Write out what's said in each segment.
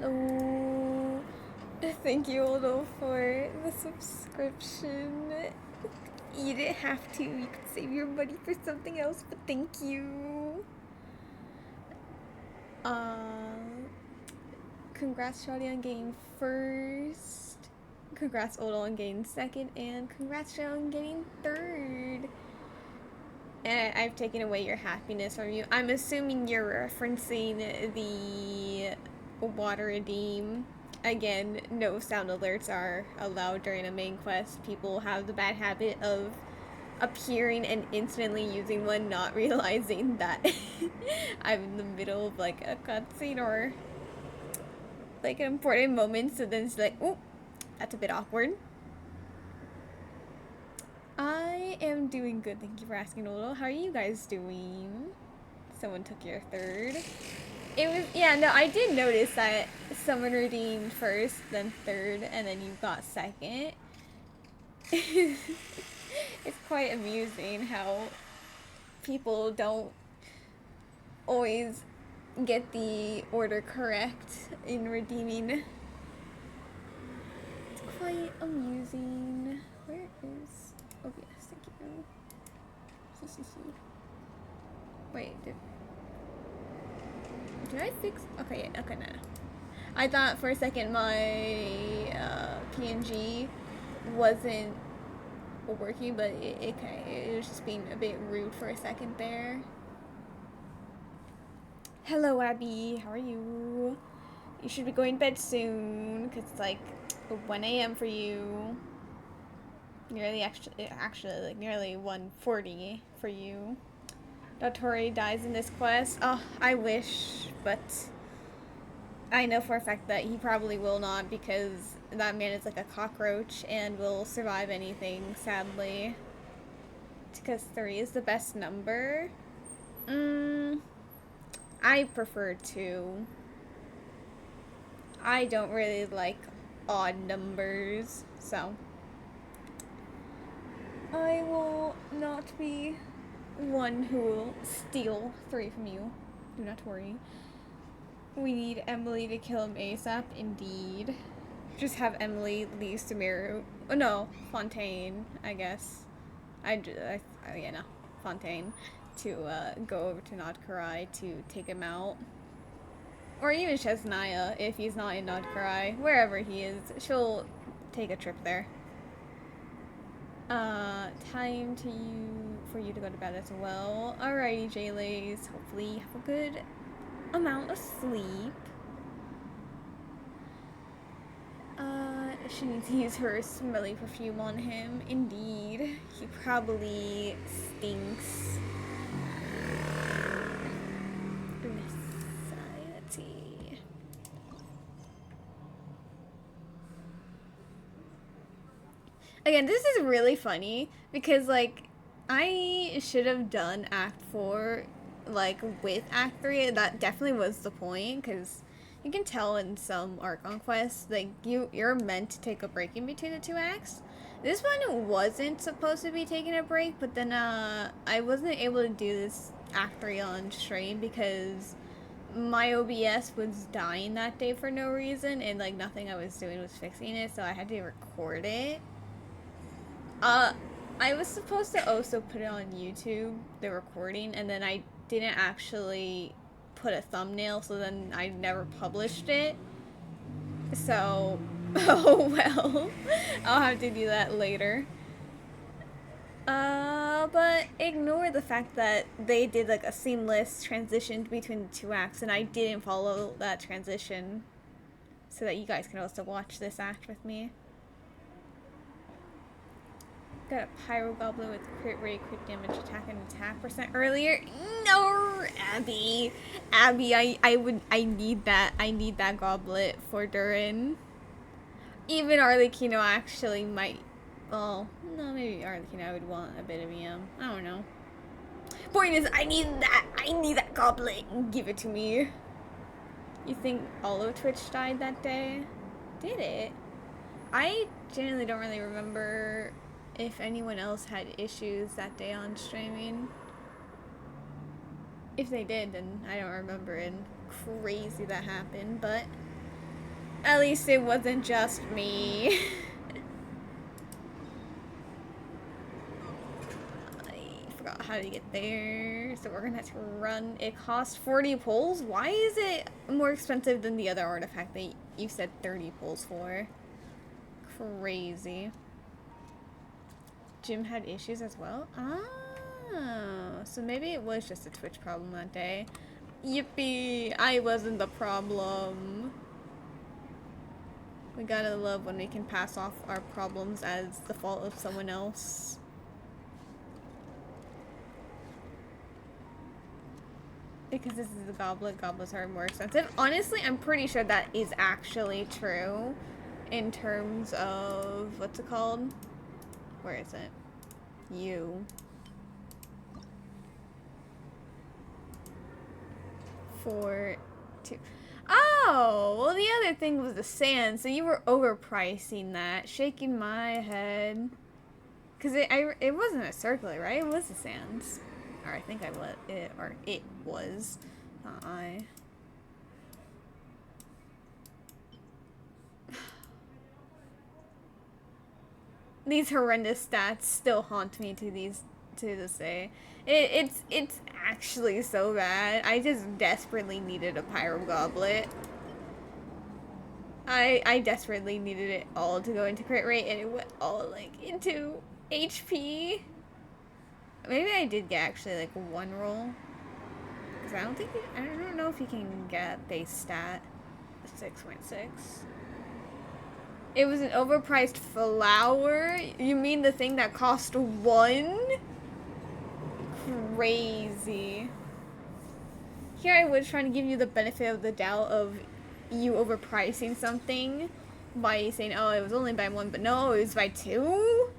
Oh, thank you, Odo, for the subscription. You didn't have to. You could save your money for something else, but thank you. Congrats, Shawty, on getting first. Congrats, Odo, on getting second, and congrats, Shawty, on getting third. And I've taken away your happiness from you. I'm assuming you're referencing the water redeem. Again, no sound alerts are allowed during a main quest. People have the bad habit of appearing and instantly using one, not realizing that I'm in the middle of like a cutscene or like an important moment, so then it's like, oh, that's a bit awkward. I am doing good, thank you for asking, Odo. How are you guys doing? Someone took your third. It was, yeah, no, I did notice that someone redeemed first, then third, and then you got second. It's quite amusing how people don't always get the order correct in redeeming. It's quite amusing. Where is... Oh yes, thank you. Wait, did I fix... Okay, okay, no. I thought for a second my PNG wasn't working, but it was just being a bit rude for a second there. Hello, Abby. How are you? You should be going to bed soon, because it's like 1 a.m. for you. Nearly, actually, like nearly 1:40 for you. Dottore dies in this quest. Oh, I wish, but I know for a fact that he probably will not, because that man is like a cockroach and will survive anything, sadly. Because 3 is the best number. I prefer 2. I don't really like odd numbers, so I will not be one who will steal 3 from you. Do not worry. We need Emily to kill him ASAP, indeed. Just have Emily leave Sumeru. Oh, no, Fontaine, I guess. Yeah, no, Fontaine. To go over to Krai to take him out. Or even Chesnaya, if he's not in Krai. Wherever he is, she'll take a trip there. Time for you to go to bed as well. Alrighty, Jaylays. Hopefully you have a good amount of sleep. She needs to use her smelly perfume on him. Indeed. He probably stinks. Anxiety. Again, this is really funny because, like, I should have done Act 4, like, with Act 3. That definitely was the point, because you can tell in some Archon quests, like, you're meant to take a break in between the 2 acts. This one wasn't supposed to be taking a break, but then, I wasn't able to do this Act 3 on stream because my OBS was dying that day for no reason, and, like, nothing I was doing was fixing it, so I had to record it. I was supposed to also put it on YouTube, the recording, and then I didn't actually put a thumbnail, so then I never published it. So, oh well. I'll have to do that later. But ignore the fact that they did like a seamless transition between the 2 acts, and I didn't follow that transition, so that you guys can also watch this act with me. Got a Pyro Goblin with crit rate, crit damage, attack, and attack percent earlier. No, Abby. Abby, I need that. I need that goblet for Durin. Even Arlecchino actually might. Well, no, maybe Arlecchino would want a bit of EM. I don't know. Point is, I need that. I need that goblet. Give it to me. You think all of Twitch died that day? Did it? I genuinely don't really remember if anyone else had issues that day on streaming. If they did, then I don't remember, and crazy that happened, but At least it wasn't just me. I forgot how to get there, so we're gonna have to run. It costs 40 pulls? Why is it more expensive than the other artifact that you said 30 pulls for? Crazy. Jim had issues as well? Oh, so maybe it was just a Twitch problem that day. Yippee! I wasn't the problem. We gotta love when we can pass off our problems as the fault of someone else. Because this is a goblet, goblets are more expensive. Honestly, I'm pretty sure that is actually true. In terms of, what's it called? Where is it? You. For two. Oh, well the other thing was the sand, so you were overpricing that. Shaking my head. Because it wasn't a circular, right? It was the sands. Or I think it was. Not I. These horrendous stats still haunt me to this day. It's actually so bad. I just desperately needed a pyro goblet. I desperately needed it all to go into crit rate, and it went all like into HP. Maybe I did get actually like one roll. Cause I don't know if you can get base stat 6.6. It was an overpriced flower? You mean the thing that cost 1? Crazy. Here I was trying to give you the benefit of the doubt of you overpricing something by saying, oh, it was only by 1, but no, it was by 2?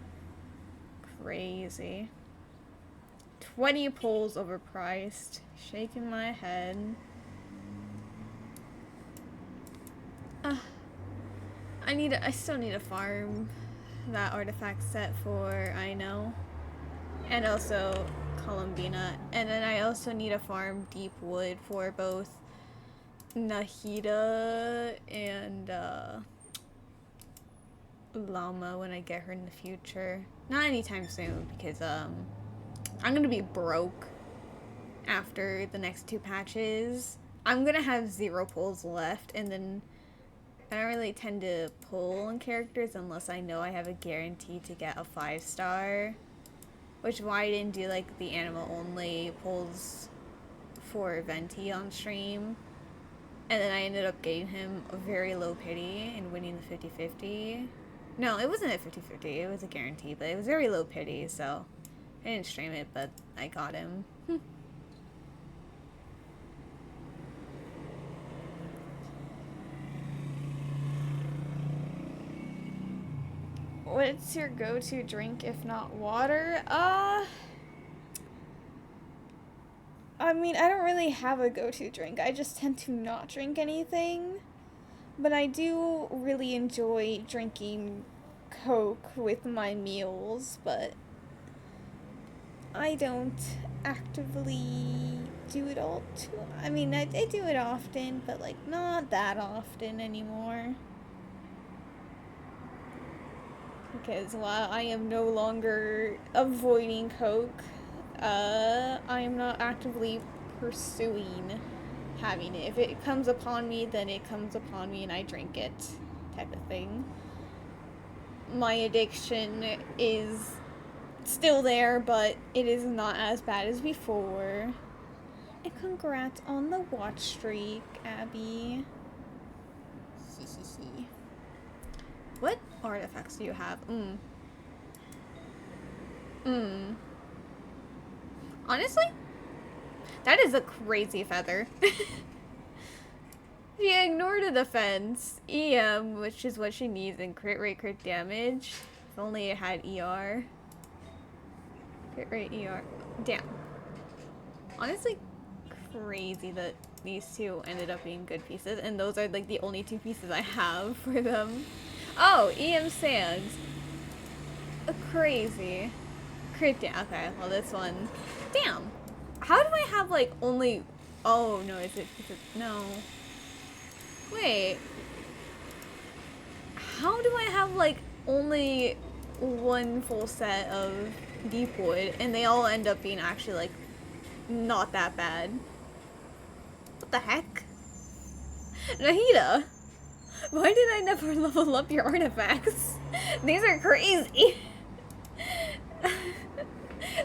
Crazy. 20 pulls overpriced. Shaking my head. I still need to farm that artifact set for I know. And also Columbina. And then I also need to farm deep wood for both Nahida and Llama when I get her in the future. Not anytime soon because I'm gonna be broke after the next 2 patches. I'm gonna have 0 pulls left, and then I don't really tend to pull on characters unless I know I have a guarantee to get a 5-star. Which is why I didn't do like the animal only pulls for Venti on stream. And then I ended up getting him a very low pity and winning the 50-50. No, it wasn't a 50-50, it was a guarantee, but it was very low pity, so I didn't stream it, but I got him. What's your go-to drink if not water? I mean, I don't really have a go-to drink. I just tend to not drink anything. But I do really enjoy drinking Coke with my meals, but I don't actively do it all too. I mean, I do it often, but like not that often anymore. Because while I am no longer avoiding Coke, I am not actively pursuing having it. If it comes upon me, then it comes upon me and I drink it, type of thing. My addiction is still there, but it is not as bad as before. And congrats on the watch streak, Abby. What artifacts do you have? Honestly, that is a crazy feather. She ignored a defense. EM, which is what she needs, and crit rate, crit damage. If only it had ER. Crit rate, ER. Damn. Honestly, crazy that these two ended up being good pieces, and those are like the only 2 pieces I have for them. Oh, EM Sands. Crazy. Crit damage. Okay, well this one. Damn. How do I have like only... Oh, no, is it no. Wait. how do I have like only one full set of deep wood and they all end up being actually like not that bad? What the heck? Nahida, why did I never level up your artifacts? These are crazy.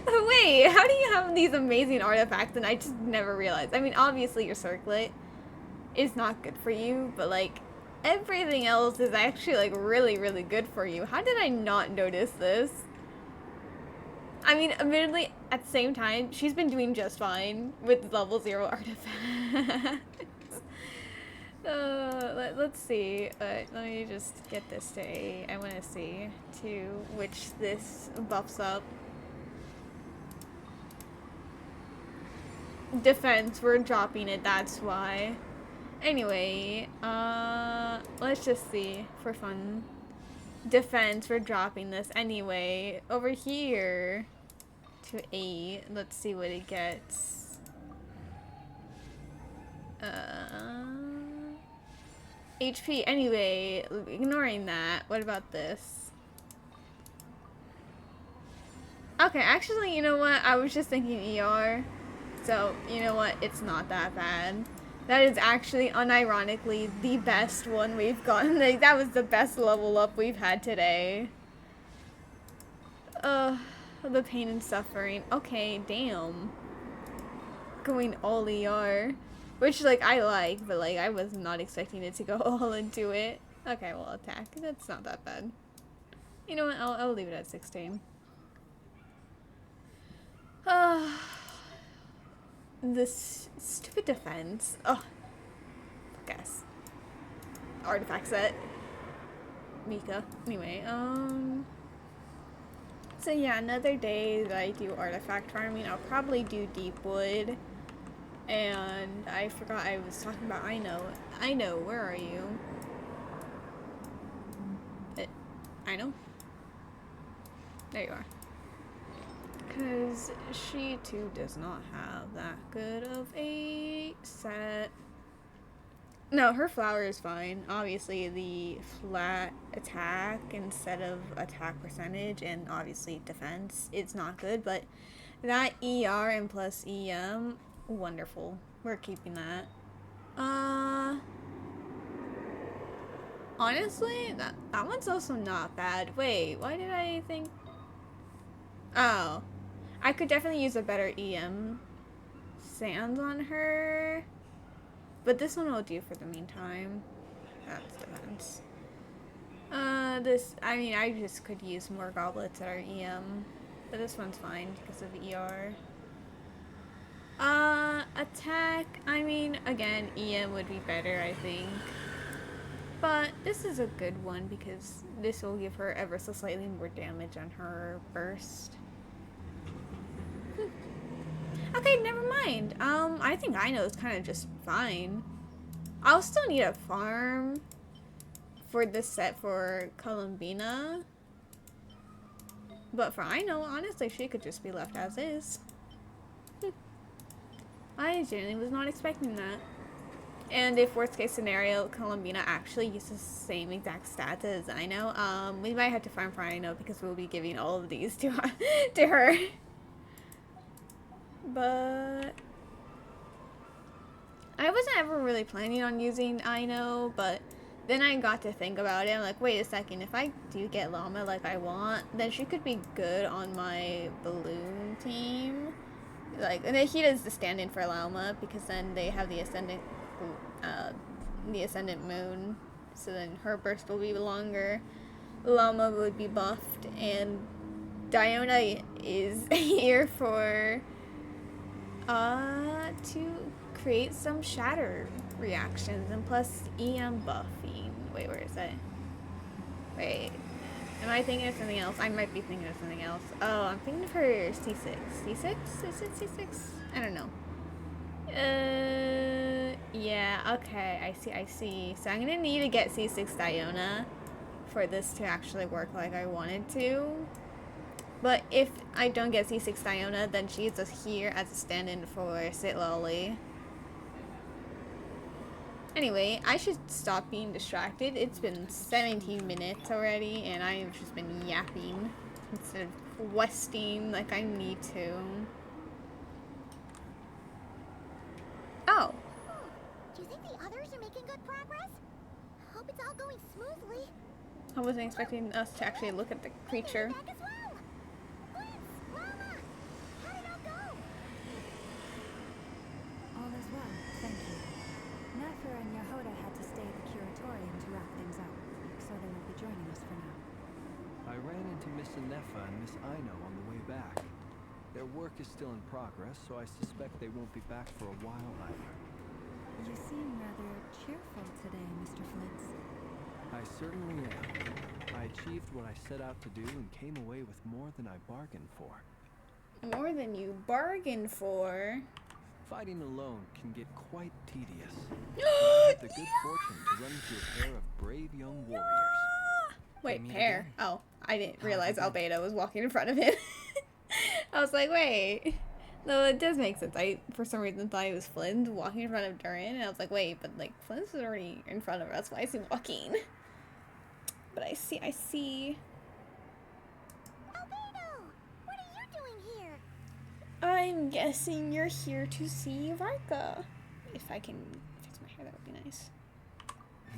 Wait, how do you have these amazing artifacts and I just never realized? I mean, obviously your circlet is not good for you, but like everything else is actually like really, really good for you. How did I not notice this? I mean, admittedly, at the same time, she's been doing just fine with level 0 artifacts. Let's see. Let me just get this to 8. I want to see to which this buffs up. Defense, we're dropping it, that's why. Anyway, let's just see for fun. Defense, we're dropping this anyway. Over here to 8. Let's see what it gets. HP, anyway, ignoring that. What about this? Okay, actually, you know what? I was just thinking ER. So, you know what? It's not that bad. That is actually, unironically, the best one we've gotten. Like, that was the best level up we've had today. The pain and suffering. Okay, damn. Going all ER. Which, like, I like, but, like, I was not expecting it to go all into it. Okay, well, attack. That's not that bad. You know what? I'll leave it at 16. This stupid defense. Oh, guess. Artifact set. Mika. Anyway, so yeah, another day that I do artifact farming. I'll probably do deep wood. And I forgot I was talking about I know, where are you? I know. There you are. Because she too does not have that good of a set. No, her flower is fine. Obviously the flat attack instead of attack percentage and obviously defense, it's not good, but that ER and plus EM, wonderful. We're keeping that. Honestly, that one's also not bad. Wait, why did I think? Oh. I could definitely use a better EM sands on her. But this one will do for the meantime. That's defense. I mean, I just could use more goblets that are EM. But this one's fine because of ER. Attack, I mean, again, EM would be better, I think. But this is a good one because this will give her ever so slightly more damage on her burst. Okay, never mind. I think I know it's kind of just fine. I'll still need a farm for this set for Columbina. But for I know, honestly, she could just be left as is. I genuinely was not expecting that. And if worst case scenario, Columbina actually uses the same exact stats as I know, we might have to farm for I know because we'll be giving all of these to her. But I wasn't ever really planning on using I know, but then I got to think about it. I'm like, wait a second, if I do get Llama like I want, then she could be good on my balloon team. Like, and he does the stand-in for Llama because then they have the ascendant moon, so then her burst will be longer. Llama would be buffed, and Diona is here for to create some shatter reactions and plus EM buffing. Wait, where is it? Wait, am I thinking of something else? I might be thinking of something else. Oh, I'm thinking of her C6. C6? Is it C6? I don't know. Yeah, okay, I see. So I'm gonna need to get C6 Diona for this to actually work like I wanted to. But if I don't get C6 Diona, then she's just here as a stand-in for Sit Lolly. Anyway, I should stop being distracted. It's been 17 minutes already, and I have just been yapping instead of questing like I need to. Oh. Do you think the others are making good progress? Hope it's all going smoothly. I wasn't expecting us to actually look at the creature. Back as well. Blitz, Lama, how did it all go? All is well, thank you. Nefer and Yehoda had to stay at the curatorium to wrap things up, so they won't be joining us for now. I ran into Miss Nefa and Miss Aino on the way back. Their work is still in progress, so I suspect they won't be back for a while either. You seem rather cheerful today, Mr. Flintz. I certainly am. I achieved what I set out to do and came away with more than I bargained for. More than you bargained for. Fighting alone can get quite tedious. I had the good fortune to run into a pair of brave young warriors. Wait, pair? Oh, I didn't realize Albedo was walking in front of him. I was like, wait. No, it does make sense. I, for some reason, thought it was Flint walking in front of Durin, and I was like, wait, but, like, Flint is already in front of us. Why is he walking? But I see. Albedo, what are you doing here? I'm guessing you're here to see Varka. If I can fix my hair, that would be nice.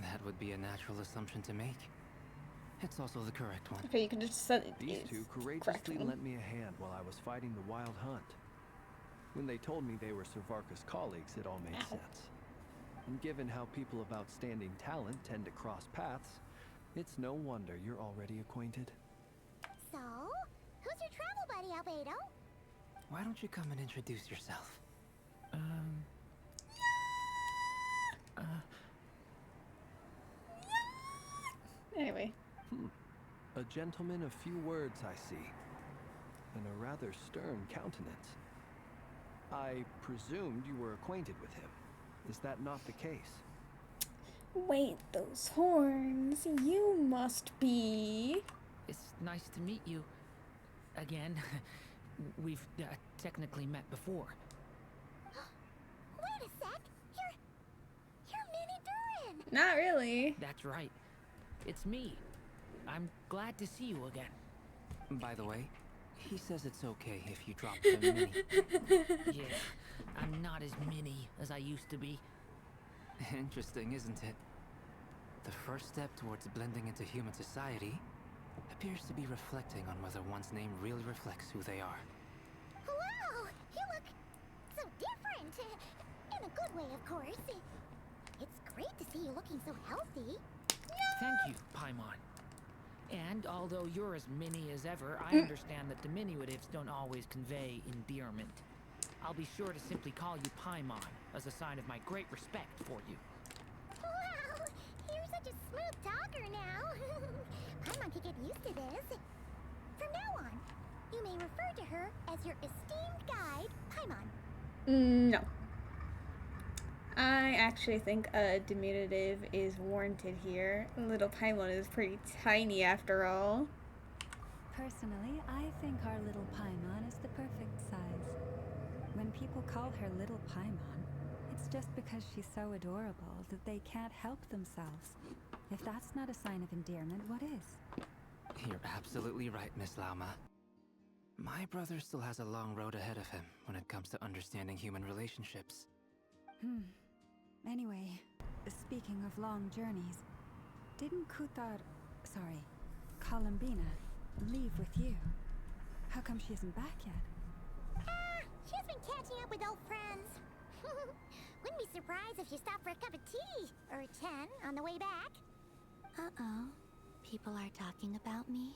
That would be a natural assumption to make. It's also the correct one. Okay, you can just set it. These two courageously lent me a hand while I was fighting the wild hunt. When they told me they were Sir Varka's colleagues, it all made sense. And given how people of outstanding talent tend to cross paths, it's no wonder you're already acquainted. So, who's your travel buddy, Albedo? Why don't you come and introduce yourself? Anyway. A gentleman of few words, I see. And a rather stern countenance. I presumed you were acquainted with him. Is that not the case? Wait, those horns. You must be... It's nice to meet you again. We've technically met before. Wait a sec. You're Minnie Durin. Not really. That's right. It's me. I'm glad to see you again. By the way, he says it's okay if you drop the mini. Yeah, I'm not as mini as I used to be. Interesting, isn't it? The first step towards blending into human society appears to be reflecting on whether one's name really reflects who they are. Wow, you look so different. In a good way, of course. It's great to see you looking so healthy. Thank you, Paimon. And although you're as mini as ever, I understand that diminutives don't always convey endearment. I'll be sure to simply call you Paimon as a sign of my great respect for you. Wow, you're such a smooth talker now. Paimon could get used to this. From now on, you may refer to her as your esteemed guide, Paimon. No. I actually think a diminutive is warranted here. Little Paimon is pretty tiny after all. Personally, I think our little Paimon is the perfect size. When people call her little Paimon, it's just because she's so adorable that they can't help themselves. If that's not a sign of endearment, what is? You're absolutely right, Miss Lauma. My brother still has a long road ahead of him when it comes to understanding human relationships. Anyway, speaking of long journeys, didn't Columbina, leave with you? How come she isn't back yet? She's been catching up with old friends. Wouldn't be surprised if she stopped for a cup of tea or 10 on the way back. Uh-oh. People are talking about me.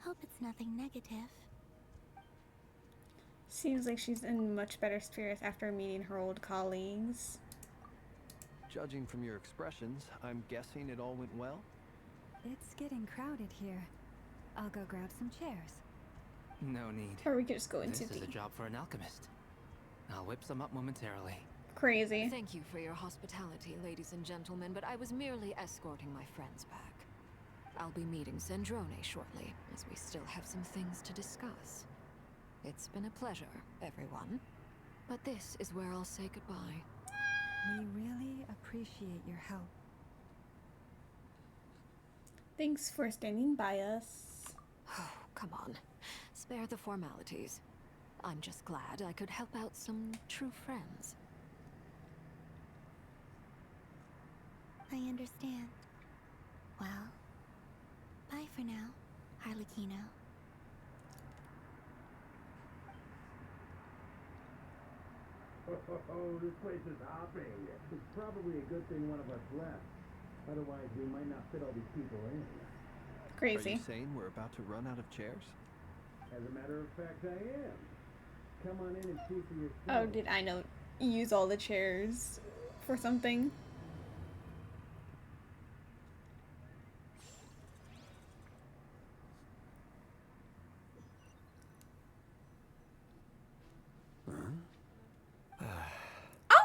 Hope it's nothing negative. Seems like she's in much better spirits after meeting her old colleagues. Judging from your expressions, I'm guessing it all went well? It's getting crowded here. I'll go grab some chairs. No need. Or we could just go into This is a job for an alchemist. I'll whip some up momentarily. crazy. Thank you for your hospitality, ladies and gentlemen, but I was merely escorting my friends back. I'll be meeting Zendrone shortly, as we still have some things to discuss. It's been a pleasure, everyone. But this is where I'll say goodbye. We really appreciate your help. Thanks for standing by us. Oh, come on. Spare the formalities. I'm just glad I could help out some true friends. I understand. Well, bye for now, Harlequino. Oh, this place is hopping. It's probably a good thing one of us left. Otherwise, we might not fit all these people in. Are Crazy. you saying we're about to run out of chairs? As a matter of fact, I am. Come on in and see for yourself. Oh, did I know use all the chairs for something?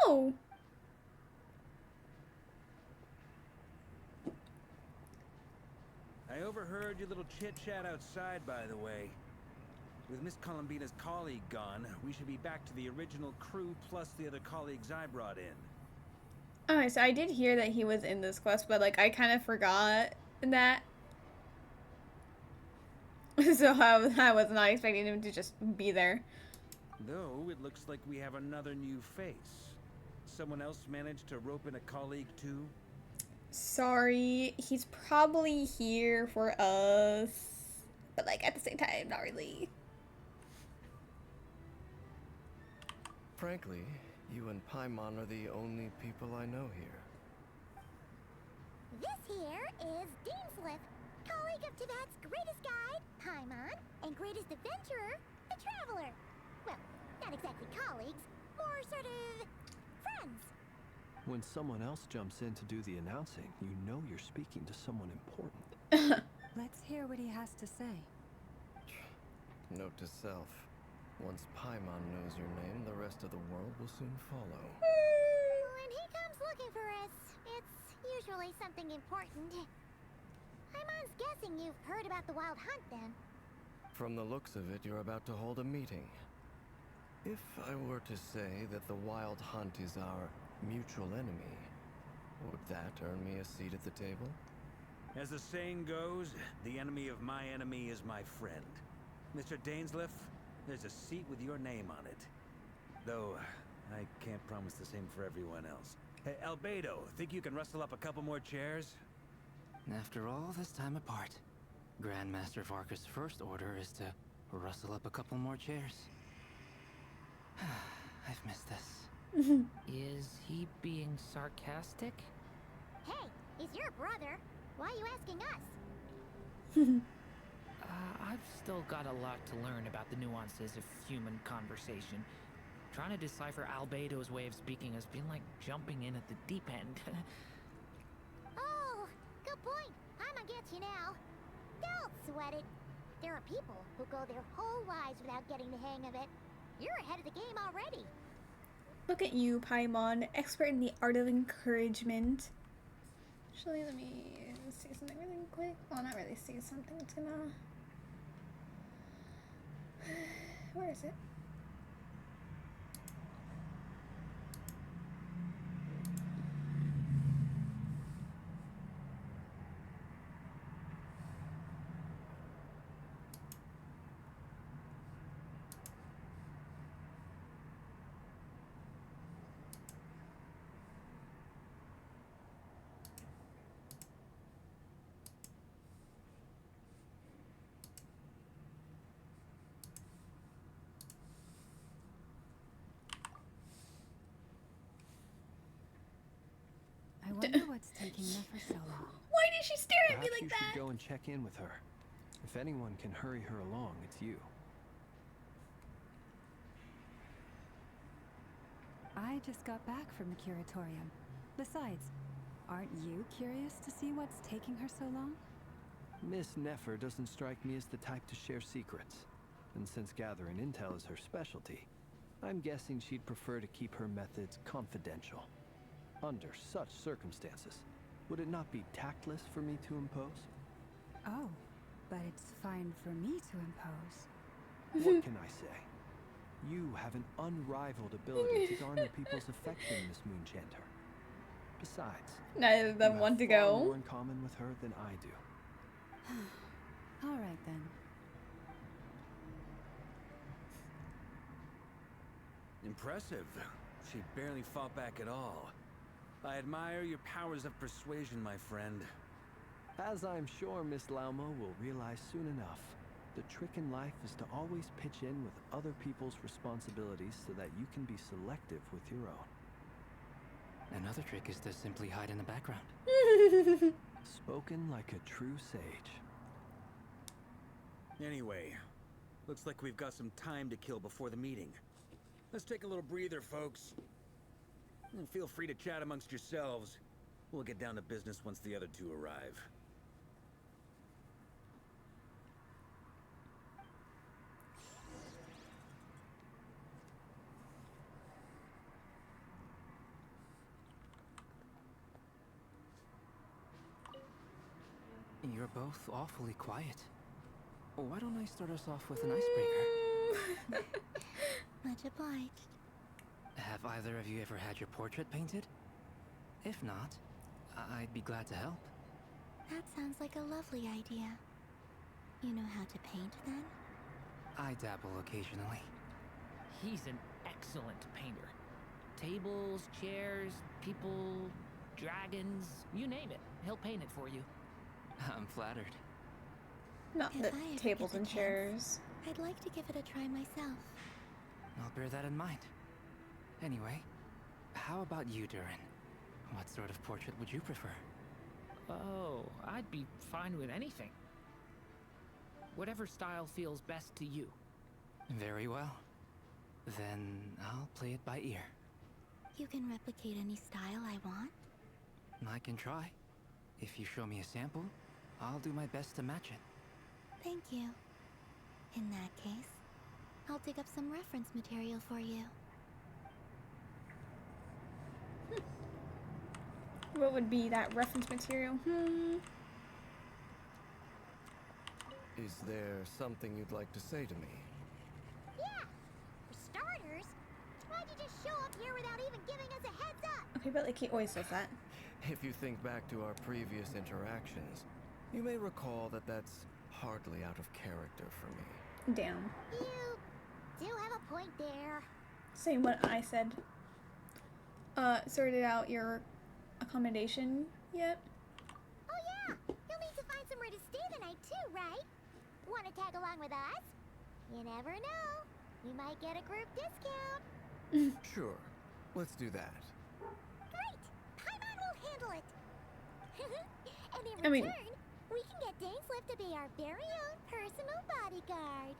Oh! I overheard your little chit-chat outside, by the way. With Miss Columbina's colleague gone, we should be back to the original crew plus the other colleagues I brought in. Okay, so I did hear that he was in this quest, but like I kind of forgot that. So I was not expecting him to just be there. Though, it looks like we have another new face. Someone else managed to rope in a colleague, too? Sorry, he's probably here for us. But like at the same time, not really. Frankly, you and Paimon are the only people I know here. This here is Deansliff, colleague of Tibet's greatest guide, Paimon, and greatest adventurer, the Traveler. Well, not exactly colleagues, more sort of friends. When someone else jumps in to do the announcing, you know you're speaking to someone important. Let's hear what he has to say. Note to self. Once Paimon knows your name, the rest of the world will soon follow. When he comes looking for us, it's usually something important. Paimon's guessing you've heard about the Wild Hunt, then. From the looks of it, you're about to hold a meeting. If I were to say that the Wild Hunt is our mutual enemy, would that earn me a seat at the table? As the saying goes, the enemy of my enemy is my friend. Mr. Dainsliff, there's a seat with your name on it. Though, I can't promise the same for everyone else. Hey, Albedo, think you can rustle up a couple more chairs? After all this time apart, Grandmaster Varka's first order is to rustle up a couple more chairs. I've missed this. Is he being sarcastic? Hey, he's your brother. Why are you asking us? I've still got a lot to learn about the nuances of human conversation. Trying to decipher Albedo's way of speaking has been like jumping in at the deep end. Oh, good point. Paimon gets you now. Don't sweat it. There are people who go their whole lives without getting the hang of it. You're ahead of the game already. Look at you, Paimon, expert in the art of encouragement. Actually, let me see something really quick. Well, not really see something. It's gonna... Where is it? I wonder what's taking Nefer so long. Why did she stare at me Perhaps like you that? should go and check in with her. If anyone can hurry her along, it's you. I just got back from the curatorium. Besides, aren't you curious to see what's taking her so long? Miss Nefer doesn't strike me as the type to share secrets. And since gathering intel is her specialty, I'm guessing she'd prefer to keep her methods confidential. Under such circumstances, would it not be tactless for me to impose? Oh, but it's fine for me to impose. What can I say? You have an unrivaled ability to garner people's affection, Miss Moonchanter. Besides, Neither of them you want to have far go. more in common with her than I do. All right then. Impressive. She barely fought back at all. I admire your powers of persuasion, my friend. As I'm sure Miss Laumo will realize soon enough, the trick in life is to always pitch in with other people's responsibilities so that you can be selective with your own. Another trick is to simply hide in the background. Spoken like a true sage. Anyway, looks like we've got some time to kill before the meeting. Let's take a little breather, folks. And feel free to chat amongst yourselves. We'll get down to business once the other two arrive. You're both awfully quiet. Why don't I start us off with an icebreaker? Much obliged. Have either of you ever had your portrait painted? If not, I'd be glad to help. That sounds like a lovely idea. You know how to paint then? I dabble occasionally. He's an excellent painter. Tables, chairs, people, dragons, you name it. He'll paint it for you. I'm flattered. Not If the I ever tables get and the chairs. I'd like to give it a try myself. I'll bear that in mind. Anyway, how about you, Durin? What sort of portrait would you prefer? Oh, I'd be fine with anything. Whatever style feels best to you. Very well. Then I'll play it by ear. You can replicate any style I want? I can try. If you show me a sample, I'll do my best to match it. Thank you. In that case, I'll dig up some reference material for you. What would be that reference material? Is there something you'd like to say to me? Yeah! For starters, why'd you just show up here without even giving us a heads up? Okay, but like he always says that. If you think back to our previous interactions, you may recall that that's hardly out of character for me. Damn. You do have a point there. Same what I said. Sorted out your accommodation yet? Oh yeah! You'll need to find somewhere to stay the night too, right? Wanna tag along with us? You never know. You might get a group discount. Sure, let's do that. Great! Paimon will handle it. And in I mean- return, we can get Dainslift to be our very own personal bodyguard.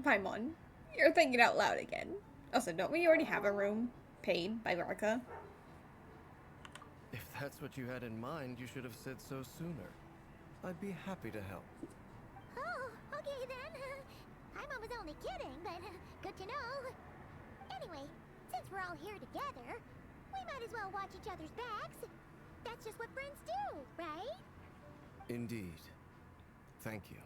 Paimon, you're thinking out loud again. Also, don't we already have a room paid by Raka? If that's what you had in mind, you should have said so sooner. I'd be happy to help. Oh, okay then. Paimon was only kidding, but good to know. Anyway, since we're all here together, we might as well watch each other's backs. That's just what friends do, right? Indeed. Thank you.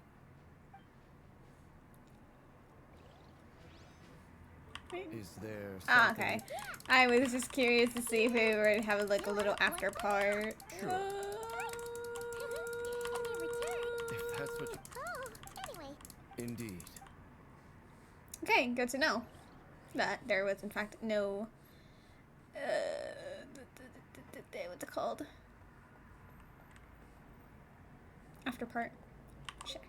Is there something... Okay. I was just curious to see if we were to have like a little after part. Sure. And in return... If that's what you... Oh, anyway. Indeed. Okay, good to know that there was in fact no what's it called? After part. Check.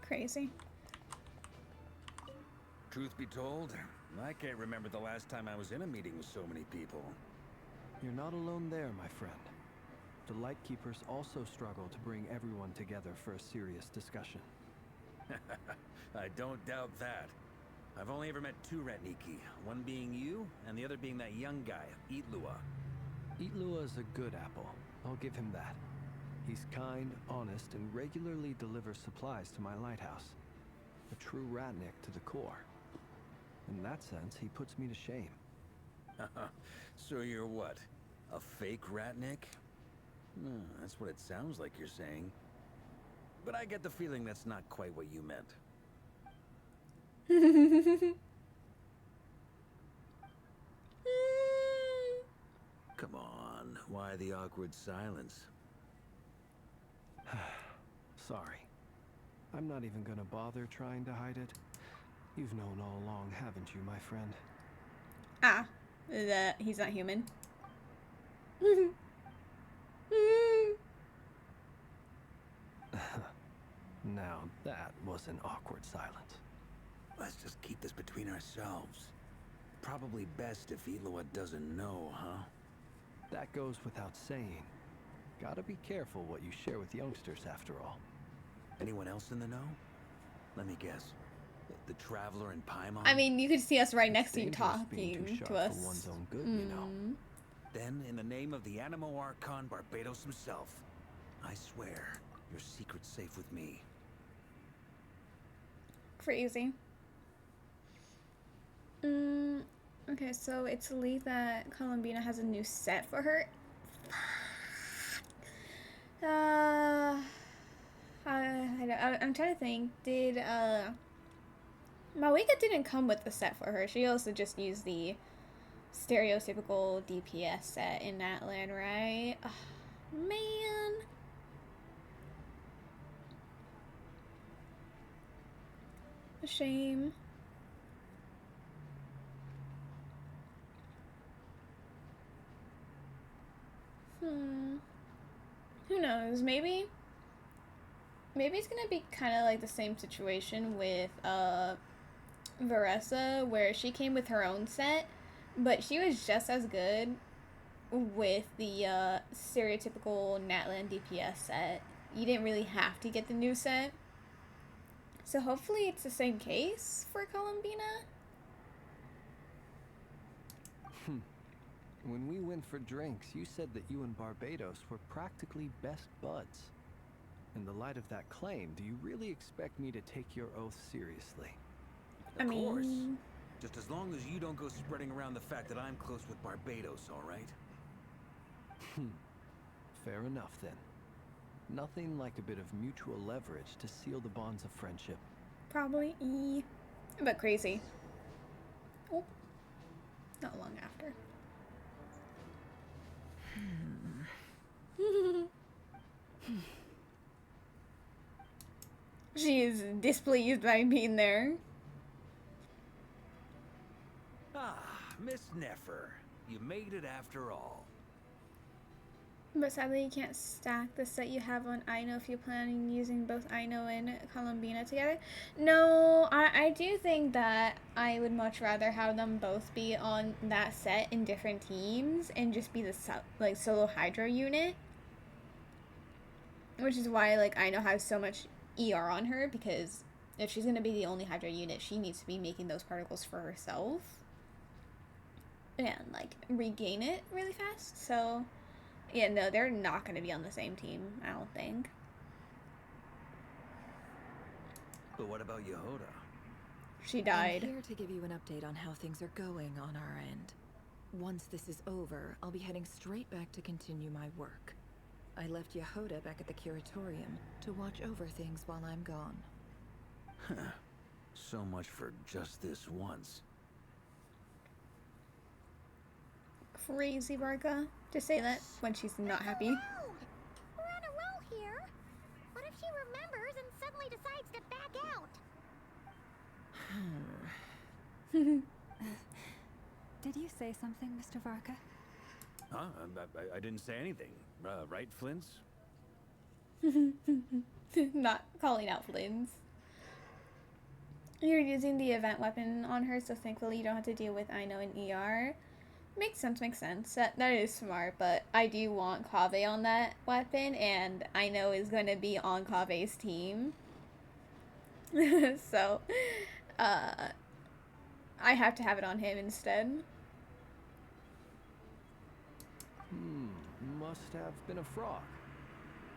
Crazy. Truth be told, I can't remember the last time I was in a meeting with so many people. You're not alone there, my friend. the Lightkeepers also struggle to bring everyone together for a serious discussion. I don't doubt that. I've only ever met two Ratniki, one being you, and the other being that young guy, Itlua. Itlua is a good apple. I'll give him that. He's kind, honest, and regularly delivers supplies to my lighthouse. A true Ratnik to the core. In that sense, he puts me to shame. So you're what? A fake Ratnik? That's what it sounds like you're saying. But I get the feeling that's not quite what you meant. Come on, why the awkward silence? Sorry. I'm not even gonna bother trying to hide it. You've known all along, haven't you, my friend? Ah, that he's not human. Now that was an awkward silence. Let's just keep this between ourselves. Probably best if Itlua doesn't know, huh? That goes without saying. Gotta be careful what you share with youngsters, after all. Anyone else in the know? Let me guess. The Traveler and Paimon? I mean, you could see us right It's next to you dangerous being too talking sharp to us. for one's own good, you know. Then, in the name of the Animo Archon Barbados himself, I swear your secret's safe with me. Crazy. Okay, so it's leaked that Columbina has a new set for her. I'm trying to think. Did Mawika didn't come with the set for her. She also just used the stereotypical DPS set in that land, right? Oh, man. A shame. Who knows? Maybe it's gonna be kind of like the same situation with Varessa, where she came with her own set, but she was just as good with the stereotypical Natland DPS set. You didn't really have to get the new set. So hopefully it's the same case for Columbina. When we went for drinks, you said that you and Barbados were practically best buds. In the light of that claim, do you really expect me to take your oath seriously? Of course. Just as long as you don't go spreading around the fact that I'm close with Barbados, all right? Fair enough, then. Nothing like a bit of mutual leverage to seal the bonds of friendship. Probably. But crazy. Oh. Not long after. She is displeased by being there. Ah, Miss Nefer. You made it after all. But sadly, you can't stack the set you have on Aino if you're planning using both Aino and Columbina together. No, I do think that I would much rather have them both be on that set in different teams and just be the solo Hydra unit. Which is why Aino has so much ER on her, because if she's going to be the only Hydra unit, she needs to be making those particles for herself. And regain it really fast, so... Yeah, no, they're not going to be on the same team, I don't think. But what about Yehoda? She died. I'm here to give you an update on how things are going on our end. Once this is over, I'll be heading straight back to continue my work. I left Yehoda back at the Curatorium to watch over things while I'm gone. So much for just this once. Crazy Barca to say that when she's not happy. We're on a roll here. What if she remembers and suddenly decides to back out? Did you say something, Mr. Varka? Huh? I didn't say anything. Right, Flints? Not calling out Flynn's. You're using the event weapon on her, so thankfully you don't have to deal with Aino and ER. Makes sense, makes sense. That is smart, but I do want Kaveh on that weapon, and I know is going to be on Kaveh's team. So, uh, I have to have it on him instead. Must have been a frog.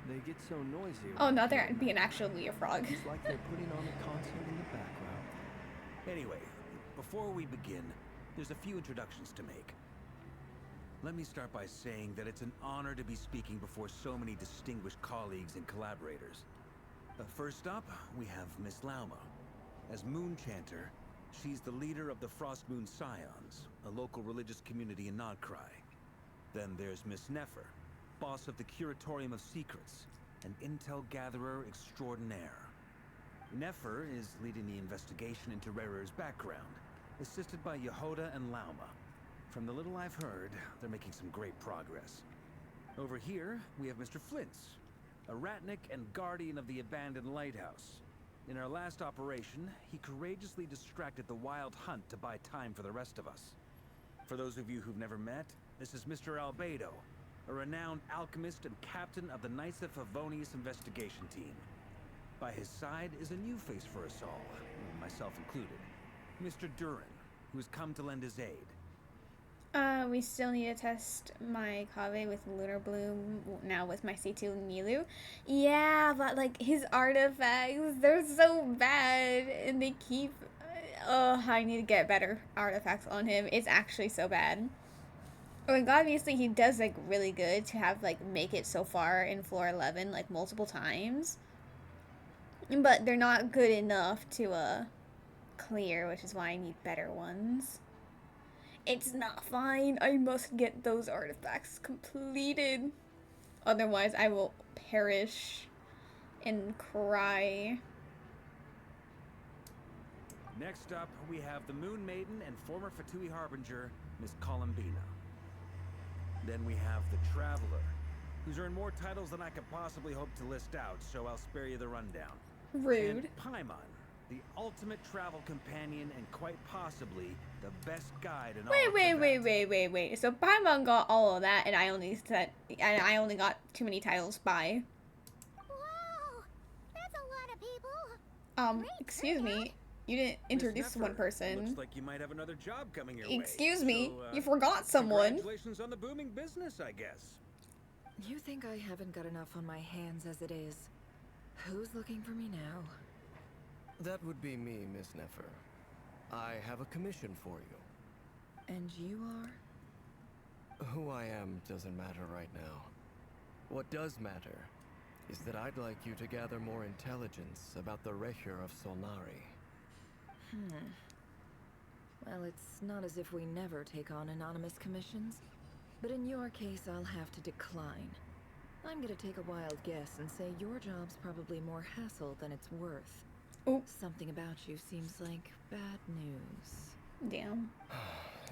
They get so noisy. Oh, no, there would be an actually a frog. It's like they're putting on a concert in the background. Anyway, before we begin, there's a few introductions to make. Let me start by saying that it's an honor to be speaking before so many distinguished colleagues and collaborators. First up, we have Miss Lauma. As Moon Chanter, she's the leader of the Frost Moon Scions, a local religious community in Krai. Then there's Miss Nefer, boss of the Curatorium of Secrets, an intel gatherer extraordinaire. Nefer is leading the investigation into Rerer's background, assisted by Yehoda and Lauma. From the little I've heard, they're making some great progress. Over here, we have Mr. Flintz, a ratnik and guardian of the abandoned lighthouse. In our last operation, he courageously distracted the Wild Hunt to buy time for the rest of us. For those of you who've never met, this is Mr. Albedo, a renowned alchemist and captain of the Knights of Favonius investigation team. By his side is a new face for us all, myself included, Mr. Durin, who has come to lend his aid. We still need to test my Kaveh with Lunar Bloom, now with my C2 Nilu. Yeah, but like his artifacts, they're so bad, and they keep... I need to get better artifacts on him. It's actually so bad. Like, obviously he does like really good to have like make it so far in floor 11 like multiple times. But they're not good enough to clear, which is why I need better ones. It's not fine. I must get those artifacts completed. Otherwise, I will perish and cry. Next up, we have the Moon Maiden and former Fatui Harbinger, Miss Columbina. Then we have the Traveler, who's earned more titles than I could possibly hope to list out, so I'll spare you the rundown. Rude. And Paimon, the ultimate travel companion and quite possibly the best guide in all of Tibet. Wait. So Paimon got all of that, and I only got too many titles by. Whoa! That's a lot of people. Great Excuse turnout. me. You didn't introduce one person. Looks like you might have another job coming your way. Excuse me. So, You forgot someone. Congratulations on the booming business, I guess. You think I haven't got enough on my hands as it is? Who's looking for me now? That would be me, Miss Nefer. I have a commission for you. And you are? Who I am doesn't matter right now. What does matter is that I'd like you to gather more intelligence about the Recher of Solnari. Well, it's not as if we never take on anonymous commissions. But in your case, I'll have to decline. I'm gonna take a wild guess and say your job's probably more hassle than it's worth. Oh. Something about you seems like bad news. Damn.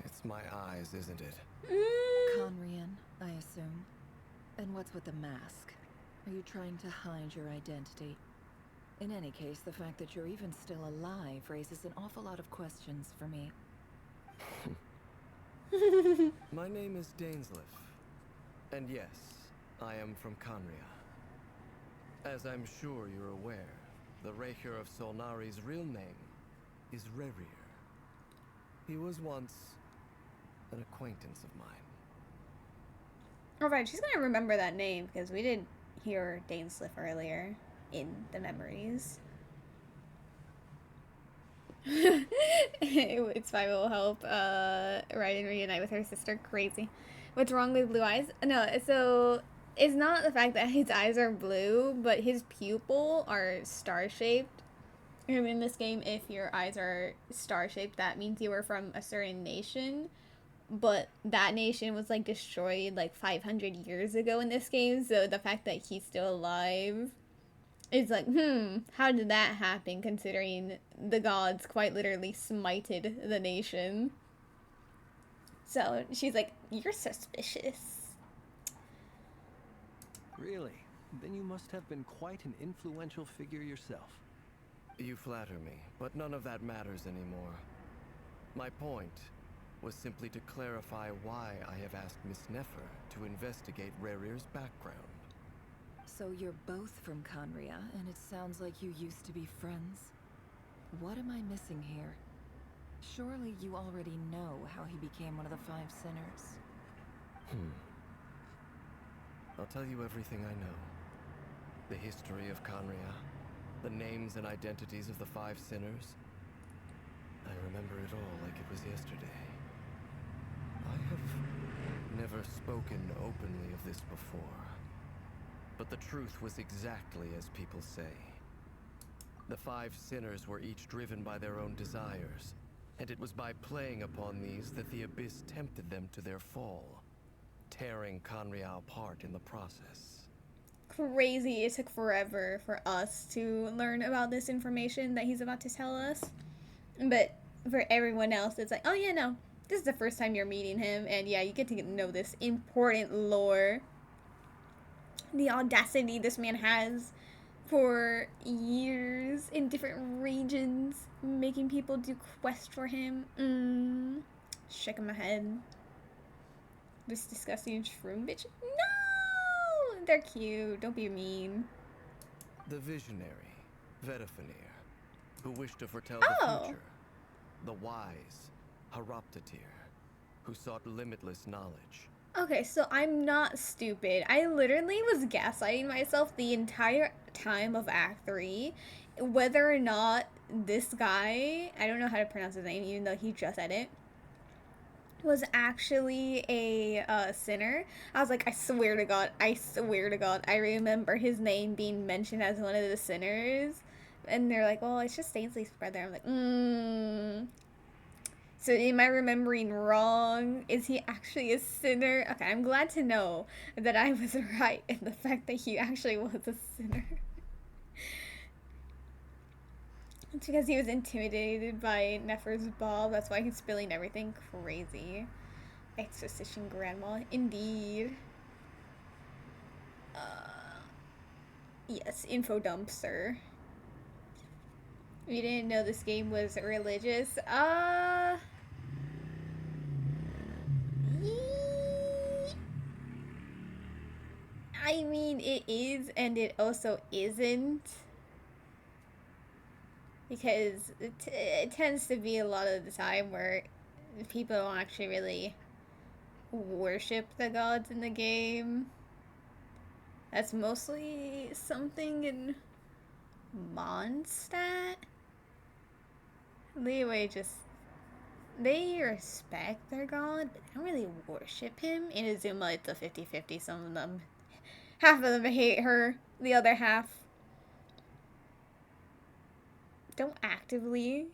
It's my eyes, isn't it? Conrian, I assume. And what's with the mask? Are you trying to hide your identity? In any case, the fact that you're even still alive raises an awful lot of questions for me. My name is Dainsliff. And yes, I am from Conria. As I'm sure you're aware, the Recher of Solnari's real name is Rerir. He was once an acquaintance of mine. Alright, she's gonna remember that name because we did hear Dainsliff earlier in the memories. It's fine, it will help Raiden reunite with her sister. Crazy. What's wrong with blue eyes? No, so it's not the fact that his eyes are blue, but his pupil are star-shaped. And in this game, if your eyes are star-shaped, that means you were from a certain nation. But that nation was like destroyed like 500 years ago in this game, so the fact that he's still alive is like, how did that happen considering the gods quite literally smited the nation? So she's like, you're suspicious. Really? Then you must have been quite an influential figure yourself. You flatter me, but none of that matters anymore. My point was simply to clarify why I have asked Miss Nefer to investigate Rerir's background. So you're both from Conria, and it sounds like you used to be friends. What am I missing here? Surely you already know how he became one of the Five Sinners. I'll tell you everything I know. The history of Conria, the names and identities of the Five Sinners. I remember it all like it was yesterday. I have never spoken openly of this before. But the truth was exactly as people say. The Five Sinners were each driven by their own desires, and it was by playing upon these that the Abyss tempted them to their fall, tearing Conria apart in the process. Crazy. It took forever for us to learn about this information that he's about to tell us. But for everyone else, it's like, oh yeah, no, this is the first time you're meeting him, and yeah, you get to know this important lore. The audacity this man has for years in different regions, making people do quests for him. Shaking my head. This disgusting shroom bitch. No! They're cute. Don't be mean. The visionary, Vedafenir, who wished to foretell Oh. the future. The wise, Haroptatir, who sought limitless knowledge. Okay, so I'm not stupid. I literally was gaslighting myself the entire time of Act 3, whether or not this guy, I don't know how to pronounce his name, even though he just said it, was actually a sinner. I was like, I swear to God, I remember his name being mentioned as one of the sinners. And they're like, well, it's just Ainsley's brother. I'm like, So am I remembering wrong? Is he actually a sinner? Okay, I'm glad to know that I was right in the fact that he actually was a sinner. It's because he was intimidated by Nefer's ball. That's why he's spilling everything crazy. Exposition grandma, indeed. Yes, info dumpster. We didn't know this game was religious. I mean, it is, and it also isn't. Because it tends to be a lot of the time where people don't actually really worship the gods in the game. That's mostly something in Mondstadt. Leeway they respect their god, but they don't really worship him. In Azuma, it's a 50-50. Some of them, half of them hate her, the other half don't actively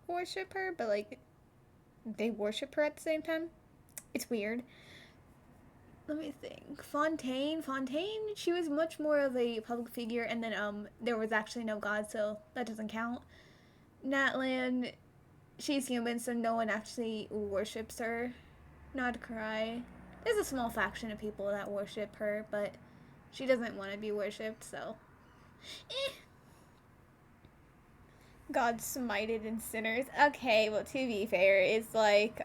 worship her, but like they worship her at the same time. It's weird. Let me think. Fontaine, she was much more of a public figure, and then there was actually no god, so that doesn't count. Natlan, she's human, so no one actually worships her. Not Krai. There's a small faction of people that worship her, but she doesn't want to be worshipped, so God smited in sinners. Okay, well, to be fair, it's like,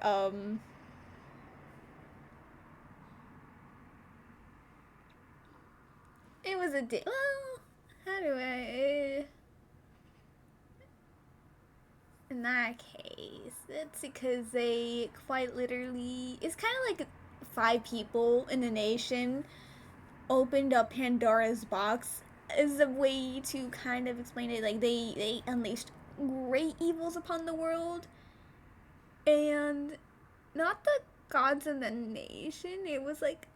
it was a well, how do I, in that case, it's because they quite literally, it's kind of like 5 people in the nation opened up Pandora's box as a way to kind of explain it. Like, they unleashed great evils upon the world, and not the gods in the nation, it was like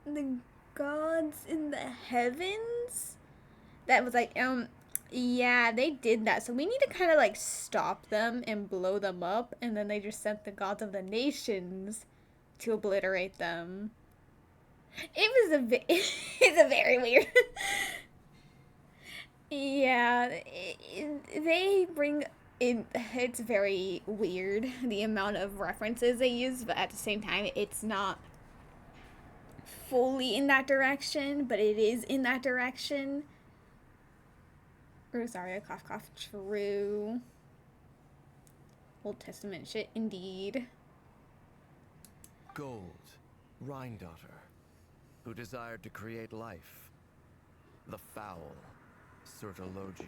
the gods in the heavens that was like, yeah, they did that, so we need to kind of like stop them and blow them up, and then they just sent the gods of the nations to obliterate them. It was it's a very weird yeah, they bring in, it's very weird the amount of references they use, but at the same time it's not fully in that direction, but it is in that direction. Rosario, cough, cough, true. Old Testament shit, indeed. Gold, Rhine-daughter, who desired to create life. The foul, Sertologi,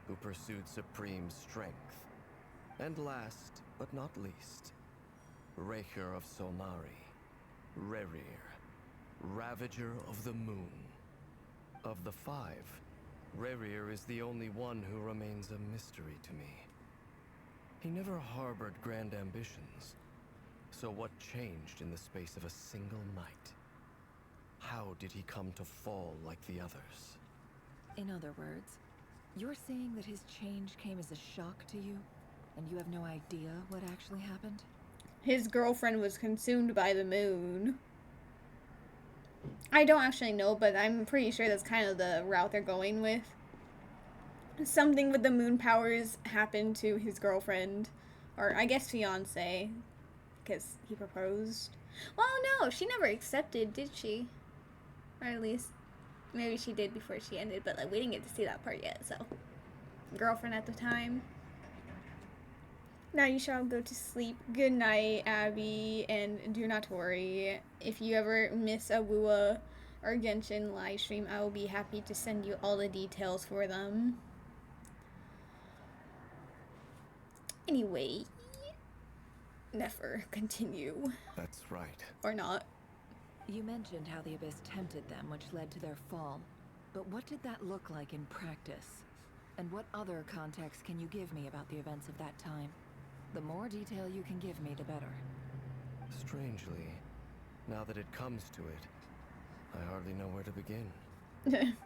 who pursued supreme strength. And last, but not least, Raker of Solnari, Rerir, Ravager of the Moon. Of the five, Rerir is the only one who remains a mystery to me. He never harbored grand ambitions. So what changed in the space of a single night? How did he come to fall like the others? In other words, you're saying that his change came as a shock to you, and you have no idea what actually happened? His girlfriend was consumed by the moon. I don't actually know, but I'm pretty sure that's kind of the route they're going with. Something with the moon powers happened to his girlfriend, or I guess fiance, because he proposed. Well, no, she never accepted, did she? Or at least, maybe she did before she ended, but like we didn't get to see that part yet, so. Girlfriend at the time. Now you shall go to sleep. Good night, Abby, and do not worry. If you ever miss a Wua or Genshin live stream, I will be happy to send you all the details for them. Anyway, never continue. That's right. Or not. You mentioned how the Abyss tempted them, which led to their fall. But what did that look like in practice? And what other context can you give me about the events of that time? The more detail you can give me, the better. Strangely, now that it comes to it, I hardly know where to begin.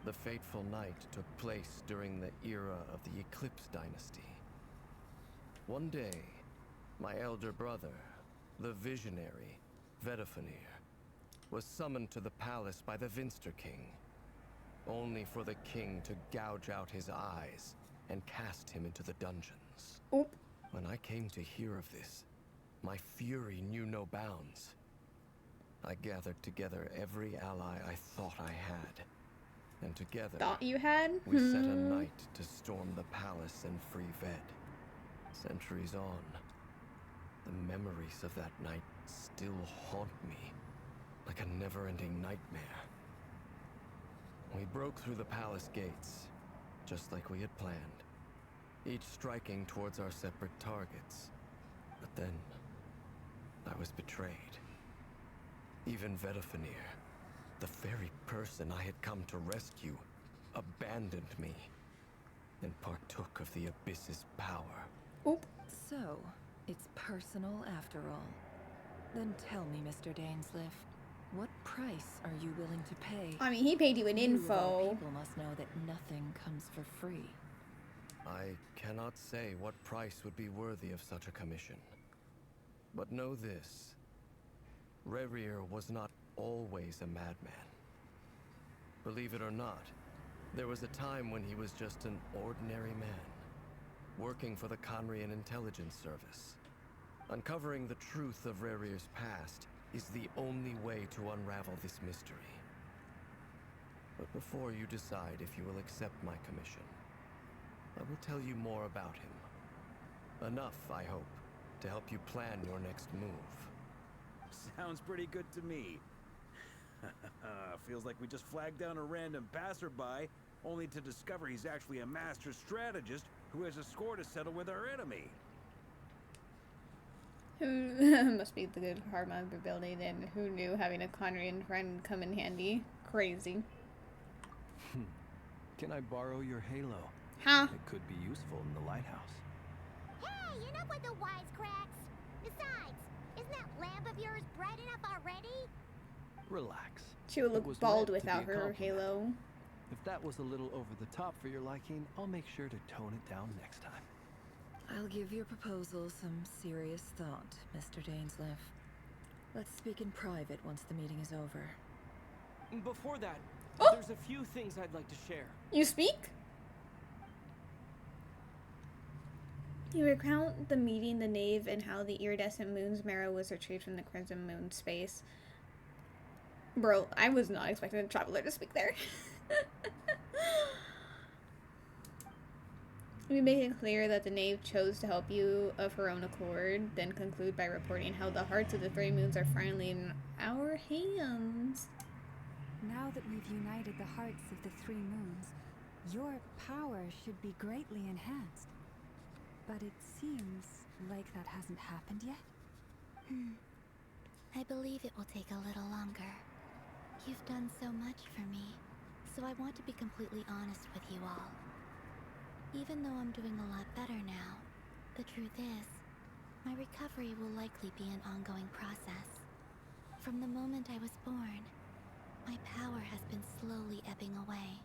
The fateful night took place during the era of the Eclipse Dynasty. One day, my elder brother, the visionary, Vedafenir, was summoned to the palace by the Vinster King, only for the king to gouge out his eyes and cast him into the dungeons. Oop. When I came to hear of this, my fury knew no bounds. I gathered together every ally I thought I had, and together Thought you had? we set a night to storm the palace and free Ved. Centuries on, the memories of that night still haunt me like a never-ending nightmare. We broke through the palace gates, just like we had planned, each striking towards our separate targets. But then, I was betrayed. Even Vedafenir, the very person I had come to rescue, abandoned me and partook of the Abyss's power. Oop. So, it's personal after all. Then tell me, Mr. Dainsliff, what price are you willing to pay? I mean, he paid you an You of all info. people must know that nothing comes for free. I cannot say what price would be worthy of such a commission. But know this. Rerir was not always a madman. Believe it or not, there was a time when he was just an ordinary man, working for the Conrian Intelligence Service. Uncovering the truth of Rerir's past is the only way to unravel this mystery. But before you decide if you will accept my commission, I will tell you more about him. Enough, I hope, to help you plan your next move. Sounds pretty good to me. Feels like we just flagged down a random passerby, only to discover he's actually a master strategist who has a score to settle with our enemy. Who must be the good karma of the building, and who knew having a Conrian friend would come in handy? Crazy. Can I borrow your halo? Huh? It could be useful in the lighthouse. Hey, enough with the wisecracks. Besides, isn't that lamp of yours bright enough already? Relax. She would It look was bald meant to be without a her compliment. halo. If that was a little over the top for your liking, I'll make sure to tone it down next time. I'll give your proposal some serious thought, Mr. Dainsliff. Let's speak in private once the meeting is over. Before that, Oh! there's a few things I'd like to share. You speak? You recount the meeting, the nave, and how the iridescent moon's marrow was retrieved from the crimson moon space. Bro, I was not expecting a traveler to speak there. We make it clear that the knave chose to help you of her own accord, then conclude by reporting how the hearts of the three moons are finally in our hands. Now that we've united the hearts of the three moons, your power should be greatly enhanced. But it seems like that hasn't happened yet. I believe it will take a little longer. You've done so much for me, so I want to be completely honest with you all. Even though I'm doing a lot better now, the truth is, my recovery will likely be an ongoing process. From the moment I was born, my power has been slowly ebbing away.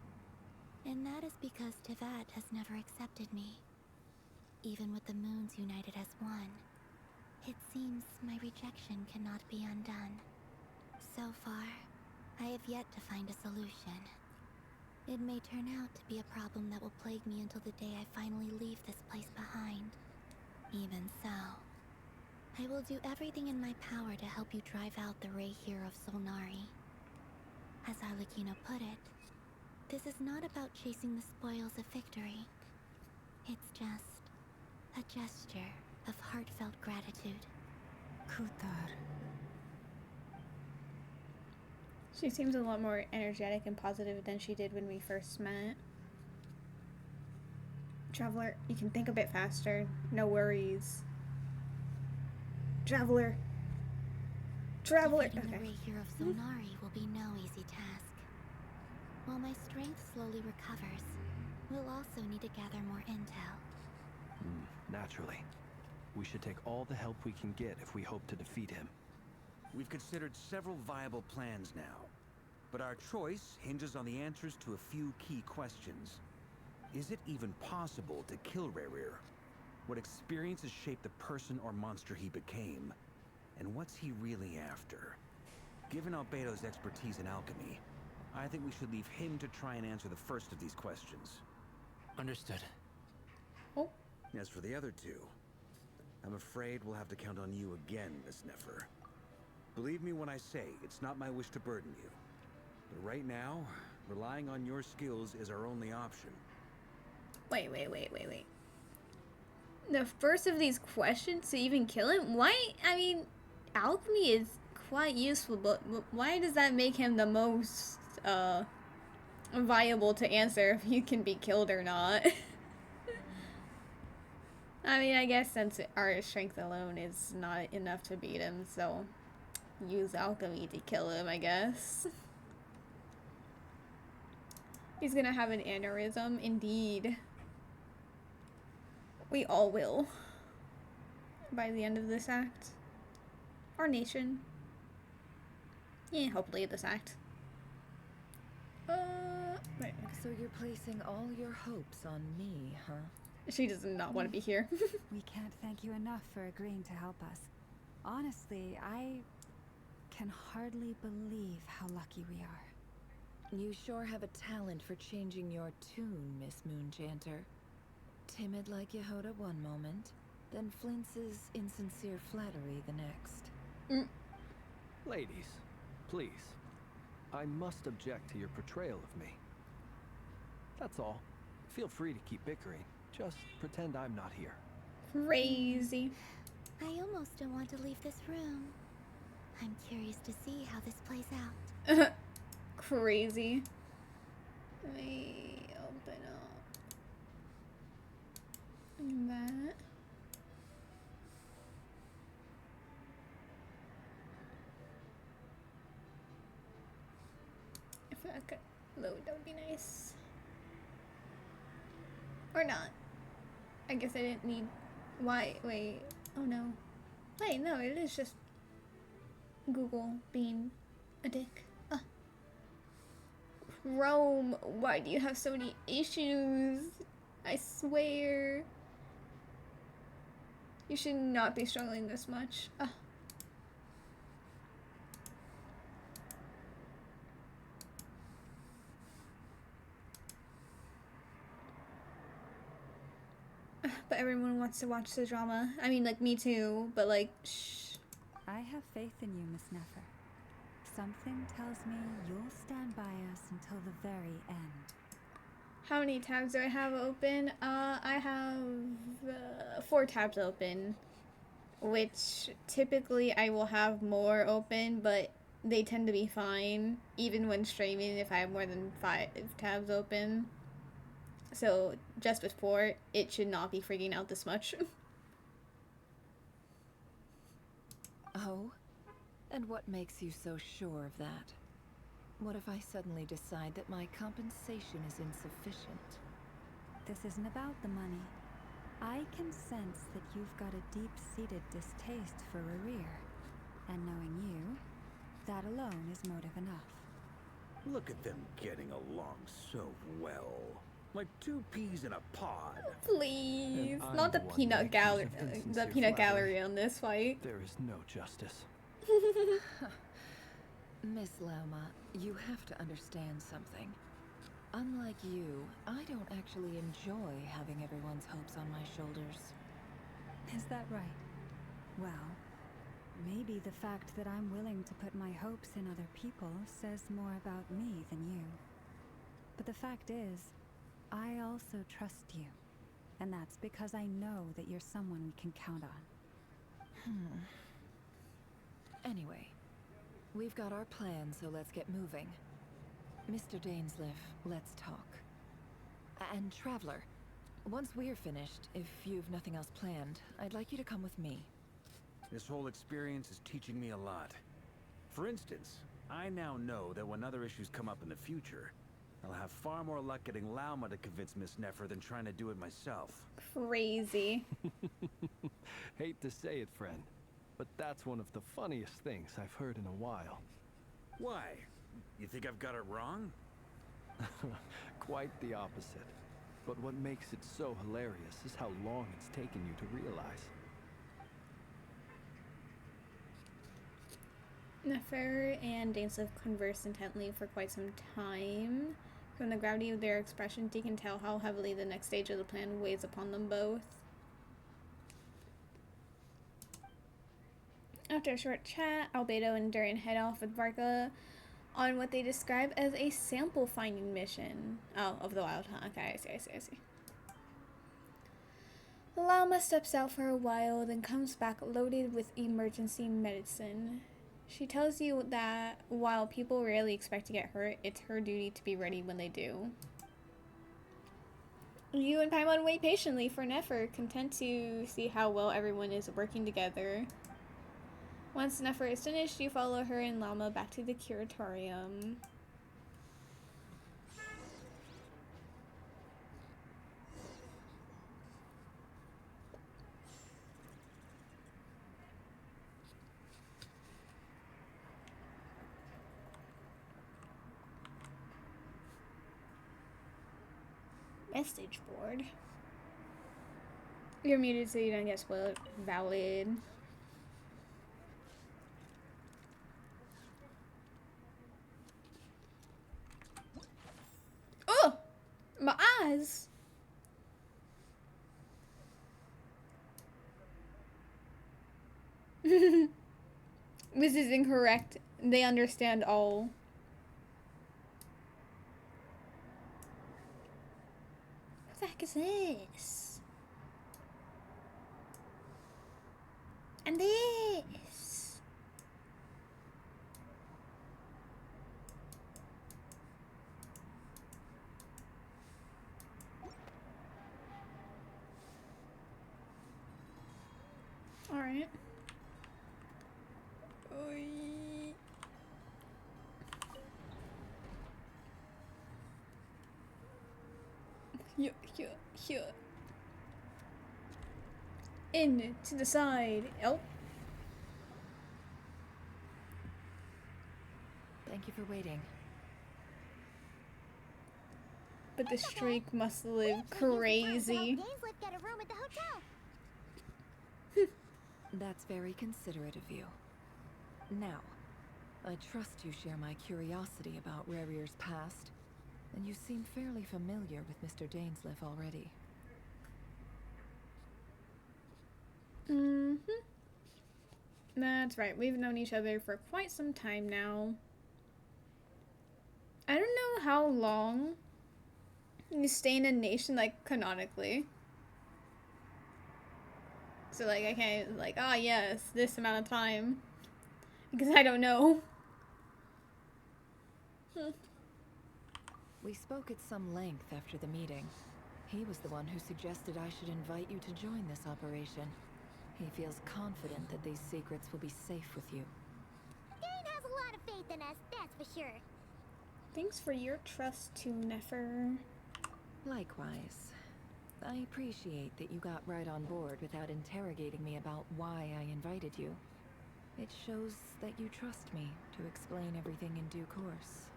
And that is because Tevat has never accepted me. Even with the moons united as one, it seems my rejection cannot be undone. So far, I have yet to find a solution. It may turn out to be a problem that will plague me until the day I finally leave this place behind. Even so, I will do everything in my power to help you drive out the Ray here of Solnari. As Arlecchino put it, this is not about chasing the spoils of victory. It's just a gesture of heartfelt gratitude. Kutar. She seems a lot more energetic and positive than she did when we first met. Traveler, you can think a bit faster. No worries. Traveler. Traveler. Defeating the Okay. Ray here of Solnari will be no easy task. While my strength slowly recovers, we'll also need to gather more intel. Naturally. We should take all the help we can get if we hope to defeat him. We've considered several viable plans now, but our choice hinges on the answers to a few key questions. Is it even possible to kill Rerir? What experiences shaped the person or monster he became? And what's he really after? Given Albedo's expertise in alchemy, I think we should leave him to try and answer the first of these questions. Understood. Oh. As for the other two, I'm afraid we'll have to count on you again, Miss Nefer. Believe me when I say it's not my wish to burden you. But right now, relying on your skills is our only option. Wait. The first of these questions to even kill him? Why? I mean, alchemy is quite useful, but why does that make him the most, viable to answer if he can be killed or not? I mean, I guess since our strength alone is not enough to beat him, so use alchemy to kill him, I guess. He's gonna have an aneurysm, indeed. We all will. By the end of this act. Our nation. Yeah, hopefully this act. Right. So you're placing all your hopes on me, huh? She does not want to be here. We can't thank you enough for agreeing to help us. Honestly, I can hardly believe how lucky we are. You sure have a talent for changing your tune, Miss Moonchanter. Timid like Yehoda one moment, then flinches insincere flattery the next. Ladies, please. I must object to your portrayal of me. That's all. Feel free to keep bickering. Just pretend I'm not here. Crazy. I almost don't want to leave this room. I'm curious to see how this plays out. Crazy. Let me open up that. If I could load, that would be nice. Or not. I guess I didn't need. Why? Wait. Oh no. Wait, no, it is just Google being a dick. Rome, why do you have so many issues? I swear. You should not be struggling this much. But everyone wants to watch the drama. I mean, like, me too, but like, shh. I have faith in you, Miss Nefer. Something tells me you'll stand by us until the very end. How many tabs do I have open? I have 4 tabs open, which typically I will have more open, but they tend to be fine, even when streaming if I have more than 5 tabs open. So just with 4, it should not be freaking out this much. Oh? And what makes you so sure of that? What if I suddenly decide that my compensation is insufficient? This isn't about the money. I can sense that you've got a deep-seated distaste for Rerir. And knowing you, that alone is motive enough. Look at them getting along so well. Like 2 peas in a pod. Please, And I'm not the the one peanut accused gallery, of the insincere peanut flattery. gallery on this fight. There is no justice. Miss Lauma, you have to understand something. Unlike you, I don't actually enjoy having everyone's hopes on my shoulders. Is that right? Well, maybe the fact that I'm willing to put my hopes in other people says more about me than you. But the fact is, I also trust you. And that's because I know that you're someone we can count on. Anyway, we've got our plan, so let's get moving. Mr. Dainsliff, let's talk. And Traveler, once we're finished, if you've nothing else planned, I'd like you to come with me. This whole experience is teaching me a lot. For instance, I now know that when other issues come up in the future, I'll have far more luck getting Lauma to convince Miss Nefer than trying to do it myself. Crazy. Hate to say it, friend, but that's one of the funniest things I've heard in a while. Why? You think I've got it wrong? Quite the opposite. But what makes it so hilarious is how long it's taken you to realize. Nefer and Dainsliff converse intently for quite some time. From the gravity of their expressions, you can tell how heavily the next stage of the plan weighs upon them both. After a short chat, Albedo and Durin head off with Varka on what they describe as a sample finding mission. Oh, of the Wild Hunt. Okay, I see. Lauma steps out for a while, then comes back loaded with emergency medicine. She tells you that while people rarely expect to get hurt, it's her duty to be ready when they do. You and Paimon wait patiently for Nefer, content to see how well everyone is working together. Once Nefer is finished, you follow her and Lauma back to the curatorium. Message board. You're muted so you don't get spoiled. Valid. Oh! My eyes! This is incorrect. They understand all. What the heck is this? And this. All right. Oy. Here. In to the side. Oh. Thank you for waiting. But the streak must live crazy. Dainsliff get a room at the hotel. That's very considerate of you. Now, I trust you share my curiosity about Rerir's past, and you seem fairly familiar with Mr. Dainsliff already. That's right. We've known each other for quite some time now. I don't know how long You stay in a nation, like, canonically. So, like, I can't, like, ah, yes, this amount of time. Because I don't know. We spoke at some length after the meeting. He was the one who suggested I should invite you to join this operation. He feels confident that these secrets will be safe with you. Dane has a lot of faith in us, that's for sure. Thanks for your trust too, Nefer. Likewise. I appreciate that you got right on board without interrogating me about why I invited you. It shows that you trust me to explain everything in due course.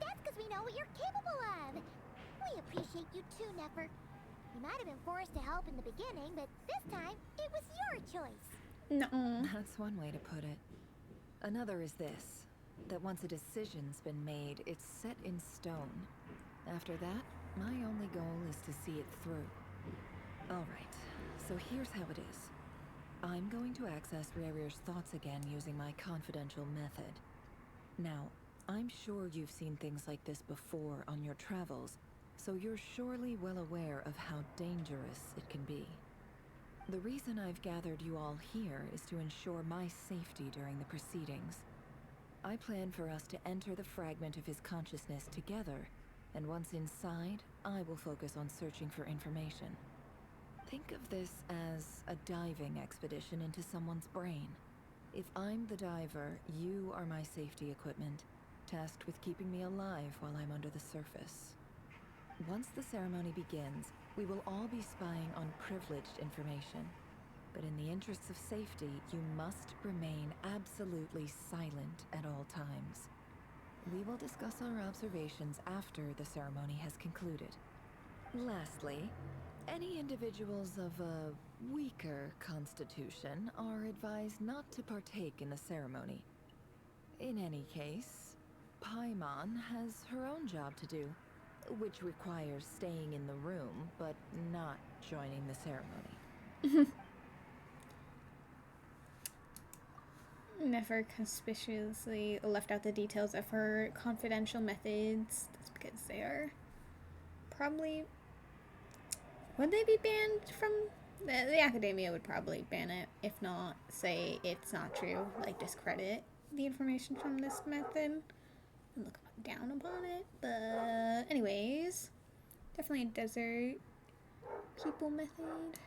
That's because we know what you're capable of. We appreciate you too, Nefer. You might have been forced to help in the beginning, but this time, it was your choice. No. That's one way to put it. Another is this, that once a decision's been made, it's set in stone. After that, my only goal is to see it through. Alright, so here's how it is. I'm going to access Rarier's thoughts again using my confidential method. Now, I'm sure you've seen things like this before on your travels, so you're surely well aware of how dangerous it can be. The reason I've gathered you all here is to ensure my safety during the proceedings. I plan for us to enter the fragment of his consciousness together, and once inside, I will focus on searching for information. Think of this as a diving expedition into someone's brain. If I'm the diver, you are my safety equipment, tasked with keeping me alive while I'm under the surface. Once the ceremony begins, we will all be spying on privileged information. But in the interests of safety, you must remain absolutely silent at all times. We will discuss our observations after the ceremony has concluded. Lastly, any individuals of a weaker constitution are advised not to partake in the ceremony. In any case, Paimon has her own job to do, which requires staying in the room, but not joining the ceremony. Nefer conspicuously left out the details of her confidential methods. That's because they are probably... Would they be banned from... The academia would probably ban it. If not, say it's not true. Like, discredit the information from this method. And look down upon it. But anyways, definitely a desert people method.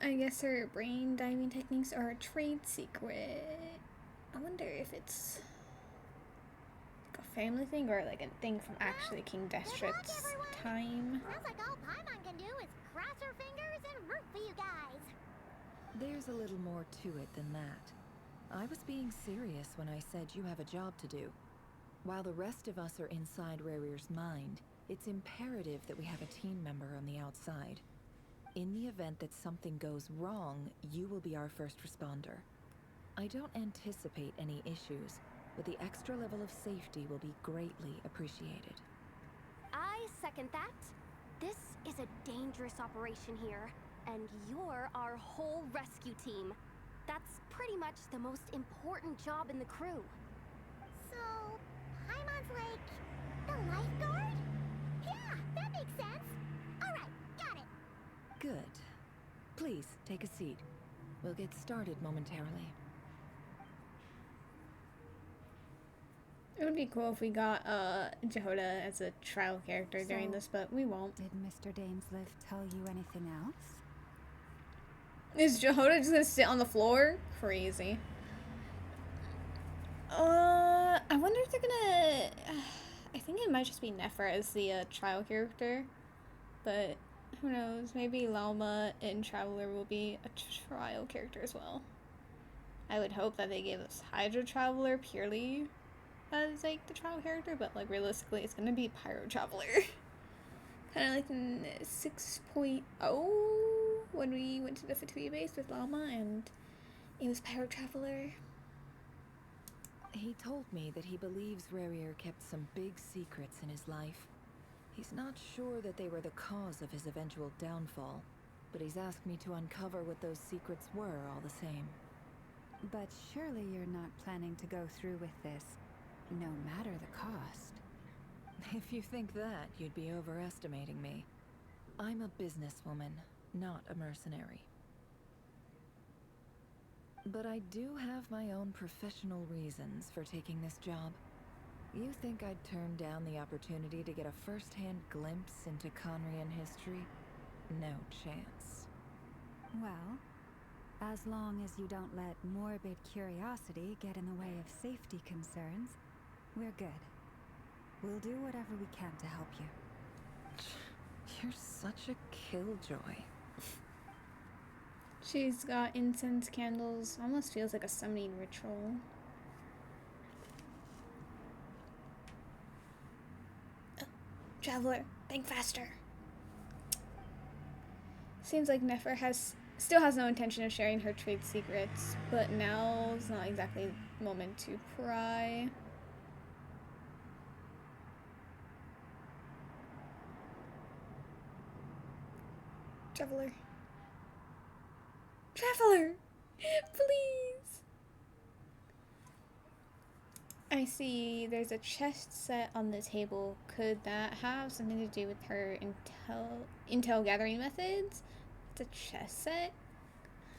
I guess her brain diving techniques are a trade secret. I wonder if it's like a family thing or like a thing from actually King Destrit's time. Sounds like all Paimon can do is cross her fingers and root for you guys. There's a little more to it than that. I was being serious when I said you have a job to do. While the rest of us are inside Rarier's mind, it's imperative that we have a team member on the outside. In the event that something goes wrong, you will be our first responder. I don't anticipate any issues, but the extra level of safety will be greatly appreciated. I second that. This is a dangerous operation here, and you're our whole rescue team. That's pretty much the most important job in the crew. So, Paimon's like the lifeguard? Yeah, that makes sense. Alright, got it. Good. Please, take a seat. We'll get started momentarily. It would be cool if we got Jehoda as a trial character during this, but we won't. Did Mr. Dainsliff tell you anything else? Is Jehoda just gonna sit on the floor? Crazy. I wonder if they're gonna... I think it might just be Nefer as the trial character. But who knows? Maybe Lalma in Traveler will be a trial character as well. I would hope that they gave us Hydra Traveler purely as like the trial character, but like realistically it's gonna be Pyro Traveler. Kind of like in 6.0 when we went to the Fatui base with Llama and it was Pyro Traveler. He told me that he believes Rarier kept some big secrets in his life. He's not sure that they were the cause of his eventual downfall, but he's asked me to uncover what those secrets were all the same. But surely you're not planning to go through with this, no matter the cost. If you think that, you'd be overestimating me. I'm a businesswoman, not a mercenary. But I do have my own professional reasons for taking this job. You think I'd turn down the opportunity to get a first-hand glimpse into Conrian history? No chance. Well, as long as you don't let morbid curiosity get in the way of safety concerns, we're good. We'll do whatever we can to help you. You're such a killjoy. She's got incense candles. Almost feels like a summoning ritual. Traveler, think faster. Seems like Nefer still has no intention of sharing her trade secrets, but now's not exactly the moment to pry. Traveler. Traveler! Please! I see there's a chest set on the table. Could that have something to do with her intel gathering methods? It's a chest set?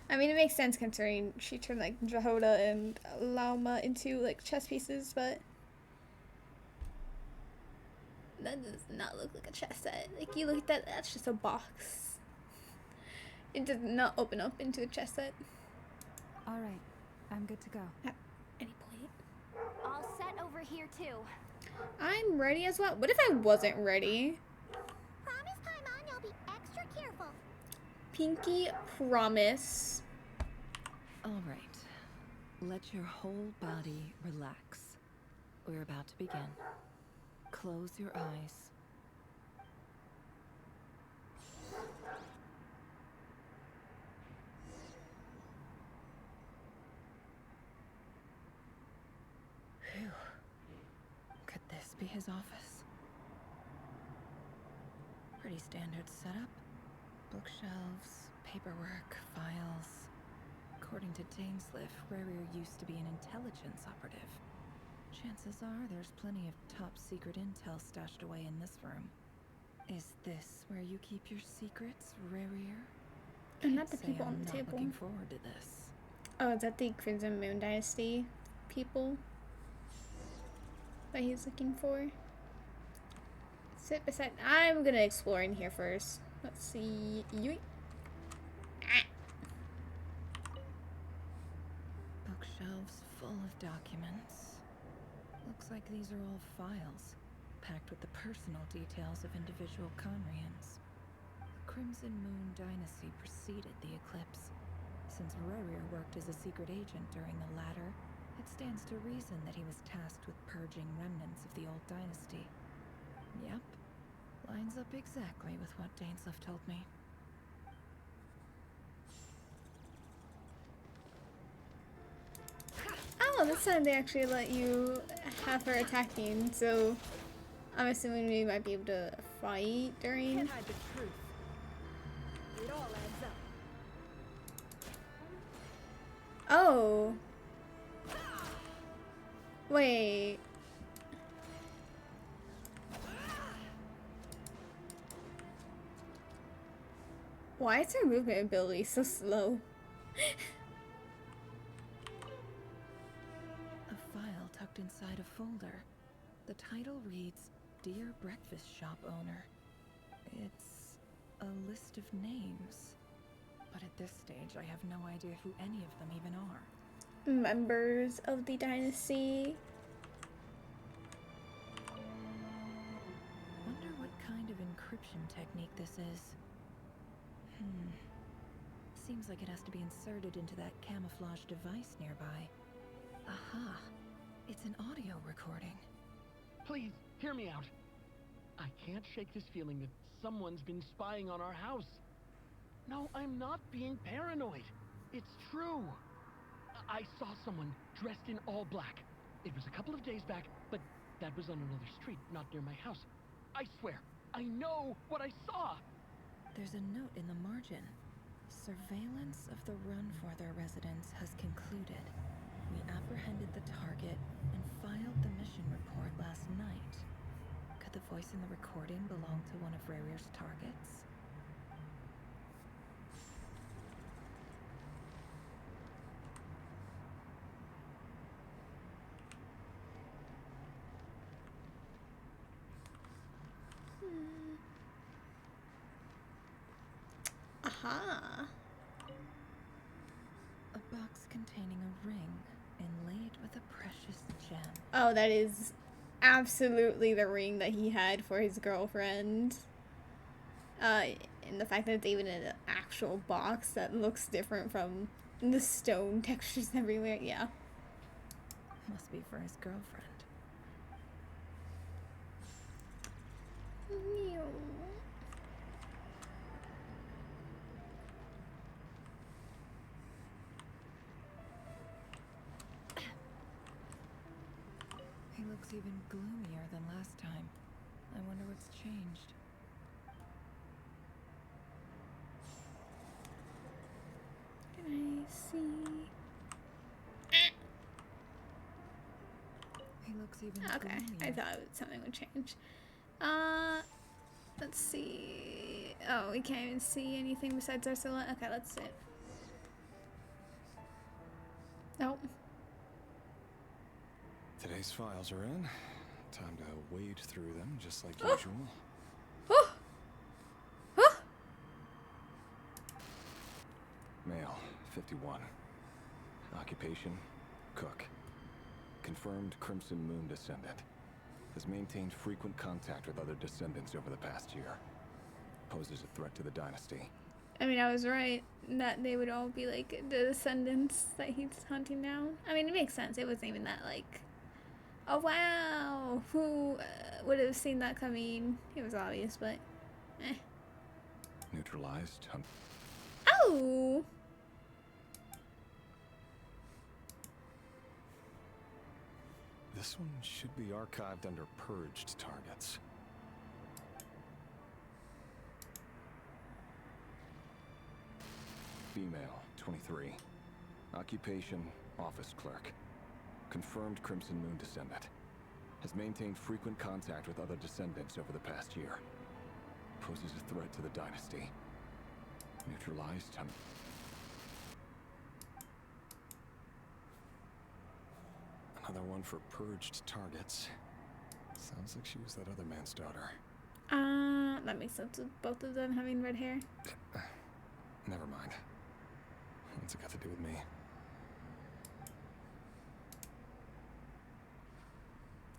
I mean, it makes sense considering she turned like Jehoda and Lauma into like chess pieces, but that does not look like a chess set. Like, you look at that, that's just a box. It does not open up into a chess set. Alright, I'm good to go. At any point. All set over here too. I'm ready as well. What if I wasn't ready? Promise, Paimon, you'll be extra careful. Pinky promise. Alright. Let your whole body relax. We're about to begin. Close your eyes. Phew. Could this be his office? Pretty standard setup. Bookshelves, paperwork, files. According to Dainsliff, Rarier used to be an intelligence operative. Chances are there's plenty of top secret intel stashed away in this room. Is this where you keep your secrets, Rarier? And not the people on the table. Looking forward to this. Oh, is that the Crimson Moon Dynasty people that he's looking for? Sit beside. I'm gonna explore in here first. Let's see. Yoink. Bookshelves full of documents. Looks like these are all files, packed with the personal details of individual Conrians. The Crimson Moon Dynasty preceded the eclipse. Since Rarier worked as a secret agent during the latter, it stands to reason that he was tasked with purging remnants of the old dynasty. Yep. Lines up exactly with what Dainsliff told me. Oh, this time they actually let you have her attacking, so I'm assuming we might be able to fight during. Can't hide the truth. It all adds up. Oh. Wait. Why is her movement ability so slow? A file tucked inside a folder. The title reads, Dear Breakfast Shop Owner. It's a list of names. But at this stage, I have no idea who any of them even are. Members of the dynasty. Wonder what kind of encryption technique this is. Seems like it has to be inserted into that camouflage device nearby. Aha! It's an audio recording. Please, hear me out. I can't shake this feeling that someone's been spying on our house. No, I'm not being paranoid. It's true. I saw someone dressed in all black. It was a couple of days back, but that was on another street, not near my house. I swear, I know what I saw. There's a note in the margin. Surveillance of the Runforther residence has concluded. We apprehended the target and filed the mission report last night. Could the voice in the recording belonged to one of Rarier's targets? Aha. A box containing a ring inlaid with a precious gem. Oh, that is absolutely the ring that he had for his girlfriend. And the fact that it's even in an actual box that looks different from the stone textures everywhere. Yeah. Must be for his girlfriend. He looks even gloomier than last time. I wonder what's changed. Can I see? He looks even Okay, gloomier. I thought something would change. Let's see. Oh, we can't even see anything besides our silhouette. Okay, let's see it. Nope. Today's files are in. Time to wade through them, just like usual. Male, 51. Occupation, cook. Confirmed Crimson Moon descendant. Has maintained frequent contact with other descendants over the past year. Poses a threat to the dynasty. I mean, I was right that they would all be like the descendants that he's hunting down. I mean, it makes sense. It wasn't even that like, oh wow, who would have seen that coming? It was obvious, but eh. Neutralized. Oh! This one should be archived under purged targets. Female, 23. Occupation, office clerk. Confirmed Crimson Moon descendant. Has maintained frequent contact with other descendants over the past year. Poses a threat to the dynasty. Neutralized. Another one for purged targets. Sounds like she was that other man's daughter. That makes sense with both of them having red hair. Never mind. What's it got to do with me?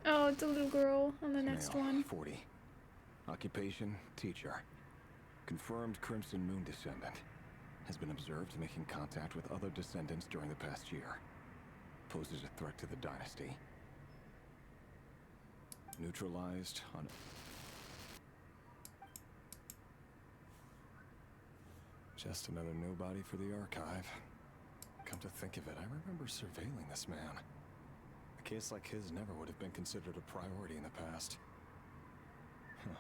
Oh, it's a little girl on the next Male, one. 40. Occupation, teacher. Confirmed Crimson Moon descendant. Has been observed making contact with other descendants during the past year. Poses a threat to the dynasty. Neutralized on... Just another nobody for the archive. Come to think of it, I remember surveilling this man. A case like his never would have been considered a priority in the past. Huh.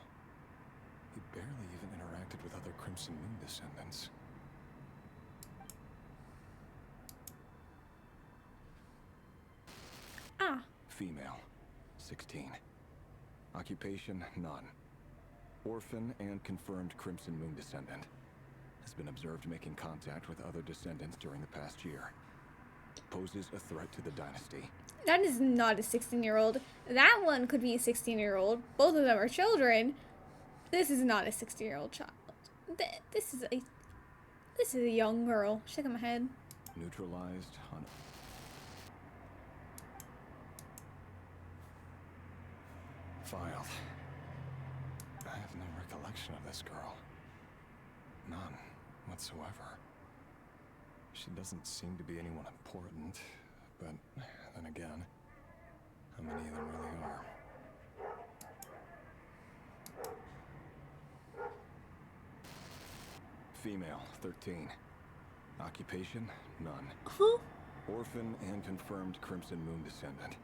He barely even interacted with other Crimson Moon descendants. Female, 16. Occupation, none. Orphan and confirmed Crimson Moon descendant. Has been observed making contact with other descendants during the past year. Poses a threat to the dynasty. That is not a 16-year-old. That one could be a 16-year-old. Both of them are children. This is not a 16-year-old child. This is a young girl. Shaking my head. Neutralized on... Filed. I have no recollection of this girl. None whatsoever. She doesn't seem to be anyone important, but then again, how many of them really are? Female, 13. Occupation, none. Orphan and confirmed Crimson Moon descendant.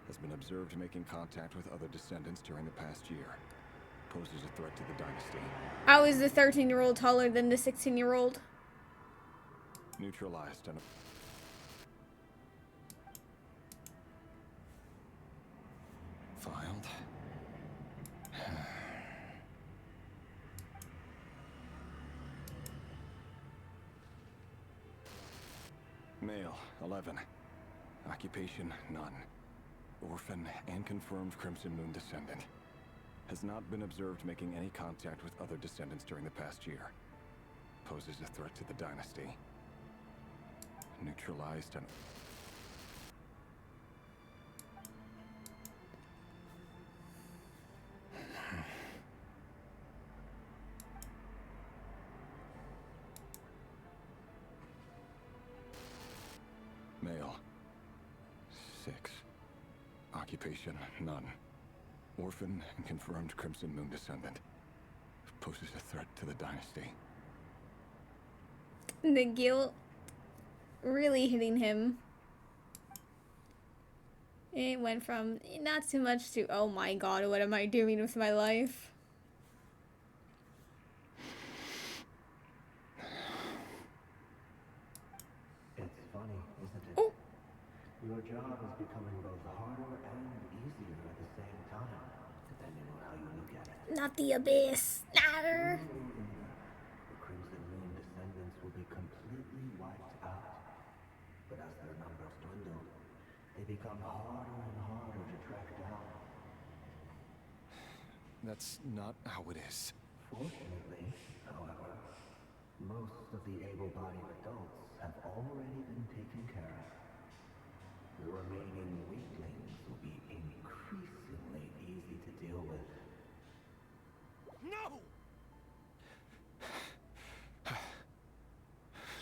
Has been observed making contact with other descendants during the past year. Poses a threat to the dynasty. How is the 13-year-old taller than the 16-year-old? Neutralized on a... Filed. Male, 11. Occupation, none. Orphan and confirmed Crimson Moon descendant. Has not been observed making any contact with other descendants during the past year. Poses a threat to the dynasty. Neutralized and... Male. 6. Occupation, none. Orphan and confirmed Crimson Moon descendant. Poses a threat to the dynasty. The guilt really hitting him. It went from not too much to, oh my god, what am I doing with my life? It's funny, isn't it? Oh. Your job is becoming both harder and easier at the same time, depending on how you look at it. Not the abyss. Arr. The Crimson Moon descendants will be completely wiped out. But as their numbers dwindle, they become harder and harder to track down. That's not how it is. Fortunately, however, most of the able-bodied adults have already been taken care of. The remaining weaklings will be increasingly easy to deal with. No!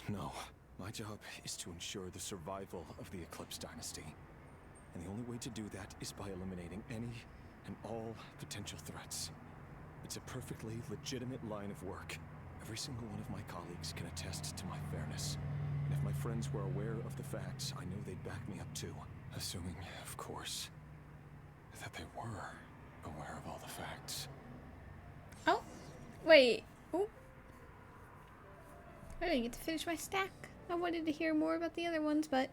No. My job is to ensure the survival of the Eclipse Dynasty. And the only way to do that is by eliminating any and all potential threats. It's a perfectly legitimate line of work. Every single one of my colleagues can attest to my fairness. And if my friends were aware of the facts, I know they'd back me up too. Assuming, of course, that they were aware of all the facts. Oh, wait. Oh. I didn't get to finish my stack. I wanted to hear more about the other ones, but...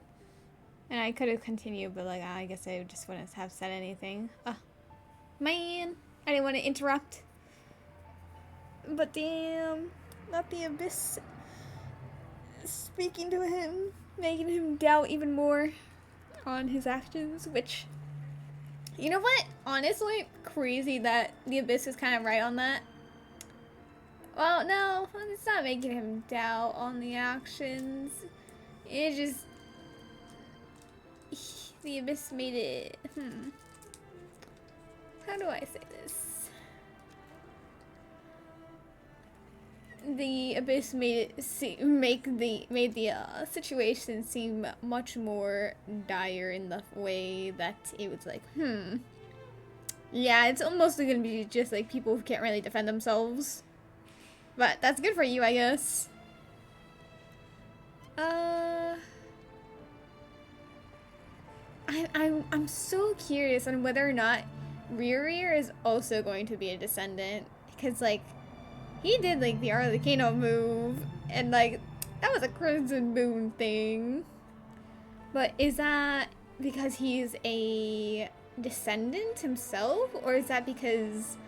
And I could have continued, but like, I guess I just wouldn't have said anything. Man. I didn't want to interrupt. But damn. Not the Abyss speaking to him. Making him doubt even more on his actions, which... You know what? Honestly, crazy that the Abyss is kind of right on that. Well, no, it's not making him doubt on the actions. It just... The Abyss made it... How do I say this? The Abyss made it made the situation seem much more dire in the way that it was like, yeah, it's almost gonna be just like people who can't really defend themselves. But that's good for you, I guess. I'm so curious on whether or not Rear is also going to be a descendant, because like he did like the Arlecano move, and like that was a Crimson Moon thing. But is that because he's a descendant himself, or is that because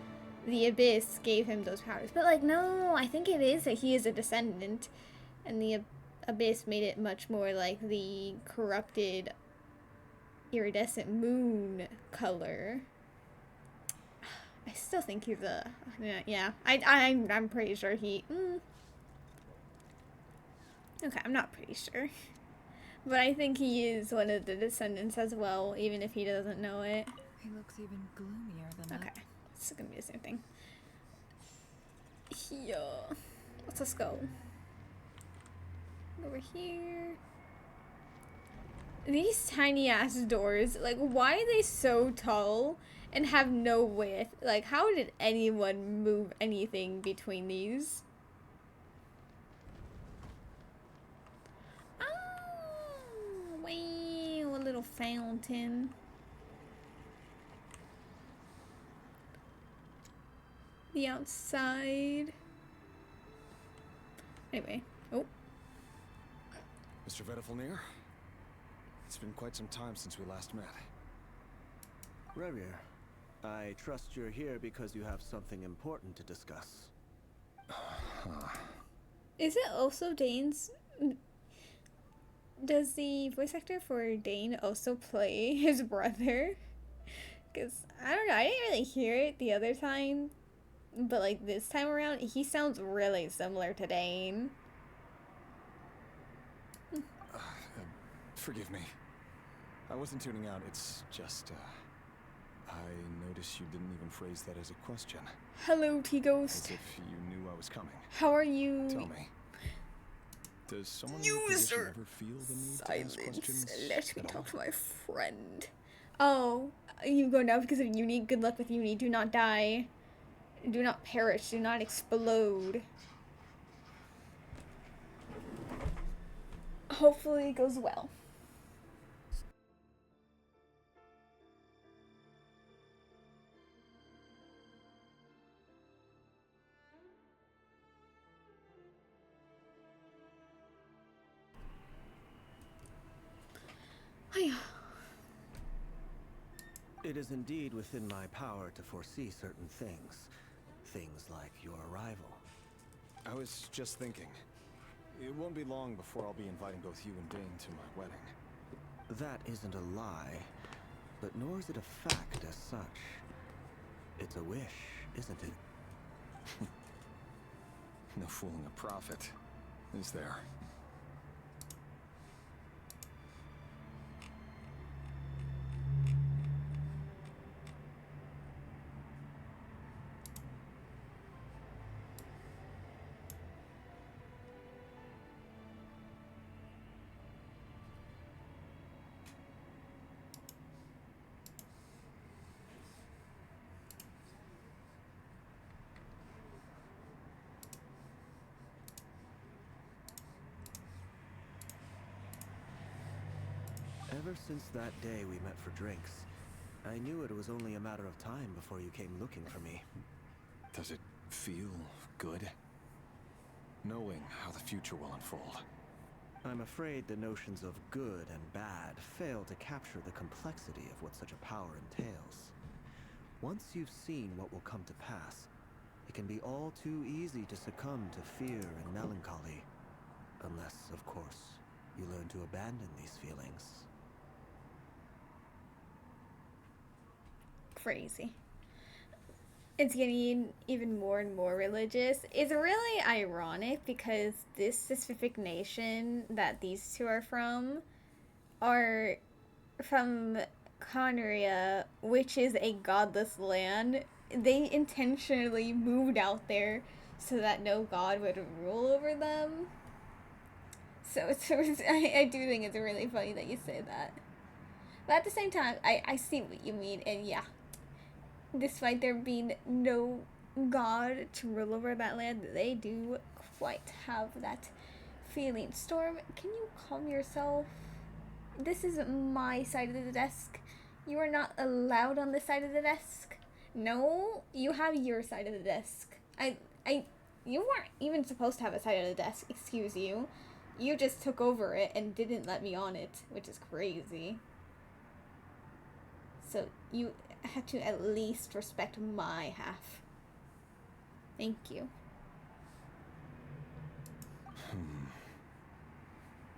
the Abyss gave him those powers? But like, no, I think it is that he is a descendant, and the Abyss made it much more like the corrupted iridescent moon color. I still think he's a... Yeah, I'm pretty sure he... Okay, I'm not pretty sure. But I think he is one of the descendants as well, even if he doesn't know it. He looks even gloomier than that. Okay, it's gonna be the same thing. Yeah. Let's go. Over here. These tiny ass doors, like, why are they so tall and have no width? Like, how did anyone move anything between these? Oh, wow, a little fountain. The outside. Anyway, oh. Mr. Vedifalnir? It's been quite some time since we last met. Rerir, I trust you're here because you have something important to discuss. Is it also Dane's? Does the voice actor for Dane also play his brother? Because, I don't know, I didn't really hear it the other time. But, like, this time around, he sounds really similar to Dane. Forgive me. I wasn't tuning out. It's just, I noticed you didn't even phrase that as a question. Hello, T-Ghost. As if you knew I was coming. How are you? Tell me. Does someone in your position ever feel the need to ask questions? Let me talk to my friend. Oh, you go now because of uni. Good luck with uni. Do not die. Do not perish. Do not explode. Hopefully it goes well. It is indeed within my power to foresee certain things. Things like your arrival. I was just thinking. It won't be long before I'll be inviting both you and Dane to my wedding. That isn't a lie, but nor is it a fact as such. It's a wish, isn't it? No fooling a prophet, is there? Ever since that day we met for drinks, I knew it was only a matter of time before you came looking for me. Does it feel good? Knowing how the future will unfold. I'm afraid the notions of good and bad fail to capture the complexity of what such a power entails. Once you've seen what will come to pass, it can be all too easy to succumb to fear and melancholy. Unless, of course, you learn to abandon these feelings. Crazy. It's getting even more and more religious. It's really ironic because this specific nation that these two are from Conria, which is a godless land. They intentionally moved out there so that no god would rule over them. So I do think it's really funny that you say that. But at the same time, I see what you mean, and yeah. Despite there being no god to rule over that land, they do quite have that feeling. Storm, can you calm yourself? This is my side of the desk. You are not allowed on this side of the desk. No, you have your side of the desk. You weren't even supposed to have a side of the desk, excuse you. You just took over it and didn't let me on it, which is crazy. So you have to at least respect my half. Thank you.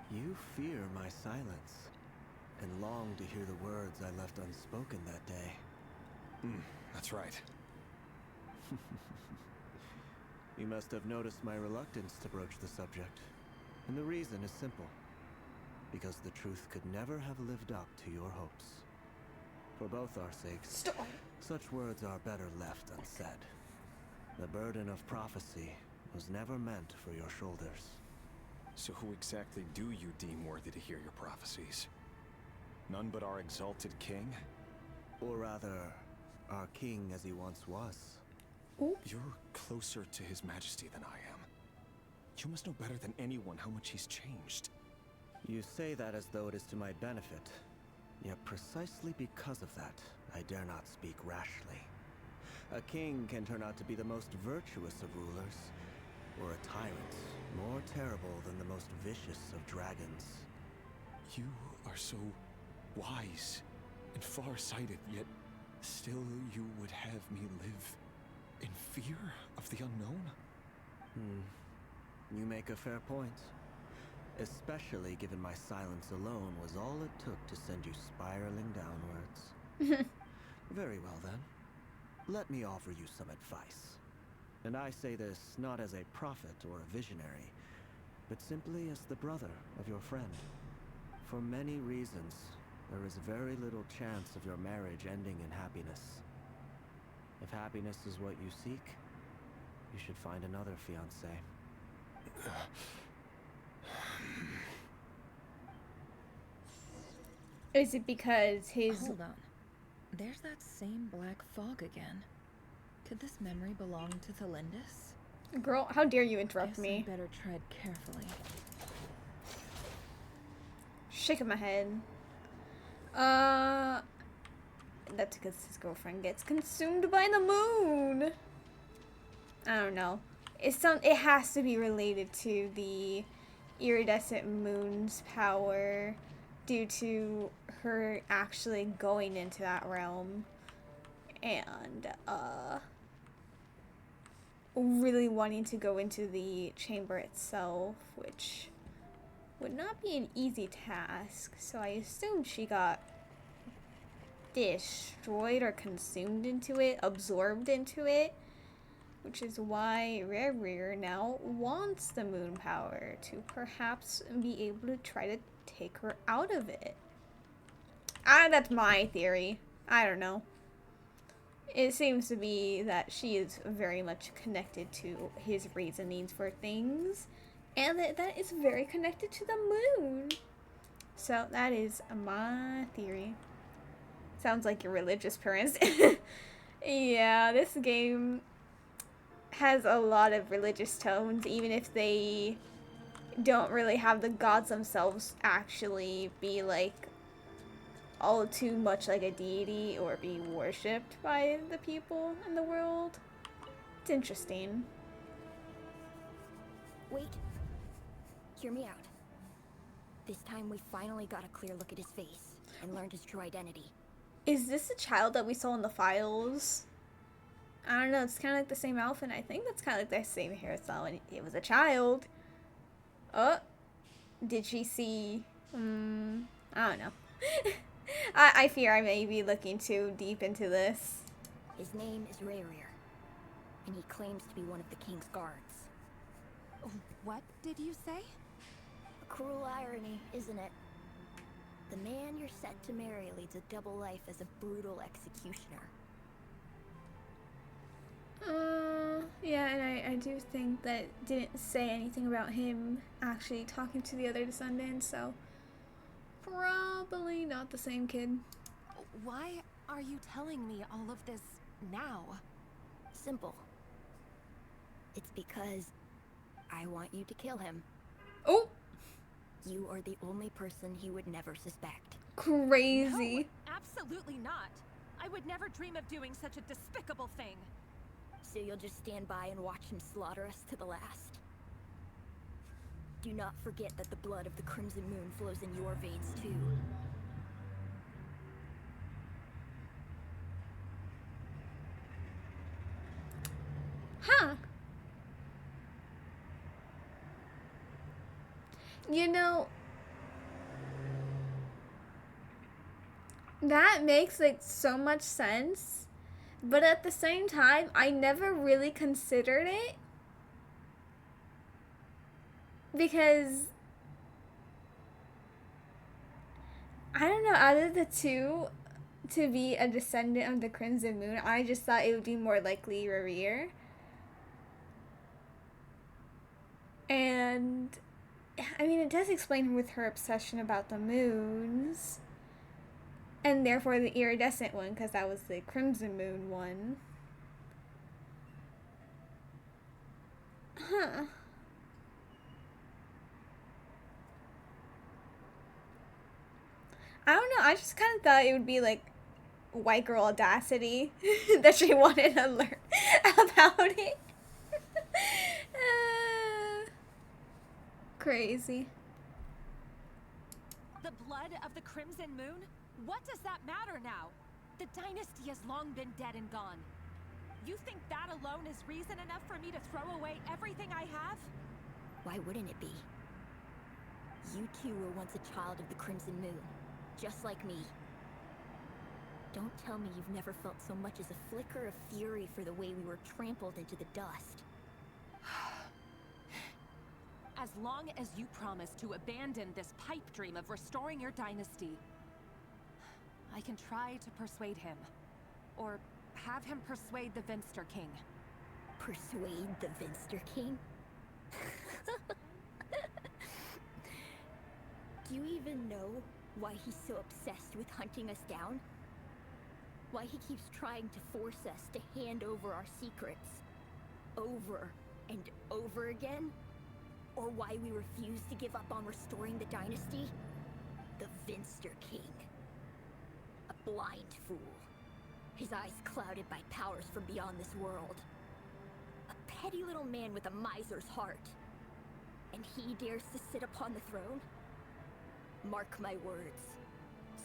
You fear my silence, and long to hear the words I left unspoken that day. That's right. You must have noticed my reluctance to broach the subject. And the reason is simple. Because the truth could never have lived up to your hopes. For both our sakes, such words are better left unsaid. The burden of prophecy was never meant for your shoulders. So who exactly do you deem worthy to hear your prophecies? None but our exalted king? Or rather, our king as he once was. You're closer to his majesty than I am. You must know better than anyone how much he's changed. You say that as though it is to my benefit. Yet precisely because of that, I dare not speak rashly. A king can turn out to be the most virtuous of rulers, or a tyrant more terrible than the most vicious of dragons. You are so wise and far-sighted, yet still you would have me live in fear of the unknown? You make a fair point. Especially given my silence alone was all it took to send you spiraling downwards. Very well then. Let me offer you some advice. And I say this not as a prophet or a visionary, but simply as the brother of your friend. For many reasons, there is very little chance of your marriage ending in happiness. If happiness is what you seek, you should find another fiancé. Is it because his... Hold on. There's that same black fog again. Could this memory belong to Thelindis? Girl, how dare you interrupt Guess me? I better tread carefully. Shaking my head. That's because his girlfriend gets consumed by the moon. I don't know. It has to be related to the iridescent moon's power due to her actually going into that realm and really wanting to go into the chamber itself, which would not be an easy task. So I assume she got destroyed or consumed into it, absorbed into it, which is why Rerir now wants the moon power to perhaps be able to try to take her out of it. That's my theory. I don't know. It seems to be that she is very much connected to his reasonings for things, and that is very connected to the moon. So that is my theory. Sounds like your religious parents. Yeah, this game has a lot of religious tones, even if they don't really have the gods themselves actually be like all too much like a deity or be worshipped by the people in the world. It's interesting. Wait. Hear me out. This time we finally got a clear look at his face and learned his true identity. Is this the child that we saw in the files? I don't know, it's kind of like the same outfit. I think that's kind of like the same hairstyle, and it was a child. Oh, did she see? I don't know. I fear I may be looking too deep into this. His name is Rerir, and he claims to be one of the king's guards. What did you say? A cruel irony, isn't it? The man you're set to marry leads a double life as a brutal executioner. Yeah, and I do think that didn't say anything about him actually talking to the other descendants, so probably not the same kid. Why are you telling me all of this now? Simple. It's because I want you to kill him. Oh! You are the only person he would never suspect. Crazy. No, absolutely not. I would never dream of doing such a despicable thing. So you'll just stand by and watch him slaughter us to the last. Do not forget that the blood of the Crimson Moon flows in your veins too. Huh. You know, that makes like so much sense. But at the same time, I never really considered it. Because I don't know, out of the two, to be a descendant of the Crimson Moon, I just thought it would be more likely Rerir. And I mean, it does explain with her obsession about the moons. And therefore the iridescent one, because that was the Crimson Moon one. Huh. I don't know, I just kind of thought it would be like white girl audacity that she wanted to learn about it. Crazy. The blood of the Crimson Moon? What does that matter now? The dynasty has long been dead and gone. You think that alone is reason enough for me to throw away everything I have? Why wouldn't it be? You two were once a child of the Crimson Moon, just like me. Don't tell me you've never felt so much as a flicker of fury for the way we were trampled into the dust. As long as you promise to abandon this pipe dream of restoring your dynasty, I can try to persuade him. Or have him persuade the Vinster King. Persuade the Vinster King? Do you even know why he's so obsessed with hunting us down? Why he keeps trying to force us to hand over our secrets over and over again? Or why we refuse to give up on restoring the dynasty? The Vinster King. A blind fool. His eyes clouded by powers from beyond this world. A petty little man with a miser's heart. And he dares to sit upon the throne? Mark my words.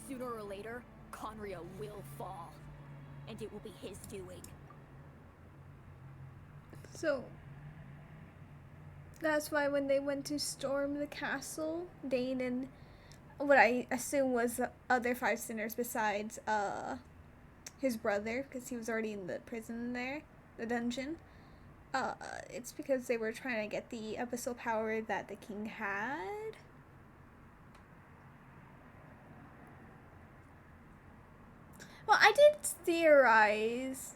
Sooner or later, Conria will fall. And it will be his doing. So that's why when they went to storm the castle, Dane and what I assume was the other 5 sinners besides his brother, because he was already in the prison there, the dungeon. It's because they were trying to get the abyssal power that the king had. Well, I did theorize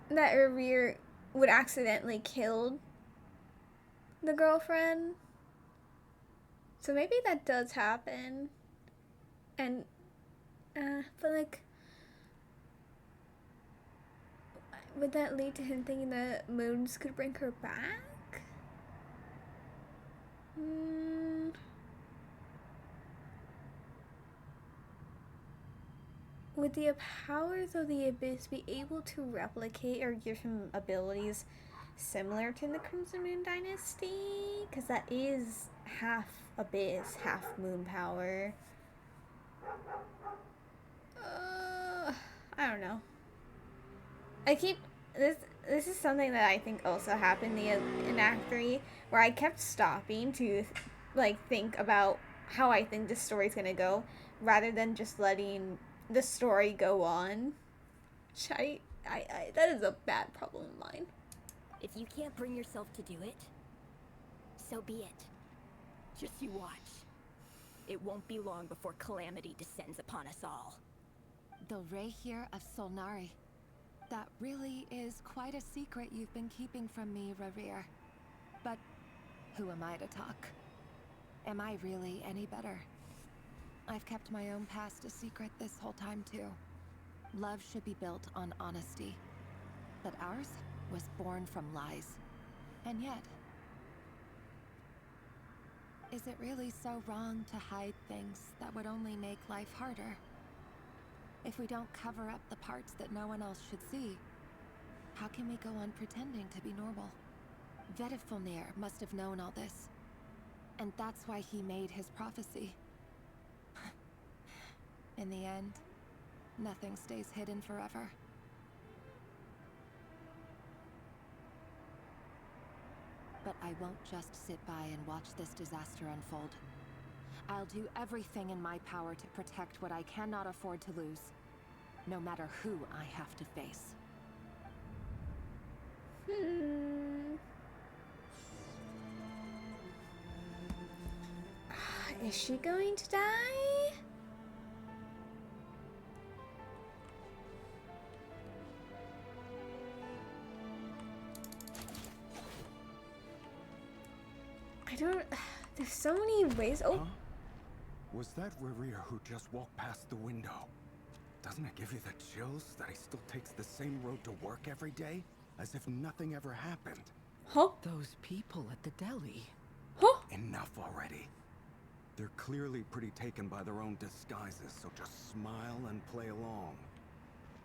that Revere would accidentally kill the girlfriend. So maybe that does happen. And, but like, would that lead to him thinking that moons could bring her back? Would the powers of the Abyss be able to replicate or give him abilities similar to the Crimson Moon Dynasty? Because that is half Abyss, half Moon power. I don't know. I keep this is something that I think also happened in Act 3, where I kept stopping to like think about how I think this story's gonna go, rather than just letting the story go on. I that is a bad problem of mine. If you can't bring yourself to do it, so be it. Just you watch. It won't be long before calamity descends upon us all. The Rehir of Solnari. That really is quite a secret you've been keeping from me, Revere. But who am I to talk? Am I really any better? I've kept my own past a secret this whole time too. Love should be built on honesty. But ours was born from lies. And yet, is it really so wrong to hide things that would only make life harder? If we don't cover up the parts that no one else should see, how can we go on pretending to be normal? Vedifulnir must have known all this. And that's why he made his prophecy. In the end, nothing stays hidden forever. But I won't just sit by and watch this disaster unfold. I'll do everything in my power to protect what I cannot afford to lose, no matter who I have to face. Is she going to die? I don't... There's so many ways... Oh! Huh? Was that Revere who just walked past the window? Doesn't it give you the chills that he still takes the same road to work every day? As if nothing ever happened. Huh? Those people at the deli. Huh? Enough already. They're clearly pretty taken by their own disguises, so just smile and play along.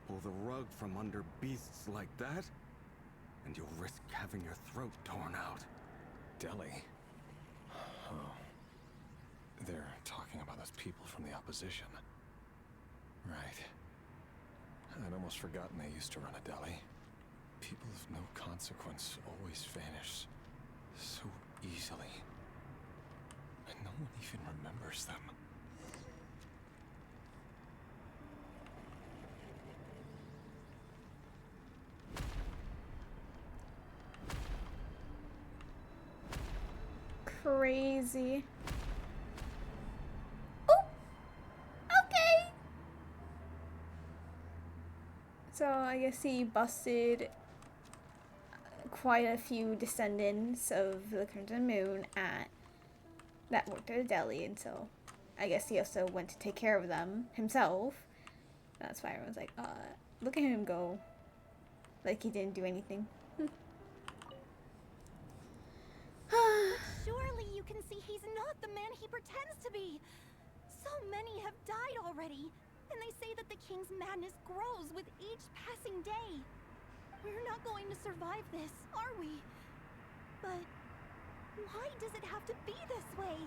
Pull the rug from under beasts like that, and you'll risk having your throat torn out. Deli? Oh. They're talking about those people from the opposition. Right. I'd almost forgotten they used to run a deli. People of no consequence always vanish so easily. And no one even remembers them. Crazy. Oh! Okay! So I guess he busted quite a few descendants of the Crimson Moon that worked at a deli, and so I guess he also went to take care of them himself. That's why everyone's like, look at him go. Like he didn't do anything. But surely you can see he's not the man he pretends to be. So many have died already, and they say that the king's madness grows with each passing day. We're not going to survive this, are we? But why does it have to be this way?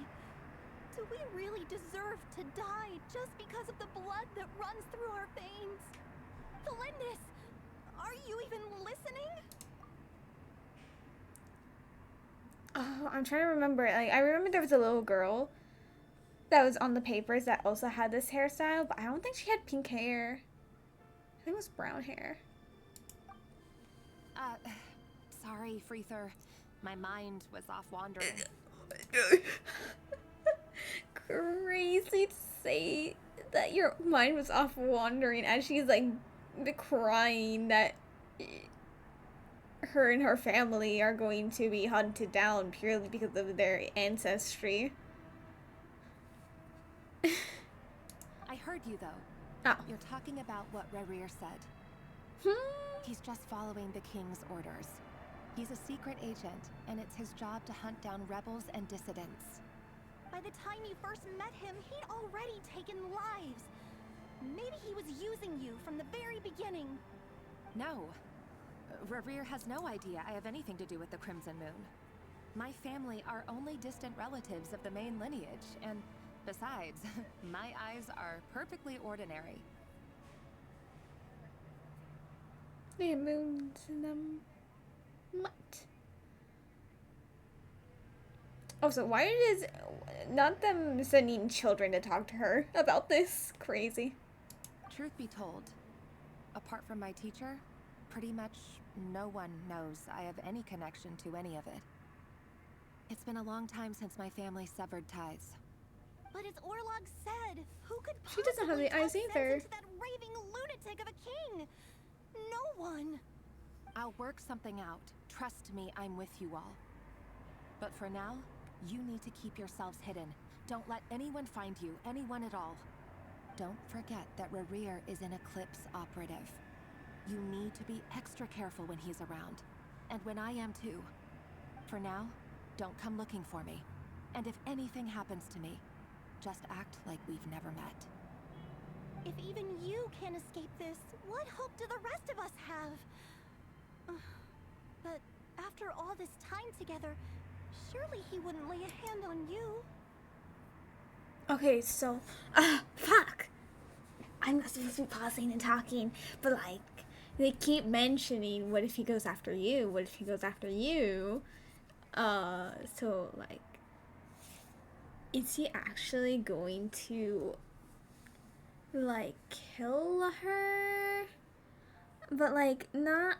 Do we really deserve to die just because of the blood that runs through our veins? Felindis, are you even listening? Oh, I'm trying to remember. Like, I remember there was a little girl that was on the papers that also had this hairstyle, but I don't think she had pink hair. I think it was brown hair. Sorry, Freether. My mind was off wandering. Crazy to say that your mind was off wandering as she's like crying that her and her family are going to be hunted down purely because of their ancestry. I heard you, though. Oh. You're talking about what Rerir said. He's just following the king's orders. He's a secret agent, and it's his job to hunt down rebels and dissidents. By the time you first met him, he'd already taken lives. Maybe he was using you from the very beginning. No. Rerir has no idea I have anything to do with the Crimson Moon. My family are only distant relatives of the main lineage, and besides, my eyes are perfectly ordinary. They have moons in them. What? Also, why is not them sending children to talk to her about this? Crazy. Truth be told, apart from my teacher, pretty much no one knows I have any connection to any of it. It's been a long time since my family severed ties. But as Orlog said, who could She doesn't have the eyes either. into that raving lunatic of a king? No one. I'll work something out. Trust me, I'm with you all. But for now, you need to keep yourselves hidden. Don't let anyone find you, anyone at all. Don't forget that Rerir is an Eclipse operative. You need to be extra careful when he's around. And when I am too. For now, don't come looking for me. And if anything happens to me, just act like we've never met. If even you can't escape this, what hope do the rest of us have? But after all this time together, surely he wouldn't lay a hand on you. Okay, so, fuck. I'm not supposed to be pausing and talking, but like, they keep mentioning, what if he goes after you? What if he goes after you? So like, is he actually going to like kill her? But like, not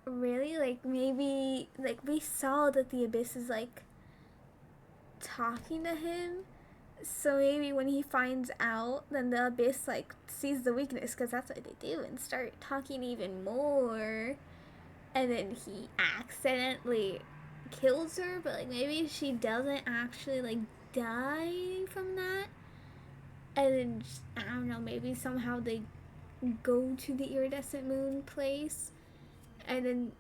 really. Like, maybe, like, we saw that the Abyss is like talking to him, so maybe when he finds out, then the Abyss like sees the weakness, because that's what they do, and start talking even more, and then he accidentally kills her. But like, maybe she doesn't actually like die from that, and then just, I don't know, maybe somehow they go to the iridescent moon place, and then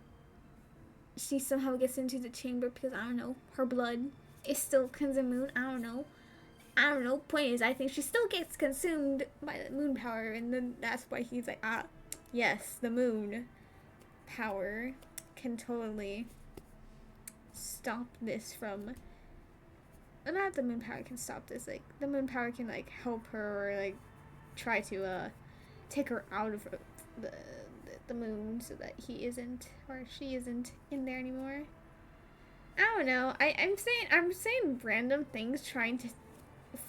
she somehow gets into the chamber because, I don't know, her blood is still Crimson Moon. I don't know. Point is, I think she still gets consumed by the moon power, and then that's why he's like, yes, the moon power can totally stop this from, not the moon power can stop this, like, the moon power can, like, help her, or, like, try to, take her out of the moon so that he isn't, or she isn't in there anymore. I don't know. I'm saying random things trying to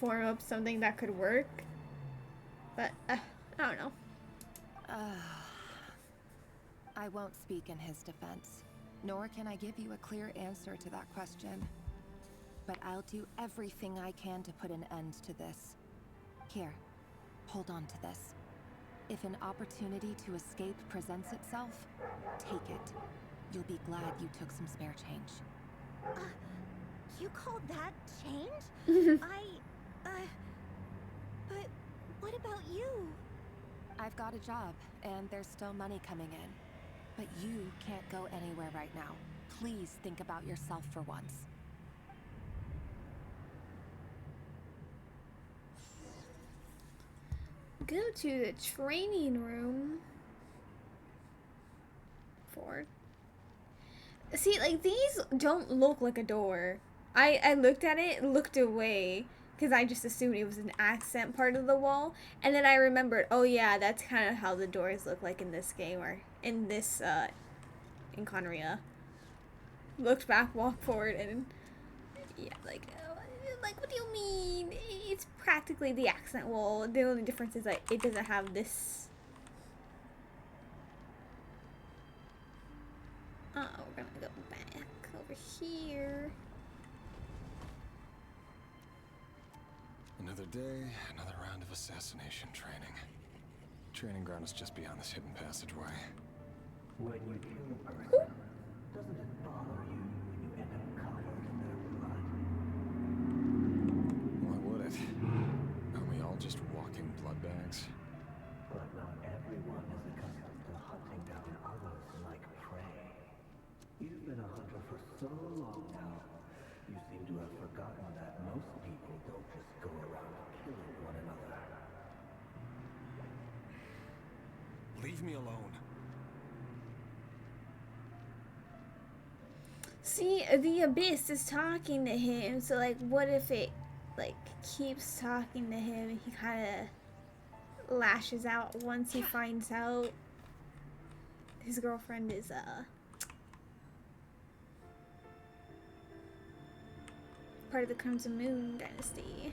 form up something that could work. But I don't know. I won't speak in his defense, nor can I give you a clear answer to that question. But I'll do everything I can to put an end to this. Here, hold on to this. If an opportunity to escape presents itself, take it. You'll be glad you took some spare change. You called that change? But what about you? I've got a job, and there's still money coming in. But you can't go anywhere right now. Please think about yourself for once. Go to the training room. Forward. See, like, these don't look like a door. I looked at it, looked away, because I just assumed it was an accent part of the wall. And then I remembered, oh yeah, that's kind of how the doors look like in this game, or in this, in Conria. Looked back, walked forward, and yeah, like, what do you mean? It's practically the accent wall. The only difference is, like, it doesn't have this. Oh, we're gonna go back over here. Another day, another round of assassination training. Training ground is just beyond this hidden passageway. When you kill a person, doesn't it bother you when you end up covered in their blood? Why would it? Aren't we all just walking blood bags? But not everyone is accustomed to hunting down others like prey. You've been a hunter for so long now, you seem to have forgotten that most people don't just go around killing one another. Leave me alone. See, the abyss is talking to him, so, like, what if it, like, keeps talking to him and he kind of lashes out once he finds out his girlfriend is, part of the Crimson Moon dynasty.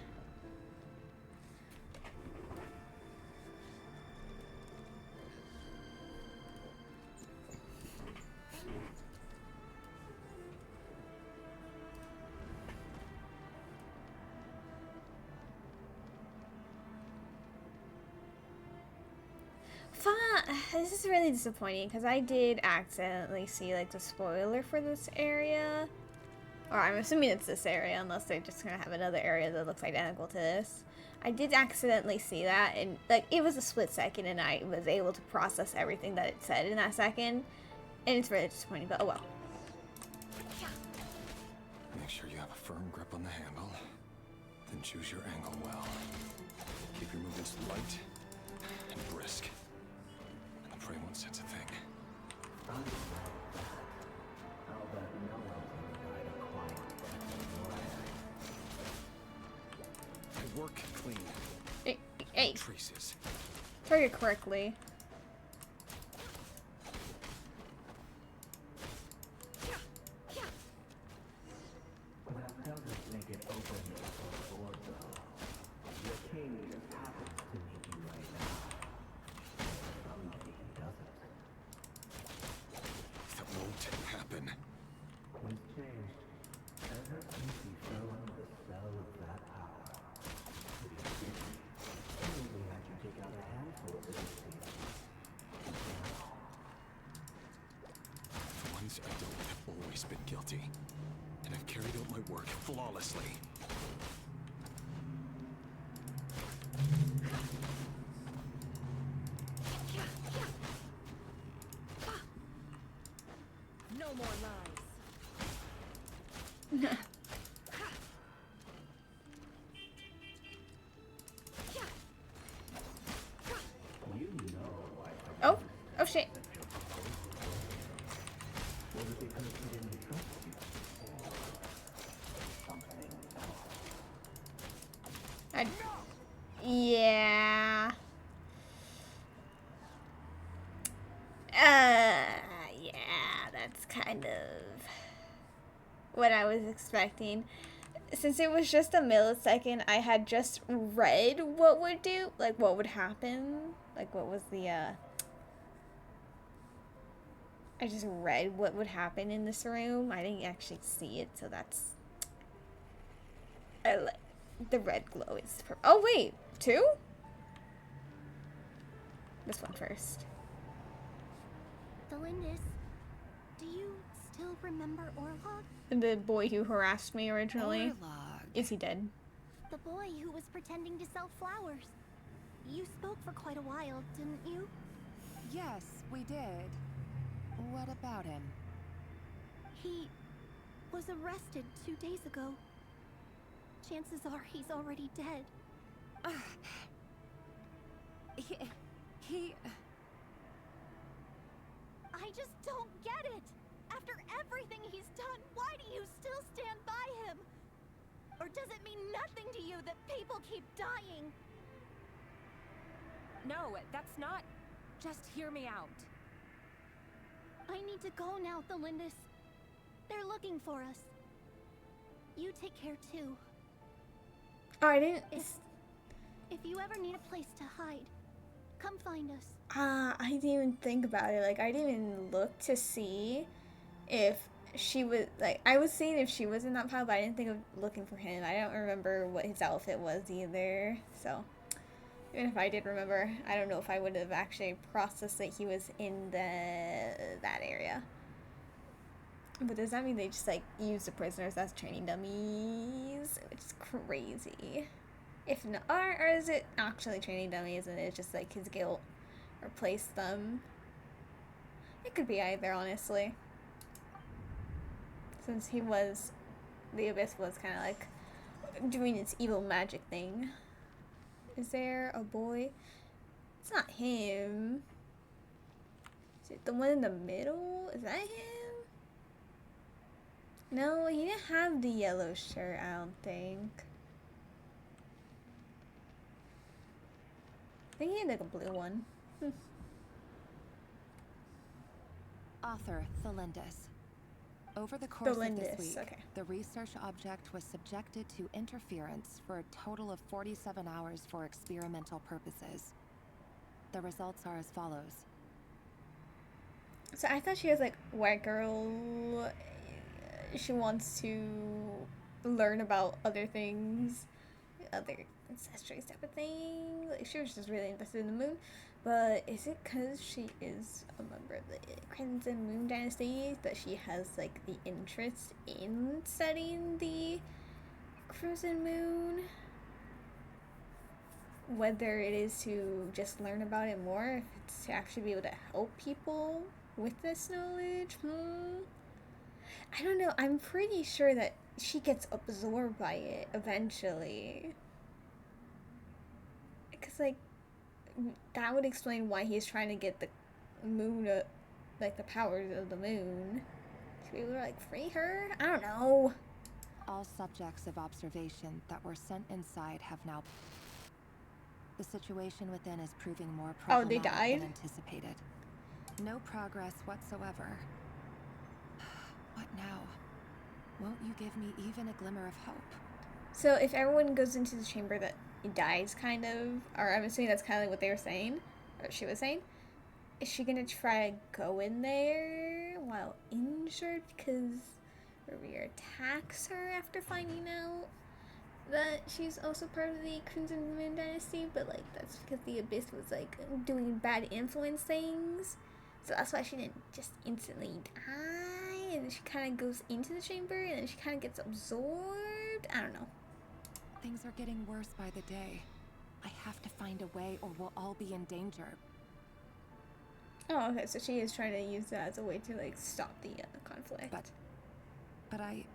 This is really disappointing because I did accidentally see, like, the spoiler for this area. Or I'm assuming it's this area unless they're just gonna have another area that looks identical to this. I did accidentally see that, and, like, it was a split second and I was able to process everything that it said in that second. And it's really disappointing, but oh well. Make sure you have a firm grip on the handle. Then choose your angle well. Keep your movements light and brisk. And the prey won't sense a thing. I'll bet no one's ever died a quiet death in your I work clean. Hey. Traces. Target correctly. That doesn't make it open or board, though. Your king just happens to need you right now. Somebody doesn't. That won't happen. Things changed. Ever since he fell under the spell of that power. To be free, he only had you take out a handful of his team. The ones I don't have always been guilty. And I've carried out my work flawlessly. No more lies. You know why. Oh shit. Was it because he didn't trust you? Or something else? Yeah. Yeah, that's kind of what I was expecting. Since it was just a millisecond, I had just read what would do, like what would happen, like what was the, I just read what would happen in this room. I didn't actually see it, so that's, the red glow is, oh wait, 2? This one first. Delindis, do you still remember Orlog? The boy who harassed me originally. Orlog. Is he dead? The boy who was pretending to sell flowers. You spoke for quite a while, didn't you? Yes, we did. What about him? He was arrested 2 days ago. Chances are he's already dead. He... I just don't get it! After everything he's done, why do you still stand by him? Or does it mean nothing to you that people keep dying? No, that's not... Just hear me out. I need to go now, Thelindis. They're looking for us. You take care too. Oh, I didn't... If you ever need a place to hide, come find us. I didn't even think about it. Like, I didn't even look to see if she was, like, I was seeing if she was in that pile, but I didn't think of looking for him. I don't remember what his outfit was either, so even if I did remember, I don't know if I would have actually processed that he was in that area. But does that mean they just, like, use the prisoners as training dummies? Which is crazy. If not, or is it actually training dummies and it's just, like, his guilt replaced them? It could be either, honestly. Since he was, the Abyss was kind of, like, doing its evil magic thing. Is there a boy? It's not him. Is it the one in the middle? Is that him? No, he didn't have the yellow shirt, I don't think. I think he had like a blue one. Author Thelindis. Over the course of this week, okay. the research object was subjected to interference for a total of 47 hours for experimental purposes. The results are as follows. So I thought she was like white girl. She wants to learn about other things, other ancestries type of thing. Like she was just really invested in the moon. But is it because she is a member of the Crimson Moon Dynasty that she has like the interest in studying the Crimson Moon? Whether it is to just learn about it more, if it's to actually be able to help people with this knowledge, I don't know. I'm pretty sure that she gets absorbed by it eventually. Because, like, that would explain why he's trying to get the moon, like, the powers of the moon. To be able to, like, free her? I don't know. All subjects of observation that were sent inside have now... The situation within is proving more problematic they died? than anticipated. No progress whatsoever. What now? Won't you give me even a glimmer of hope? So if everyone goes into the chamber that dies, kind of, or I'm assuming that's kind of like what they were saying, or she was saying, is she gonna try to go in there while injured because Revere attacks her after finding out that she's also part of the Crimson Moon Dynasty, but like that's because the Abyss was like doing bad influence things, so that's why she didn't just instantly die, and then she kind of goes into the chamber and then she kind of gets absorbed. I don't know. Things are getting worse by the day. I have to find a way or we'll all be in danger. Oh, okay, so she is trying to use that as a way to like stop the conflict. But I...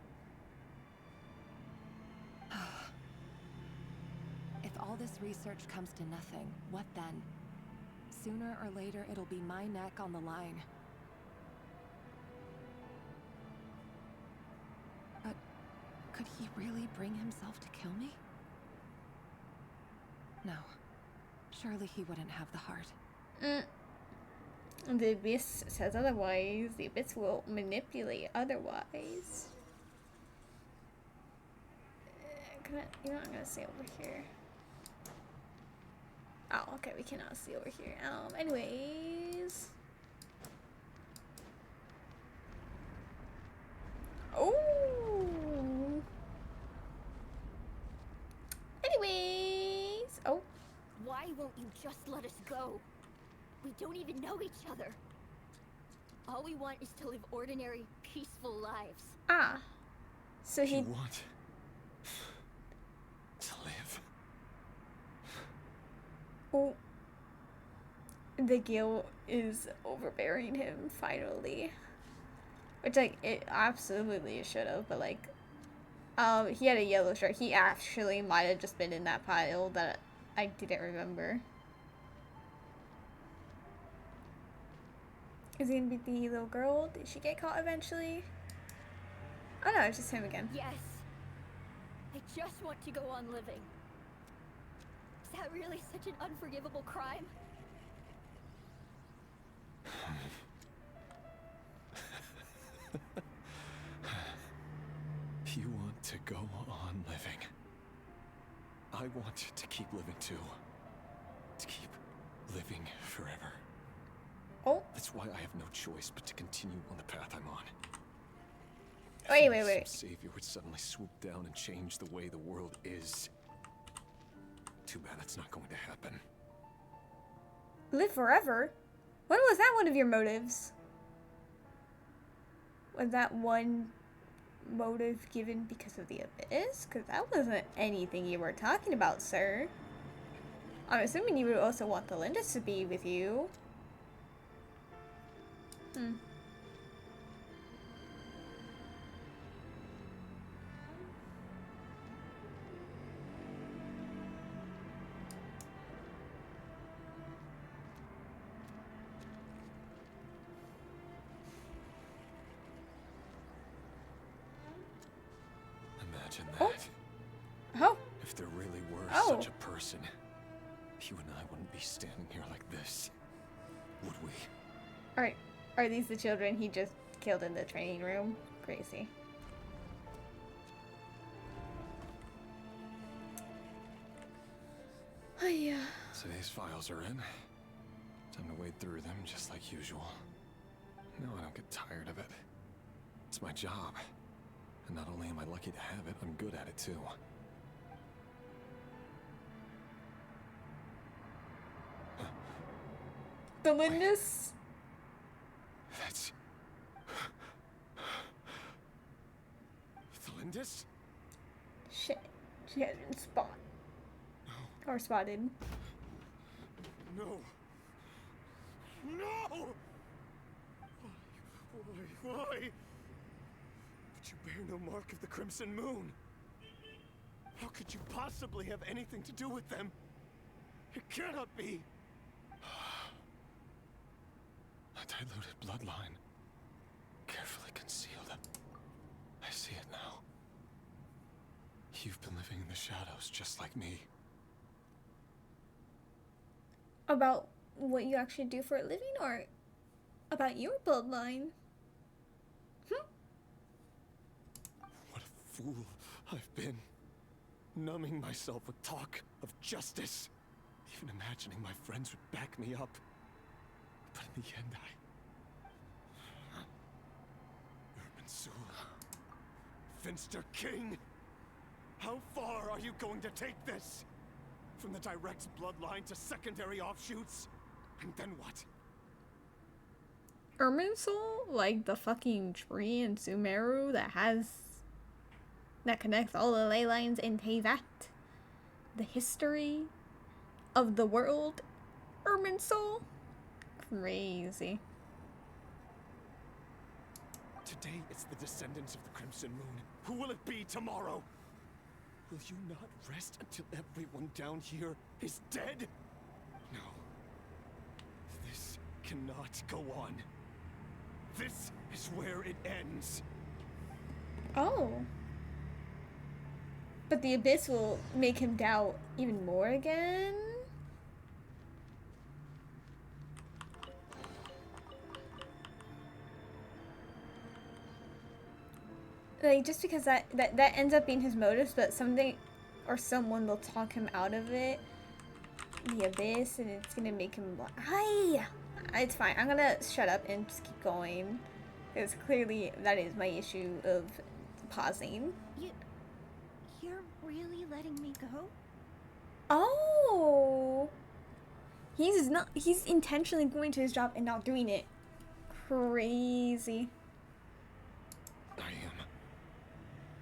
If all this research comes to nothing, what then? Sooner or later, it'll be my neck on the line. But could he really bring himself to kill me? No. Surely he wouldn't have the heart. The Abyss says otherwise. The Abyss will manipulate otherwise. You know what, I'm gonna stay over here. Oh, okay, we cannot see over here. Anyways. Oh. Anyways. Oh. Why won't you just let us go? We don't even know each other. All we want is to live ordinary, peaceful lives. Ah. So he... You want to live? Oh. The guilt is overbearing him, finally. Which, like, it absolutely should have, but, like... he had a yellow shirt. He actually might have just been in that pile that I didn't remember. Is he gonna be the little girl? Did she get caught eventually? Oh no, it's just him again. Yes. I just want to go on living. Is that really such an unforgivable crime? You want to go on living. I want to keep living too. To keep living forever. Oh. That's why I have no choice but to continue on the path I'm on. Wait. Some savior would suddenly swoop down and change the way the world is. Too bad that's not going to happen. Live forever? When was that one of your motives? Was that one motive given because of the abyss? Because that wasn't anything you were talking about, sir. I'm assuming you would also want the Lindis to be with you. Imagine that. Oh. If there really were such a person, you and I wouldn't be standing here like this, would we? Alright. Are these the children he just killed in the training room? Crazy. Oh yeah. So these files are in. Time to wade through them just like usual. No, I don't get tired of it. It's my job. And not only am I lucky to have it, I'm good at it too. The Lindis? That's... the Lindis? Shit. She hasn't spotted. Or spotted. No. No! Why? But you bear no mark of the Crimson Moon. How could you possibly have anything to do with them? It cannot be. A diluted bloodline. Carefully concealed. I see it now. You've been living in the shadows just like me. About what you actually do for a living, or about your bloodline? What a fool I've been. Numbing myself with talk of justice. Even imagining my friends would back me up. But in the end, Irminsul. Finster King! How far are you going to take this? From the direct bloodline to secondary offshoots? And then what? Irminsul? Like the fucking tree in Sumeru that connects all the ley lines in Teyvat? The history of the world? Irminsul? Crazy. Today it's the descendants of the Crimson Moon. Who will it be tomorrow? Will you not rest until everyone down here is dead? No. This cannot go on. This is where it ends. Oh. But the abyss will make him doubt even more again? Like, just because that ends up being his motives, but something or someone will talk him out of it, the abyss, and it's gonna make him like, hi! It's fine. I'm gonna shut up and just keep going. Because clearly that is my issue of pausing. You're really letting me go? Oh! He's intentionally going to his job and not doing it. Crazy. I am.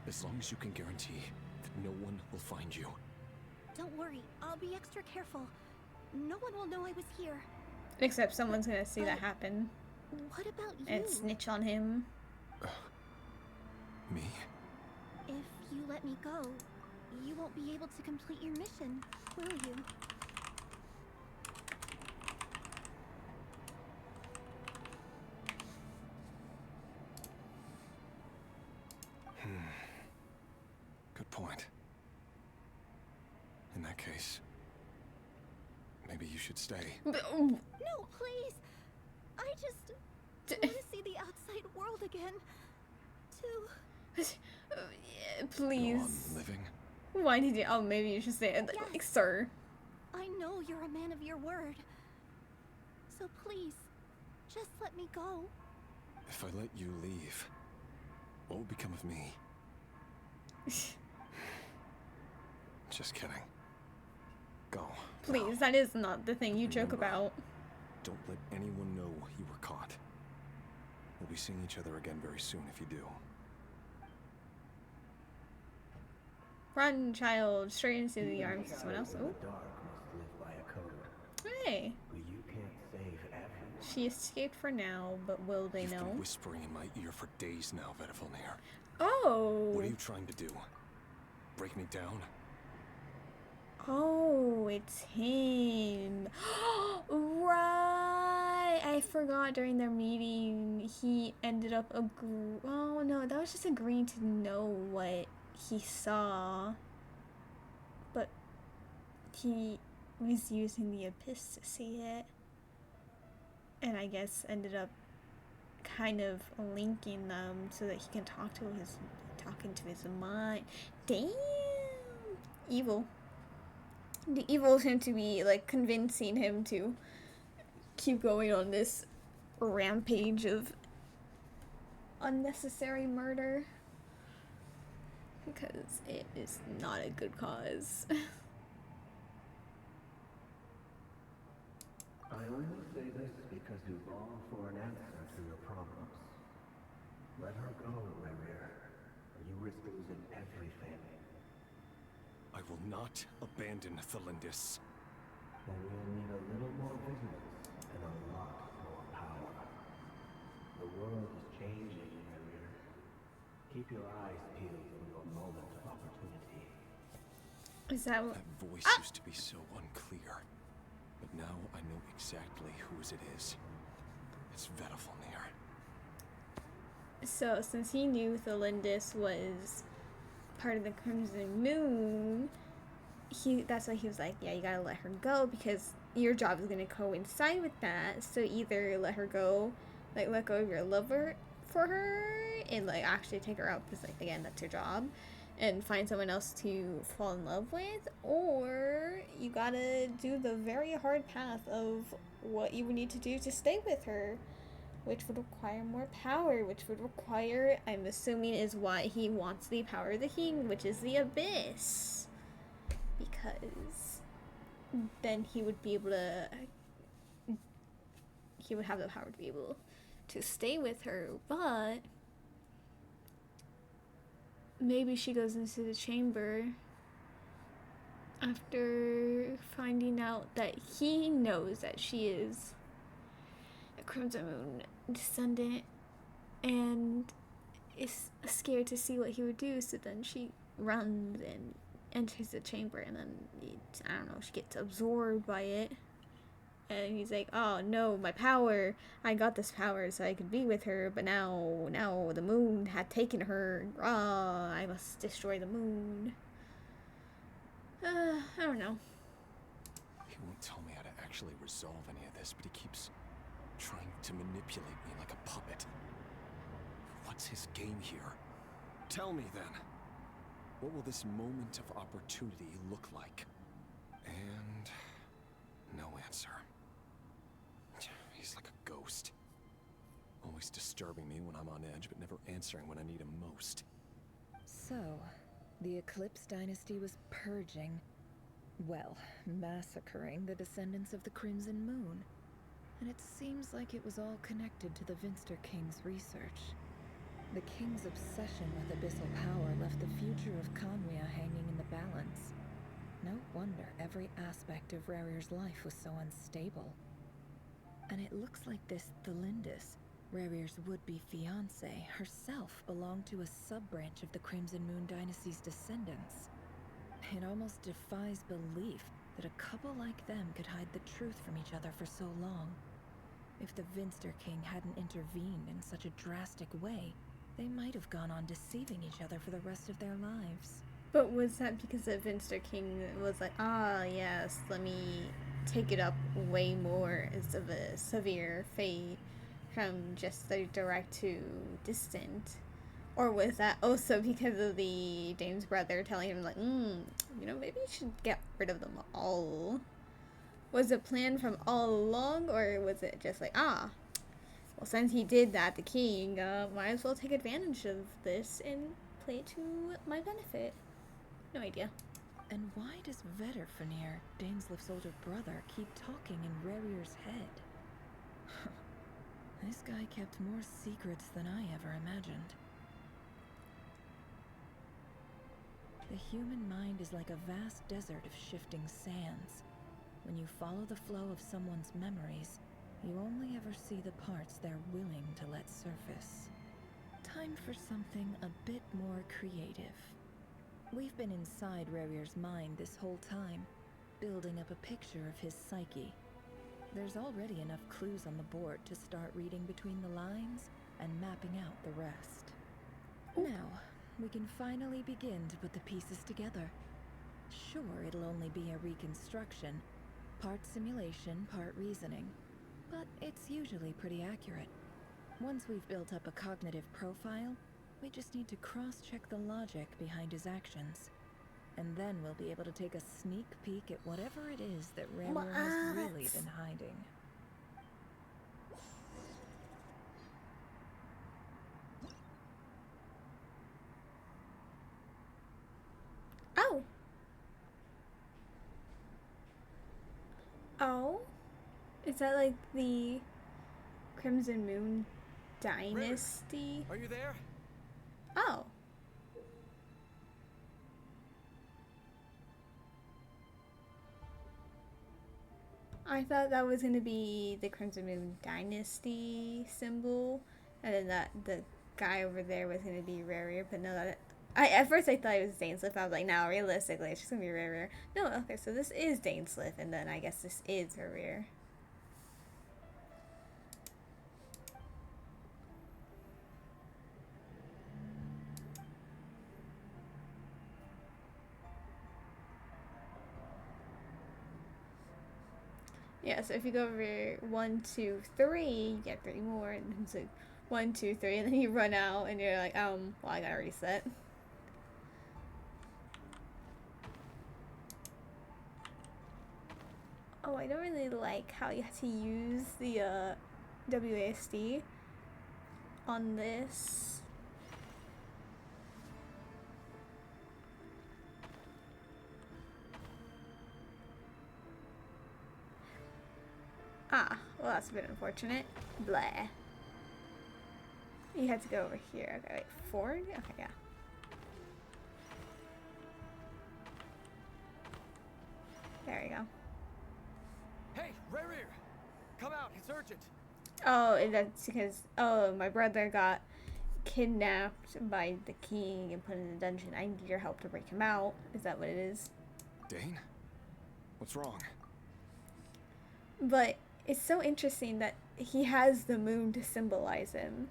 As long as you can guarantee that no one will find you. Don't worry, I'll be extra careful. No one will know I was here. Except someone's gonna see that happen. What about you? And snitch on him. Me? If you let me go, you won't be able to complete your mission, will you? Good point. In that case, maybe you should stay. No, please! I just want to see the outside world again. Please. Go on living. Why did you? Oh, maybe you should say it. Yes. Like, sir. I know you're a man of your word. So please, just let me go. If I let you leave, what will become of me? Just kidding. Go. Please, that is not the thing you joke about. Don't let anyone know you were caught. We'll be seeing each other again very soon if you do. Run, child, straight into the arms of someone else. Oh. Hey. She escaped for now, but will they You've know? been whispering in my ear for days now, Vedifilnir. Oh. What are you trying to do? Break me down? Oh, it's him. Right. I forgot during their meeting he ended up oh no, that was just agreeing to know what he saw. But he was using the abyss to see it. And I guess ended up kind of linking them so that he can talk into his mind. Damn. Evil. The evil seemed to be like convincing him to keep going on this rampage of unnecessary murder. Because it is not a good cause. I only say this because you long for an answer to your problems. Let her go, Rerir, or you risk losing everything. I will not abandon Thelindis. Then you'll need a little more vigilance and a lot more power. The world is changing, Rerir. Keep your eyes peeled for your moment of opportunity. Is that That voice used to be so unclear. But now I know exactly whose it is. It's Vedifilnir. So, since he knew Thelindis was part of the Crimson Moon, that's why he was like, yeah, you gotta let her go because your job is gonna coincide with that. So either let her go, like let go of your love for her and like actually take her out because like again that's your job, and find someone else to fall in love with, or you gotta do the very hard path of what you would need to do to stay with her, which would require more power, which would require, I'm assuming, is why he wants the power of the king, which is the abyss. Because then he would be able to, he would have the power to be able to stay with her, but maybe she goes into the chamber after finding out that he knows that she is a Crimson Moon descendant and is scared to see what he would do, so then she runs and enters the chamber, and then I don't know, she gets absorbed by it, and he's like, oh no, my power, I got this power so I could be with her, but now the moon had taken her, I must destroy the moon. I don't know. He won't tell me how to actually resolve any of this, but he keeps trying to manipulate me like a puppet. What's his game here? Tell me then. What will this moment of opportunity look like? And no answer. He's like a ghost. Always disturbing me when I'm on edge, but never answering when I need him most. So, the Eclipse Dynasty was purging, well, massacring the descendants of the Crimson Moon. And it seems like it was all connected to the Vinster King's research. The King's obsession with abyssal power left the future of Conria hanging in the balance. No wonder every aspect of Rarir's life was so unstable. And it looks like this Thelindis, Rarir's would-be fiancé, herself belonged to a sub-branch of the Crimson Moon Dynasty's descendants. It almost defies belief that a couple like them could hide the truth from each other for so long. If the Vinster King hadn't intervened in such a drastic way, they might have gone on deceiving each other for the rest of their lives. But was that because the Vinster King was like, ah, yes, let me take it up way more as of a severe fate from just the direct to distant? Or was that also because of the Dane's brother telling him, like, maybe you should get rid of them all? Was it planned from all along, or was it just like, well, since he did that, the king, might as well take advantage of this and play it to my benefit? No idea. And why does Vedderfenir, Daneslif's older brother, keep talking in Rarir's head? This guy kept more secrets than I ever imagined. The human mind is like a vast desert of shifting sands. When you follow the flow of someone's memories, you only ever see the parts they're willing to let surface. Time for something a bit more creative. We've been inside Rarir's mind this whole time, building up a picture of his psyche. There's already enough clues on the board to start reading between the lines and mapping out the rest. Now, we can finally begin to put the pieces together. Sure, it'll only be a reconstruction, part simulation, part reasoning, but it's usually pretty accurate. Once we've built up a cognitive profile, we just need to cross-check the logic behind his actions. And then we'll be able to take a sneak peek at whatever it is that Rarir has really been hiding. Oh. Oh? Is that like the Crimson Moon Dynasty? Are you there? Oh. I thought that was gonna be the Crimson Moon Dynasty symbol, and then that the guy over there was gonna be Rarir, but no, at first I thought it was Dainsliff. I was like, no, realistically, it's just gonna be Rarir. No, okay, so this is Dainsliff, and then I guess this is Rarir. Yeah, so if you go over 1, 2, 3, you get 3 more, and then so 1, 2, 3, and then you run out, and you're like, well, I gotta reset. Oh, I don't really like how you have to use the WASD on this. Well, that's a bit unfortunate. Blah. You had to go over here. Okay, wait, forward? Okay, yeah. There we go. Hey, Rarir! Come out, it's urgent! Oh, and that's because, my brother got kidnapped by the king and put in a dungeon. I need your help to break him out. Is that what it is? Dane? What's wrong? But it's so interesting that he has the moon to symbolize him.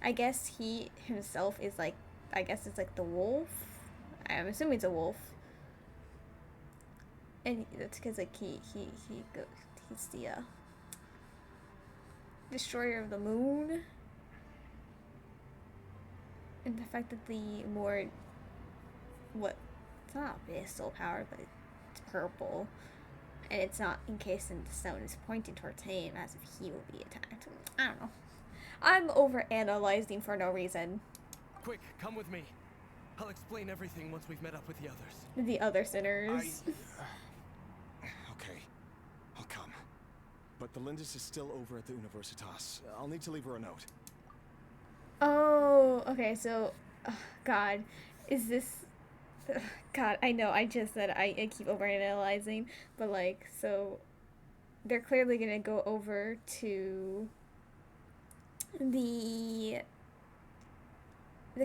I guess he himself is like, I guess it's like the wolf. I'm assuming it's a wolf. And that's because like he's the destroyer of the moon. And the fact that the more what, it's not abyssal power, but it's purple. And it's not encased in the stone, it's pointing towards him as if he will be attacked. I don't know. I'm overanalyzing for no reason. Quick, come with me. I'll explain everything once we've met up with the others. The other sinners. Okay, I'll come. But the Lindis is still over at the Universitas. I'll need to leave her a note. Oh, okay, so, God, is this, God, I know, I just said I keep overanalyzing, but like, so, they're clearly gonna go over to the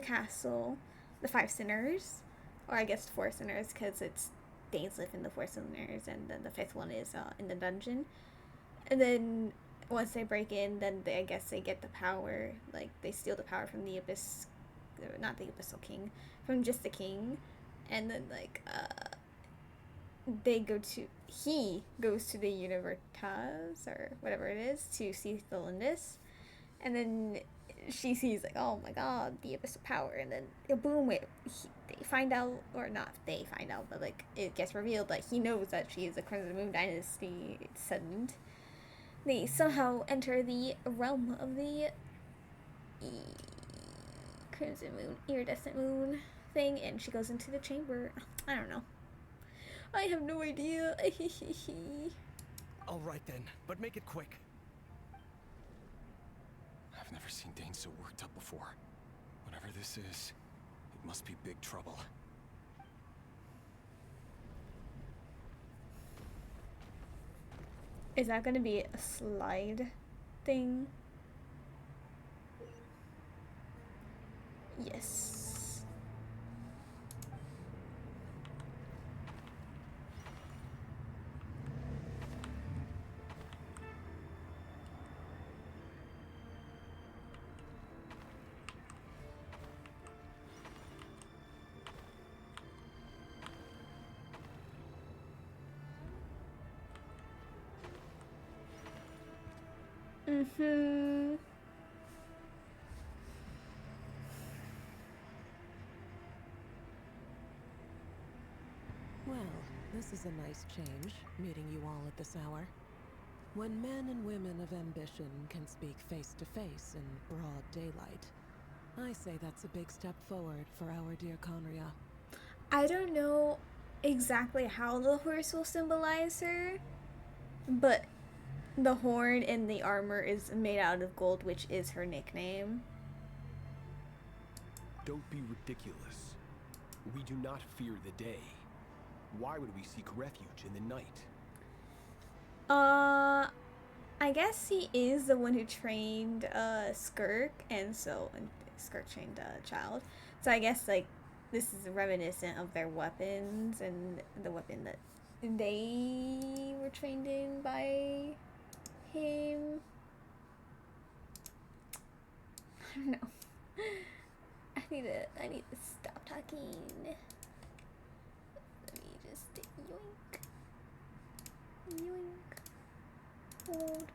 castle, the 5 sinners, or I guess 4 sinners, because it's Dainsleif and the 4 sinners, and then the 5th one is in the dungeon. And then once they break in, then I guess they get the power, like they steal the power from the Abyss, not the Abyssal King, from just the king, and then like he goes to the Universitas or whatever it is to see the Lindis, and then she sees like, oh my god, the Abyssal power, and then boom, they find out, or not they find out, but like it gets revealed that he knows that she is a Crimson Moon Dynasty descendant. They somehow enter the realm of the Crimson Moon, Iridescent Moon thing, and she goes into the chamber. I don't know. I have no idea. All right then, but make it quick. I've never seen Dane so worked up before. Whatever this is, it must be big trouble. Is that going to be a slide thing? Yes. Mm-hmm. Well, this is a nice change, meeting you all at this hour. When men and women of ambition can speak face to face in broad daylight, I say that's a big step forward for our dear Conria. I don't know exactly how the horse will symbolize her, but the horn and the armor is made out of gold, which is her nickname. Don't be ridiculous. We do not fear the day. Why would we seek refuge in the night? I guess he is the one who trained Skirk, and Skirk trained Child. So I guess like this is reminiscent of their weapons and the weapon that they were trained in by him. I don't know. I need to stop talking. Let me just yoink. Yoink. Hold.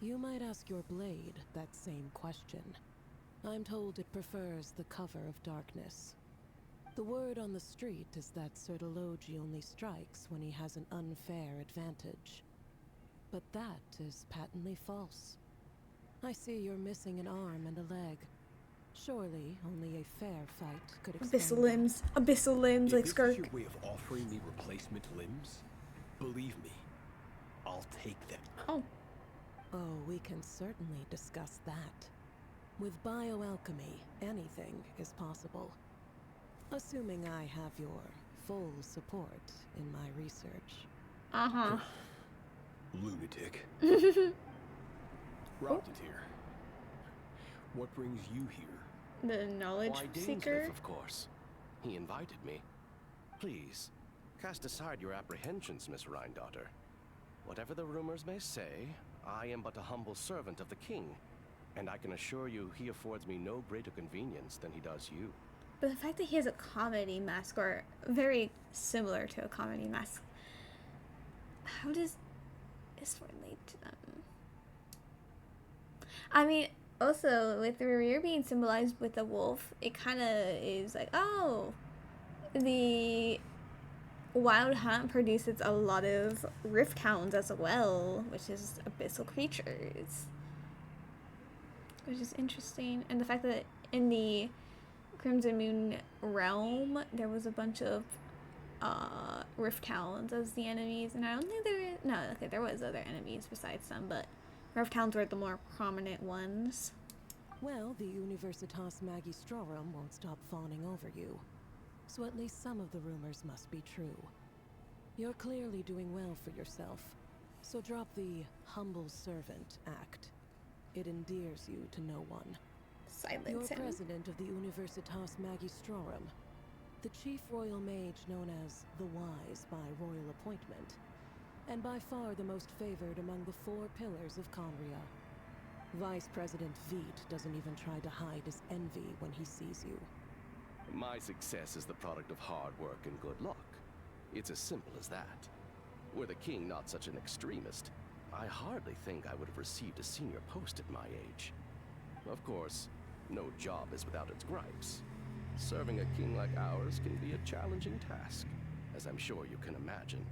You might ask your blade that same question. I'm told it prefers the cover of darkness. The word on the street is that Sir Delogi only strikes when he has an unfair advantage. But that is patently false. I see you're missing an arm and a leg. Surely only a fair fight could explain Abyssal limbs like If Skirk. this is your way of offering me replacement limbs, believe me, I'll take them. Oh. Oh, we can certainly discuss that. With bioalchemy, anything is possible. Assuming I have your full support in my research. Uh-huh. Lunatic. Rocketeer. What brings you here? The knowledge Why, seeker. Dainsleif, of course. He invited me. Please, cast aside your apprehensions, Miss Rhindaughter. Whatever the rumors may say, I am but a humble servant of the king, and I can assure you he affords me no greater convenience than he does you. But the fact that he has a comedy mask, or very similar to a comedy mask, how does this relate to them? I mean, also with the rear being symbolized with a wolf, it kind of is like, oh, the Wild Hunt produces a lot of rift hounds as well, which is abyssal creatures, which is interesting. And the fact that in the Crimson Moon realm there was a bunch of rift hounds as the enemies, and I don't think there was other enemies besides them, but rift hounds were the more prominent ones. Well, the Universitas Magistrorum won't stop fawning over you. So at least some of the rumors must be true. You're clearly doing well for yourself, so drop the humble servant act. It endears you to no one. Silence You're him. president of the Universitas Magistrorum, the chief royal mage known as the Wise by royal appointment, and by far the most favored among the 4 pillars of Conria. Vice President Veet doesn't even try to hide his envy when he sees you. My success is the product of hard work and good luck. It's as simple as that. Were the king not such an extremist, I hardly think I would have received a senior post at my age. Of course, no job is without its gripes. Serving a king like ours can be a challenging task, as I'm sure you can imagine.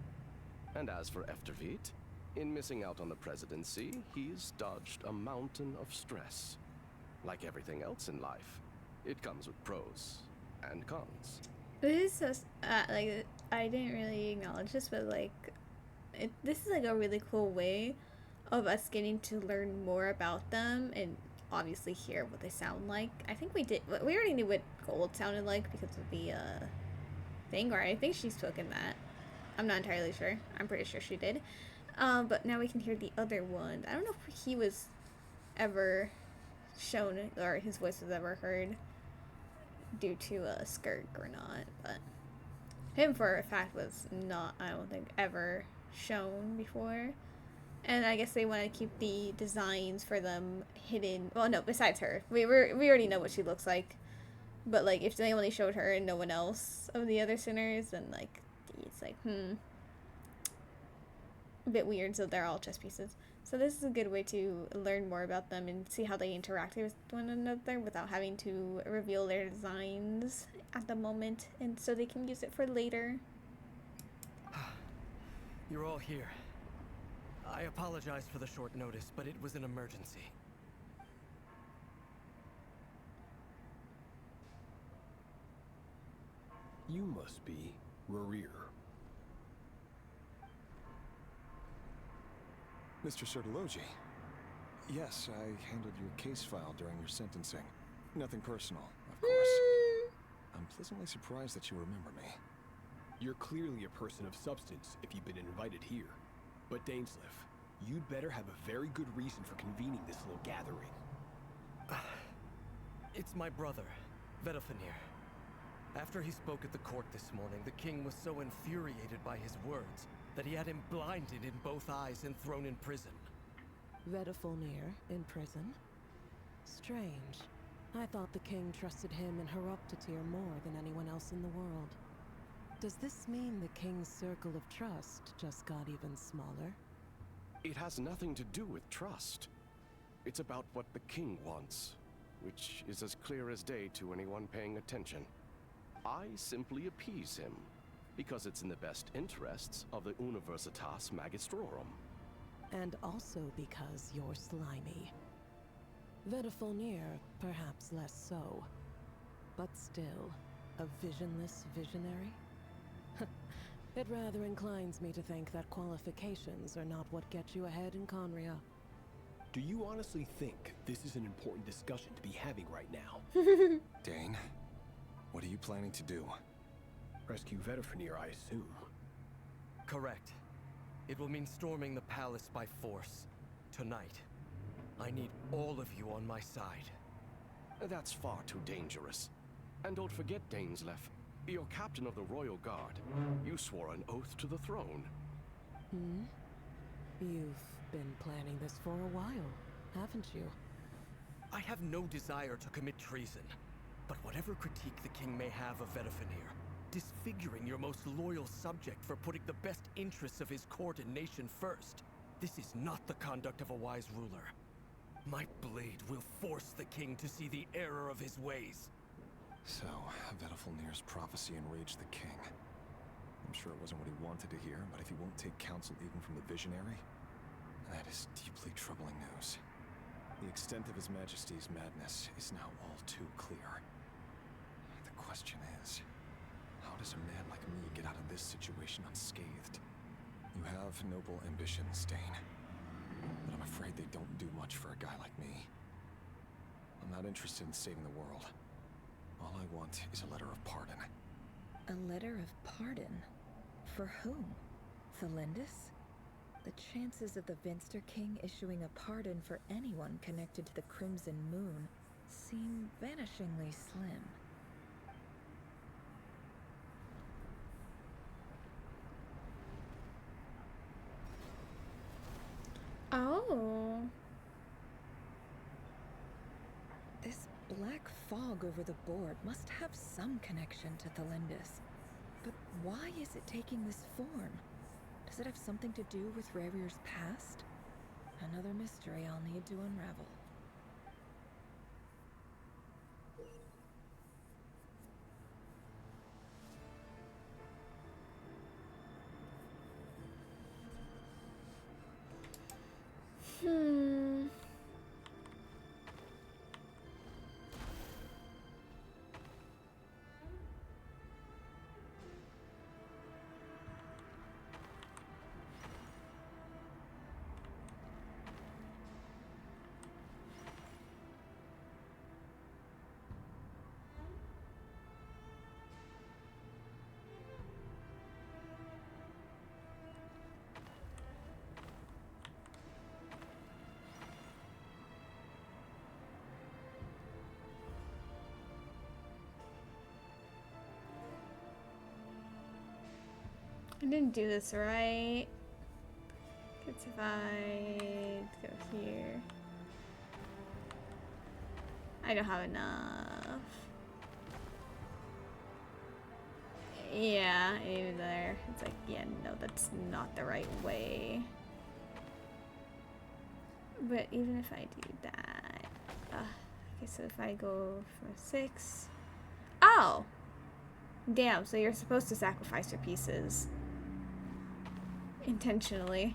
And as for Efterveet, in missing out on the presidency, he's dodged a mountain of stress. Like everything else in life, it comes with pros and cons. This is so, like, I didn't really acknowledge this, but like, this is like a really cool way of us getting to learn more about them and obviously hear what they sound like. I think we already knew what Gold sounded like because of the thing, or I think she's spoken that. I'm not entirely sure. I'm pretty sure she did. But now we can hear the other one. I don't know if he was ever shown, or his voice was ever heard due to a Skirk or not, but him for a fact was not, I don't think, ever shown before. And I guess they want to keep the designs for them hidden. Well, no, besides her. We already know what she looks like. But like, if they only showed her and no one else of the other sinners, then like, it's like, a bit weird. So they're all chess pieces. So this is a good way to learn more about them and see how they interact with one another without having to reveal their designs at the moment, and so they can use it for later. You're all here. I apologize for the short notice, but it was an emergency. You must be Rarir. Mr. Sertologi. Yes, I handled your case file during your sentencing. Nothing personal, of course. I'm pleasantly surprised that you remember me. You're clearly a person of substance if you've been invited here. But Dainsleif, you'd better have a very good reason for convening this little gathering. It's my brother, Vedofenir. After he spoke at the court this morning, the king was so infuriated by his words that he had him blinded in both eyes and thrown in prison. Vedofenir in prison? Strange. I thought the king trusted him and Heroptatir more than anyone else in the world. Does this mean the king's circle of trust just got even smaller? It has nothing to do with trust. It's about what the king wants, which is as clear as day to anyone paying attention. I simply appease him, because it's in the best interests of the Universitas Magistrorum. And also because you're slimy. Vedofenir, perhaps less so. But still, a visionless visionary? It rather inclines me to think that qualifications are not what get you ahead in Conria. Do you honestly think this is an important discussion to be having right now? Dane, what are you planning to do? Rescue Vedofenir, I assume. Correct. It will mean storming the palace by force. Tonight. I need all of you on my side. That's far too dangerous. And don't forget, Dainsleif, you're captain of the Royal Guard. You swore an oath to the throne. You've been planning this for a while, haven't you? I have no desire to commit treason. But whatever critique the king may have of Vedofenir, disfiguring your most loyal subject for putting the best interests of his court and nation first, This is not the conduct of a wise ruler. My blade will force the king to see the error of his ways. So, Vedalfnir's prophecy enraged the king. I'm sure it wasn't what he wanted to hear, but if he won't take counsel even from the visionary, that is deeply troubling news. The extent of His Majesty's madness is now all too clear. The question is, how does a man like me get out of this situation unscathed? You have noble ambitions, Dane, but I'm afraid they don't do much for a guy like me. I'm not interested in saving the world. All I want is a letter of pardon. A letter of pardon? For whom? Thelindis? The chances of the Vinster King issuing a pardon for anyone connected to the Crimson Moon seem vanishingly slim. Oh. This black fog over the board must have some connection to Thelindis. But why is it taking this form? Does it have something to do with Rarir's past? Another mystery I'll need to unravel. I didn't do this right. Good survive. Go here. I don't have enough. Yeah, even there. It's like, yeah, no, that's not the right way. But even if I do that. Okay, so if I go for 6. Oh! Damn, so you're supposed to sacrifice your pieces. Intentionally.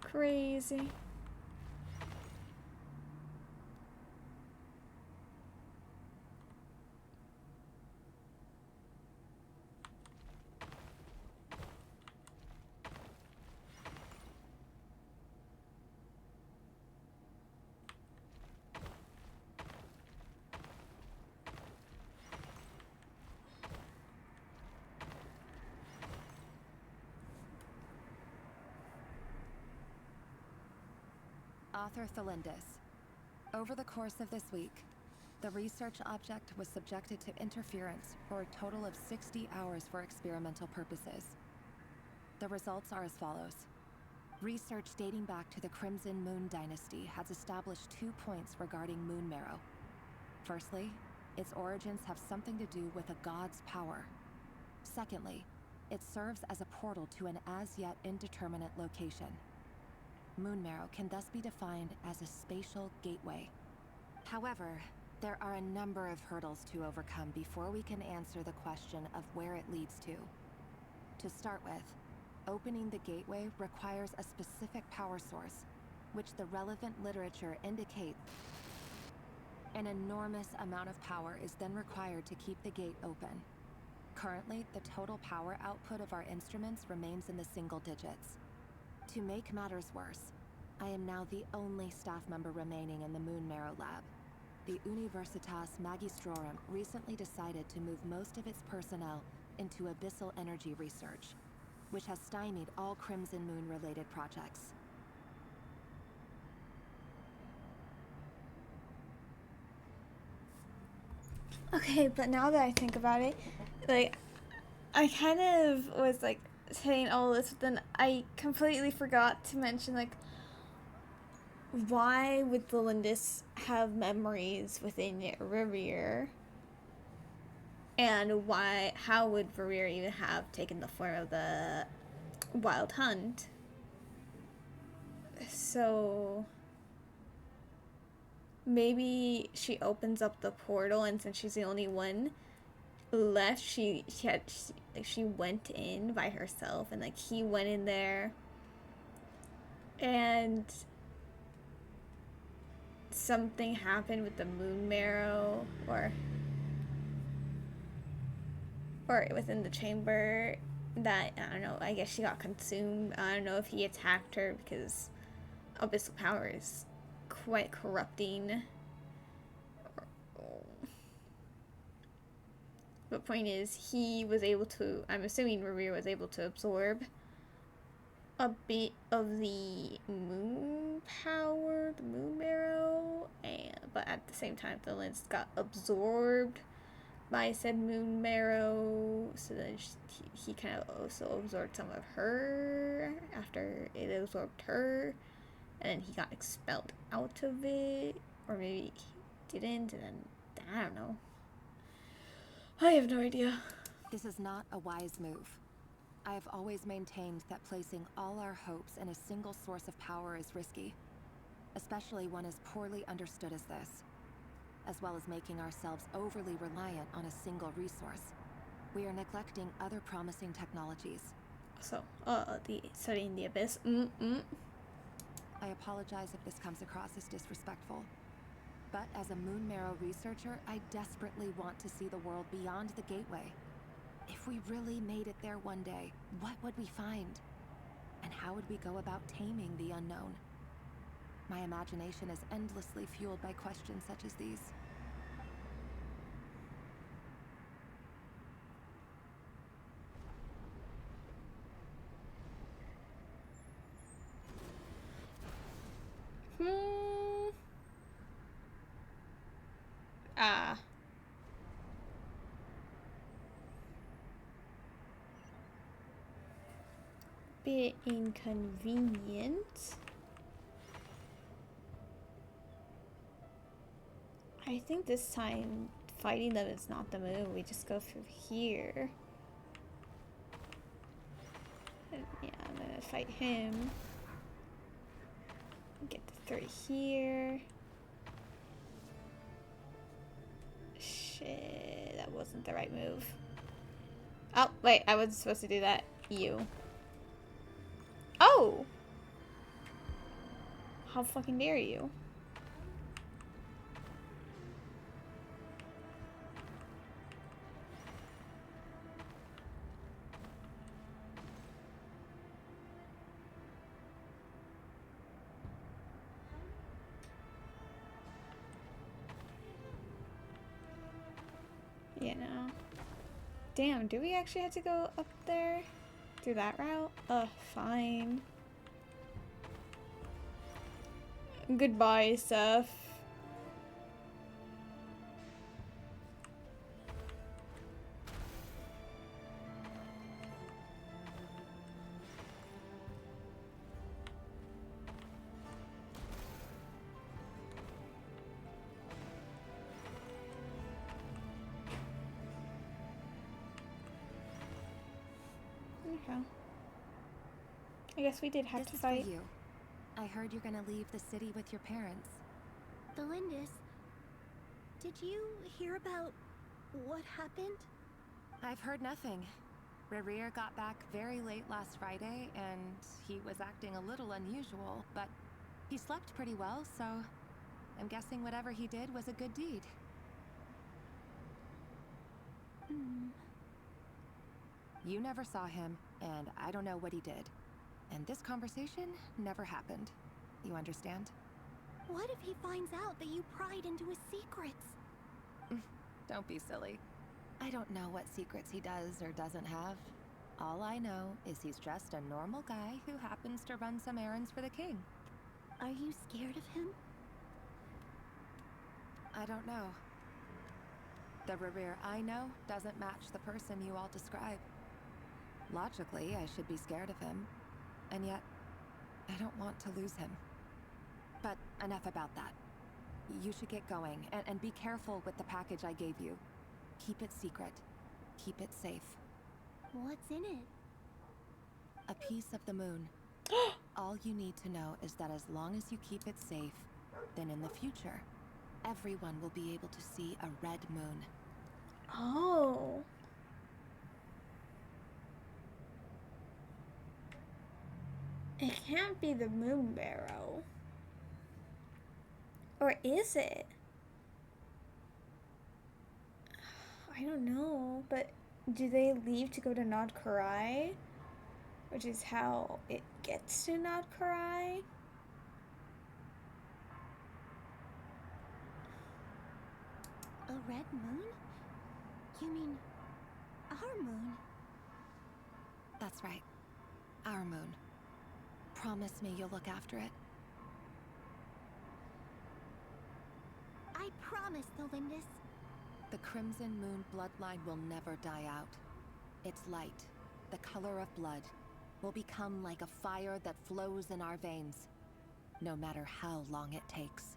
Crazy. Author Thelindis. Over the course of this week, the research object was subjected to interference for a total of 60 hours for experimental purposes. The results are as follows. Research dating back to the Crimson Moon Dynasty has established 2 points regarding moon marrow. Firstly, its origins have something to do with a god's power. Secondly, it serves as a portal to an as-yet indeterminate location. Moon marrow can thus be defined as a spatial gateway. However, there are a number of hurdles to overcome before we can answer the question of where it leads to. To start with, opening the gateway requires a specific power source, which the relevant literature indicates. An enormous amount of power is then required to keep the gate open. Currently, the total power output of our instruments remains in the single digits. To make matters worse, I am now the only staff member remaining in the Moon Marrow Lab. The Universitas Magistrorum recently decided to move most of its personnel into abyssal energy research, which has stymied all Crimson Moon-related projects. Okay, but now that I think about it, like, I kind of was, like, saying all this, but then I completely forgot to mention, like, why would Thelindis have memories within Rarir? And how would Rarir even have taken the form of the Wild Hunt. So maybe she opens up the portal, and since she's the only one left, she went in by herself, and like he went in there, and something happened with the moon marrow, or within the chamber, that, I don't know, I guess she got consumed. I don't know if he attacked her, because abyssal power is quite corrupting. But point is, he was able to, I'm assuming Revere was able to absorb a bit of the moon power, the moon marrow, but at the same time the lens got absorbed by said moon marrow, so then he kind of also absorbed some of her after it absorbed her, and then he got expelled out of it, or maybe he didn't, and then, I don't know. I have no idea. This is not a wise move. I have always maintained that placing all our hopes in a single source of power is risky, especially one as poorly understood as this, as well as making ourselves overly reliant on a single resource. We are neglecting other promising technologies. So, studying the abyss. I apologize if this comes across as disrespectful, but as a moon marrow researcher, I desperately want to see the world beyond the gateway. If we really made it there one day, what would we find? And how would we go about taming the unknown? My imagination is endlessly fueled by questions such as these. Bit inconvenient. I think this time fighting them is not the move. We just go through here. And yeah, I'm gonna fight him. Get through here. Shit, that wasn't the right move. Oh, wait, I wasn't supposed to do that. You. Oh! How fucking dare you? You know. Damn, do we actually have to go up there? Through that route? Ugh, fine. Goodbye, Seth. Okay. I guess we did have to fight. This is for you. I heard you're gonna leave the city with your parents. Belindis, did you hear about what happened? I've heard nothing. Revere got back very late last Friday, and he was acting a little unusual, but he slept pretty well, so I'm guessing whatever he did was a good deed. You never saw him, and I don't know what he did. And this conversation never happened. You understand? What if he finds out that you pried into his secrets? Don't be silly. I don't know what secrets he does or doesn't have. All I know is he's just a normal guy who happens to run some errands for the king. Are you scared of him? I don't know. The Revere I know doesn't match the person you all describe. Logically, I should be scared of him. And yet, I don't want to lose him. But enough about that. You should get going, and be careful with the package I gave you. Keep it secret. Keep it safe. What's in it? A piece of the moon. All you need to know is that as long as you keep it safe, then in the future, everyone will be able to see a red moon. Oh. It can't be the moon barrow. Or is it? I don't know, but do they leave to go to Nod Krai? Which is how it gets to Nod Krai? A red moon? You mean our moon? That's right. Our moon. Promise me you'll look after it. I promise, Lindis. The Crimson Moon bloodline will never die out. Its light, the color of blood, will become like a fire that flows in our veins, no matter how long it takes.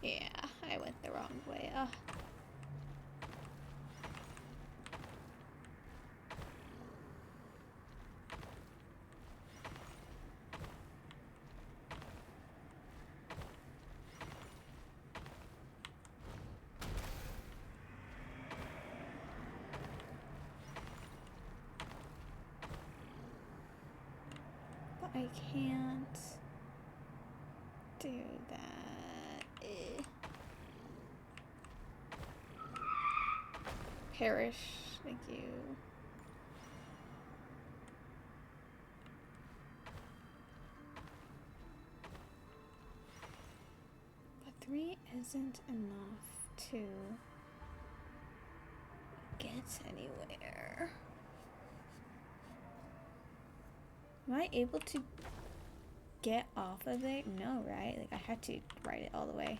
Yeah, I went the wrong way. Ugh. But I can't do that. Perish, thank you. But 3 isn't enough to get anywhere. Am I able to get off of it? No, right? Like, I had to ride it all the way.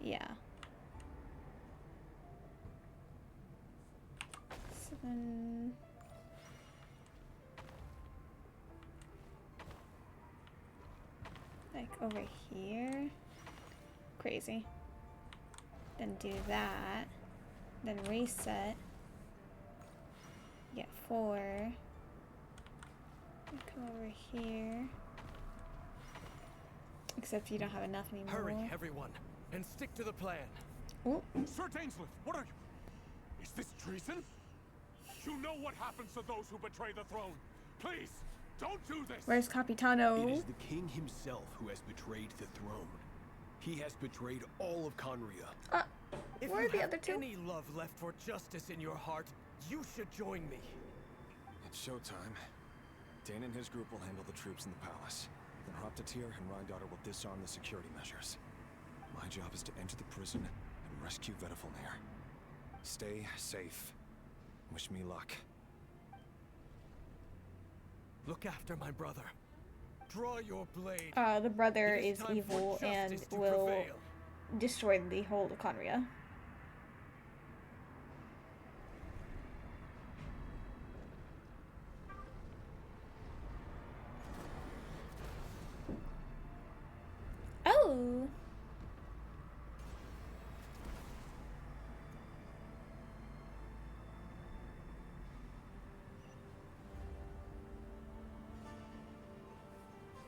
Yeah. 7. Like over here. Crazy. Then do that. Then reset. Get 4. And come over here. Except you don't have enough anymore. Hurry, everyone, and stick to the plan. Oh. Sir Dainsleif, what are you? Is this treason? You know what happens to those who betray the throne. Please, don't do this. Where's Capitano? It is the king himself who has betrayed the throne. He has betrayed all of Conria. If where are you the have other 2? any love left for justice in your heart, you should join me. It's showtime. Dane and his group will handle the troops in the palace. Then Hroptatyr and Rhindaughter will disarm the security measures. My job is to enter the prison and rescue Vediflnir. Stay safe. Wish me luck. Look after my brother. Draw your blade. The brother It is time for evil and justice to will prevail. destroy the whole of Conria. Oh!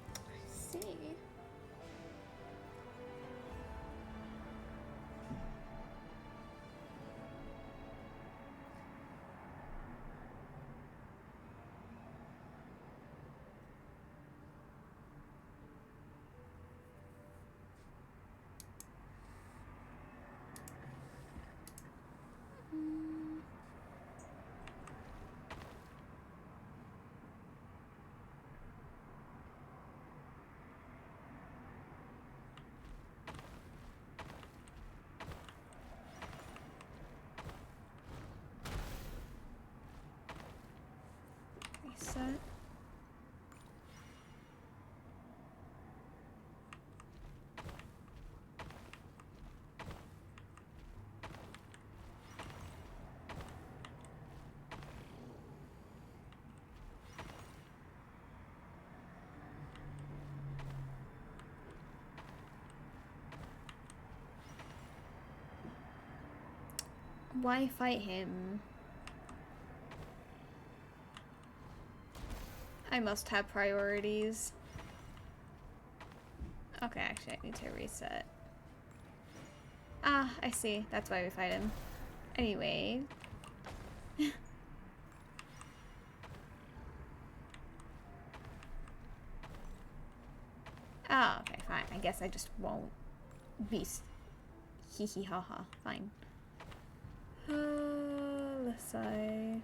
I see. reset. Why fight him? I must have priorities. Okay, actually I need to reset. Ah, I see. That's why we fight him. Anyway. Oh, okay, fine. I guess I just won't be hee hee ha ha. Fine. Let's say.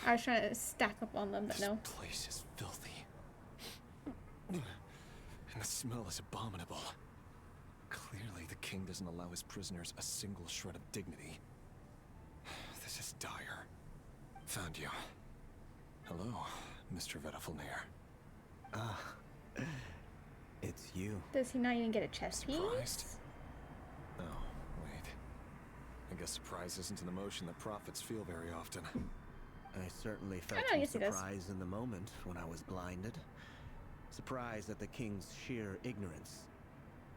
I was trying to stack up on them, but no. This place is filthy. And the smell is abominable. Clearly, the king doesn't allow his prisoners a single shred of dignity. This is dire. Found you. Hello, Mr. Vedafilnir. Ah, it's you. Does he not even get a chest piece? Surprised? Oh, wait. I guess surprise isn't an emotion that prophets feel very often. I certainly felt yes, he does. surprise in the moment when I was blinded. Surprise at the king's sheer ignorance.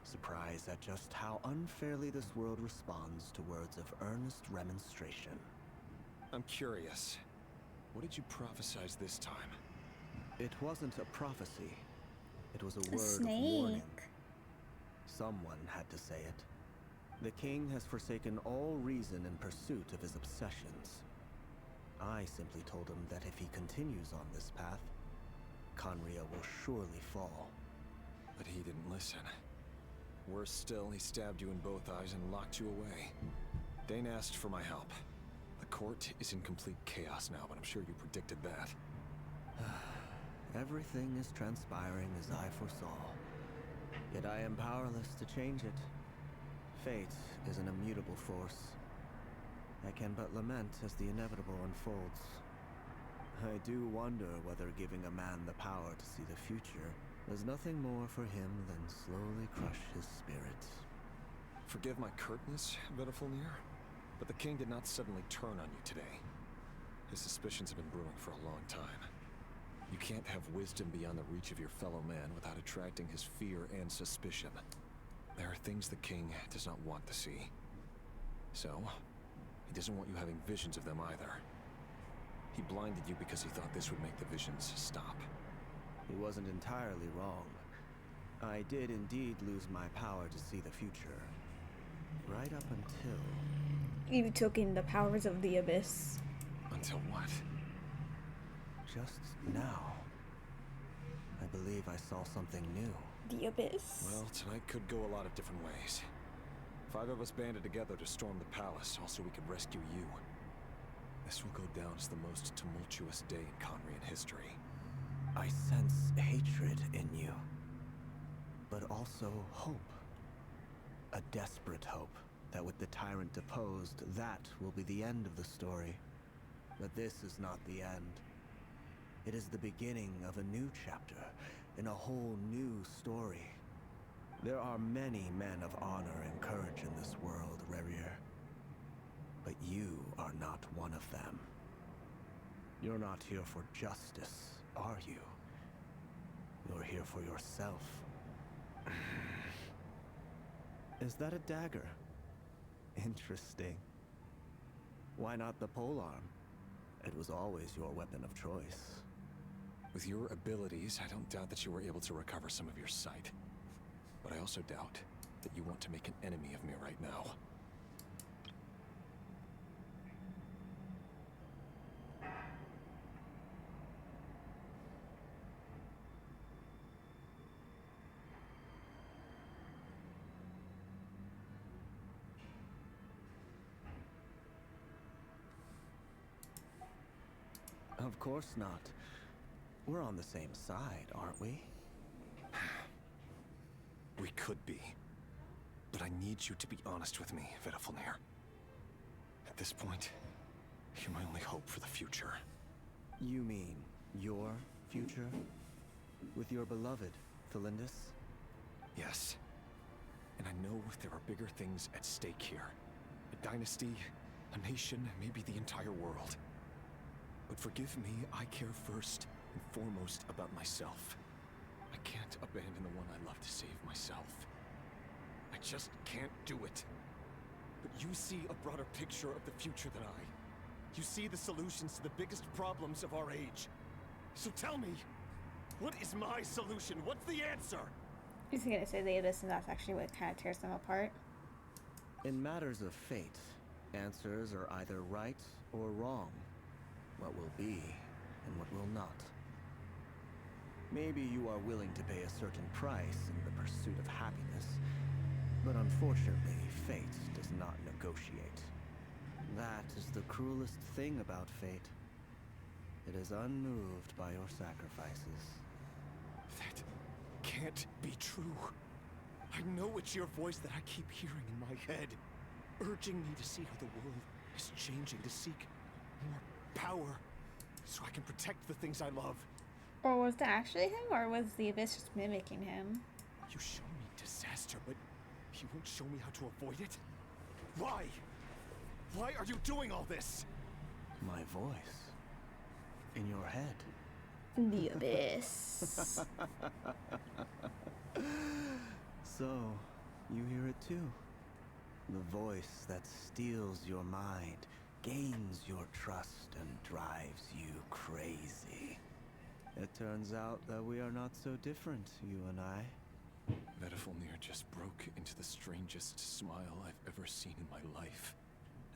Surprise at just how unfairly this world responds to words of earnest remonstration. I'm curious. What did you prophesize this time? It wasn't a prophecy. It was a word snake. of warning. Someone had to say it. The king has forsaken all reason in pursuit of his obsessions. I simply told him that if he continues on this path, Khaenri'ah will surely fall. But he didn't listen. Worse still, he stabbed you in both eyes and locked you away. Dane asked for my help. The court is in complete chaos now, but I'm sure you predicted that. Everything is transpiring as I foresaw. Yet I am powerless to change it. Fate is an immutable force. I can but lament as the inevitable unfolds. I do wonder whether giving a man the power to see the future does nothing more for him than slowly crush his spirit. Forgive my curtness, Vedafilnir, but the king did not suddenly turn on you today. His suspicions have been brewing for a long time. You can't have wisdom beyond the reach of your fellow man without attracting his fear and suspicion. There are things the king does not want to see. So, he doesn't want you having visions of them either. He blinded you because he thought this would make the visions stop. He wasn't entirely wrong. I did indeed lose my power to see the future. Right up until... You took in the powers of the abyss. Until what? Just now. I believe I saw something new. The abyss? Well, tonight could go a lot of different ways. 5 of us banded together to storm the palace, also we could rescue you. This will go down as the most tumultuous day in Khaenri'ah history. I sense hatred in you. But also hope. A desperate hope that with the tyrant deposed, that will be the end of the story. But this is not the end. It is the beginning of a new chapter, in a whole new story. There are many men of honor and courage in this world, Rerir. But you are not one of them. You're not here for justice, are you? You're here for yourself. Is that a dagger? Interesting. Why not the polearm? It was always your weapon of choice. With your abilities, I don't doubt that you were able to recover some of your sight. But I also doubt that you want to make an enemy of me right now. Of course not. We're on the same side, aren't we? We could be. But I need you to be honest with me, Vedafilnir. At this point, you're my only hope for the future. You mean your future? With your beloved, Thalindis? Yes. And I know there are bigger things at stake here. A dynasty, a nation, maybe the entire world. But forgive me, I care first and foremost about myself. I can't abandon the one I love to save myself. I just can't do it. But you see a broader picture of the future than I. You see the solutions to the biggest problems of our age. So tell me, what is my solution? What's the answer? He's gonna say the abyss, and that's actually what kind of tears them apart. In matters of fate, answers are either right or wrong. What will be and what will not. Maybe you are willing to pay a certain price in the pursuit of happiness, but unfortunately, fate does not negotiate. That is the cruelest thing about fate. It is unmoved by your sacrifices. That can't be true. I know it's your voice that I keep hearing in my head, urging me to see how the world is changing, to seek more power, so I can protect the things I love. Or was that actually him, or was the abyss just mimicking him? You show me disaster, but you won't show me how to avoid it? Why? Why are you doing all this? My voice. In your head. The abyss. So, you hear it too. The voice that steals your mind, gains your trust, and drives you crazy. It turns out that we are not so different, you and I. Vedafilnir just broke into the strangest smile I've ever seen in my life.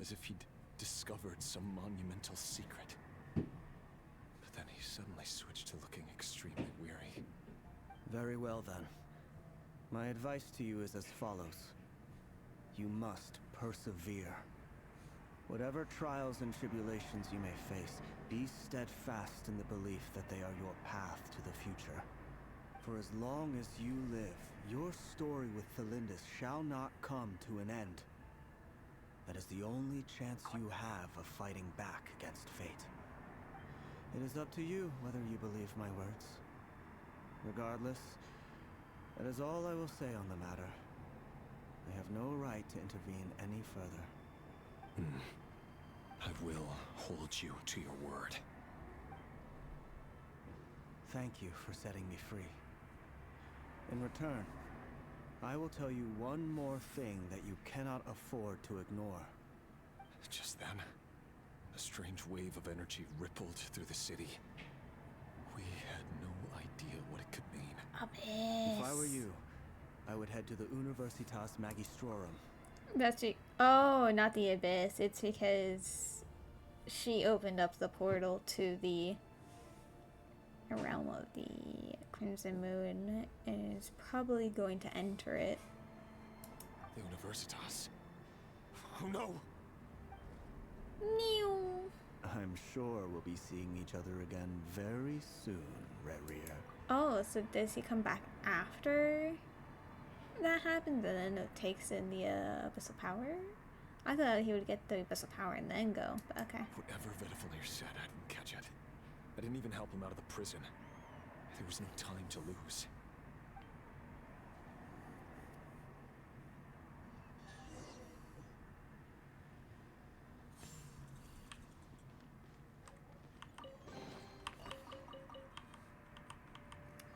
As if he'd discovered some monumental secret. But then he suddenly switched to looking extremely weary. Very well then. My advice to you is as follows. You must persevere. Whatever trials and tribulations you may face, be steadfast in the belief that they are your path to the future. For as long as you live, your story with Thalindis shall not come to an end. That is the only chance you have of fighting back against fate. It is up to you whether you believe my words. Regardless, that is all I will say on the matter. I have no right to intervene any further. I will hold you to your word. Thank you for setting me free. In return, I will tell you one more thing that you cannot afford to ignore. Just then, a strange wave of energy rippled through the city. We had no idea what it could mean. Abyss. If I were you, I would head to the Universitas Magistrorum. That's it. Oh, not the abyss. It's because she opened up the portal to the realm of the Crimson Moon and is probably going to enter it. The Universitas. Oh no! Meow. I'm sure we'll be seeing each other again very soon, Rerir. Oh, so does he come back after that happens and then it takes in the Abyssal Power? I thought he would get the Abyssal Power and then go, but okay. Whatever Vedafilnir said, I didn't catch it. I didn't even help him out of the prison. There was no time to lose.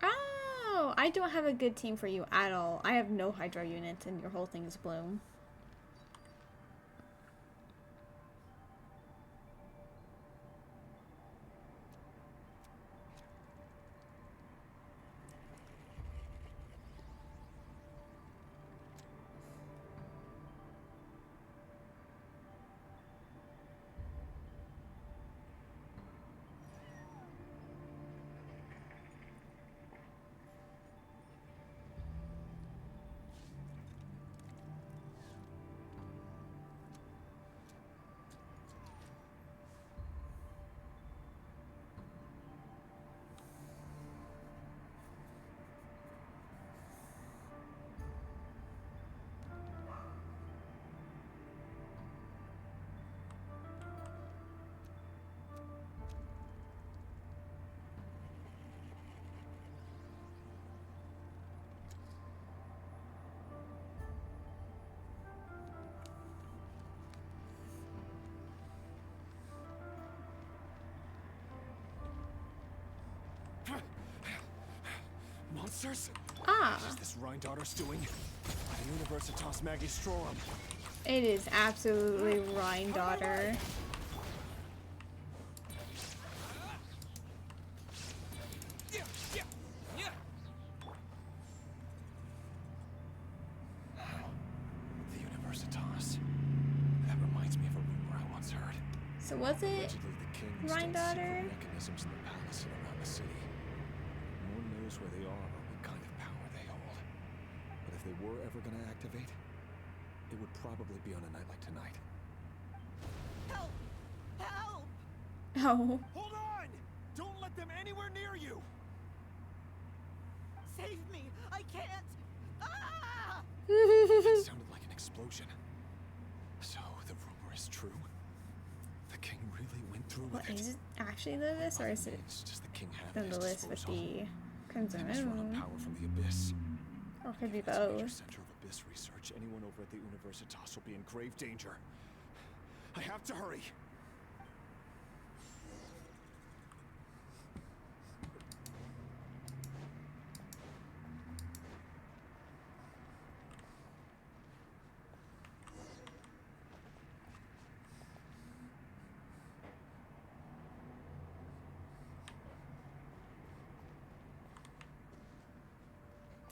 Oh, I don't have a good team for you at all. I have no Hydro units and your whole thing is Bloom. monsters? Ah. What is this Rhine daughter's doing? The Universitas Magistrorum. It is absolutely Rhine daughter. The Universitas. That reminds me of a rumor I once heard. So was it Allegedly, the king Rhine installs daughter? secret mechanisms in the palace and around the city. No one knows where they are or what kind of power they hold. But if they were ever going to activate, it would probably be on a night like tonight. Help! Help! Oh. Hold on! Don't let them anywhere near you! Save me! I can't! Ah! It sounded like an explosion. So the rumor is true? The king really went through with What it? is it actually Lilith, or is it Does the king have from at the his list with disposal? the Crimson They must run on Moon? power from the abyss. Or could be If it's a major both. center of abyss research, anyone over at the Universitas will be in grave danger. I have to hurry.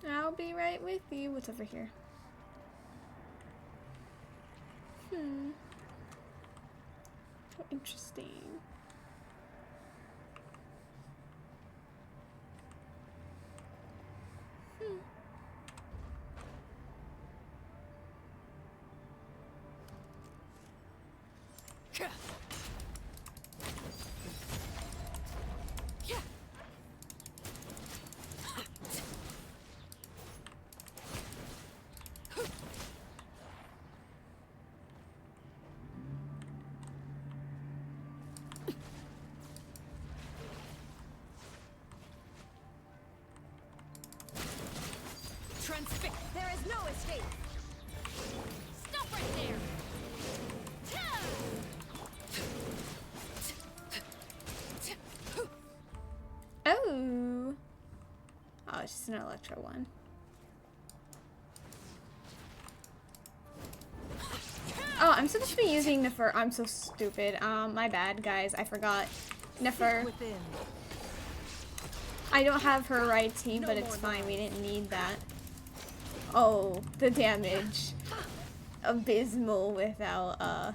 I'll be right with you. What's over here? How interesting. Transfix. There is no escape. Stop right there! Oh. Oh, it's just an Electro one. Oh, I'm supposed to be using Nefer. I'm so stupid. My bad, guys. I forgot. Nefer. I don't have her right team, but it's fine. We didn't need that. Oh, the damage. Abysmal without her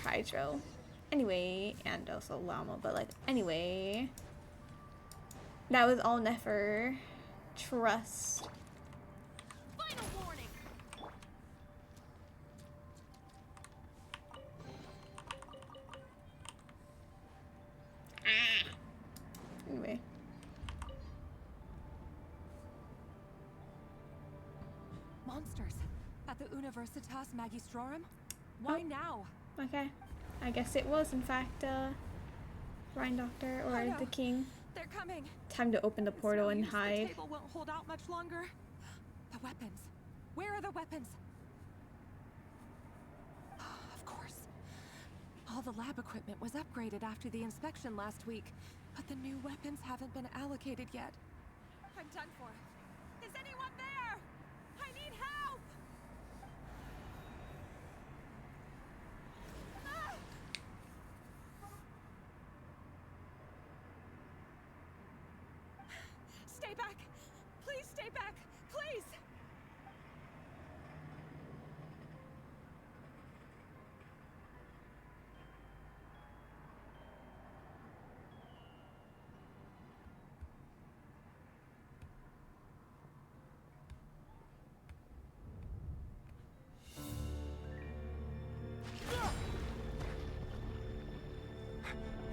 Hydro. Anyway, and also Llama, but like, anyway. That was all Nefer. Trust. Final warning! Anyway. Monsters at the Universitas Magistrorum? Why now? Okay. I guess it was, in fact, Rhine Doctor or Oh, no. the King. They're coming. Time to open the portal No and use, the hide. table won't hold out much longer. The weapons. Where are the weapons? Of course. All the lab equipment was upgraded after the inspection last week, but the new weapons haven't been allocated yet. I'm done for. Is anyone there? I need help! Ah! Stay back! Please stay back! Please!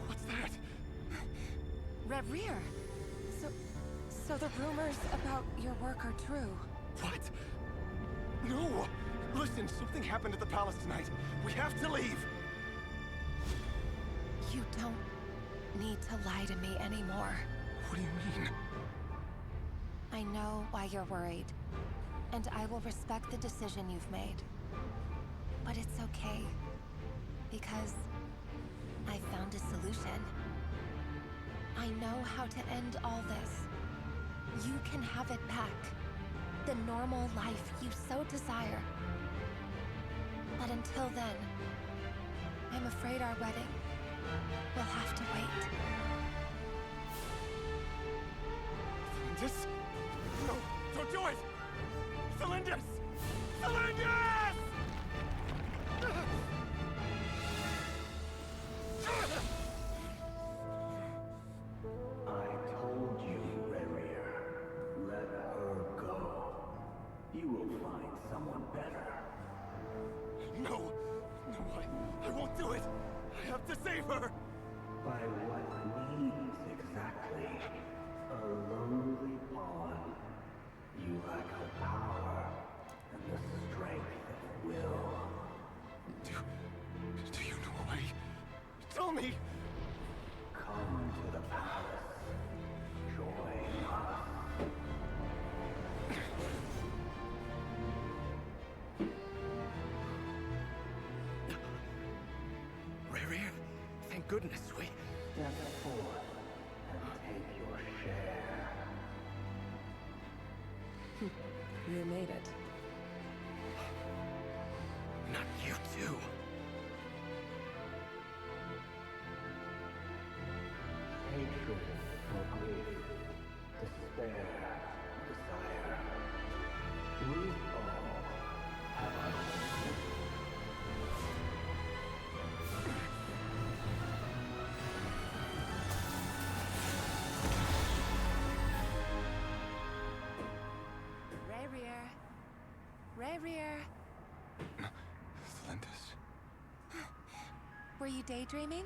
What's that? Reverie. So the rumors about your work are true. What? No! Listen, something happened at the palace tonight. We have to leave! You don't need to lie to me anymore. What do you mean? I know why you're worried, and I will respect the decision you've made. But it's okay, because I found a solution. I know how to end all this. You can have it back. The normal life you so desire. But until then, I'm afraid our wedding will have to wait. Celindus? No, don't do it! Celindus! Celindus! I told you, Rarier. Let her go. You will find someone better. No! No, I won't do it! I have to save her! By what means exactly? A lonely pawn. You lack the power and the strength of will. Do you know a way? Tell me! Come to the palace. Join us. Rarier, thank goodness we... Step forth and take your share. You made it. Not you too. Hatred for grief, despair, desire. We all have our limits. Rarier. Rarier. Celindus? Were you daydreaming?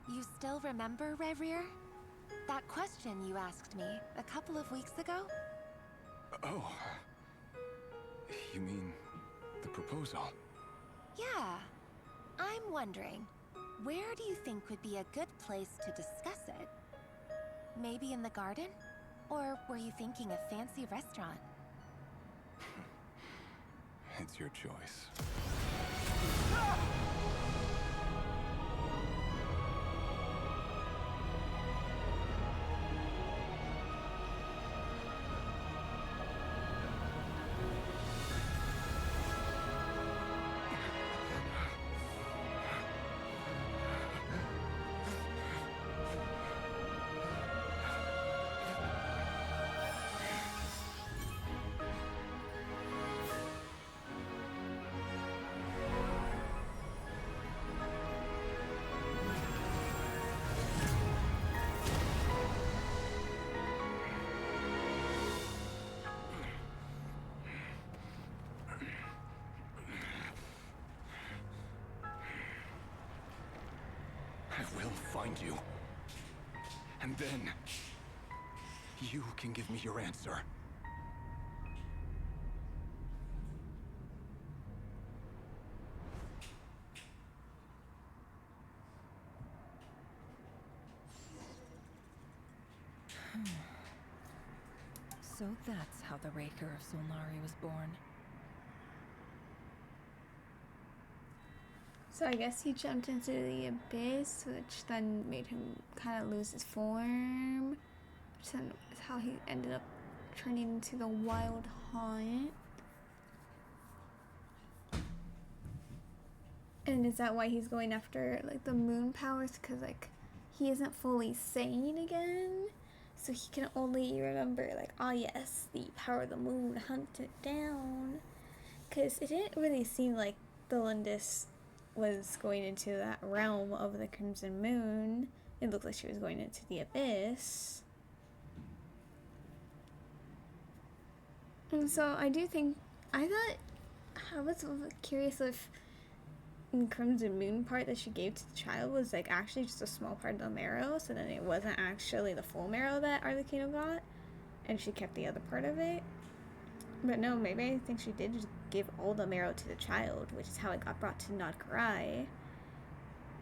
You still remember, Rarier? That question you asked me a couple of weeks ago? Oh. You mean the proposal? Yeah. I'm wondering, where do you think would be a good place to discuss it? Maybe in the garden? Or were you thinking a fancy restaurant? It's your choice. I will find you. And then... you can give me your answer. So that's how the Raker of Solnari was born. So I guess he jumped into the abyss, which then made him kind of lose his form. Which then is how he ended up turning into the Wild Hunt. And is that why he's going after like the moon powers? Because like he isn't fully sane again, so he can only remember like, ah yes, the power of the moon hunted down. Because it didn't really seem like the Lindis was going into that realm of the Crimson Moon. It looked like she was going into the abyss. And so I do think, I was curious if the Crimson Moon part that she gave to the child was like actually just a small part of the marrow, so then it wasn't actually the full marrow that Arlecchino got, and she kept the other part of it. But no, maybe I think she did just give all the marrow to the child, which is how it got brought to Krai.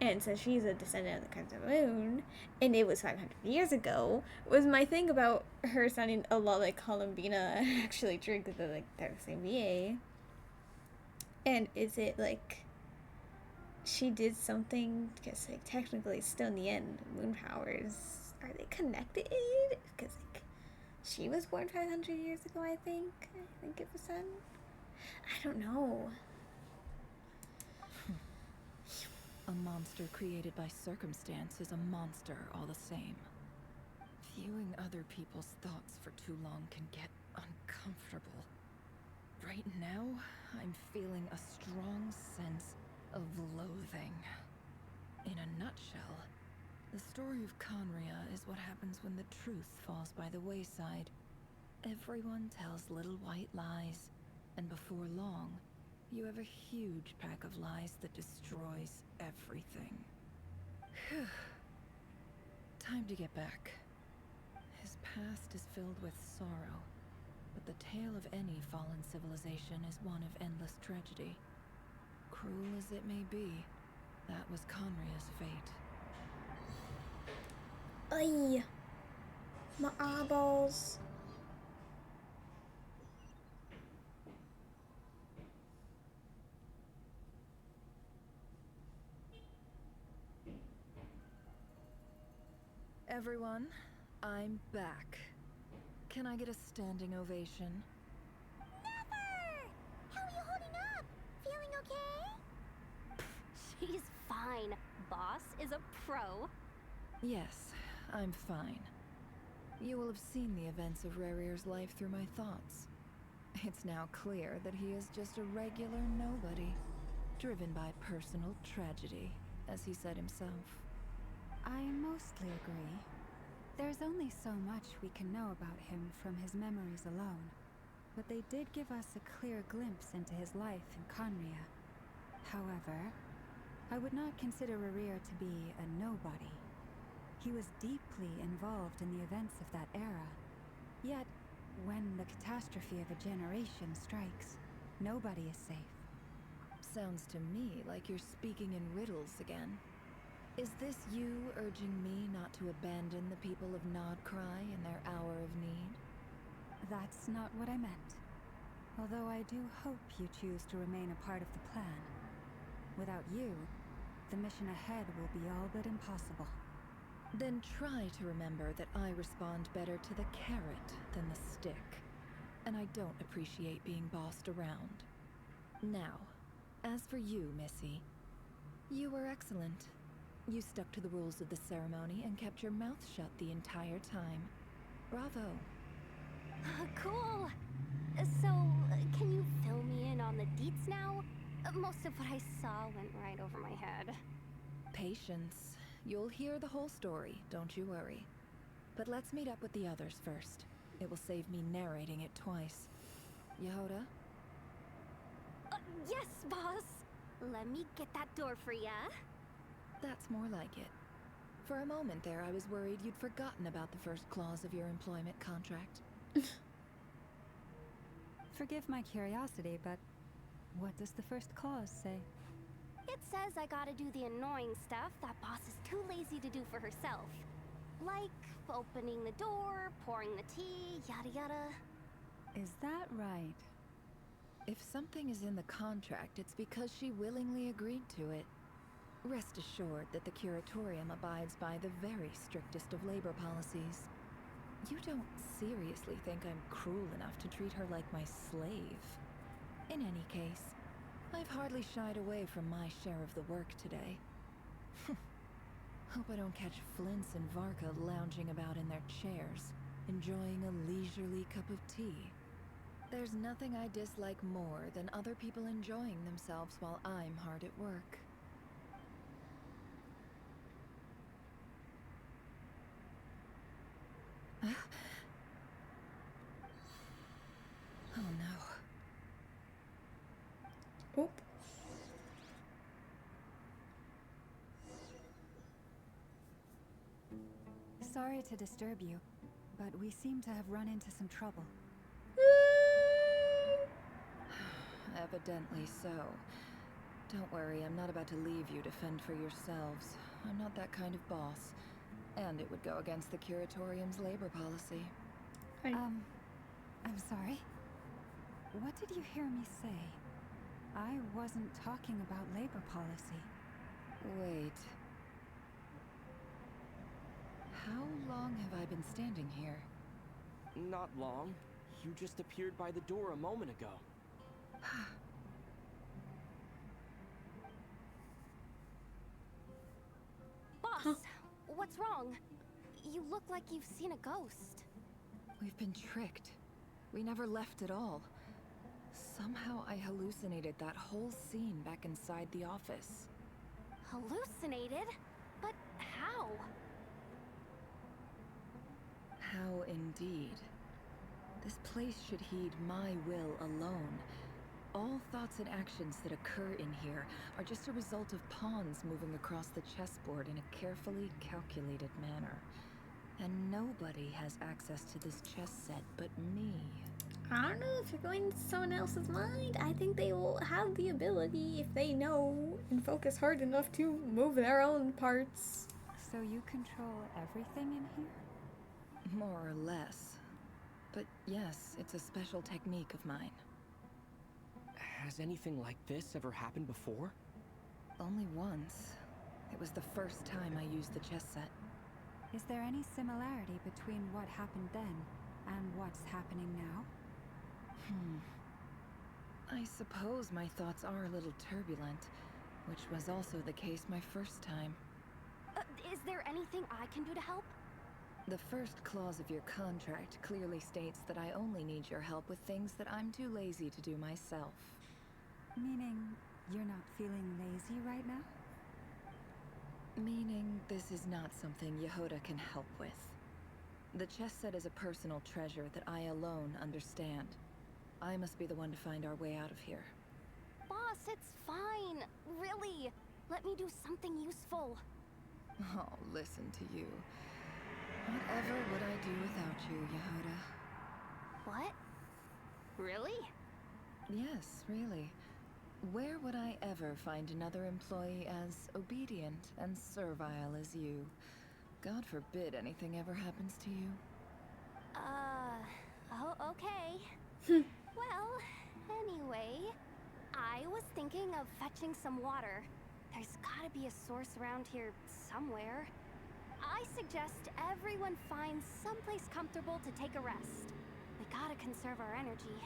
And since she's a descendant of the Crimson Moon, and it was 500 years ago, was my thing about her sounding a lot like Columbina actually drink they're the same VA. And is it like she did something, because like technically still in the end, moon powers, are they connected? Because like she was born 500 years ago, I think it was said. I don't know. A monster created by circumstance is a monster all the same. Viewing other people's thoughts for too long can get uncomfortable. Right now, I'm feeling a strong sense of loathing. In a nutshell, the story of Conria is what happens when the truth falls by the wayside. Everyone tells little white lies, and before long, you have a huge pack of lies that destroys everything. Phew. Time to get back. His past is filled with sorrow, but the tale of any fallen civilization is one of endless tragedy. Cruel as it may be, that was Conria's fate. Ay, my eyeballs. Everyone, I'm back. Can I get a standing ovation? Never! How are you holding up? Feeling okay? She's fine. Boss is a pro. Yes, I'm fine. You will have seen the events of Rarir's life through my thoughts. It's now clear that he is just a regular nobody, driven by personal tragedy, as he said himself. I mostly agree. There's only so much we can know about him from his memories alone, but they did give us a clear glimpse into his life in Conria. However, I would not consider Rarir to be a nobody. He was deeply involved in the events of that era. Yet, when the catastrophe of a generation strikes, nobody is safe. Sounds to me like you're speaking in riddles again. Is this you urging me not to abandon the people of Krai in their hour of need? That's not what I meant. Although I do hope you choose to remain a part of the plan. Without you, the mission ahead will be all but impossible. Then try to remember that I respond better to the carrot than the stick. And I don't appreciate being bossed around. Now, as for you, Missy, you were excellent. You stuck to the rules of the ceremony and kept your mouth shut the entire time. Bravo. Cool. So, can you fill me in on the deets now? Most of what I saw went right over my head. Patience. You'll hear the whole story, don't you worry. But let's meet up with the others first. It will save me narrating it twice. Yehoda? Yes, boss. Let me get that door for ya. That's more like it. For a moment there, I was worried you'd forgotten about the first clause of your employment contract. Forgive my curiosity, but what does the first clause say? It says I gotta do the annoying stuff that boss is too lazy to do for herself. Like opening the door, pouring the tea, yada yada. Is that right? If something is in the contract, it's because she willingly agreed to it. Rest assured that the Curatorium abides by the very strictest of labor policies. You don't seriously think I'm cruel enough to treat her like my slave. In any case, I've hardly shied away from my share of the work today. Hope I don't catch Flintz and Varka lounging about in their chairs, enjoying a leisurely cup of tea. There's nothing I dislike more than other people enjoying themselves while I'm hard at work. Oh no. Oop. Sorry to disturb you, but we seem to have run into some trouble. Evidently so. Don't worry, I'm not about to leave you to fend for yourselves. I'm not that kind of boss. And it would go against the Curatorium's labor policy. I'm sorry. What did you hear me say? I wasn't talking about labor policy. Wait. How long have I been standing here? Not long. You just appeared by the door a moment ago. Boss, what's wrong? You look like you've seen a ghost. We've been tricked. We never left at all. Somehow I hallucinated that whole scene back inside the office. Hallucinated? But how? How indeed. This place should heed my will alone. All thoughts and actions that occur in here are just a result of pawns moving across the chessboard in a carefully calculated manner. And nobody has access to this chess set but me. I don't know if you're going into someone else's mind. I think they will have the ability, if they know and focus hard enough, to move their own parts. So you control everything in here? More or less. But yes, it's a special technique of mine. Has anything like this ever happened before? Only once. It was the first time I used the chess set. Is there any similarity between what happened then and what's happening now? I suppose my thoughts are a little turbulent, which was also the case my first time. Is there anything I can do to help? The first clause of your contract clearly states that I only need your help with things that I'm too lazy to do myself. Meaning, you're not feeling lazy right now? Meaning, this is not something Yehoda can help with. The chess set is a personal treasure that I alone understand. I must be the one to find our way out of here. Boss, it's fine. Really. Let me do something useful. Oh, listen to you. Whatever would I do without you, Yehoda? What? Really? Yes, really. Where would I ever find another employee as obedient and servile as you? God forbid anything ever happens to you. Oh, okay. Well, anyway, I was thinking of fetching some water. There's gotta be a source around here somewhere. I suggest everyone finds someplace comfortable to take a rest. We gotta conserve our energy.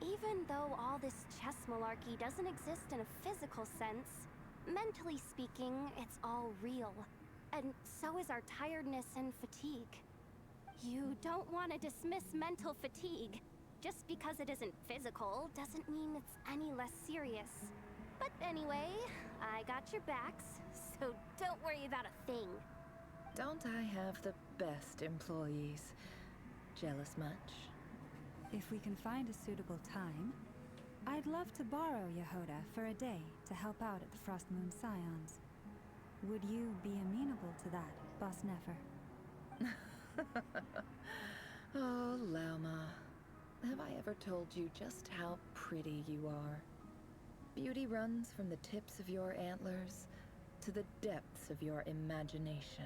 Even though all this chess malarkey doesn't exist in a physical sense, mentally speaking, it's all real. And so is our tiredness and fatigue. You don't want to dismiss mental fatigue. Just because it isn't physical doesn't mean it's any less serious. But anyway, I got your backs, so don't worry about a thing. Don't I have the best employees? Jealous much? If we can find a suitable time, I'd love to borrow Yehoda for a day to help out at the Frost Moon Scions. Would you be amenable to that, Boss Nefer? Oh, Lauma. Have I ever told you just how pretty you are? Beauty runs from the tips of your antlers to the depths of your imagination.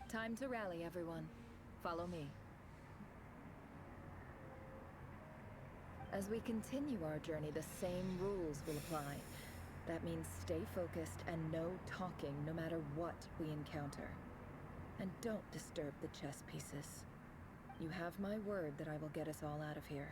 Time to rally, everyone. Follow me. As we continue our journey, the same rules will apply. That means stay focused and no talking no matter what we encounter. And don't disturb the chess pieces. You have my word that I will get us all out of here.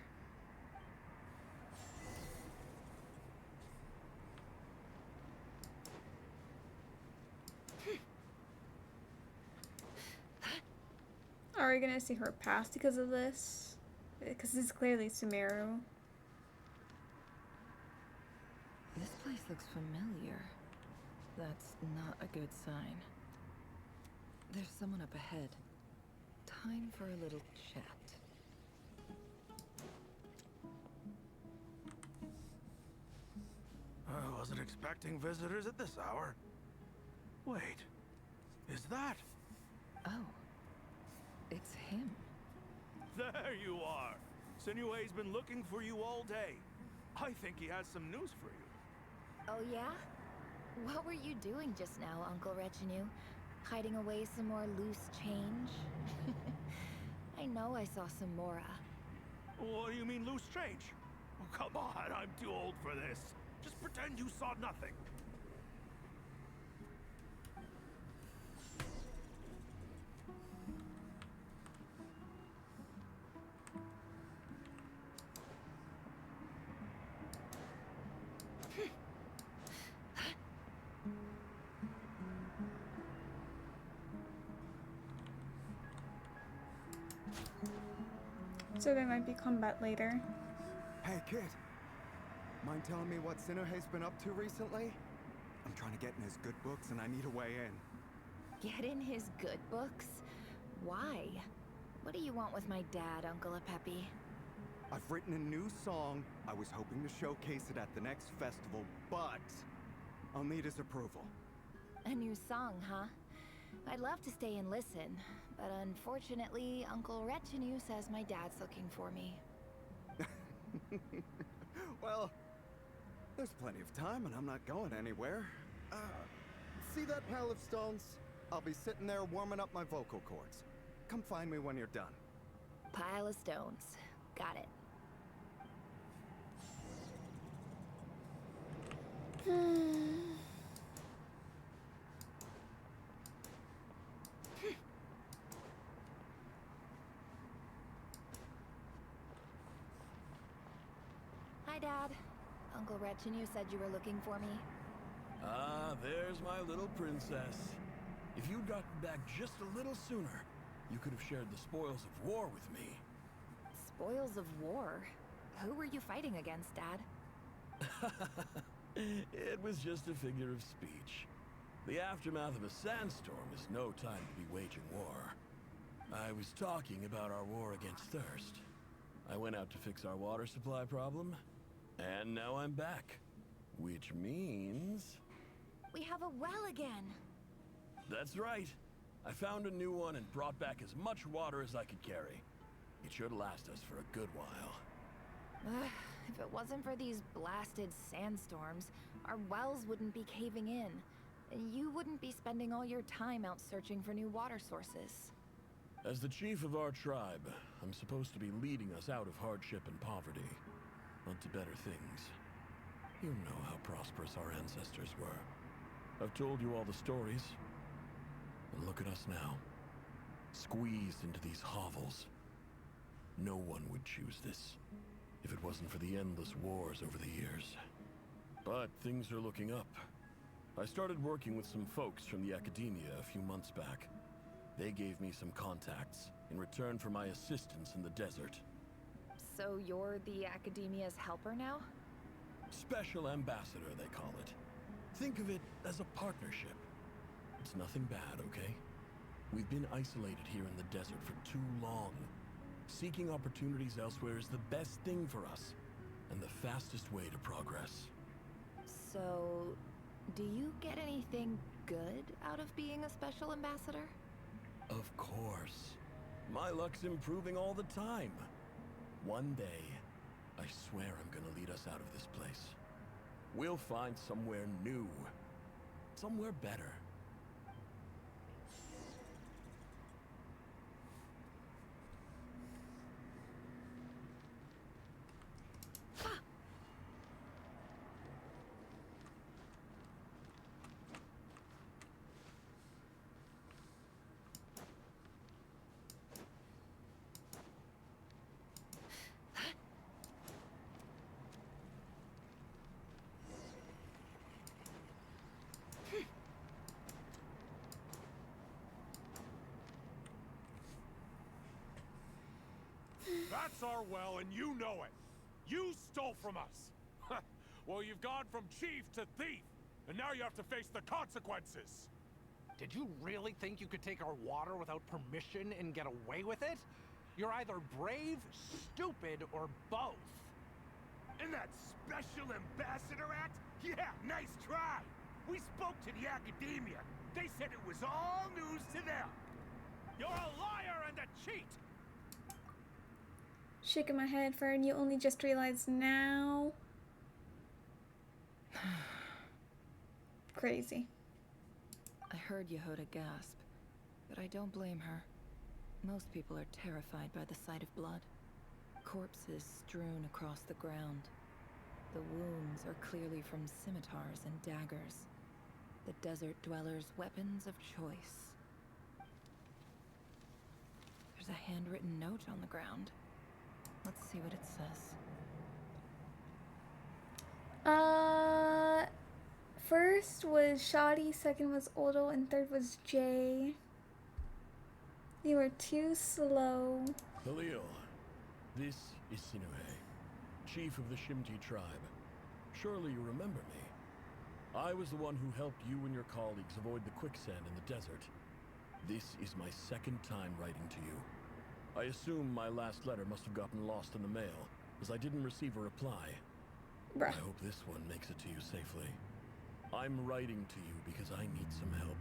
Are we gonna see her past because of this? Because this is clearly Sumeru. This place looks familiar. That's not a good sign. There's someone up ahead. Time for a little chat. I wasn't expecting visitors at this hour. Wait, is that? Oh, it's him. There you are. Sinue's been looking for you all day. I think he has some news for you. Oh yeah? What were you doing just now, Uncle Retinue? Hiding away some more loose change? I know I saw some Mora. What do you mean loose change? Oh, come on, I'm too old for this. Just pretend you saw nothing. So there might be combat later. Hey, kid. Mind telling me what Sinnohei's been up to recently? I'm trying to get in his good books and I need a way in. Get in his good books? Why? What do you want with my dad, Uncle Apepi? I've written a new song. I was hoping to showcase it at the next festival, but I'll need his approval. A new song, huh? I'd love to stay and listen, but unfortunately, Uncle Retinue says my dad's looking for me. Well, there's plenty of time and I'm not going anywhere. See that pile of stones? I'll be sitting there warming up my vocal cords. Come find me when you're done. Pile of stones. Got it. Hi, Dad. Uncle Retinue said you were looking for me. Ah, there's my little princess. If you'd gotten back just a little sooner, you could have shared the spoils of war with me. Spoils of war? Who were you fighting against, Dad? It was just a figure of speech. The aftermath of a sandstorm is no time to be waging war. I was talking about our war against thirst. I went out to fix our water supply problem, and now I'm back. Which means... We have a well again! That's right. I found a new one and brought back as much water as I could carry. It should last us for a good while. If it wasn't for these blasted sandstorms, our wells wouldn't be caving in. And you wouldn't be spending all your time out searching for new water sources. As the chief of our tribe, I'm supposed to be leading us out of hardship and poverty, onto better things. You know how prosperous our ancestors were. I've told you all the stories. And look at us now, squeezed into these hovels. No one would choose this, if it wasn't for the endless wars over the years. But things are looking up. I started working with some folks from the academia a few months back. They gave me some contacts in return for my assistance in the desert. So you're the academia's helper now? Special ambassador, they call it. Think of it as a partnership. It's nothing bad, okay? We've been isolated here in the desert for too long. Seeking opportunities elsewhere is the best thing for us, and the fastest way to progress. So, do you get anything good out of being a special ambassador? Of course. My luck's improving all the time. One day, I swear I'm gonna lead us out of this place. We'll find somewhere new. Somewhere better. That's our well, and you know it. You stole from us. Well, you've gone from chief to thief, and now you have to face the consequences. Did you really think you could take our water without permission and get away with it? You're either brave, stupid, or both. And that special ambassador act? Yeah, nice try. We spoke to the academia. They said it was all news to them. You're a liar and a cheat. Shaking my head, Fern, you only just realized now. Crazy. I heard Yehoda gasp, but I don't blame her. Most people are terrified by the sight of blood. Corpses strewn across the ground. The wounds are clearly from scimitars and daggers. The desert dwellers' weapons of choice. There's a handwritten note on the ground. Let's see what it says. First was Shoddy, second was Odo, and third was Jay. You were too slow. Khalil, This is Sinuhe, chief of the Shimti tribe. Surely you remember me. I was the one who helped you and your colleagues avoid the quicksand in the desert. This is my second time writing to you. I assume my last letter must have gotten lost in the mail, as I didn't receive a reply. Bruh. I hope this one makes it to you safely. I'm writing to you because I need some help.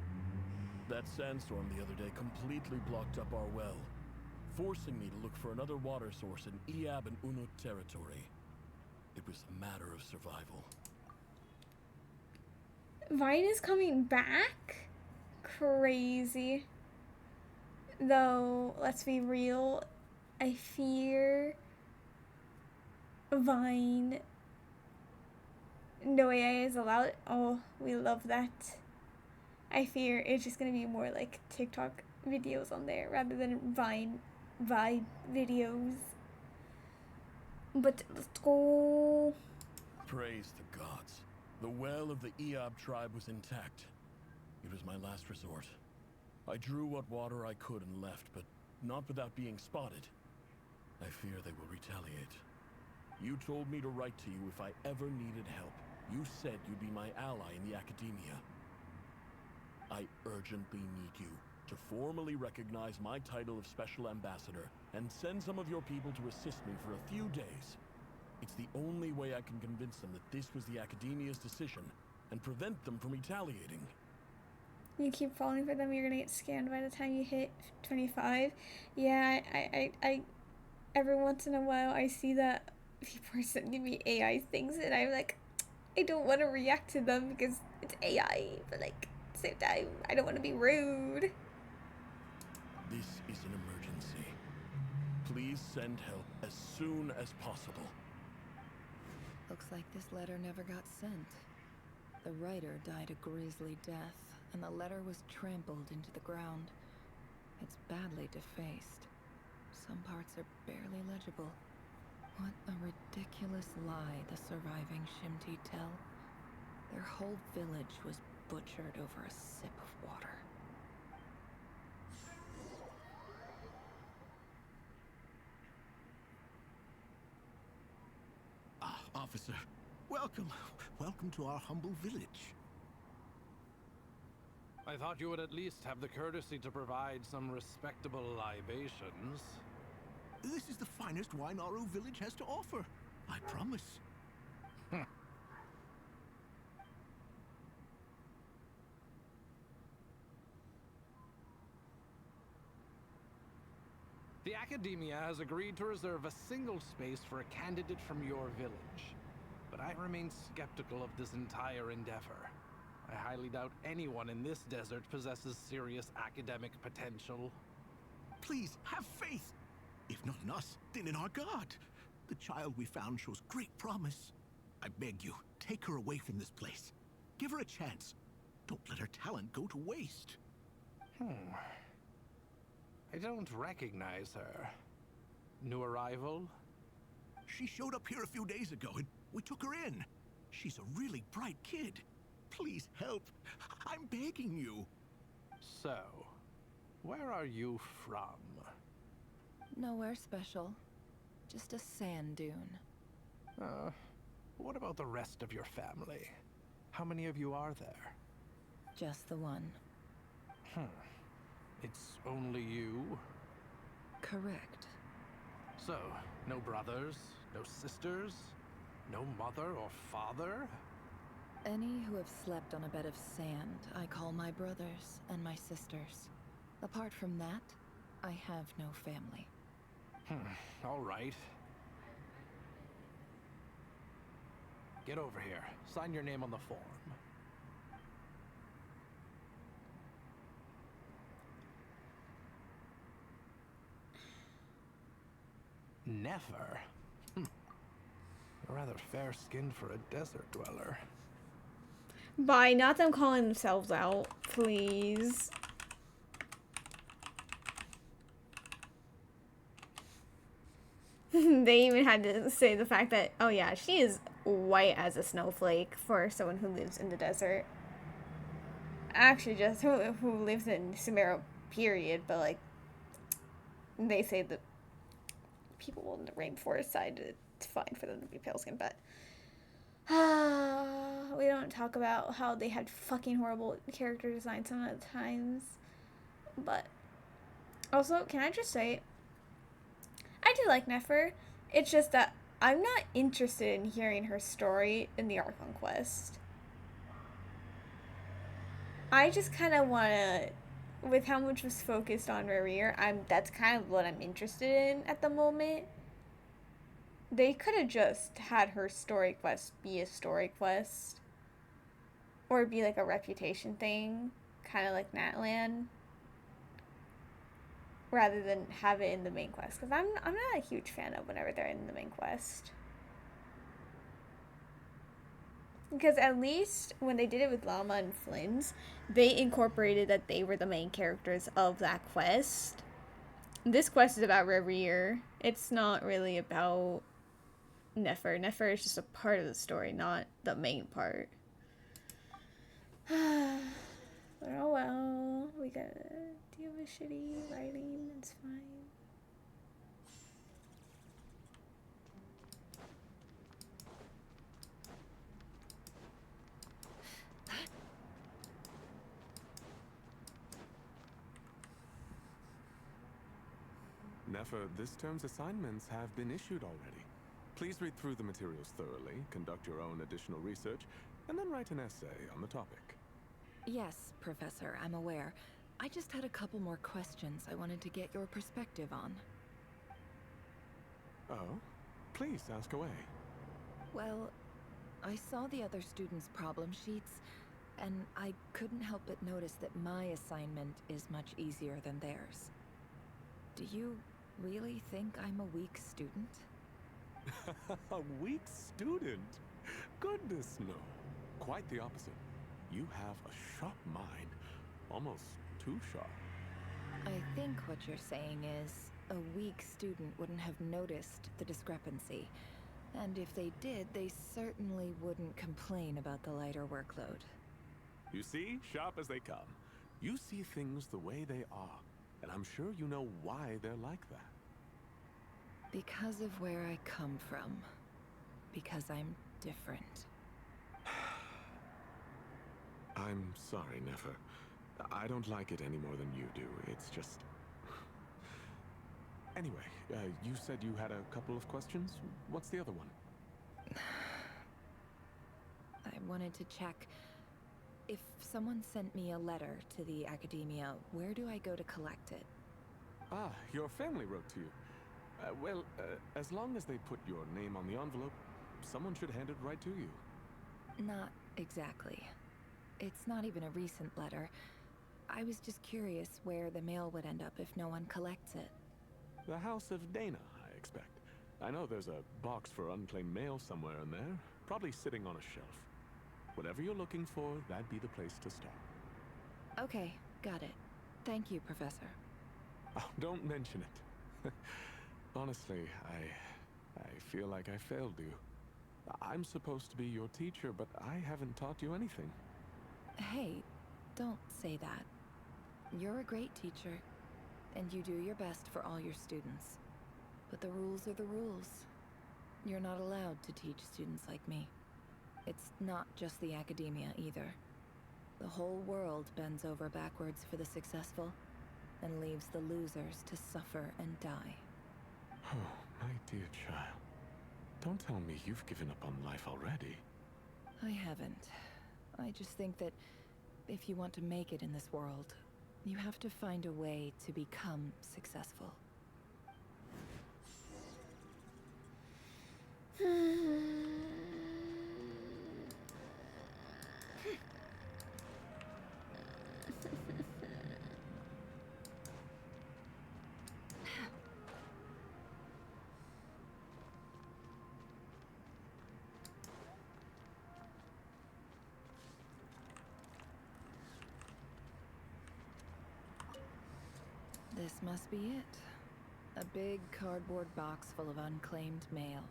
That sandstorm the other day completely blocked up our well, forcing me to look for another water source in Iab and Unut territory. It was a matter of survival. Vine is coming back? Crazy. Though, let's be real, I fear Vine. No AI is allowed. Oh, we love that. I fear it's just gonna be more like TikTok videos on there rather than Vine videos. But let's go. Praise the gods. The well of the Iab tribe was intact. It was my last resort. I drew what water I could and left, but not without being spotted. I fear they will retaliate. You told me to write to you if I ever needed help. You said you'd be my ally in the academia. I urgently need you to formally recognize my title of Special Ambassador and send some of your people to assist me for a few days. It's the only way I can convince them that this was the academia's decision and prevent them from retaliating. You keep falling for them, you're gonna get scanned by the time you hit 25. Yeah, I every once in a while I see that people are sending me AI things and I'm like, I don't want to react to them because it's AI, but like at the same time, I don't want to be rude. This is an emergency. Please send help as soon as possible. Looks like this letter never got sent. The writer died a grisly death, and the letter was trampled into the ground. It's badly defaced. Some parts are barely legible. What a ridiculous lie the surviving Shimti tell. Their whole village was butchered over a sip of water. Ah, officer. Welcome. Welcome to our humble village. I thought you would at least have the courtesy to provide some respectable libations. This is the finest wine our village has to offer. I promise. The Academia has agreed to reserve a single space for a candidate from your village. But I remain skeptical of this entire endeavor. I highly doubt anyone in this desert possesses serious academic potential. Please, have faith. If not in us, then in our god. The child we found shows great promise. I beg you, take her away from this place. Give her a chance. Don't let her talent go to waste. I don't recognize her. New arrival? She showed up here a few days ago and we took her in. She's a really bright kid. Please help. I'm begging you. So, where are you from? Nowhere special. Just a sand dune. What about the rest of your family? How many of you are there? Just the one. It's only you? Correct. So, no brothers, no sisters, no mother or father? Any who have slept on a bed of sand, I call my brothers and my sisters. Apart from that, I have no family. All right. Get over here. Sign your name on the form. Never? Rather fair-skinned for a desert dweller. Bye, not them calling themselves out, please. They even had to say the fact that, oh yeah, she is white as a snowflake for someone who lives in the desert. Actually, just who lives in Sumeru, period, but like, they say the people in the rainforest side, it's fine for them to be pale skin, but we don't talk about how they had fucking horrible character design some of the times. But also, can I just say, I do like Nefer. It's just that I'm not interested in hearing her story in the Archon quest. I just kind of want to, with how much was focused on Rerir, that's kind of what I'm interested in at the moment. They could have just had her story quest be a story quest. Or be like a reputation thing, kind of like Natlan. Rather than have it in the main quest. Because I'm not a huge fan of whenever they're in the main quest. Because at least when they did it with Llama and Flynn's, they incorporated that they were the main characters of that quest. This quest is about Rerir. It's not really about Nefer. Nefer is just a part of the story, not the main part. Oh well, we gotta deal with shitty writing, it's fine. Nefer, this term's assignments have been issued already. Please read through the materials thoroughly, conduct your own additional research, and then write an essay on the topic. Yes, Professor, I'm aware. I just had a couple more questions I wanted to get your perspective on. Oh? Please, ask away. Well, I saw the other students' problem sheets, and I couldn't help but notice that my assignment is much easier than theirs. Do you really think I'm a weak student? A weak student? Goodness, no. Quite the opposite. You have a sharp mind. Almost too sharp. I think what you're saying is, a weak student wouldn't have noticed the discrepancy. And if they did, they certainly wouldn't complain about the lighter workload. You see, sharp as they come. You see things the way they are. And I'm sure you know why they're like that. Because of where I come from. Because I'm different. I'm sorry, Nefer. I don't like it any more than you do. It's just... Anyway, you said you had a couple of questions. What's the other one? I wanted to check. If someone sent me a letter to the academia, where do I go to collect it? Ah, your family wrote to you. Well, as long as they put your name on the envelope, someone should hand it right to you. Not exactly. It's not even a recent letter. I was just curious where the mail would end up if no one collects it. The House of Dana, I expect. I know there's a box for unclaimed mail somewhere in there, probably sitting on a shelf. Whatever you're looking for, that'd be the place to start. Okay, got it. Thank you, Professor. Oh, don't mention it. Honestly, I feel like I failed you. I'm supposed to be your teacher, but I haven't taught you anything. Hey, don't say that. You're a great teacher, and you do your best for all your students. But the rules are the rules. You're not allowed to teach students like me. It's not just the academia either. The whole world bends over backwards for the successful, and leaves the losers to suffer and die. Oh, my dear child. Don't tell me you've given up on life already. I haven't. I just think that if you want to make it in this world, you have to find a way to become successful. This must be it. A big cardboard box full of unclaimed mail.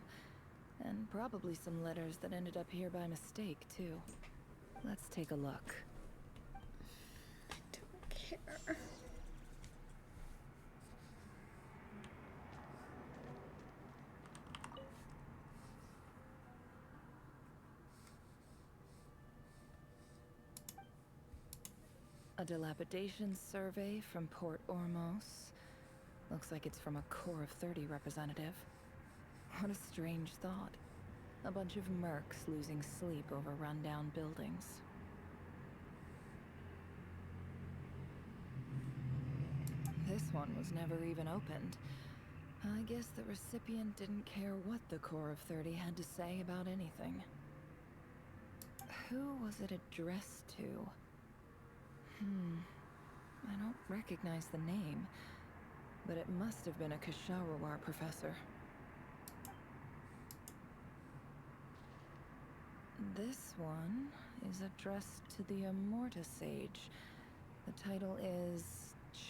And probably some letters that ended up here by mistake, too. Let's take a look. I don't care. A dilapidation survey from Port Ormos. Looks like it's from a Core of 30 representative. What a strange thought. A bunch of mercs losing sleep over rundown buildings. This one was never even opened. I guess the recipient didn't care what the Core of 30 had to say about anything. Who was it addressed to? I don't recognize the name, but it must have been a Kishawar professor. This one is addressed to the Immorta Sage. The title is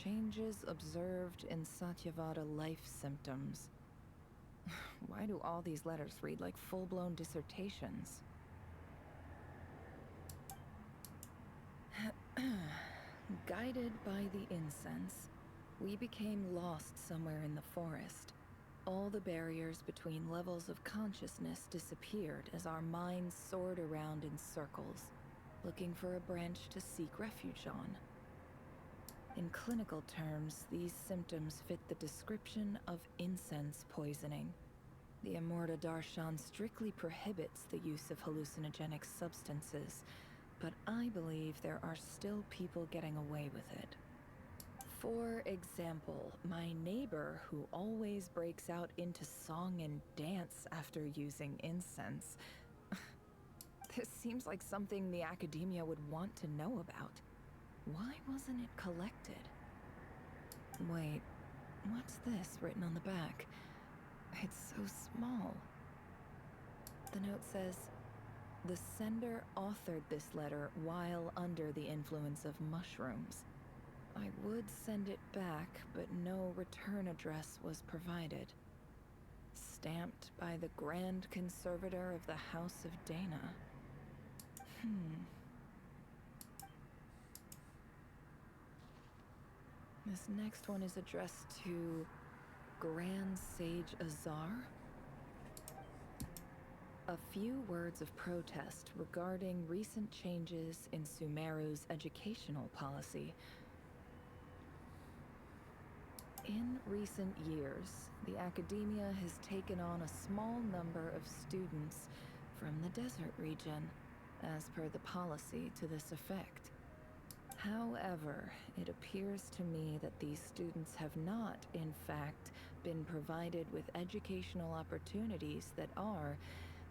Changes Observed in Satyavada Life Symptoms. Why do all these letters read like full-blown dissertations? Guided by the incense, we became lost somewhere in the forest. All the barriers between levels of consciousness disappeared as our minds soared around in circles, looking for a branch to seek refuge on. In clinical terms, these symptoms fit the description of incense poisoning. The Immorta Darshan strictly prohibits the use of hallucinogenic substances, but I believe there are still people getting away with it. For example, my neighbor who always breaks out into song and dance after using incense. This seems like something the academia would want to know about. Why wasn't it collected? Wait, what's this written on the back? It's so small. The note says, the sender authored this letter while under the influence of mushrooms. I would send it back, but no return address was provided. Stamped by the Grand Conservator of the House of Dana. This next one is addressed to Grand Sage Azar. A few words of protest regarding recent changes in Sumeru's educational policy. In recent years, the academia has taken on a small number of students from the desert region, as per the policy to this effect. However, it appears to me that these students have not, in fact, been provided with educational opportunities that are,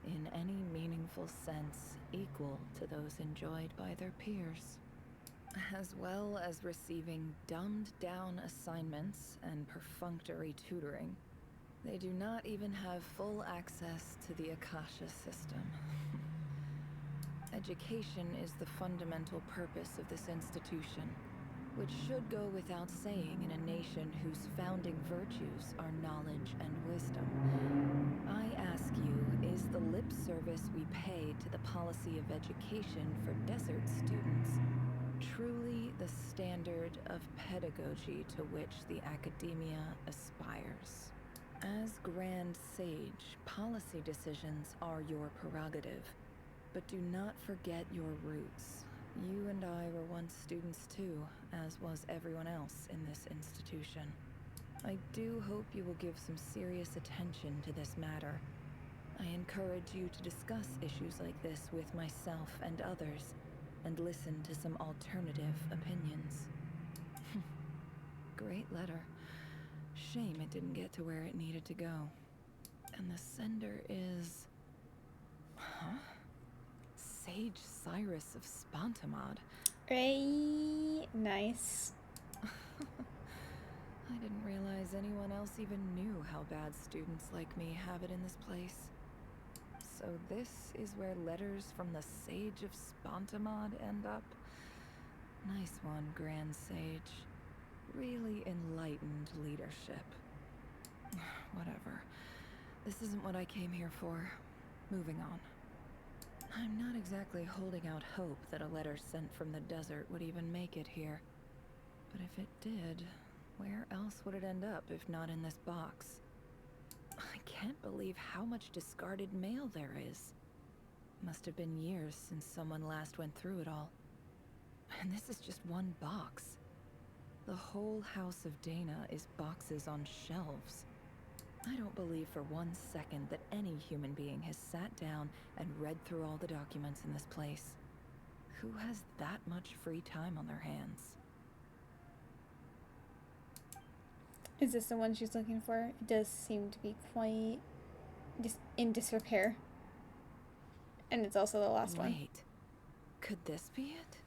in any meaningful sense, equal to those enjoyed by their peers. As well as receiving dumbed-down assignments and perfunctory tutoring. They do not even have full access to the Akasha system. Education is the fundamental purpose of this institution, which should go without saying in a nation whose founding virtues are knowledge and wisdom. I ask you, is the lip service we pay to the policy of education for desert students truly the standard of pedagogy to which the academia aspires? As Grand Sage, policy decisions are your prerogative, but do not forget your roots. You and I were once students too, as was everyone else in this institution. I do hope you will give some serious attention to this matter. I encourage you to discuss issues like this with myself and others, and listen to some alternative opinions. Great letter. Shame it didn't get to where it needed to go. And the sender is... Huh? Sage Cyrus of Spontamod. Nice. I didn't realize anyone else even knew how bad students like me have it in this place. So this is where letters from the Sage of Spontamod end up? Nice one, Grand Sage. Really enlightened leadership. Whatever. This isn't what I came here for. Moving on. I'm not exactly holding out hope that a letter sent from the desert would even make it here. But if it did, where else would it end up if not in this box? I can't believe how much discarded mail there is. Must have been years since someone last went through it all. And this is just one box. The whole House of Dana is boxes on shelves. I don't believe for 1 second that any human being has sat down and read through all the documents in this place. Who has that much free time on their hands? Is this the one she's looking for? It does seem to be quite in disrepair. And it's also the last one. Wait, could this be it?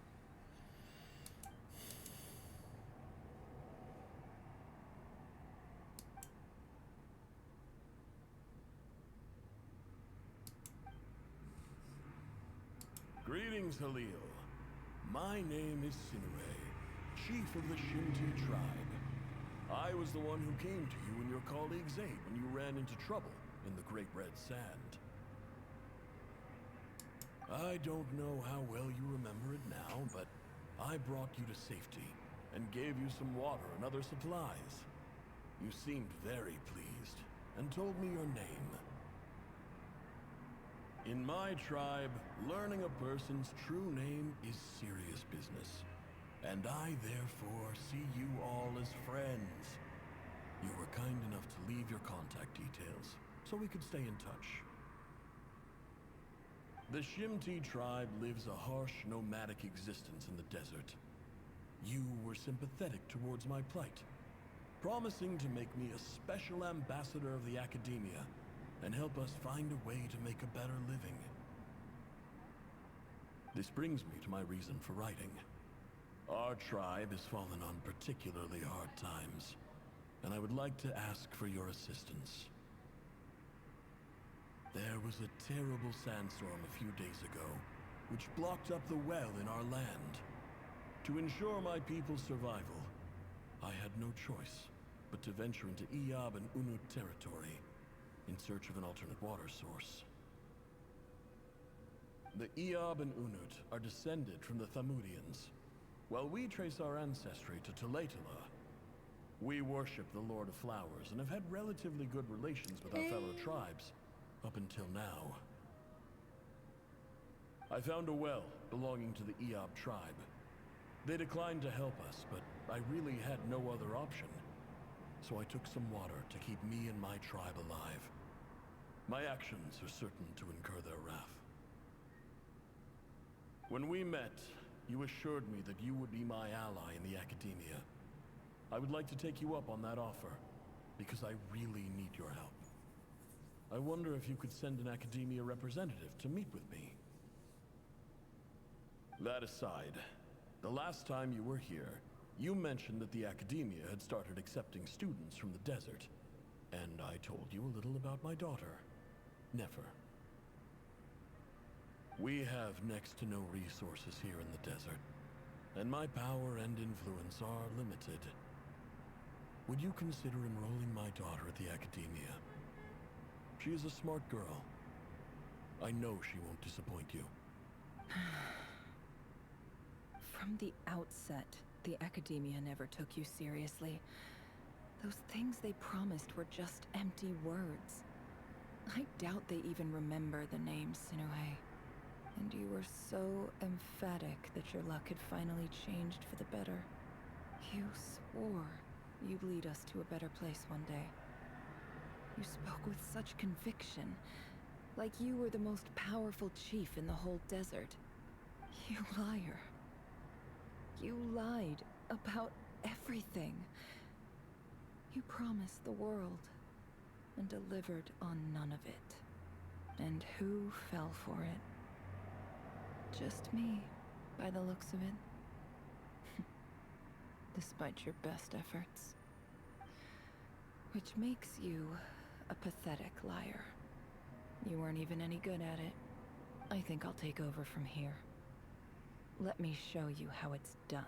Greetings, Halil. My name is Sinue, chief of the Shinti tribe. I was the one who came to you and your colleague Zaid when you ran into trouble in the Great Red Sand. I don't know how well you remember it now, but I brought you to safety and gave you some water and other supplies. You seemed very pleased and told me your name. In my tribe, learning a person's true name is serious business, and I therefore see you all as friends. You were kind enough to leave your contact details, so we could stay in touch. The Shimti tribe lives a harsh, nomadic existence in the desert. You were sympathetic towards my plight, promising to make me a special ambassador of the academia and help us find a way to make a better living. This brings me to my reason for writing. Our tribe has fallen on particularly hard times, and I would like to ask for your assistance. There was a terrible sandstorm a few days ago, which blocked up the well in our land. To ensure my people's survival, I had no choice but to venture into Iyab and Unut territory in search of an alternate water source. The Iyab and Unut are descended from the Thamudians, while we trace our ancestry to Tulatala. We worship the Lord of Flowers and have had relatively good relations with our fellow tribes up until now. I found a well belonging to the Iyab tribe. They declined to help us, but I really had no other option. So I took some water to keep me and my tribe alive. My actions are certain to incur their wrath. When we met, you assured me that you would be my ally in the academia. I would like to take you up on that offer, because I really need your help. I wonder if you could send an academia representative to meet with me. That aside, the last time you were here, you mentioned that the academia had started accepting students from the desert, and I told you a little about my daughter, Nefer. We have next to no resources here in the desert, and my power and influence are limited. Would you consider enrolling my daughter at the academia? She is a smart girl. I know she won't disappoint you. From the outset, the academia never took you seriously. Those things they promised were just empty words. I doubt they even remember the name Sinue. And you were so emphatic that your luck had finally changed for the better. You swore you'd lead us to a better place one day. You spoke with such conviction, like you were the most powerful chief in the whole desert. You liar. You lied about everything. You promised the world and delivered on none of it. And who fell for it? Just me, by the looks of it. Despite your best efforts. Which makes you a pathetic liar. You weren't even any good at it. I think I'll take over from here. Let me show you how it's done.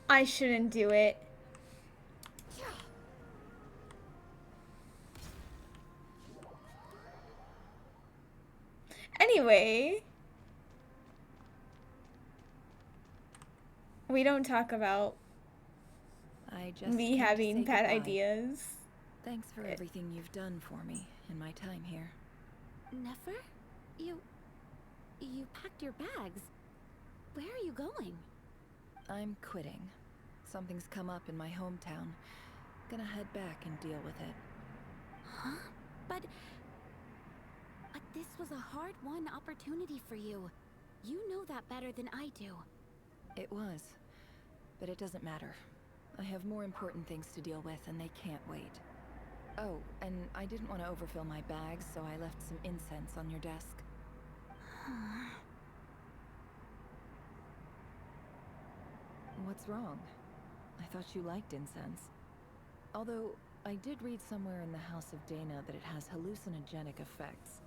I shouldn't do it. Anyway. We don't talk about I just me came to having say bad goodbye. ideas. Thanks for everything you've done for me in my time here. Nefer? You packed your bags. Where are you going? I'm quitting. Something's come up in my hometown. Gonna head back and deal with it. Huh? But this was a hard-won opportunity for you. You know that better than I do. It was. But it doesn't matter. I have more important things to deal with, and they can't wait. Oh, and I didn't want to overfill my bags, so I left some incense on your desk. What's wrong? I thought you liked incense. Although, I did read somewhere in the House of Dana that it has hallucinogenic effects.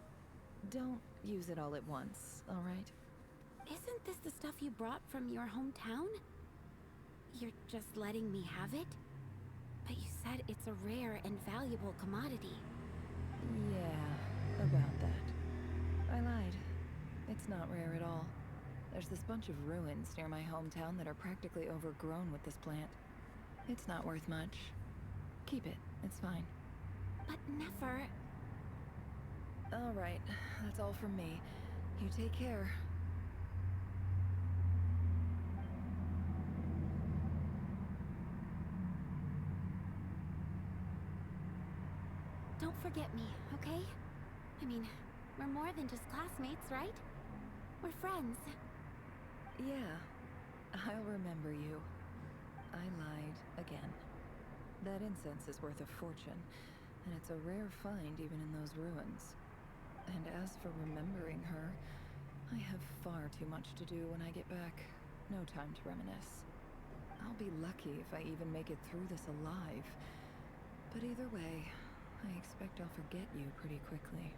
Don't use it all at once, alright? Isn't this the stuff you brought from your hometown? You're just letting me have it? But you said it's a rare and valuable commodity. Yeah, about that. I lied. It's not rare at all. There's this bunch of ruins near my hometown that are practically overgrown with this plant. It's not worth much. Keep it. It's fine. But Nefer... Alright, that's all from me. You take care. Don't forget me, okay? I mean, we're more than just classmates, right? We're friends. Yeah, I'll remember you. I lied again. That incense is worth a fortune, and it's a rare find even in those ruins. And as for remembering her, I have far too much to do when I get back. No time to reminisce. I'll be lucky if I even make it through this alive. But either way, I expect I'll forget you pretty quickly.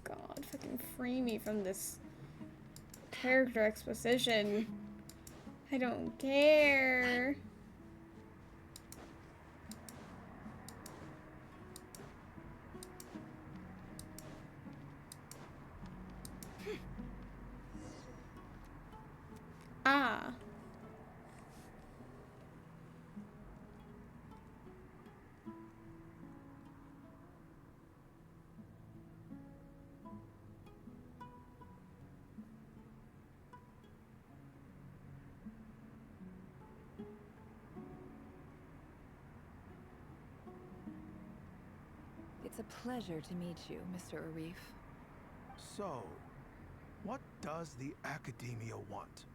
God, fucking free me from this character exposition. I don't care. Ah. It's a pleasure to meet you, Mr. Arif. So, what does the Academia want?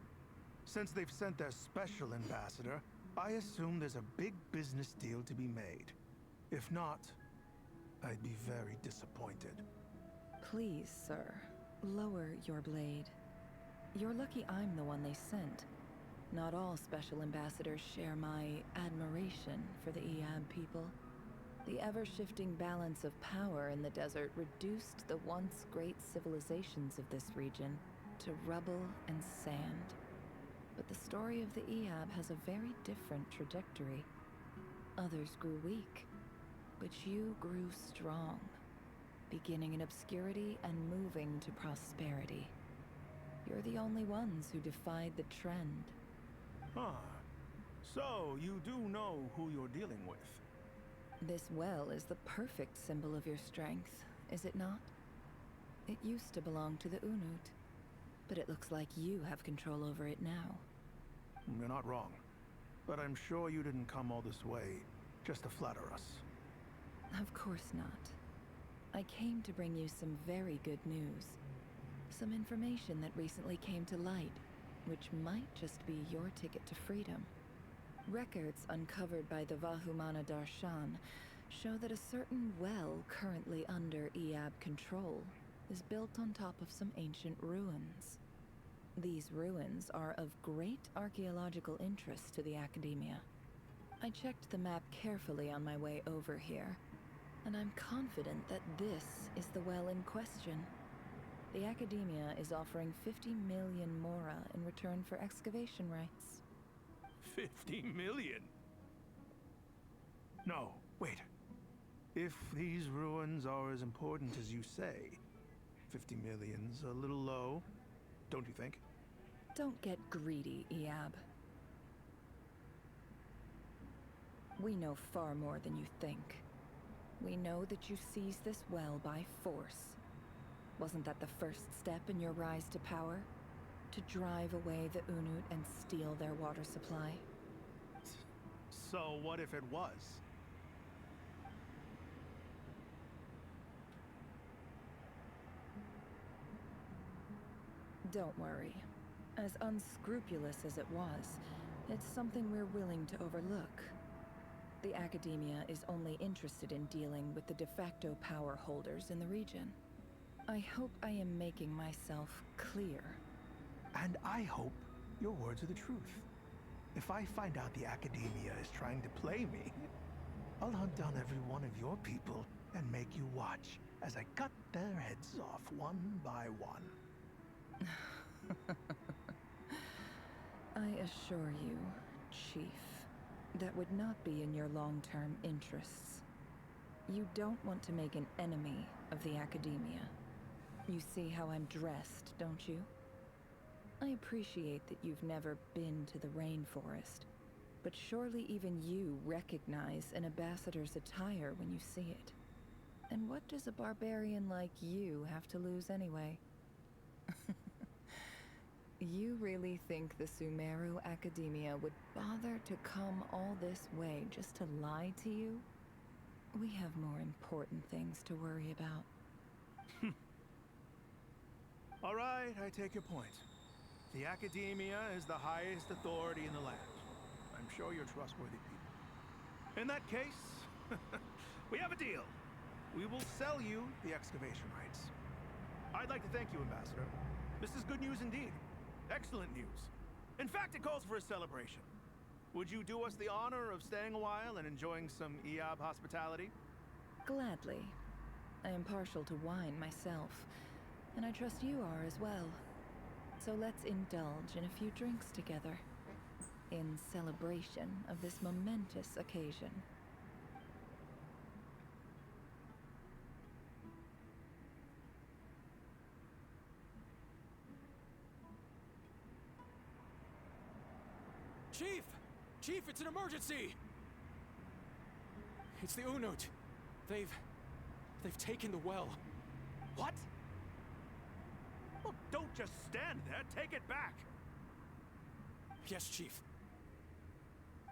Since they've sent their special ambassador, I assume there's a big business deal to be made. If not, I'd be very disappointed. Please, sir, lower your blade. You're lucky I'm the one they sent. Not all special ambassadors share my admiration for the Eab people. The ever-shifting balance of power in the desert reduced the once great civilizations of this region to rubble and sand. But the story of the Eab has a very different trajectory. Others grew weak, but you grew strong, beginning in obscurity and moving to prosperity. You're the only ones who defied the trend. Huh. So, you do know who you're dealing with? This well is the perfect symbol of your strength, is it not? It used to belong to the Unut, but it looks like you have control over it now. You're not wrong. But I'm sure you didn't come all this way just to flatter us. Of course not. I came to bring you some very good news. Some information that recently came to light, which might just be your ticket to freedom. Records uncovered by the Vahumana Darshan show that a certain well currently under Eab control is built on top of some ancient ruins. These ruins are of great archaeological interest to the Academia. I checked the map carefully on my way over here, and I'm confident that this is the well in question. The Academia is offering 50 million mora in return for excavation rights. 50 million? No, wait. If these ruins are as important as you say, 50 million's a little low, don't you think? Don't get greedy, Eab. We know far more than you think. We know that you seized this well by force. Wasn't that the first step in your rise to power? To drive away the Unut and steal their water supply? So what if it was? Don't worry. As unscrupulous as it was, it's something we're willing to overlook. The Academia is only interested in dealing with the de facto power holders in the region. I hope I am making myself clear. And I hope your words are the truth. If I find out the Academia is trying to play me, I'll hunt down every one of your people and make you watch as I cut their heads off one by one. I assure you, Chief, that would not be in your long-term interests. You don't want to make an enemy of the Academia. You see how I'm dressed, don't you? I appreciate that you've never been to the rainforest, but surely even you recognize an ambassador's attire when you see it. And what does a barbarian like you have to lose anyway? You really think the Sumeru Academia would bother to come all this way just to lie to you? We have more important things to worry about. All right, I take your point. The Academia is the highest authority in the land. I'm sure you're trustworthy people. In that case, we have a deal. We will sell you the excavation rights. I'd like to thank you, Ambassador. This is good news indeed. Excellent news. In fact, it calls for a celebration. Would you do us the honor of staying a while and enjoying some Eab hospitality? Gladly. I am partial to wine myself, and I trust you are as well. So let's indulge in a few drinks together, in celebration of this momentous occasion. Chief! Chief, it's an emergency! It's the Unut. They've taken the well. What? Well, don't just stand there. Take it back. Yes, Chief.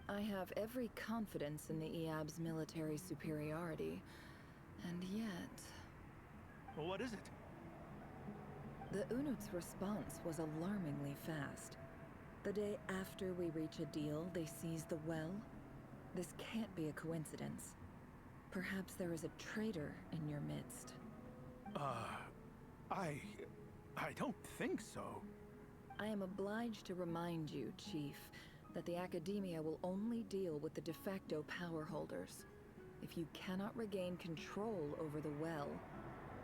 I have every confidence in the Eab's military superiority, and yet... Well, what is it? The Unut's response was alarmingly fast. The day after we reach a deal, they seize the well. This can't be a coincidence. Perhaps there is a traitor in your midst. I don't think so. I am obliged to remind you, Chief, that the Academia will only deal with the de facto power holders. If you cannot regain control over the well,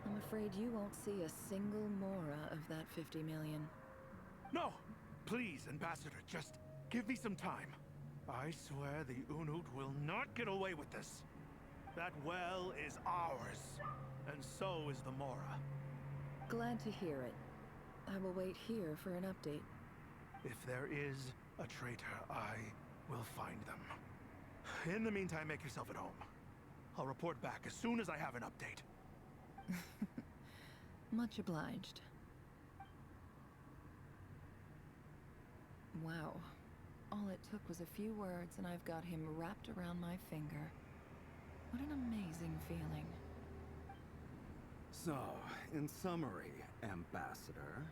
I'm afraid you won't see a single mora of that 50 million. No! Please, Ambassador, just give me some time. I swear the Unut will not get away with this. That well is ours, and so is the Mora. Glad to hear it. I will wait here for an update. If there is a traitor, I will find them. In the meantime, make yourself at home. I'll report back as soon as I have an update. Much obliged. Wow. All it took was a few words and I've got him wrapped around my finger. What an amazing feeling. So, in summary, Ambassador,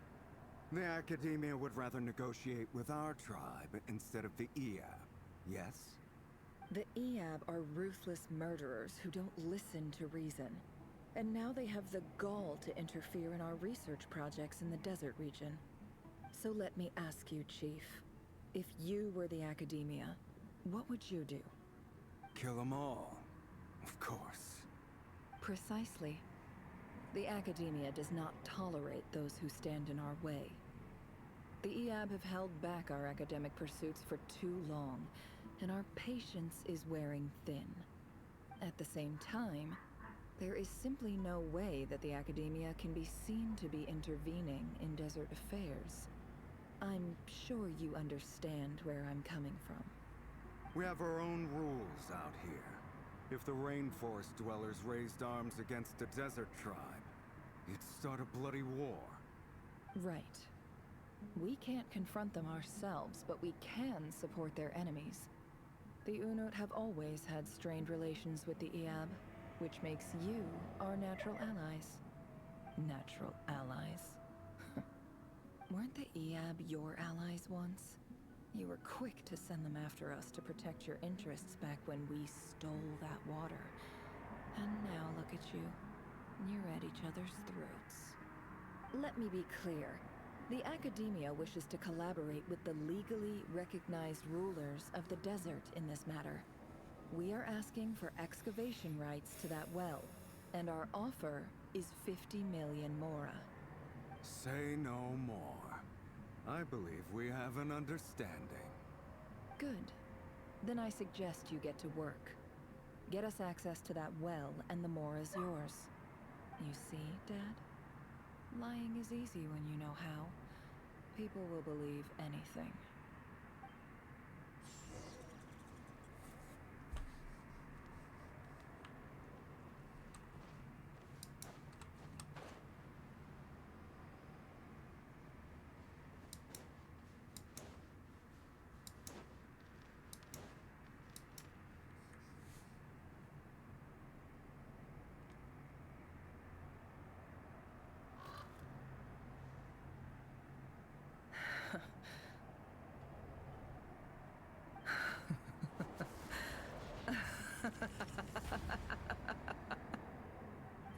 the Academia would rather negotiate with our tribe instead of the Eab, yes? The Eab are ruthless murderers who don't listen to reason. And now they have the gall to interfere in our research projects in the desert region. So let me ask you, Chief. If you were the Academia, what would you do? Kill them all, of course. Precisely. The Academia does not tolerate those who stand in our way. The Eab have held back our academic pursuits for too long, and our patience is wearing thin. At the same time, There is simply no way that the Academia can be seen to be intervening in desert affairs. I'm sure you understand where I'm coming from. We have our own rules out here. If the rainforest dwellers raised arms against a desert tribe, you'd start a bloody war. Right. We can't confront them ourselves, but we can support their enemies. The Unut have always had strained relations with the Iab, which makes you our natural allies. Natural allies? Weren't the Iab your allies once? You were quick to send them after us to protect your interests back when we stole that water. And now look at you. You're at each other's throats. Let me be clear. The Academia wishes to collaborate with the legally recognized rulers of the desert in this matter. We are asking for excavation rights to that well, and our offer is 50 million mora. Say no more. I believe we have an understanding. Good. Then I suggest you get to work. Get us access to that well, and the mora's yours. You see, Dad? Lying is easy when you know how. People will believe anything.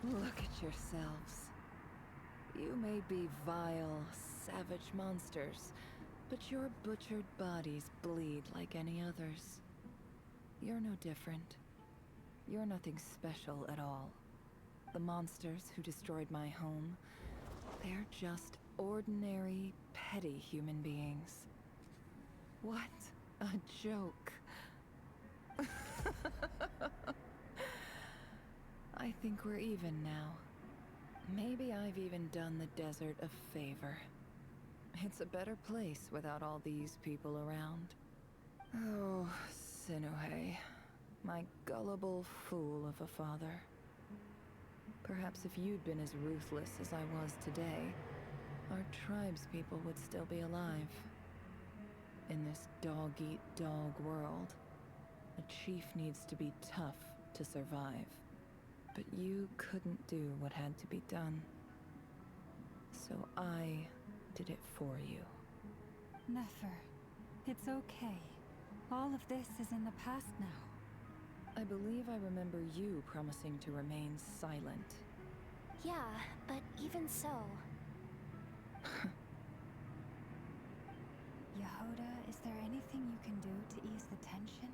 Look at yourselves. You may be vile, savage monsters, but your butchered bodies bleed like any others. You're no different. You're nothing special at all. The monsters who destroyed my home, they're just ordinary, petty human beings. What a joke. I think we're even now. Maybe I've even done the desert a favor. It's a better place without all these people around. Oh, Sinuhe, my gullible fool of a father. Perhaps if you'd been as ruthless as I was today, our tribespeople would still be alive. In this dog-eat-dog world, a chief needs to be tough to survive. But you couldn't do what had to be done. So I did it for you. Nefer, it's okay. All of this is in the past now. I believe I remember you promising to remain silent. Yeah, but even so... Yehoda, is there anything you can do to ease the tension?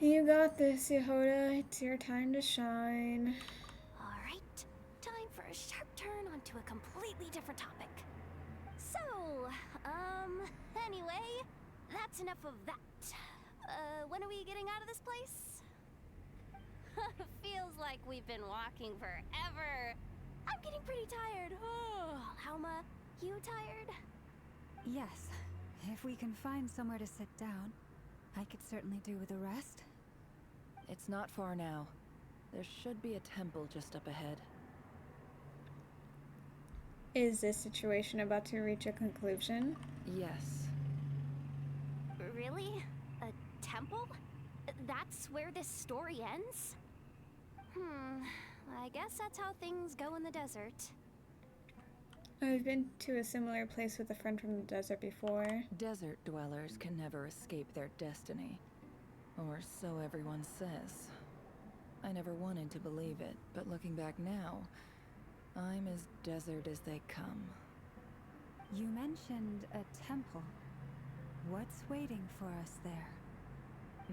You got this, Yehoda. It's your time to shine. Alright, time for a sharp turn onto a completely different topic. So, anyway, that's enough of that. When are we getting out of this place? Feels like we've been walking forever. I'm getting pretty tired. Oh, Alma, you tired? Yes. If we can find somewhere to sit down, I could certainly do with a rest. It's not far now. There should be a temple just up ahead. Is this situation about to reach a conclusion? Yes. Really? A temple? That's where this story ends? I guess that's how things go in the desert. I've been to a similar place with a friend from the desert before. Desert dwellers can never escape their destiny. Or so everyone says. I never wanted to believe it, but looking back now, I'm as desert as they come. You mentioned a temple. What's waiting for us there?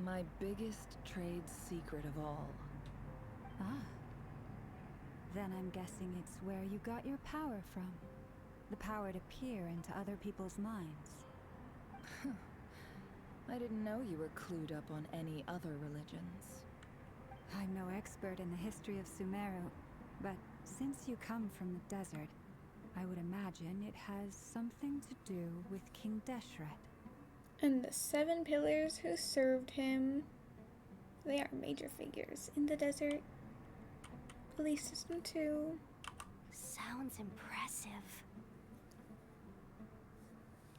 My biggest trade secret of all. Ah. Then I'm guessing it's where you got your power from. The power to peer into other people's minds. I didn't know you were clued up on any other religions. I'm no expert in the history of Sumeru, but since you come from the desert, I would imagine it has something to do with King Deshret. And the 7 pillars who served him. They are major figures in the desert. Belief system 2. Sounds impressive.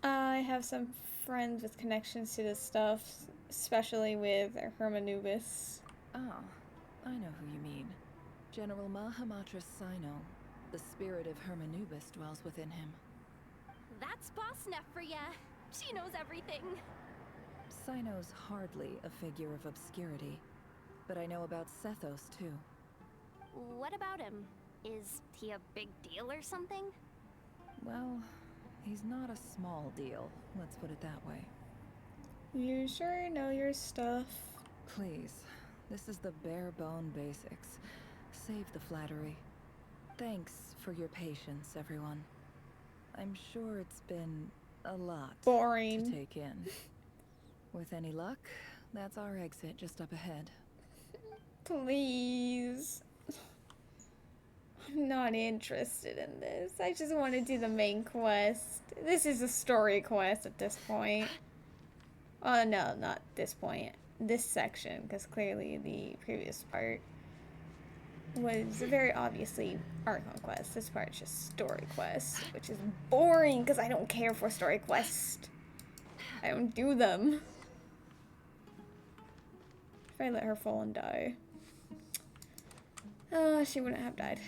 I have some friends with connections to this stuff, especially with Hermanubis. Oh, I know who you mean. General Mahamatra Sino. The spirit of Hermanubis dwells within him. That's Boss Neff for ya. She knows everything. Sino's hardly a figure of obscurity, but I know about Sethos too. What about him? Is he a big deal or something? Well, he's not a small deal, let's put it that way. You sure know your stuff. Please, this is the bare bone basics. Save the flattery. Thanks for your patience, everyone. I'm sure it's been a lot boring to take in. With any luck, that's our exit just up ahead. Please. I'm not interested in this. I just want to do the main quest. This is a story quest at this point. Oh, no, not this point. This section, because clearly the previous part was very obviously Archon quest. This part's just story quest, which is boring because I don't care for story quests. I don't do them. If I let her fall and die, she wouldn't have died.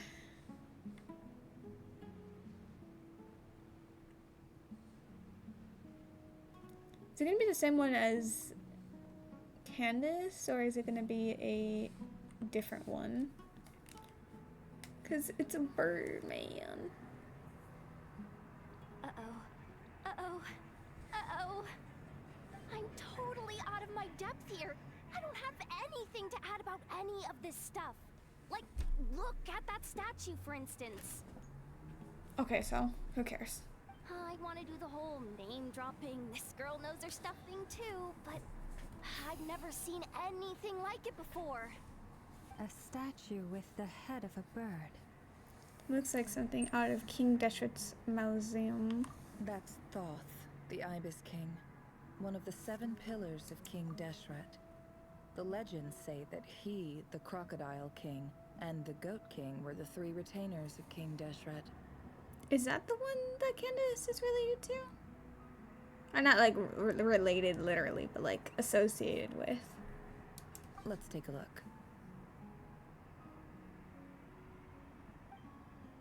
Is it gonna be the same one as Candace, or is it gonna be a different one? Because it's a bird, man. Uh-oh. Uh-oh. Uh-oh. I'm totally out of my depth here. I don't have anything to add about any of this stuff. Like, look at that statue, for instance. Okay, so who cares? I want to do the whole name-dropping, this girl knows her stuff thing too, but I've never seen anything like it before. A statue with the head of a bird. Looks like something out of King Deshret's mausoleum. That's Thoth, the Ibis King, one of the 7 pillars of King Deshret. The legends say that he, the Crocodile King, and the Goat King were the 3 retainers of King Deshret. Is that the one that Candace is related to? I'm not like related literally, but like associated with. Let's take a look.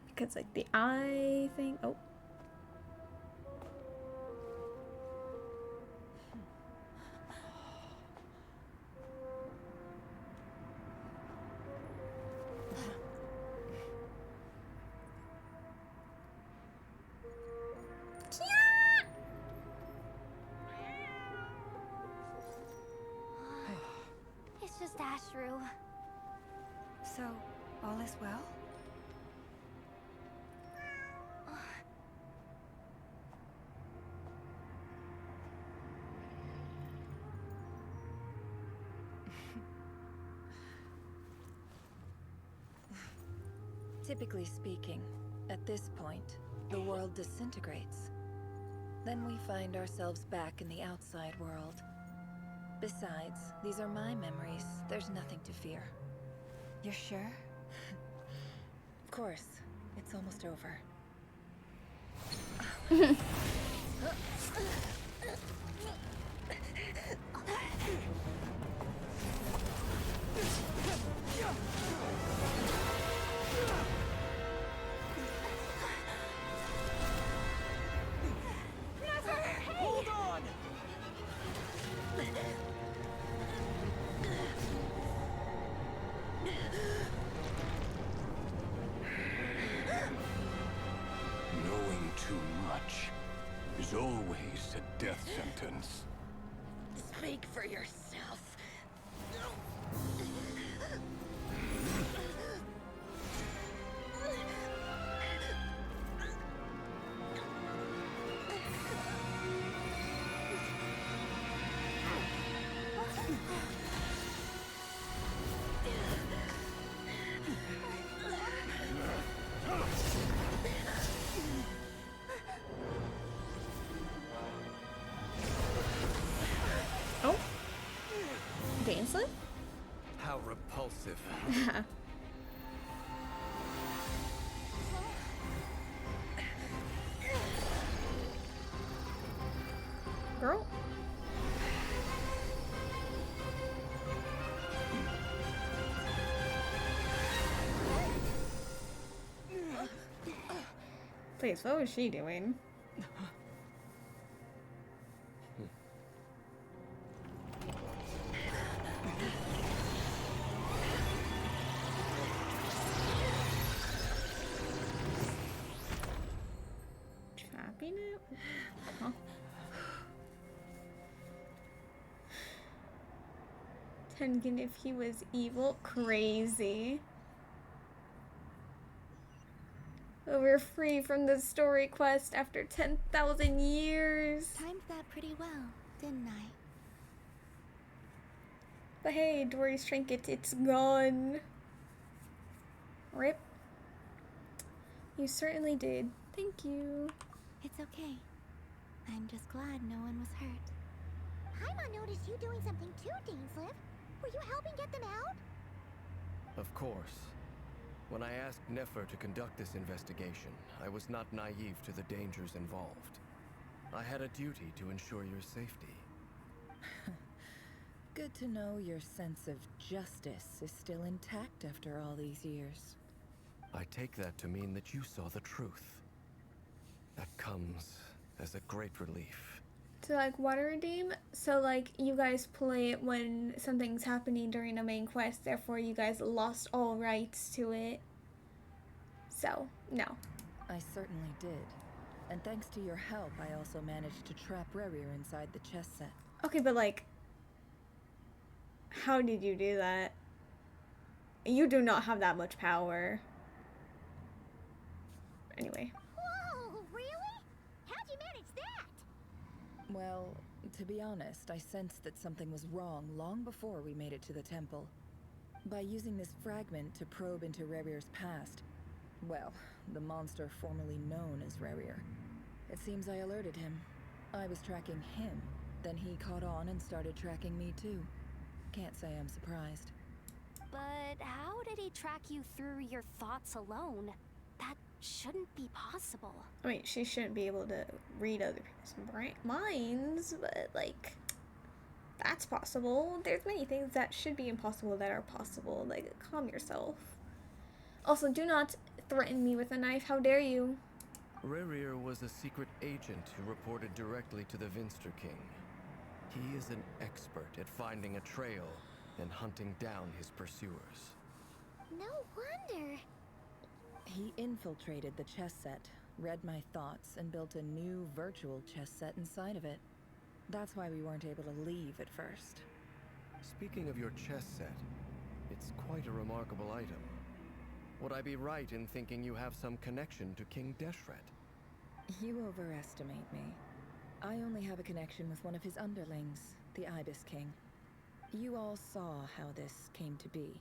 Because like the eye thing. Oh. It's just Ashru. So, all is well? Typically speaking, at this point, the world disintegrates. Then we find ourselves back in the outside world. Besides, these are my memories. There's nothing to fear. You're sure? Of course. It's almost over. Hold on! Knowing too much is always a death sentence. Speak for yourself. repulsive. Girl. Please, what was she doing? Trapping it? Huh? Tengen, if he was evil, crazy. Oh, we're free from the story quest after 10,000 years. Timed that pretty well, didn't I? But hey, Dory's trinket, it's gone. Rip. You certainly did. Thank you. It's okay. I'm just glad no one was hurt. Paimon noticed you doing something too, Dainsleif. Were you helping get them out? Of course. When I asked Nefer to conduct this investigation, I was not naive to the dangers involved. I had a duty to ensure your safety. Good to know your sense of justice is still intact after all these years. I take that to mean that you saw the truth. That comes as a great relief. To like water redeem, so like you guys play it when something's happening during a main quest, therefore you guys lost all rights to it. So, no. I certainly did. And thanks to your help, I also managed to trap Rerir inside the chess set. Okay, but like, how did you do that? You do not have that much power. Anyway. Whoa, really? How'd you manage that? Well, to be honest, I sensed that something was wrong long before we made it to the temple. By using this fragment to probe into Rerir's past, well, the monster formerly known as Rerir, it seems I alerted him. I was tracking him, then he caught on and started tracking me too. Can't say I'm surprised. But how did he track you through your thoughts alone? That shouldn't be possible. I mean, she shouldn't be able to read other people's minds, but like, that's possible. There's many things that should be impossible that are possible. Like, calm yourself. Also, do not threaten me with a knife. How dare you? Rerir was a secret agent who reported directly to the Vinster King. He is an expert at finding a trail and hunting down his pursuers. No wonder. He infiltrated the chess set, read my thoughts, and built a new virtual chess set inside of it. That's why we weren't able to leave at first. Speaking of your chess set, it's quite a remarkable item. Would I be right in thinking you have some connection to King Deshret? You overestimate me. I only have a connection with one of his underlings, the Ibis King. You all saw how this came to be.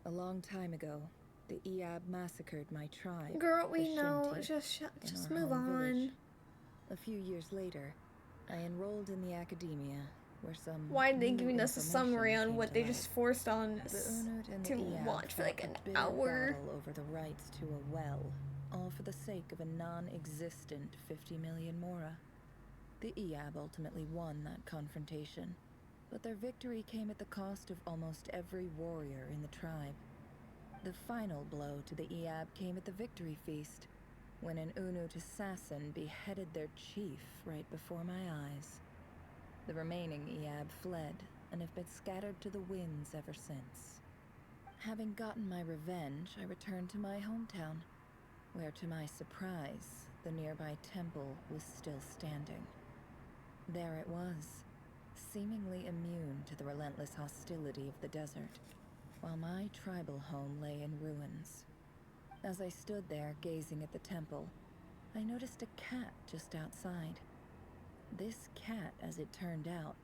A long time ago, the Eab massacred my tribe. Girl, we the know. Shinti, Just in our move home on. village. A few years later, I enrolled in the academia, where some Why are they new giving us a summary information on what came they to just light. forced on The us Unut and to the Eab watch for like fought an a bitter hour? battle over the rights to a well, all for the sake of a non-existent 50 million mora. The Eab ultimately won that confrontation, but their victory came at the cost of almost every warrior in the tribe. The final blow to the Eab came at the victory feast, when an Unut assassin beheaded their chief right before my eyes. The remaining Eab fled, and have been scattered to the winds ever since. Having gotten my revenge, I returned to my hometown, where to my surprise, the nearby temple was still standing. There it was, seemingly immune to the relentless hostility of the desert, while my tribal home lay in ruins. As I stood there gazing at the temple, I noticed a cat just outside. This cat, as it turned out,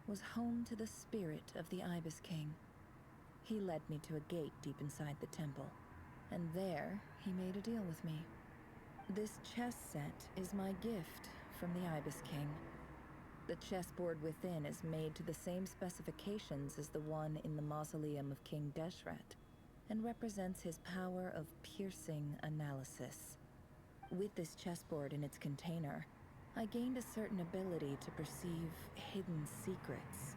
was home to the spirit of the Ibis King. He led me to a gate deep inside the temple, and there he made a deal with me. This chess set is my gift from the Ibis King. The chessboard within is made to the same specifications as the one in the mausoleum of King Deshret, and represents his power of piercing analysis. With this chessboard in its container, I gained a certain ability to perceive hidden secrets.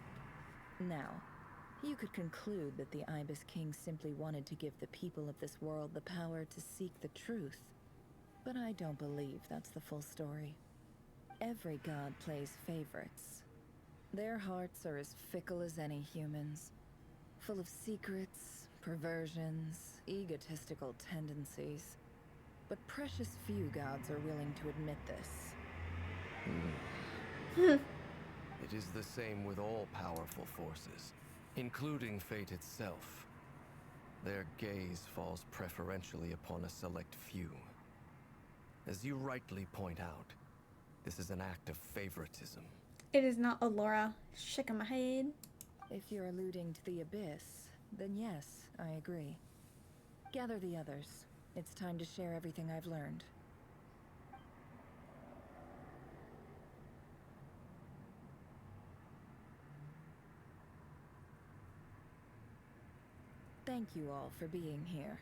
Now, you could conclude that the Ibis King simply wanted to give the people of this world the power to seek the truth, but I don't believe that's the full story. Every god plays favorites. Their hearts are as fickle as any human's, full of secrets, perversions, egotistical tendencies. But precious few gods are willing to admit this. It is the same with all powerful forces, including fate itself. Their gaze falls preferentially upon a select few. As you rightly point out, this is an act of favoritism. It is not Allura. Shaking my head. If you're alluding to the Abyss, then yes, I agree. Gather the others. It's time to share everything I've learned. Thank you all for being here.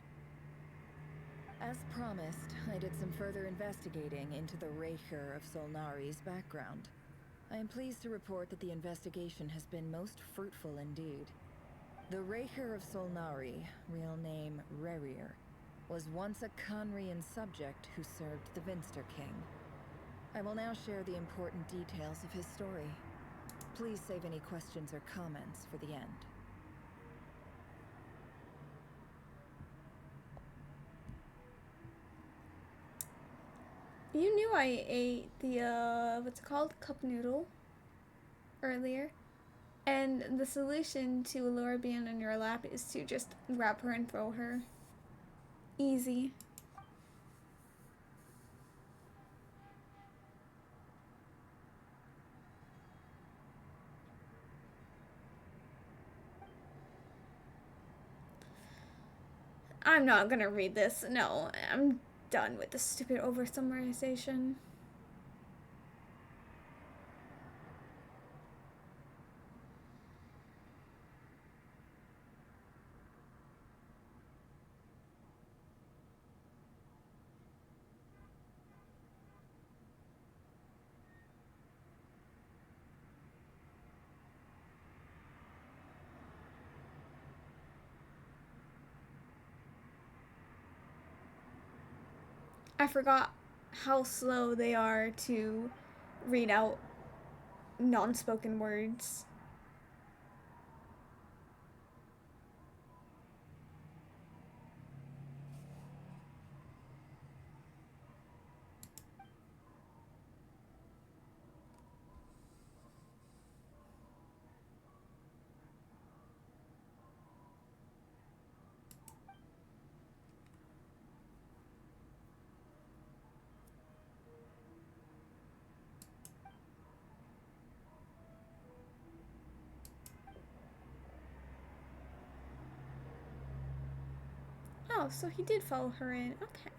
As promised, I did some further investigating into the Raker of Solnari's background. I am pleased to report that the investigation has been most fruitful indeed. The Raker of Solnari, real name Rerir, was once a Conrian subject who served the Vinster King. I will now share the important details of his story. Please save any questions or comments for the end. You knew I ate the, what's it called? Cup noodle earlier. And the solution to Allura being in your lap is to just grab her and throw her. Easy. I'm not gonna read this. No, I'm done with this stupid over-summarization. I forgot how slow they are to read out non-spoken words. Oh, so he did follow her in. Okay.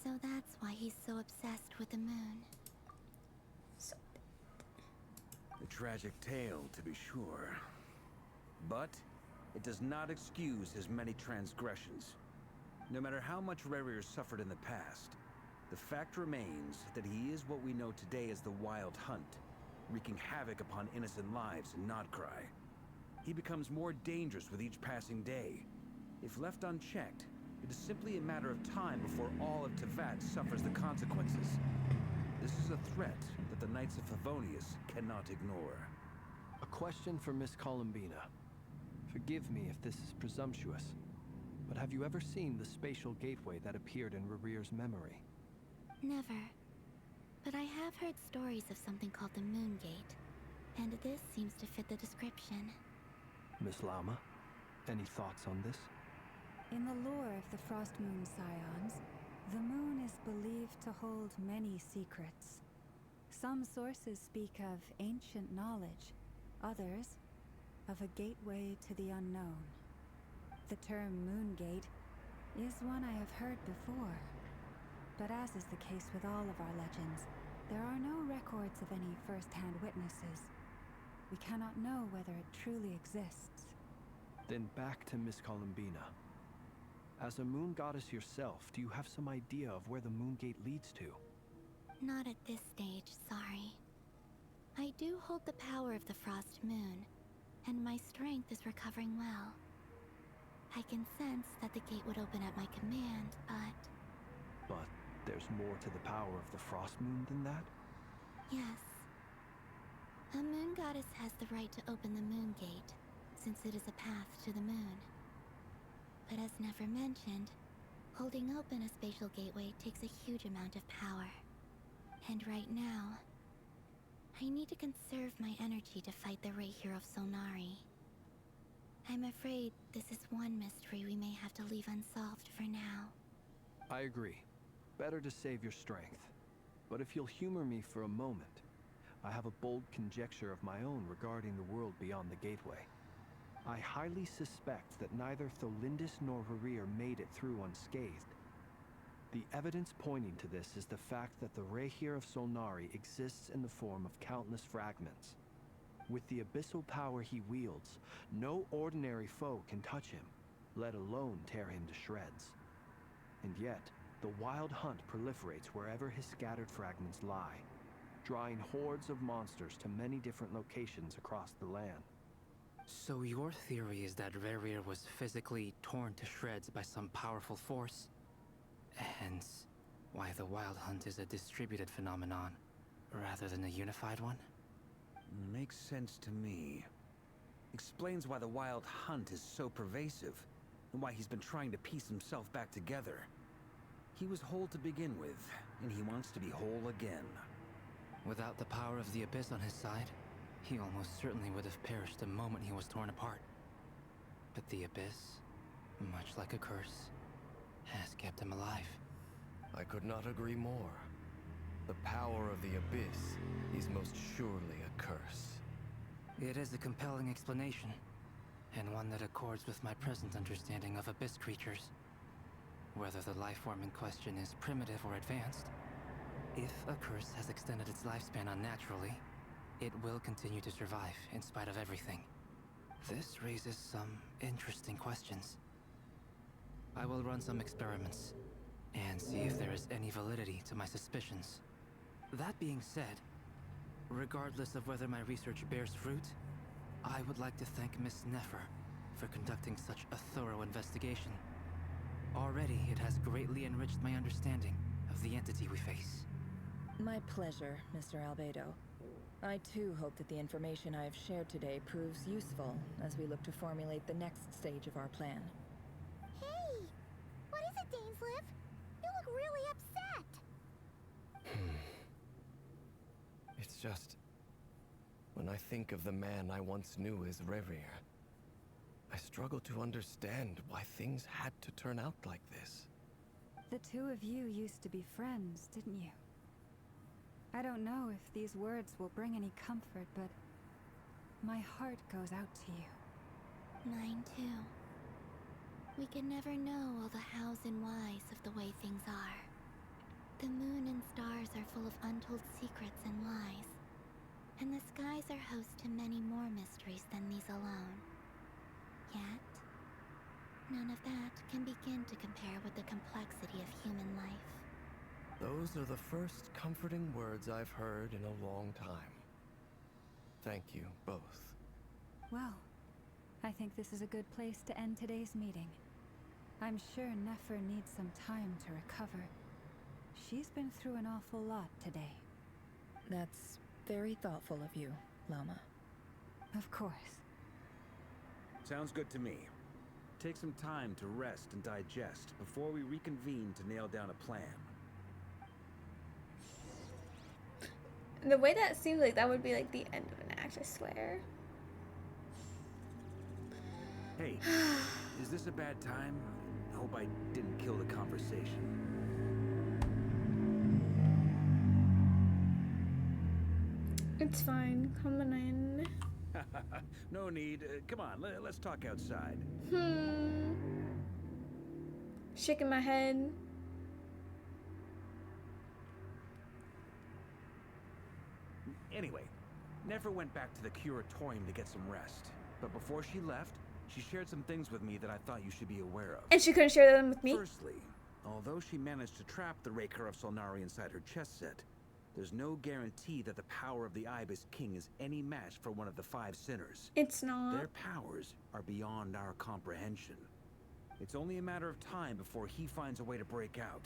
So that's why he's so obsessed with the moon. A tragic tale, to be sure. But it does not excuse his many transgressions. No matter how much Rerir suffered in the past, the fact remains that he is what we know today as the Wild Hunt, wreaking havoc upon innocent lives in Krai. He becomes more dangerous with each passing day. If left unchecked, it is simply a matter of time before all of Tevat suffers the consequences. This is a threat that the Knights of Favonius cannot ignore. A question for Miss Columbina. Forgive me if this is presumptuous, but have you ever seen the spatial gateway that appeared in Rerir's memory? Never. But I have heard stories of something called the Moon Gate, and this seems to fit the description. Miss Lama, any thoughts on this? In the lore of the Frost Moon Scions, the moon is believed to hold many secrets. Some sources speak of ancient knowledge, others of a gateway to the unknown. The term Moon Gate is one I have heard before, but as is the case with all of our legends, There are no records of any first-hand witnesses. We cannot know whether it truly exists. Then back to Miss Columbina. As a moon goddess yourself, do you have some idea of where the moon gate leads to? Not at this stage, sorry. I do hold the power of the Frost Moon, and my strength is recovering well. I can sense that the gate would open at my command, but... But there's more to the power of the Frost Moon than that? Yes. A moon goddess has the right to open the moon gate, since it is a path to the moon. But as Nefer mentioned, holding open a spatial gateway takes a huge amount of power. And right now, I need to conserve my energy to fight the Ray Hero of Solnari. I'm afraid this is one mystery we may have to leave unsolved for now. I agree. Better to save your strength. But if you'll humor me for a moment, I have a bold conjecture of my own regarding the world beyond the gateway. I highly suspect that neither Tholindis nor Rerir made it through unscathed. The evidence pointing to this is the fact that the Rehir of Solnari exists in the form of countless fragments. With the abyssal power he wields, no ordinary foe can touch him, let alone tear him to shreds. And yet, the Wild Hunt proliferates wherever his scattered fragments lie, drawing hordes of monsters to many different locations across the land. So your theory is that Rerir was physically torn to shreds by some powerful force? Hence, why the Wild Hunt is a distributed phenomenon, rather than a unified one? Makes sense to me. Explains why the Wild Hunt is so pervasive, and why he's been trying to piece himself back together. He was whole to begin with, and he wants to be whole again. Without the power of the Abyss on his side, he almost certainly would have perished the moment he was torn apart. But the Abyss, much like a curse, has kept him alive. I could not agree more. The power of the Abyss is most surely a curse. It is a compelling explanation, and one that accords with my present understanding of Abyss creatures. Whether the life form in question is primitive or advanced, if a curse has extended its lifespan unnaturally, it will continue to survive in spite of everything. This raises some interesting questions. I will run some experiments and see if there is any validity to my suspicions. That being said, regardless of whether my research bears fruit, I would like to thank Miss Nefer for conducting such a thorough investigation. Already, it has greatly enriched my understanding of the entity we face. My pleasure, Mr. Albedo. I too hope that the information I have shared today proves useful as we look to formulate the next stage of our plan. Hey! What is it, Dainsleif? You look really upset! It's just... when I think of the man I once knew as Rerir, I struggle to understand why things had to turn out like this. The two of you used to be friends, didn't you? I don't know if these words will bring any comfort, but my heart goes out to you. Mine too. We can never know all the hows and whys of the way things are. The moon and stars are full of untold secrets and lies, and the skies are host to many more mysteries than these alone. Yet, none of that can begin to compare with the complexity of human life. Those are the first comforting words I've heard in a long time. Thank you, both. Well, I think this is a good place to end today's meeting. I'm sure Nefer needs some time to recover. She's been through an awful lot today. That's very thoughtful of you, Lama. Of course. Sounds good to me. Take some time to rest and digest before we reconvene to nail down a plan. The way that seems like that would be like the end of an act, I swear. Hey, is this a bad time? I hope I didn't kill the conversation. It's fine. Come on in. No need. Come on, let's talk outside. Shaking my head. Nefer went back to the curatorium to get some rest. But before she left, she shared some things with me that I thought you should be aware of. And she couldn't share them with me? Firstly, although she managed to trap the Raker of Solnari inside her chess set, there's no guarantee that the power of the Ibis King is any match for one of the 5 sinners. It's not. Their powers are beyond our comprehension. It's only a matter of time before he finds a way to break out.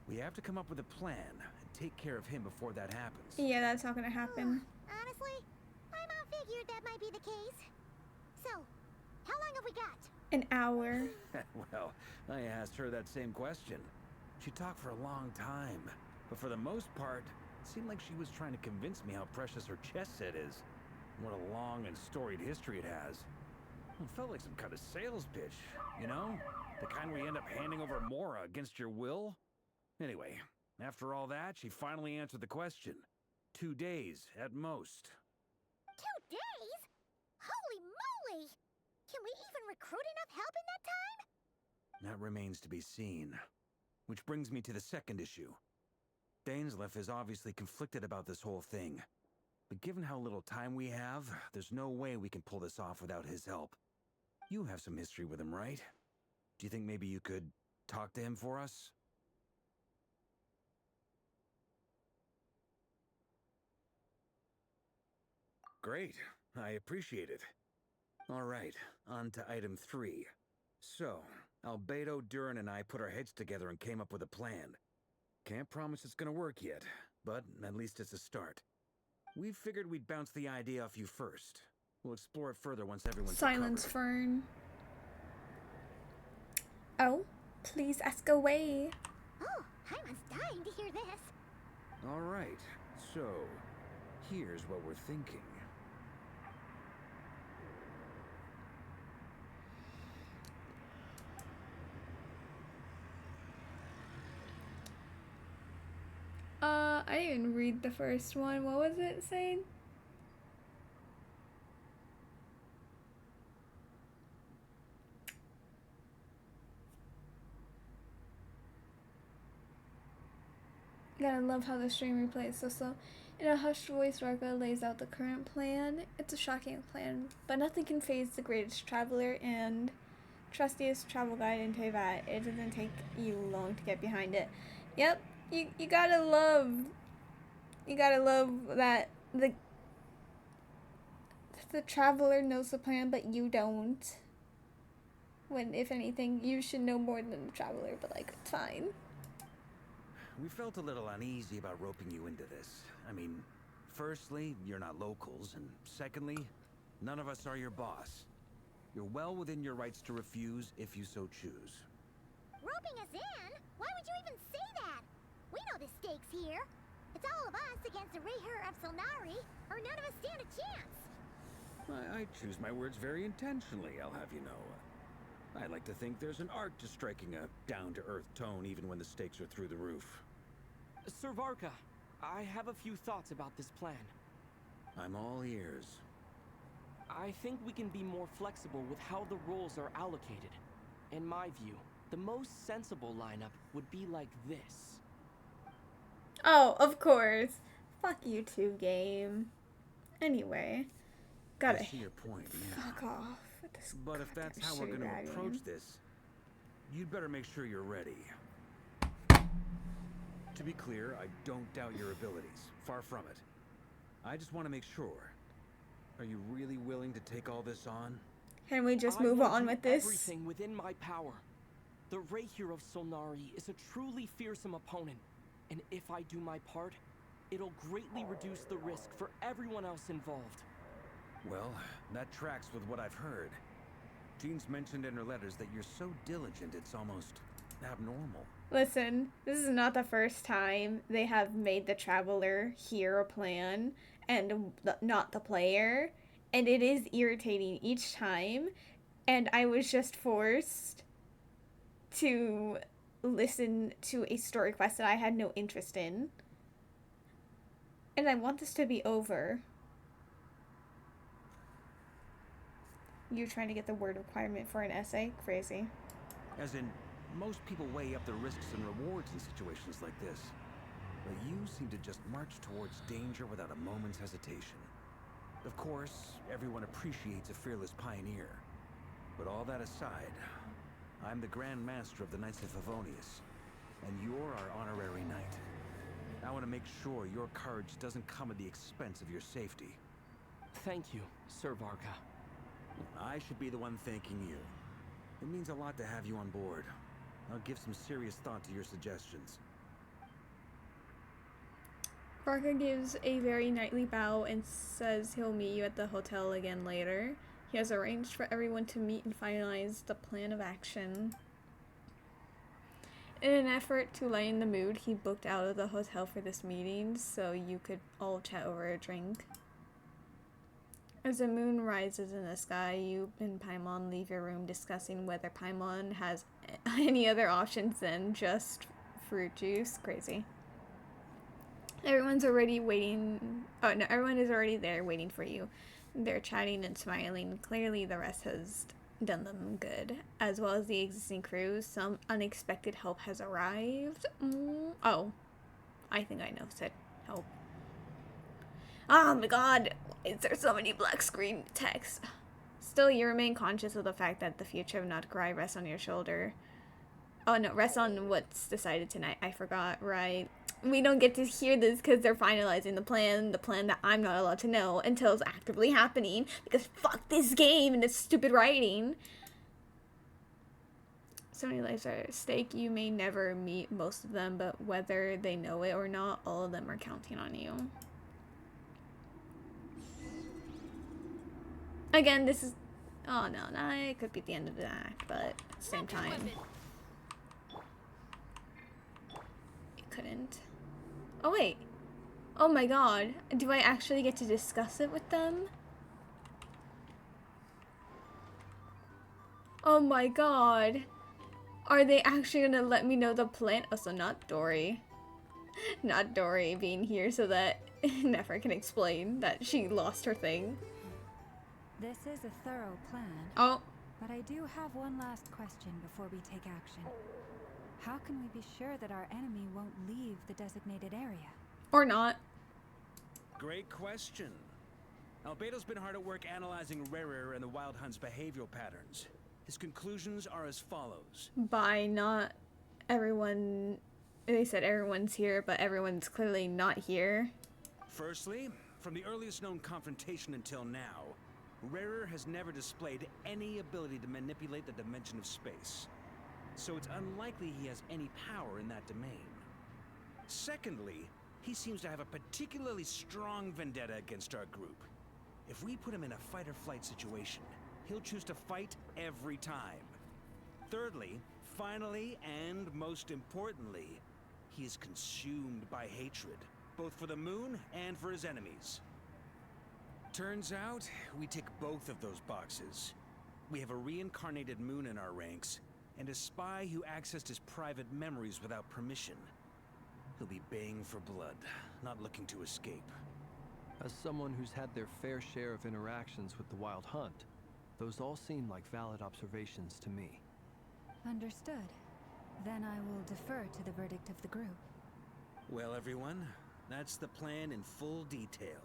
We have to come up with a plan and take care of him before that happens. Yeah, that's not gonna happen. Honestly, my mom figured that might be the case. So, how long have we got? An hour. Well, I asked her that same question. She talked for a long time, but for the most part, it seemed like she was trying to convince me how precious her chess set is. What a long and storied history it has. It felt like some kind of sales pitch, you know? The kind where you end up handing over Mora against your will. Anyway, after all that, she finally answered the question. 2 days, at most. 2 days? Holy moly! Can we even recruit enough help in that time? That remains to be seen. Which brings me to the second issue. Dainsleif is obviously conflicted about this whole thing. But given how little time we have, there's no way we can pull this off without his help. You have some history with him, right? Do you think maybe you could talk to him for us? Great. I appreciate it. All right, on to item 3. So, Albedo, Durin, and I put our heads together and came up with a plan. Can't promise it's gonna work yet, but at least it's a start. We figured we'd bounce the idea off you first. We'll explore it further once everyone's Silence recovered. Fern. Oh, please ask away. Oh, Paimon's dying to hear this. All right, so here's what we're thinking. I didn't even read the first one. What was it saying? Gotta love how the stream replays so slow. In a hushed voice, Rarka lays out the current plan. It's a shocking plan, but nothing can faze the greatest traveler and trustiest travel guide in Tevat. It doesn't take you long to get behind it. Yep, you gotta love that the traveler knows the plan, but you don't. When, if anything, you should know more than the traveler, but like, it's fine. We felt a little uneasy about roping you into this. I mean, firstly, you're not locals, and secondly, none of us are your boss. You're well within your rights to refuse if you so choose. Roping us in? Why would you even say that? We know the stakes here. It's all of us against the Raher of Solnari, or none of us stand a chance. I choose my words very intentionally, I'll have you know. I like to think there's an art to striking a down-to-earth tone even when the stakes are through the roof. Sir Varka, I have a few thoughts about this plan. I'm all ears. I think we can be more flexible with how the roles are allocated. In my view, the most sensible lineup would be like this. Oh, of course. Fuck you too, game. Anyway, gotta I see your point, yeah. fuck off with this. But if that's how we're shitty gonna writing. approach this, you'd better make sure you're ready. To be clear, I don't doubt your abilities. Far from it. I just want to make sure. Are you really willing to take all this on? Can we just I move will on do with this? Everything within my power. The Raher of Solnari is a truly fearsome opponent, and if I do my part, it'll greatly reduce the risk for everyone else involved. Well, that tracks with what I've heard. Jean's mentioned in her letters that you're so diligent it's almost abnormal. Listen, this is not the first time they have made the traveler hear a plan and not the player, and it is irritating each time, and I was just forced to listen to a story quest that I had no interest in, and I want this to be over. You trying to get the word requirement for an essay? Crazy. As in, most people weigh up the risks and rewards in situations like this. But you seem to just march towards danger without a moment's hesitation. Of course, everyone appreciates a fearless pioneer. But all that aside, I'm the Grand Master of the Knights of Favonius, and you're our honorary knight. I want to make sure your courage doesn't come at the expense of your safety. Thank you, Sir Varga. I should be the one thanking you. It means a lot to have you on board. I'll give some serious thought to your suggestions. Varga gives a very knightly bow and says he'll meet you at the hotel again later. He has arranged for everyone to meet and finalize the plan of action. In an effort to lighten the mood, he booked out of the hotel for this meeting so you could all chat over a drink. As the moon rises in the sky, you and Paimon leave your room discussing whether Paimon has any other options than just fruit juice. Crazy. Everyone's already waiting. Oh no, everyone is already there waiting for you. They're chatting and smiling. Clearly the rest has done them good. As well as the existing crew, some unexpected help has arrived. Oh, I think I know said help. Oh my god, why is there so many black screen text? Still, you remain conscious of the fact that the future of not Krai rests on your shoulder. Oh no, rests on what's decided tonight. I forgot, right? We don't get to hear this because they're finalizing the plan that I'm not allowed to know until it's actively happening, because fuck this game and this stupid writing. So many lives are at stake. You may never meet most of them, but whether they know it or not, all of them are counting on you. Again, this is... Oh no, it could be the end of the act, but at the same time... It couldn't. Oh wait. Oh my god. Do I actually get to discuss it with them? Oh my god. Are they actually gonna let me know the plan? Oh, so not Dory. Not Dory being here so that Nefer can explain that she lost her thing. This is a thorough plan. Oh. But I do have one last question before we take action. How can we be sure that our enemy won't leave the designated area? Or not. Great question. Albedo's been hard at work analyzing Rarer and the Wild Hunt's behavioral patterns. His conclusions are as follows. By not everyone... They said everyone's here, but everyone's clearly not here. Firstly, from the earliest known confrontation until now, Rarer has never displayed any ability to manipulate the dimension of space. So it's unlikely he has any power in that domain. Secondly, he seems to have a particularly strong vendetta against our group. If we put him in a fight-or-flight situation, he'll choose to fight every time. Thirdly, finally, and most importantly, he is consumed by hatred, both for the moon and for his enemies. Turns out, we tick both of those boxes. We have a reincarnated moon in our ranks, and a spy who accessed his private memories without permission. He'll be baying for blood, not looking to escape. As someone who's had their fair share of interactions with the Wild Hunt, those all seem like valid observations to me. Understood. Then I will defer to the verdict of the group. Well, everyone, that's the plan in full detail.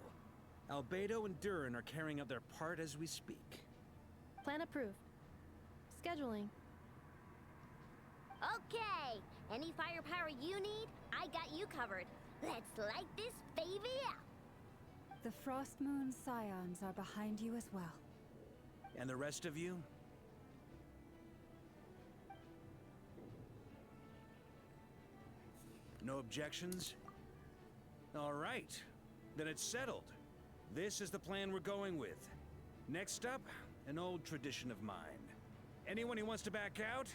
Albedo and Durin are carrying out their part as we speak. Plan approved. Scheduling. Okay, any firepower you need, I got you covered. Let's light this baby up. The Frost Moon Scions are behind you as well. And the rest of you? No objections? All right, then it's settled. This is the plan we're going with. Next up, an old tradition of mine. Anyone who wants to back out,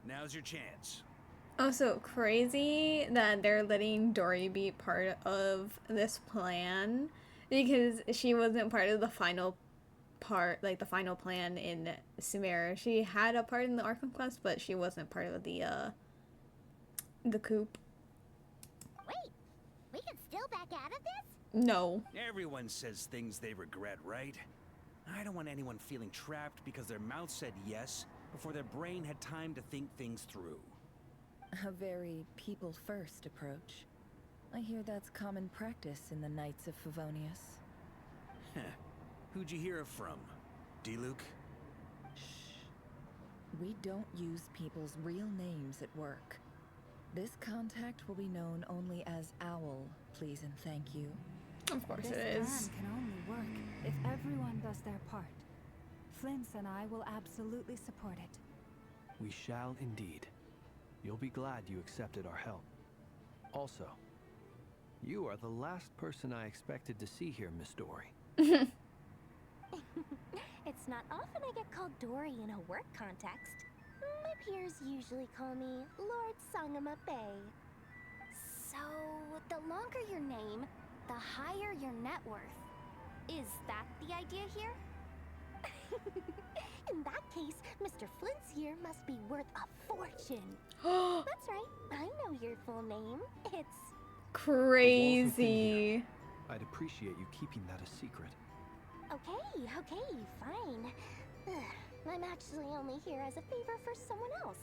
now's your chance. Also crazy that they're letting Dory be part of this plan, because she wasn't part of the final part, like the final plan in Sumeria. She had a part in the Archon quest, but she wasn't part of the coup. Wait, we can still back out of this? No. Everyone says things they regret, right? I don't want anyone feeling trapped because their mouth said yes before their brain had time to think things through. A very people-first approach. I hear that's common practice in the Knights of Favonius. Who'd you hear it from? D-Luke? We don't use people's real names at work. This contact will be known only as Owl, please and thank you. Of course This it is. plan can only work if everyone does their part. Flint's and I will absolutely support it. We shall indeed. You'll be glad you accepted our help. Also, you are the last person I expected to see here, Miss Dory. It's not often I get called Dory in a work context. My peers usually call me Lord Sangama Bay. So, the longer your name, the higher your net worth. Is that the idea here? In that case, Mr. Flint's here must be worth a fortune. That's right, I know your full name. It's... Crazy. I'd appreciate you keeping that a secret. Okay, fine. I'm actually only here as a favor for someone else.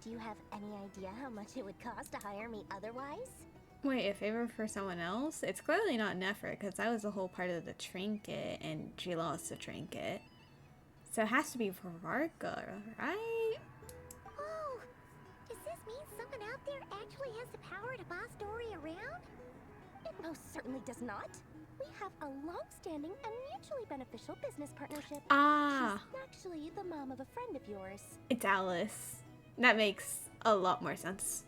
Do you have any idea how much it would cost to hire me otherwise? Wait, a favor for someone else? It's clearly not Nefer, because that was the whole part of the trinket, and she lost the trinket. So it has to be for Varka, right? Oh, does this mean someone out there actually has the power to boss Dory around? It most certainly does not. We have a long-standing and mutually beneficial business partnership. Ah. She's actually the mom of a friend of yours. It's Alice. That makes a lot more sense.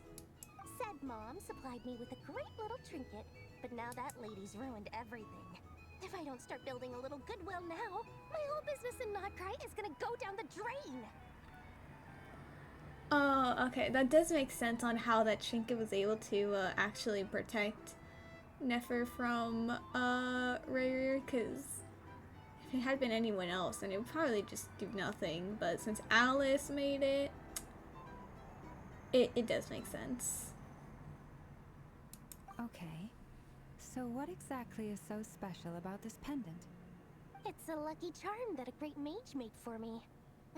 Said mom supplied me with a great little trinket, but now that lady's ruined everything. If I don't start building a little goodwill now, my whole business in Krai is gonna go down the drain. Oh, okay. That does make sense on how that trinket was able to actually protect Nefer from Rayrir, because if it had been anyone else, then it would probably just do nothing. But since Alice made it, it does make sense. Okay. So what exactly is so special about this pendant? It's a lucky charm that a great mage made for me.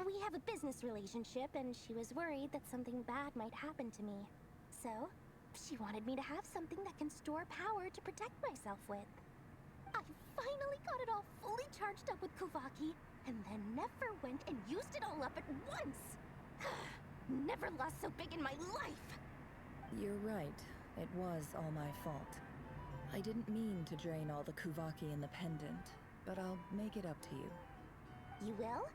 We have a business relationship, and she was worried that something bad might happen to me. So, she wanted me to have something that can store power to protect myself with. I finally got it all fully charged up with Kuvaki, and then Nefer went and used it all up at once. Never lost so big in my life. You're right. It was all my fault. I didn't mean to drain all the Kuvaki in the pendant, but I'll make it up to you. You will?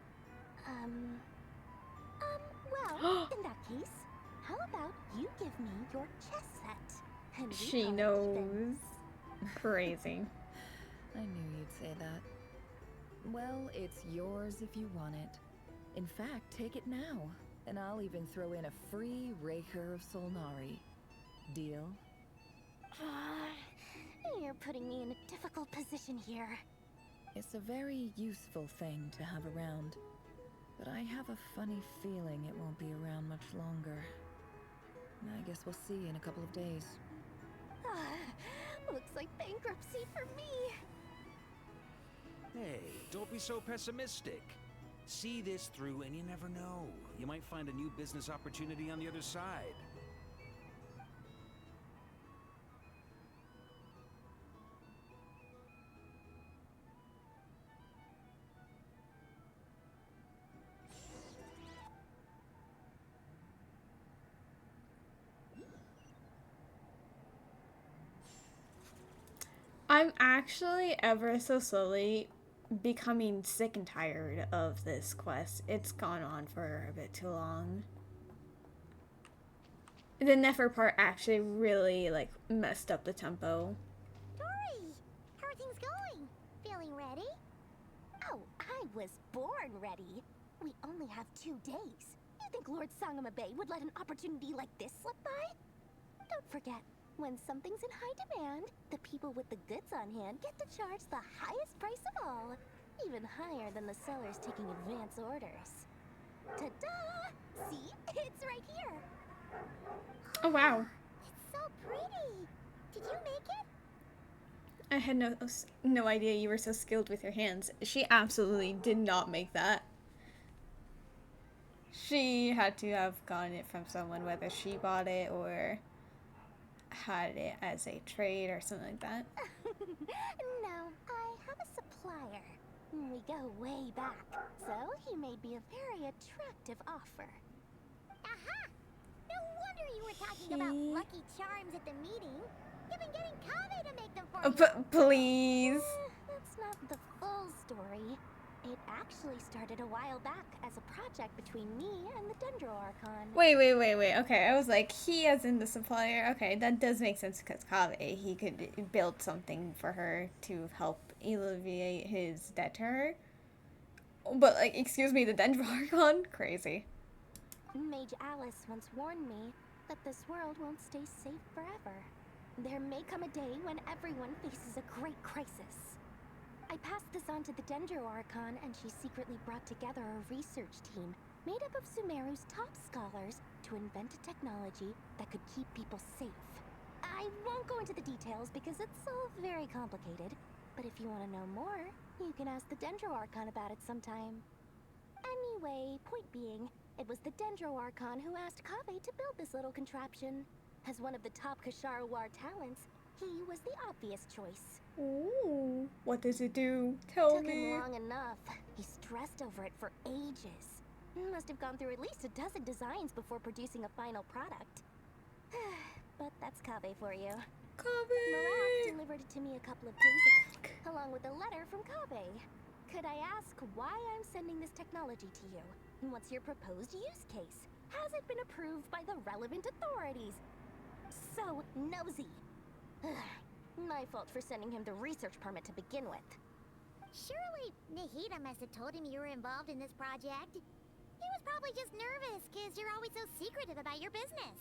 Well, in that case, how about you give me your chess set? And we She call it knows. even. Crazy. I knew you'd say that. Well, it's yours if you want it. In fact, take it now, and I'll even throw in a free Raker of Solnari. Deal? You're putting me in a difficult position here. It's a very useful thing to have around, but I have a funny feeling it won't be around much longer. I guess we'll see in a couple of days. Looks like bankruptcy for me. Hey, don't be so pessimistic. See this through and you never know. You might find a new business opportunity on the other side. I'm actually ever so slowly becoming sick and tired of this quest. It's gone on for a bit too long. The Nefer part actually really, like, messed up the tempo. Dory, how are things going? Feeling ready? Oh, I was born ready. We only have 2 days. You think Lord Sangama Bay would let an opportunity like this slip by? Don't forget, when something's in high demand, the people with the goods on hand get to charge the highest price of all. Even higher than the sellers taking advance orders. Ta-da! See? It's right here. Oh, wow. It's so pretty. Did you make it? I had no idea you were so skilled with your hands. She absolutely did not make that. She had to have gotten it from someone, whether she bought it or had it as a trade or something like that. No, I have a supplier. We go way back, so he made me a very attractive offer. Aha! No wonder you were talking about lucky charms at the meeting. You've been getting Kave to make them for you. Please. That's not the full story. It actually started a while back as a project between me and the Dendro Archon. Wait. Okay, I was like, he as in the supplier. Okay, that does make sense because Kave, he could build something for her to help alleviate his debt to her. But, like, excuse me, the Dendro Archon? Crazy. Mage Alice once warned me that this world won't stay safe forever. There may come a day when everyone faces a great crisis. I passed this on to the Dendro Archon, and she secretly brought together a research team made up of Sumeru's top scholars to invent a technology that could keep people safe. I won't go into the details because it's all very complicated, but if you want to know more, you can ask the Dendro Archon about it sometime. Anyway, point being, it was the Dendro Archon who asked Kave to build this little contraption. As one of the top Kashara War talents, he was the obvious choice. Ooh, what does it do? Tell Took me. him long enough. He stressed over it for ages. Must have gone through at least a dozen designs before producing a final product. But that's Kave for you. Kave! Marak delivered it to me a couple of days ago, along with a letter from Kave. Could I ask why I'm sending this technology to you? And what's your proposed use case? Has it been approved by the relevant authorities? So nosy. My fault for sending him the research permit to begin with. Surely Nahida must have told him you were involved in this project. He was probably just nervous because you're always so secretive about your business.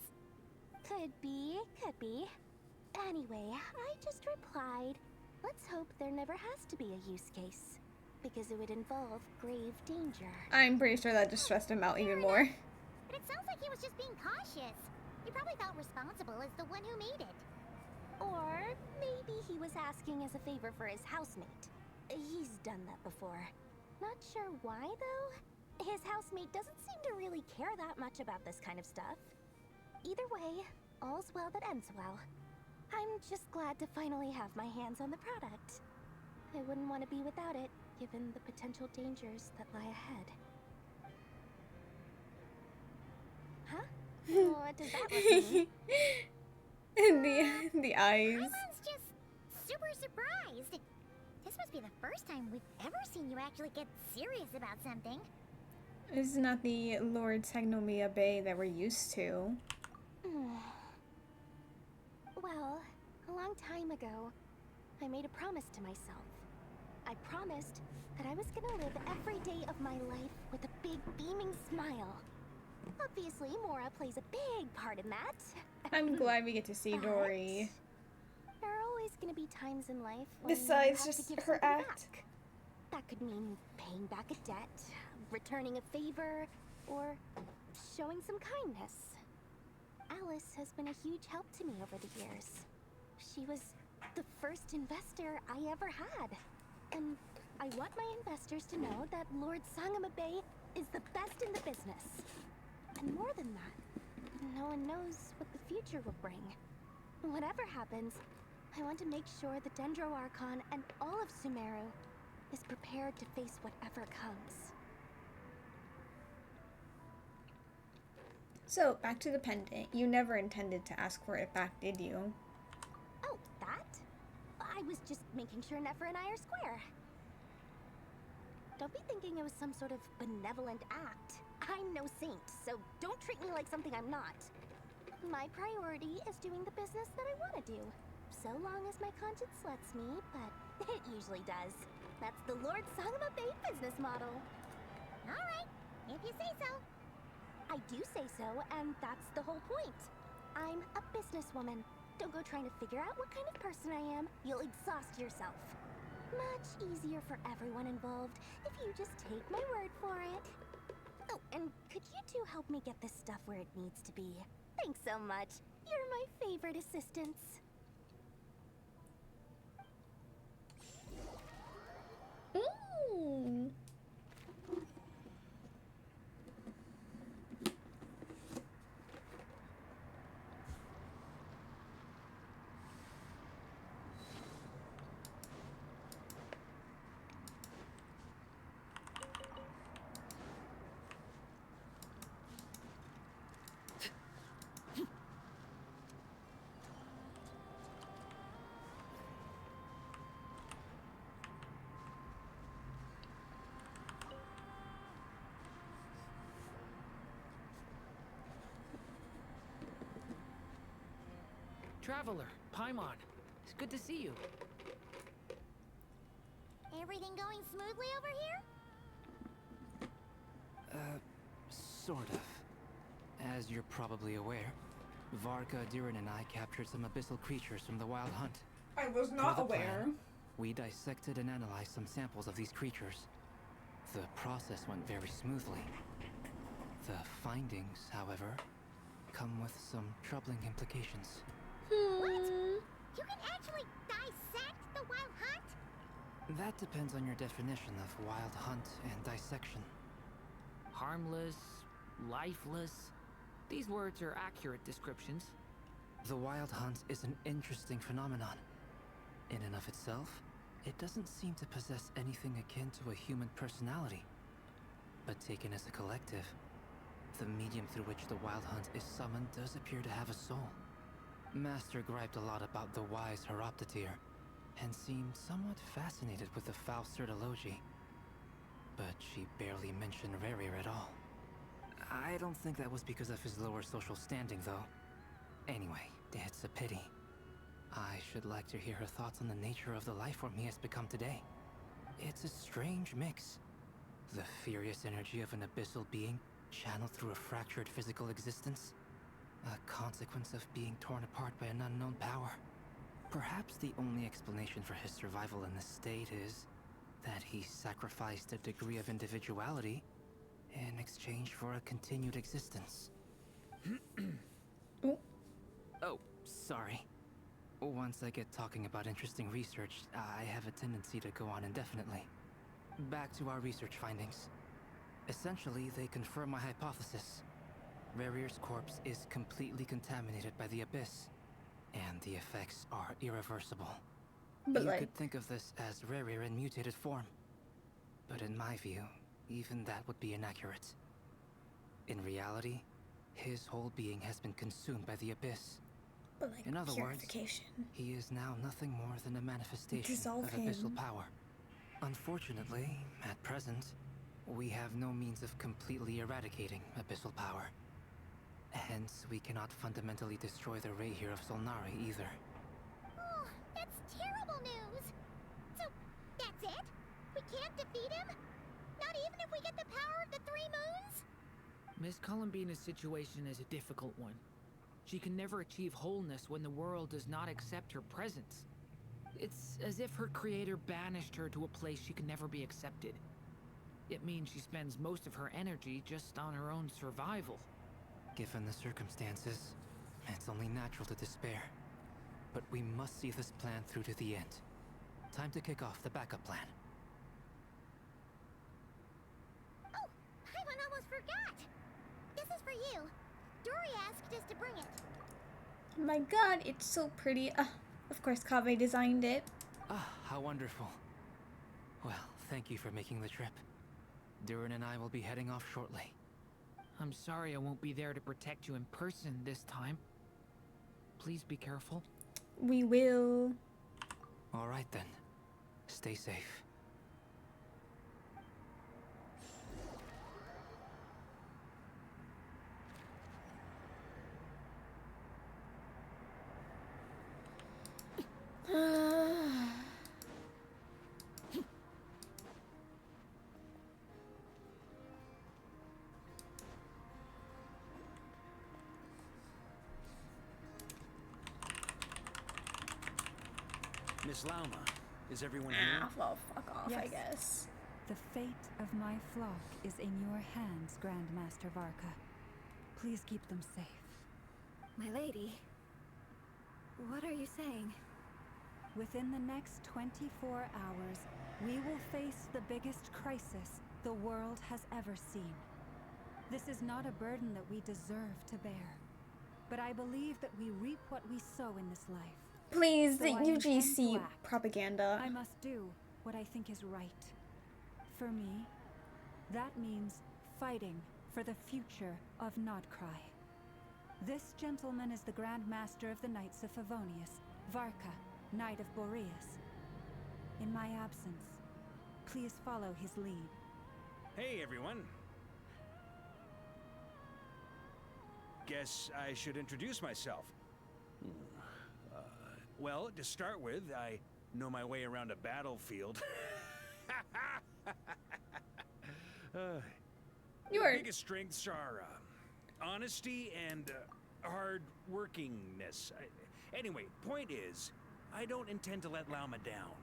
Could be. Anyway, I just replied, let's hope there never has to be a use case. Because it would involve grave danger. I'm pretty sure that just stressed him out even more. But it sounds like he was just being cautious. He probably felt responsible as the one who made it. Or maybe he was asking as a favor for his housemate. He's done that before. Not sure why, though. His housemate doesn't seem to really care that much about this kind of stuff. Either way, all's well that ends well. I'm just glad to finally have my hands on the product. I wouldn't want to be without it, given the potential dangers that lie ahead. Huh? What does that look the eyes. Paimon's just super surprised. This must be the first time we've ever seen you actually get serious about something. This is not the Lord Sagnomia Bay that we're used to. Well, a long time ago, I made a promise to myself. I promised that I was gonna live every day of my life with a big beaming smile. Obviously, Mora plays a big part in that. I'm glad we get to see Dory. There are always gonna be times in life when Besides you have just to give her something act. back. That could mean paying back a debt, returning a favor, or showing some kindness. Alice has been a huge help to me over the years. She was the first investor I ever had. And I want my investors to know that Lord Sangama Bay is the best in the business. And more than that, no one knows what the future will bring. Whatever happens, I want to make sure the Dendro Archon and all of Sumeru is prepared to face whatever comes. So, back to the pendant. You never intended to ask for it back, did you? Oh, that? I was just making sure Nefer and I are square. Don't be thinking it was some sort of benevolent act. I'm no saint, so don't treat me like something I'm not. My priority is doing the business that I want to do. So long as my conscience lets me, but it usually does. That's the Lord Sangama Bay business model. Alright, if you say so. I do say so, and that's the whole point. I'm a businesswoman. Don't go trying to figure out what kind of person I am. You'll exhaust yourself. Much easier for everyone involved if you just take my word for it. Oh, and could you two help me get this stuff where it needs to be? Thanks so much. You're my favorite assistants. Ooh. Traveler, Paimon. It's good to see you. Everything going smoothly over here? Sort of. As you're probably aware, Varka, Durin, and I captured some abyssal creatures from the Wild Hunt. I was Per not the aware. plan, we dissected and analyzed some samples of these creatures. The process went very smoothly. The findings, however, come with some troubling implications. What? You can actually dissect the Wild Hunt? That depends on your definition of Wild Hunt and dissection. Harmless, lifeless. These words are accurate descriptions. The Wild Hunt is an interesting phenomenon. In and of itself, it doesn't seem to possess anything akin to a human personality. But taken as a collective, the medium through which the Wild Hunt is summoned does appear to have a soul. Master griped a lot about the wise Horoptetyr, and seemed somewhat fascinated with the foul Certology. But she barely mentioned Rerir at all. I don't think that was because of his lower social standing, though. Anyway, it's a pity. I should like to hear her thoughts on the nature of the life form he has become today. It's a strange mix. The furious energy of an abyssal being channeled through a fractured physical existence. A consequence of being torn apart by an unknown power. Perhaps the only explanation for his survival in this state is that he sacrificed a degree of individuality in exchange for a continued existence. Oh, sorry. Once I get talking about interesting research, I have a tendency to go on indefinitely. Back to our research findings. Essentially, they confirm my hypothesis. Rerir's corpse is completely contaminated by the Abyss, and the effects are irreversible. But you like... could think of this as Rerir in mutated form. But in my view, even that would be inaccurate. In reality, his whole being has been consumed by the Abyss. But like in other purification. words, he is now nothing more than a manifestation Dissolve of him. abyssal power. Unfortunately, at present, we have no means of completely eradicating abyssal power. Hence, we cannot fundamentally destroy the Rayhir of Solnari either. Oh, that's terrible news! So, that's it? We can't defeat him? Not even if we get the power of the Three Moons? Miss Columbina's situation is a difficult one. She can never achieve wholeness when the world does not accept her presence. It's as if her creator banished her to a place she can never be accepted. It means she spends most of her energy just on her own survival. Given the circumstances, it's only natural to despair. But we must see this plan through to the end. Time to kick off the backup plan. Oh, Paimon almost forgot! This is for you. Dory asked us to bring it. Oh my god, it's so pretty. Of course, Kaveh designed it. Ah, how wonderful. Well, thank you for making the trip. Durin and I will be heading off shortly. I'm sorry I won't be there to protect you in person this time. Please be careful. We will. All right then. Stay safe. Miss Lauma, is everyone here? Well, fuck off, I Yes. guess. The fate of my flock is in your hands, Grandmaster Varka. Please keep them safe. My lady, what are you saying? Within the next 24 hours, we will face the biggest crisis the world has ever seen. This is not a burden that we deserve to bear, but I believe that we reap what we sow in this life. Please, So the I intend to UGC act. propaganda. I must do what I think is right. For me, that means fighting for the future of Nodkrai. This gentleman is the Grand Master of the Knights of Favonius, Varka, Knight of Boreas. In my absence, please follow his lead. Hey, everyone. Guess I should introduce myself. Well, to start with, I know my way around a battlefield. Your biggest strengths are honesty and hard workingness. Anyway, point is, I don't intend to let Lauma down.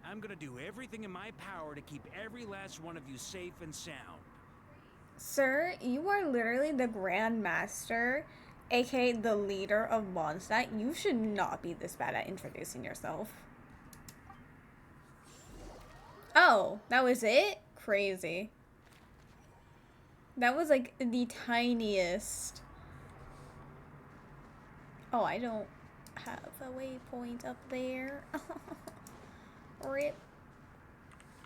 I'm gonna do everything in my power to keep every last one of you safe and sound. Sir, you are literally the Grand Master, aka the leader of Mondstadt. You should not be this bad at introducing yourself. Oh, that was it? Crazy. That was like the tiniest. Oh, I don't have a waypoint up there. Rip.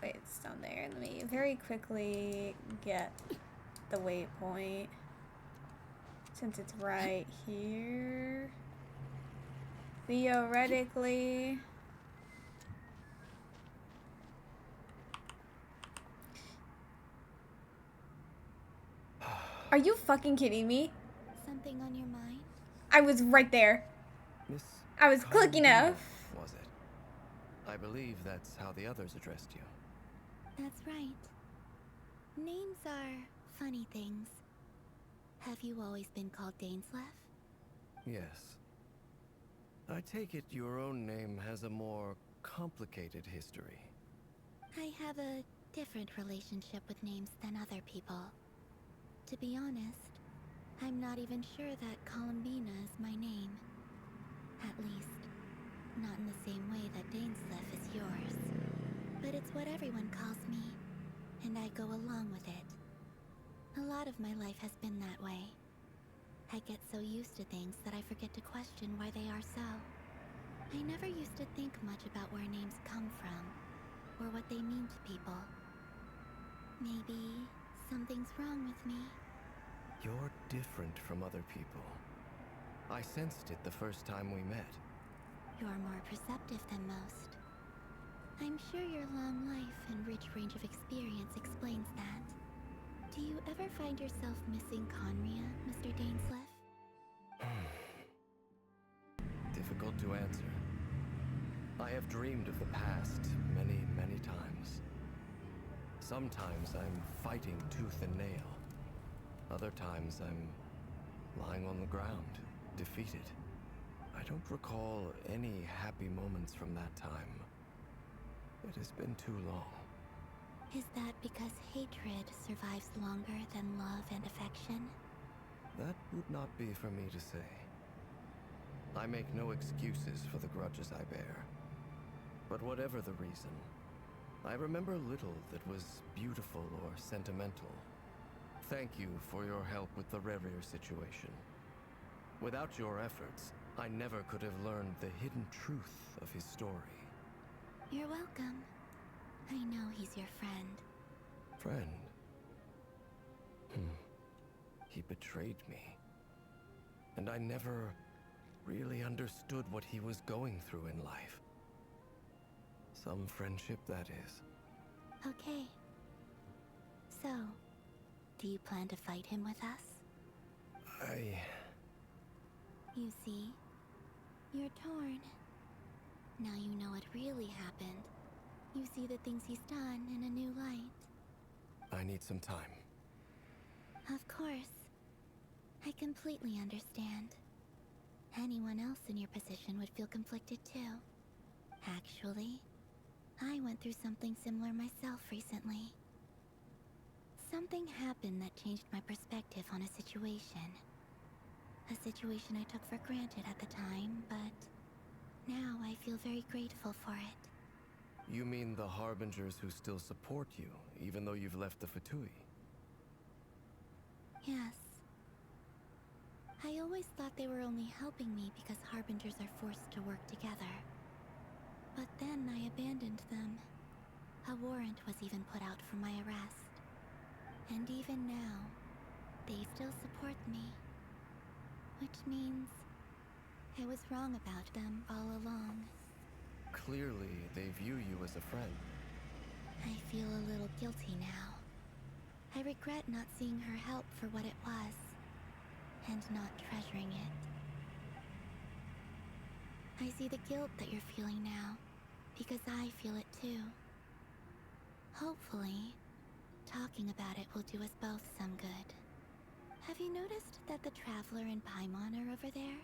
Wait, it's down there. Let me very quickly get the waypoint. Since it's right here. Theoretically. Are you fucking kidding me? Something on your mind? I was right there. Miss I was quick enough. Was it? I believe that's how the others addressed you. That's right. Names are funny things. Have you always been called Dainsleff? Yes. I take it your own name has a more complicated history. I have a different relationship with names than other people. To be honest, I'm not even sure that Columbina is my name. At least, not in the same way that Dainsleff is yours. But it's what everyone calls me, and I go along with it. A lot of my life has been that way. I get so used to things that I forget to question why they are so. I never used to think much about where names come from, or what they mean to people. Maybe something's wrong with me. You're different from other people. I sensed it the first time we met. You're more perceptive than most. I'm sure your long life and rich range of experience explains that. Do you ever find yourself missing Conria, Mr. Dainsleff? Difficult to answer. I have dreamed of the past many, many times. Sometimes I'm fighting tooth and nail. Other times I'm lying on the ground, defeated. I don't recall any happy moments from that time. It has been too long. Is that because hatred survives longer than love and affection? That would not be for me to say. I make no excuses for the grudges I bear. But whatever the reason, I remember little that was beautiful or sentimental. Thank you for your help with the Rerir situation. Without your efforts, I never could have learned the hidden truth of his story. You're welcome. I know he's your friend. Friend? He betrayed me. And I never really understood what he was going through in life. Some friendship, that is. Okay. So, do you plan to fight him with us? You see, you're torn. Now you know what really happened. You see the things he's done in a new light. I need some time. Of course. I completely understand. Anyone else in your position would feel conflicted too. Actually, I went through something similar myself recently. Something happened that changed my perspective on a situation. A situation I took for granted at the time, but now I feel very grateful for it. You mean the Harbingers who still support you, even though you've left the Fatui? Yes. I always thought they were only helping me because Harbingers are forced to work together. But then I abandoned them. A warrant was even put out for my arrest. And even now, they still support me. Which means I was wrong about them all along. Clearly, they view you as a friend. I feel a little guilty now. I regret not seeing her help for what it was, and not treasuring it. I see the guilt that you're feeling now, because I feel it too. Hopefully, talking about it will do us both some good. Have you noticed that the Traveler and Paimon are over there?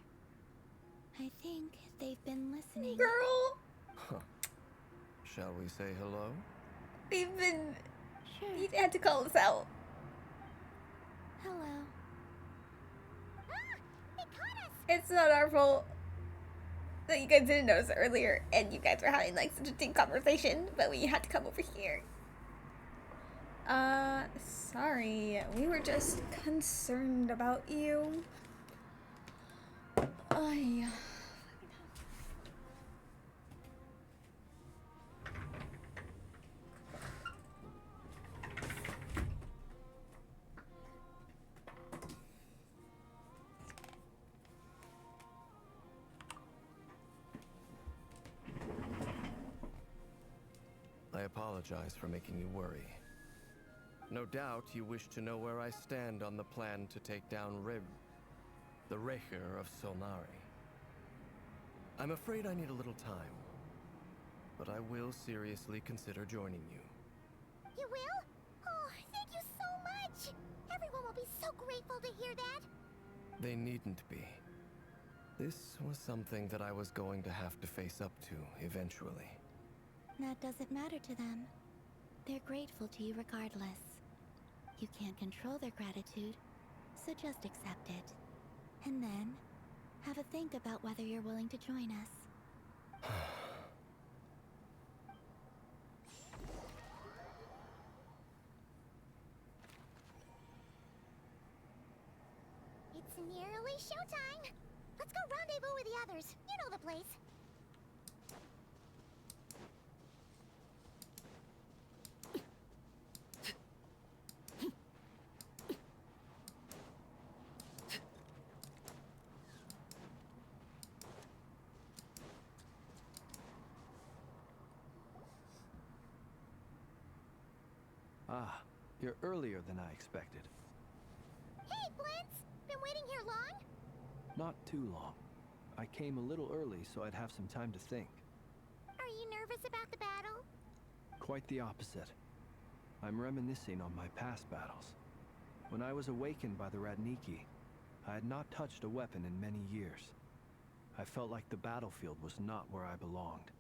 I think they've been listening. Girl! Huh. Shall we say hello? They've been... Sure. You had to call us out. Hello. It's not our fault that you guys didn't notice earlier and you guys were having like such a deep conversation, but we had to come over here. Sorry. We were just concerned about you. Yeah. I apologize for making you worry. No doubt you wish to know where I stand on the plan to take down the Raker of Solnari. I'm afraid I need a little time, but I will seriously consider joining you. You will? Oh, thank you so much! Everyone will be so grateful to hear that! They needn't be. This was something that I was going to have to face up to eventually. That doesn't matter to them. They're grateful to you regardless. You can't control their gratitude, so just accept it. And then, have a think about whether you're willing to join us. It's nearly showtime! Let's go rendezvous with the others. You know the place. Ah, you're earlier than I expected. Hey, Blintz! Been waiting here long? Not too long. I came a little early so I'd have some time to think. Are you nervous about the battle? Quite the opposite. I'm reminiscing on my past battles. When I was awakened by the Radniki, I had not touched a weapon in many years. I felt like the battlefield was not where I belonged.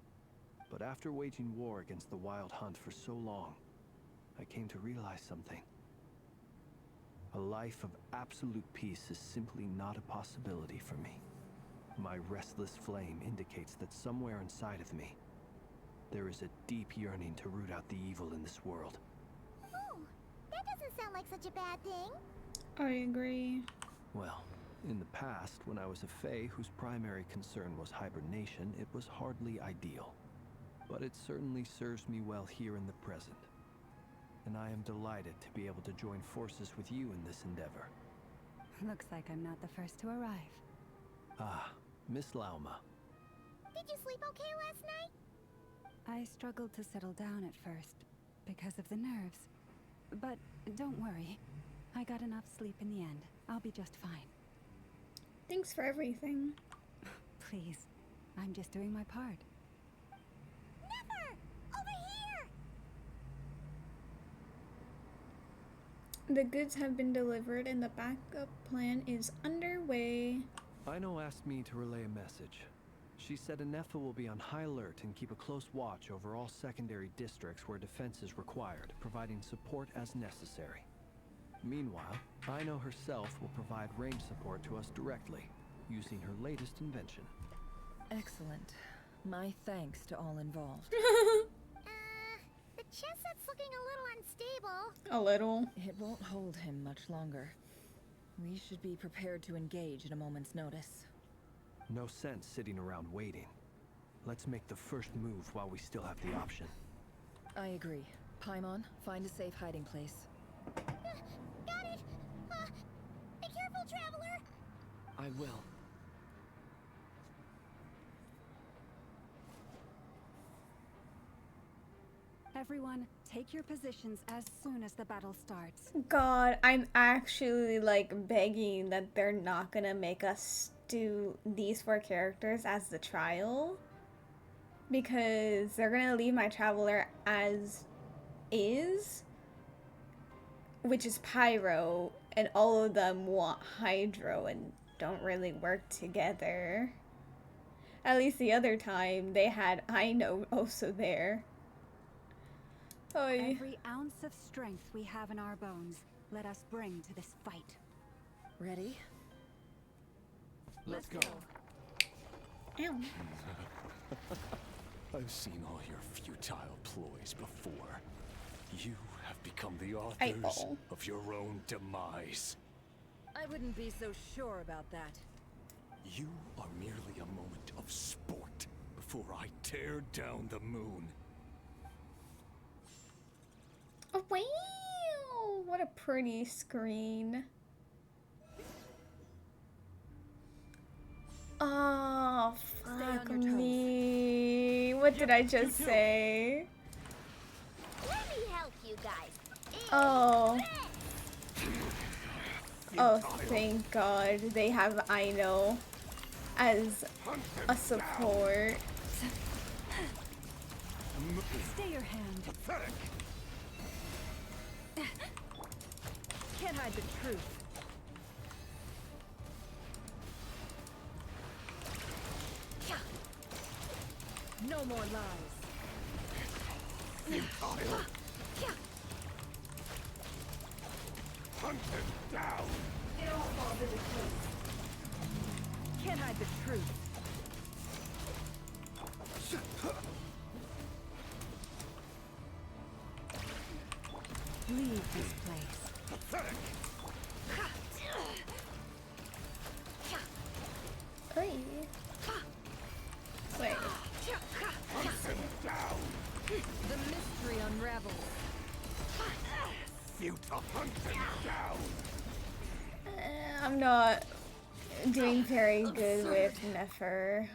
But after waging war against the Wild Hunt for so long, I came to realize something. A life of absolute peace is simply not a possibility for me. My restless flame indicates that somewhere inside of me, there is a deep yearning to root out the evil in this world. Oh, that doesn't sound like such a bad thing. I agree. Well, in the past, when I was a Fae whose primary concern was hibernation, it was hardly ideal. But it certainly serves me well here in the present. And I am delighted to be able to join forces with you in this endeavor. Looks like I'm not the first to arrive. Ah, Miss Lauma. Did you sleep okay last night? I struggled to settle down at first, because of the nerves. But don't worry. I got enough sleep in the end. I'll be just fine. Thanks for everything. Please. I'm just doing my part. Never! Over here! The goods have been delivered and the backup plan is underway. Aino asked me to relay a message. She said Anefa will be on high alert and keep a close watch over all secondary districts where defense is required, providing support as necessary. Meanwhile, Aino herself will provide range support to us directly, using her latest invention. Excellent. My thanks to all involved. The chest set's looking a little unstable. A little. It won't hold him much longer. We should be prepared to engage at a moment's notice. No sense sitting around waiting. Let's make the first move while we still have the option. I agree. Paimon, find a safe hiding place. Got it! Be careful, Traveler! I will. Everyone, take your positions as soon as the battle starts. God, I'm actually like begging that they're not gonna make us do these 4 characters as the trial, because they're gonna leave my traveler as is, which is Pyro, and all of them want Hydro and don't really work together. At least the other time they had Aino also there. Oy. Every ounce of strength we have in our bones, let us bring to this fight. Ready? Let's go. Ow. I've seen all your futile ploys before. You have become the authors Eyeball. of your own demise. I wouldn't be so sure about that. You are merely a moment of sport before I tear down the moon. Oh, wow! What a pretty screen. Oh, fuck me. What did I just say? Let me help you guys. Oh. Oh, thank God. They have Aino as a support. Stay your hand. Can't hide the truth. No more lies. Futile. Hunt him down. It all falls into place. Can't hide the truth. Leave this place. Pathetic. Hey. Wait. Hunt him down. The mystery unravels. Futile. Hunt him down. I'm not doing very good with Nefer.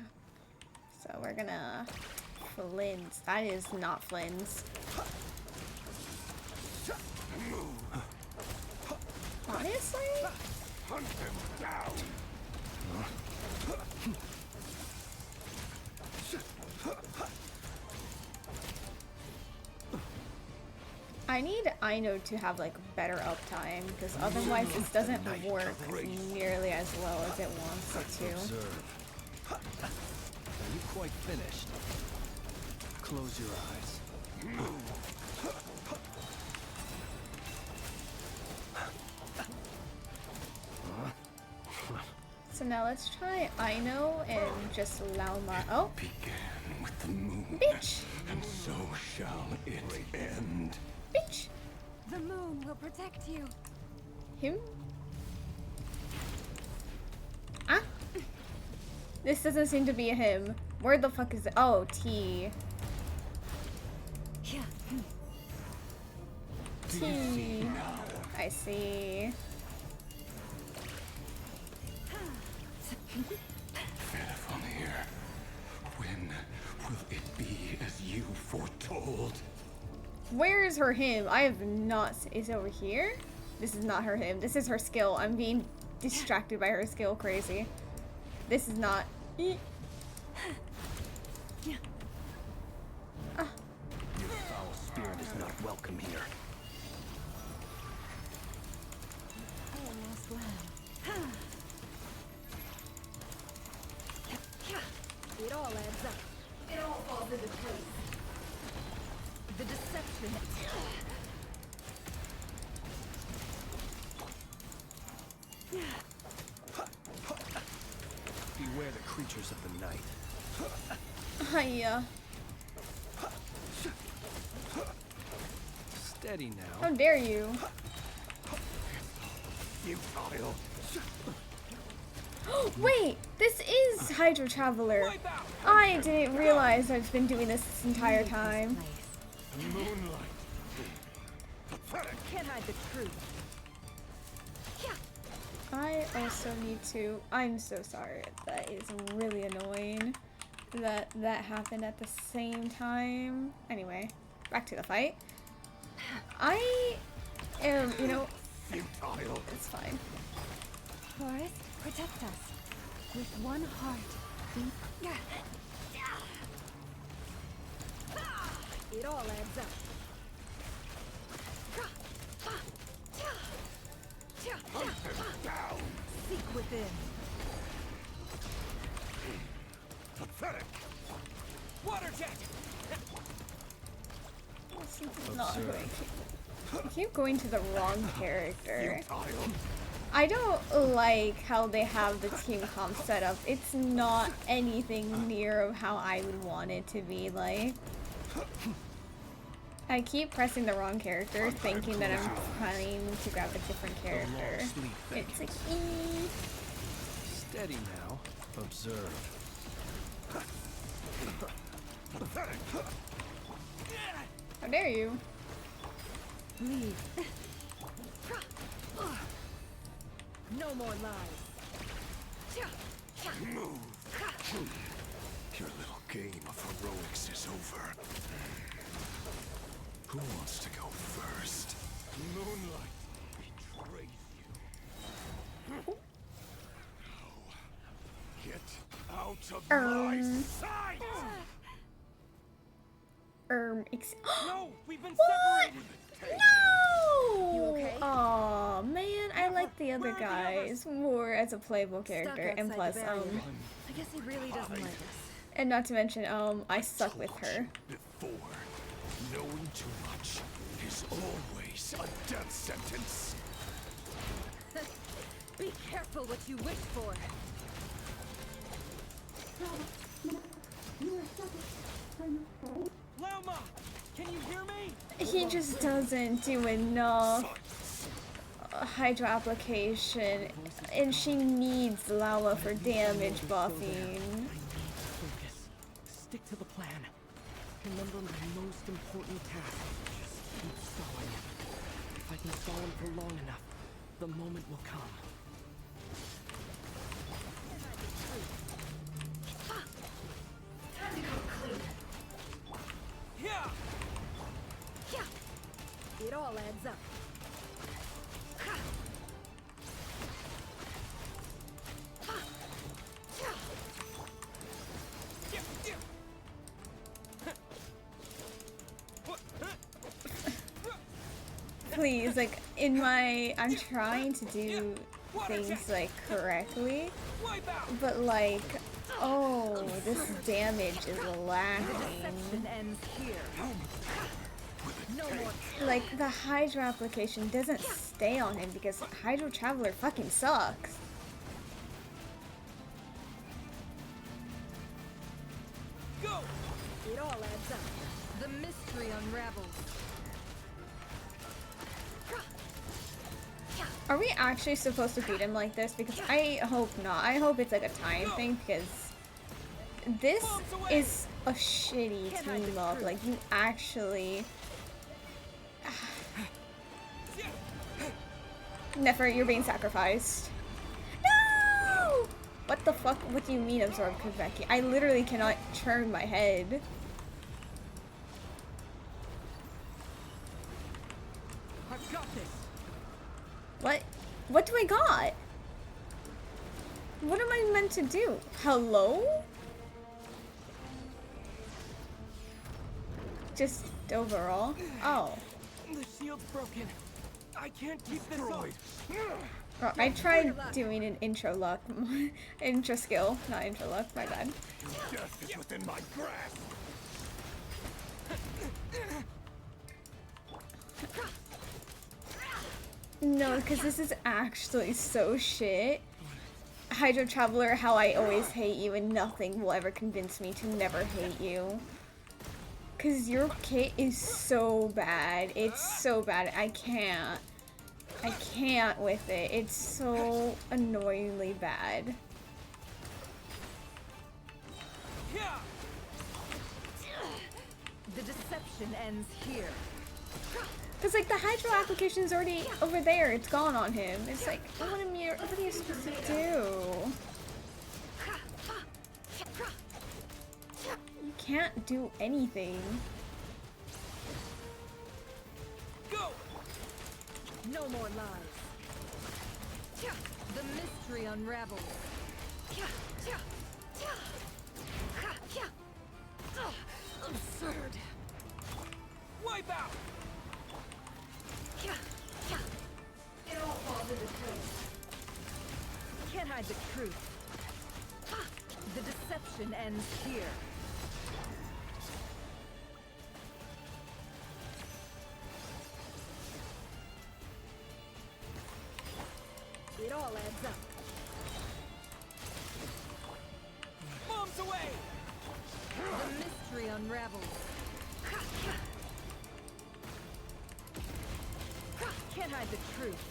So we're gonna Flins. That is not Flins. Honestly? Hunt him down. I need Aino to have like better uptime, because otherwise this doesn't work nearly as well as it wants it to. Observe. Are you quite finished? Close your eyes. So now let's try Aino and just allow my Began with the moon. Bitch! And so shall it end. Bitch! The moon will protect you. Him? Ah? This doesn't seem to be a him. Where the fuck is it? Oh, T. T. I see. Fairfonir, when will it be as you foretold? Where is her him? I have not. Is it over here? This is not her him. This is her skill. I'm being distracted by her skill. Crazy. This is not. Ah. Your foul spirit is not welcome here. Last lamb. It all adds up. It all falls into place. The deception. Beware the creatures of the night. Hiya. Steady now. How dare you? Futile. Wait, this is Hydro Traveler. I didn't realize I've been doing this entire time. Moonlight. Can't hide the truth. I also need to. I'm so sorry. That is really annoying that that happened at the same time. Anyway, back to the fight. I am, you know, Futile. it's fine. Forest, protect us. With one heart, deep. It all adds up. Down. Seek within. Pathetic. Water jet. This is not who I keep going to the wrong character. I don't like how they have the team comp set up. It's not anything near of how I would want it to be like. I keep pressing the wrong character, thinking that I'm trying to grab a different character. It's like, Steady now. Observe. how dare you? Leave. No more lies. Move. Your little game of heroics is over. Who wants to go first? Moonlight betrays you. No. Get out of my sight! No, we've been What? separated. No! You okay? Aw, man, I like the other guys more as a playable character, and plus, I guess he really doesn't like us. and not to mention, I suck with her. Before, knowing too much is always a death sentence. Be careful what you wish for. Lauma, can you hear me? He just doesn't do enough Hydra application, and she needs Lala for damage buffing. Focus. Stick to the plan. Remember my most important task. Just keep stalling him. If I can stall him for long enough, the moment will come. Yeah! It all adds up. Please, like, I'm trying to do things, like, correctly, but, like, oh, this damage is lacking. Ends here. No more. Like, the Hydra application doesn't stay on him because Hydro Traveler fucking sucks. Go! It all adds up. The mystery unravels. Are we actually supposed to beat him like this? Because I hope not. I hope it's like a time thing, because this is a shitty team up. Like, you actually... Nefer, you're being sacrificed. No! What the fuck? What do you mean absorb Kveki? I literally cannot turn my head. I've got this. What? What do I got? What am I meant to do? Hello? Just overall? Oh. The shield's broken. I can't keep this up. Oh, I tried doing an intro luck. Intro skill, not intro luck, my bad. Death is within my grasp. No, because this is actually so shit. Hydro Traveler, how I always hate you and nothing will ever convince me to never hate you. Because your kit is so bad. It's so bad. I can't with it. It's so annoyingly bad. The deception ends here. Because, like, the Hydro application is already over there. It's gone on him. It's like, what are you supposed to do? You can't do anything. Go! No more lies. The mystery unravels. Absurd. Wipe out! It all falls into place. Can't hide the truth. The deception ends here. It all adds up. Mom's away! The mystery unravels. Can't hide the truth.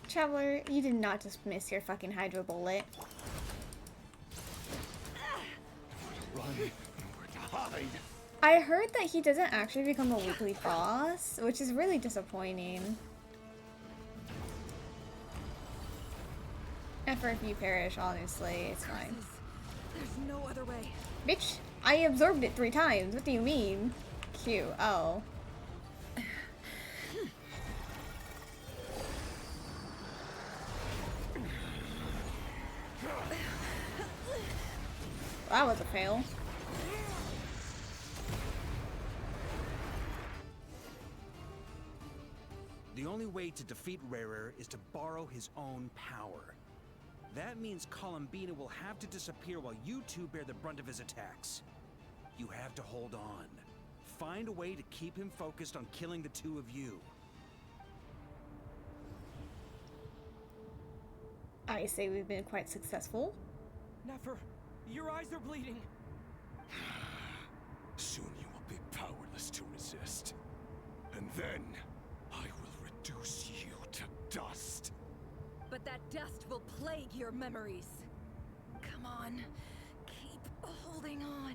Traveler, you did not just miss your fucking Hydro Bullet. Run, nowhere to hide. I heard that he doesn't actually become a weekly boss, which is really disappointing. And for if you perish, honestly, it's fine. There's no other way. Bitch, I absorbed it 3 times. What do you mean? Q. Oh. That was a fail. The only way to defeat Rarer is to borrow his own power. That means Columbina will have to disappear while you two bear the brunt of his attacks. You have to hold on. Find a way to keep him focused on killing the two of you. I say we've been quite successful. Nefer, your eyes are bleeding. Soon you will be powerless to resist. And then, I will reduce you to dust. But that dust will plague your memories. Come on, keep holding on.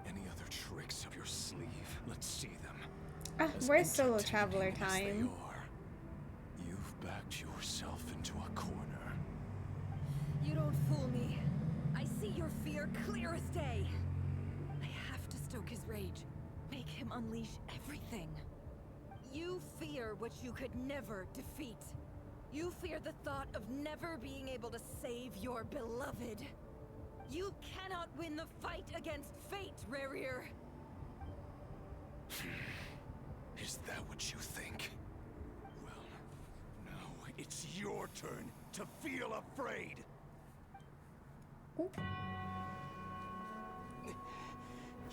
Any other tricks up your sleeve? Let's see them. Where's solo traveler time? You've backed yourself into a corner. You don't fool me. I see your fear clear as day. I have to stoke his rage. Make him unleash everything. You fear what you could never defeat. You fear the thought of never being able to save your beloved. You cannot win the fight against fate, Rarir. Is that what you think? Well, now it's your turn to feel afraid.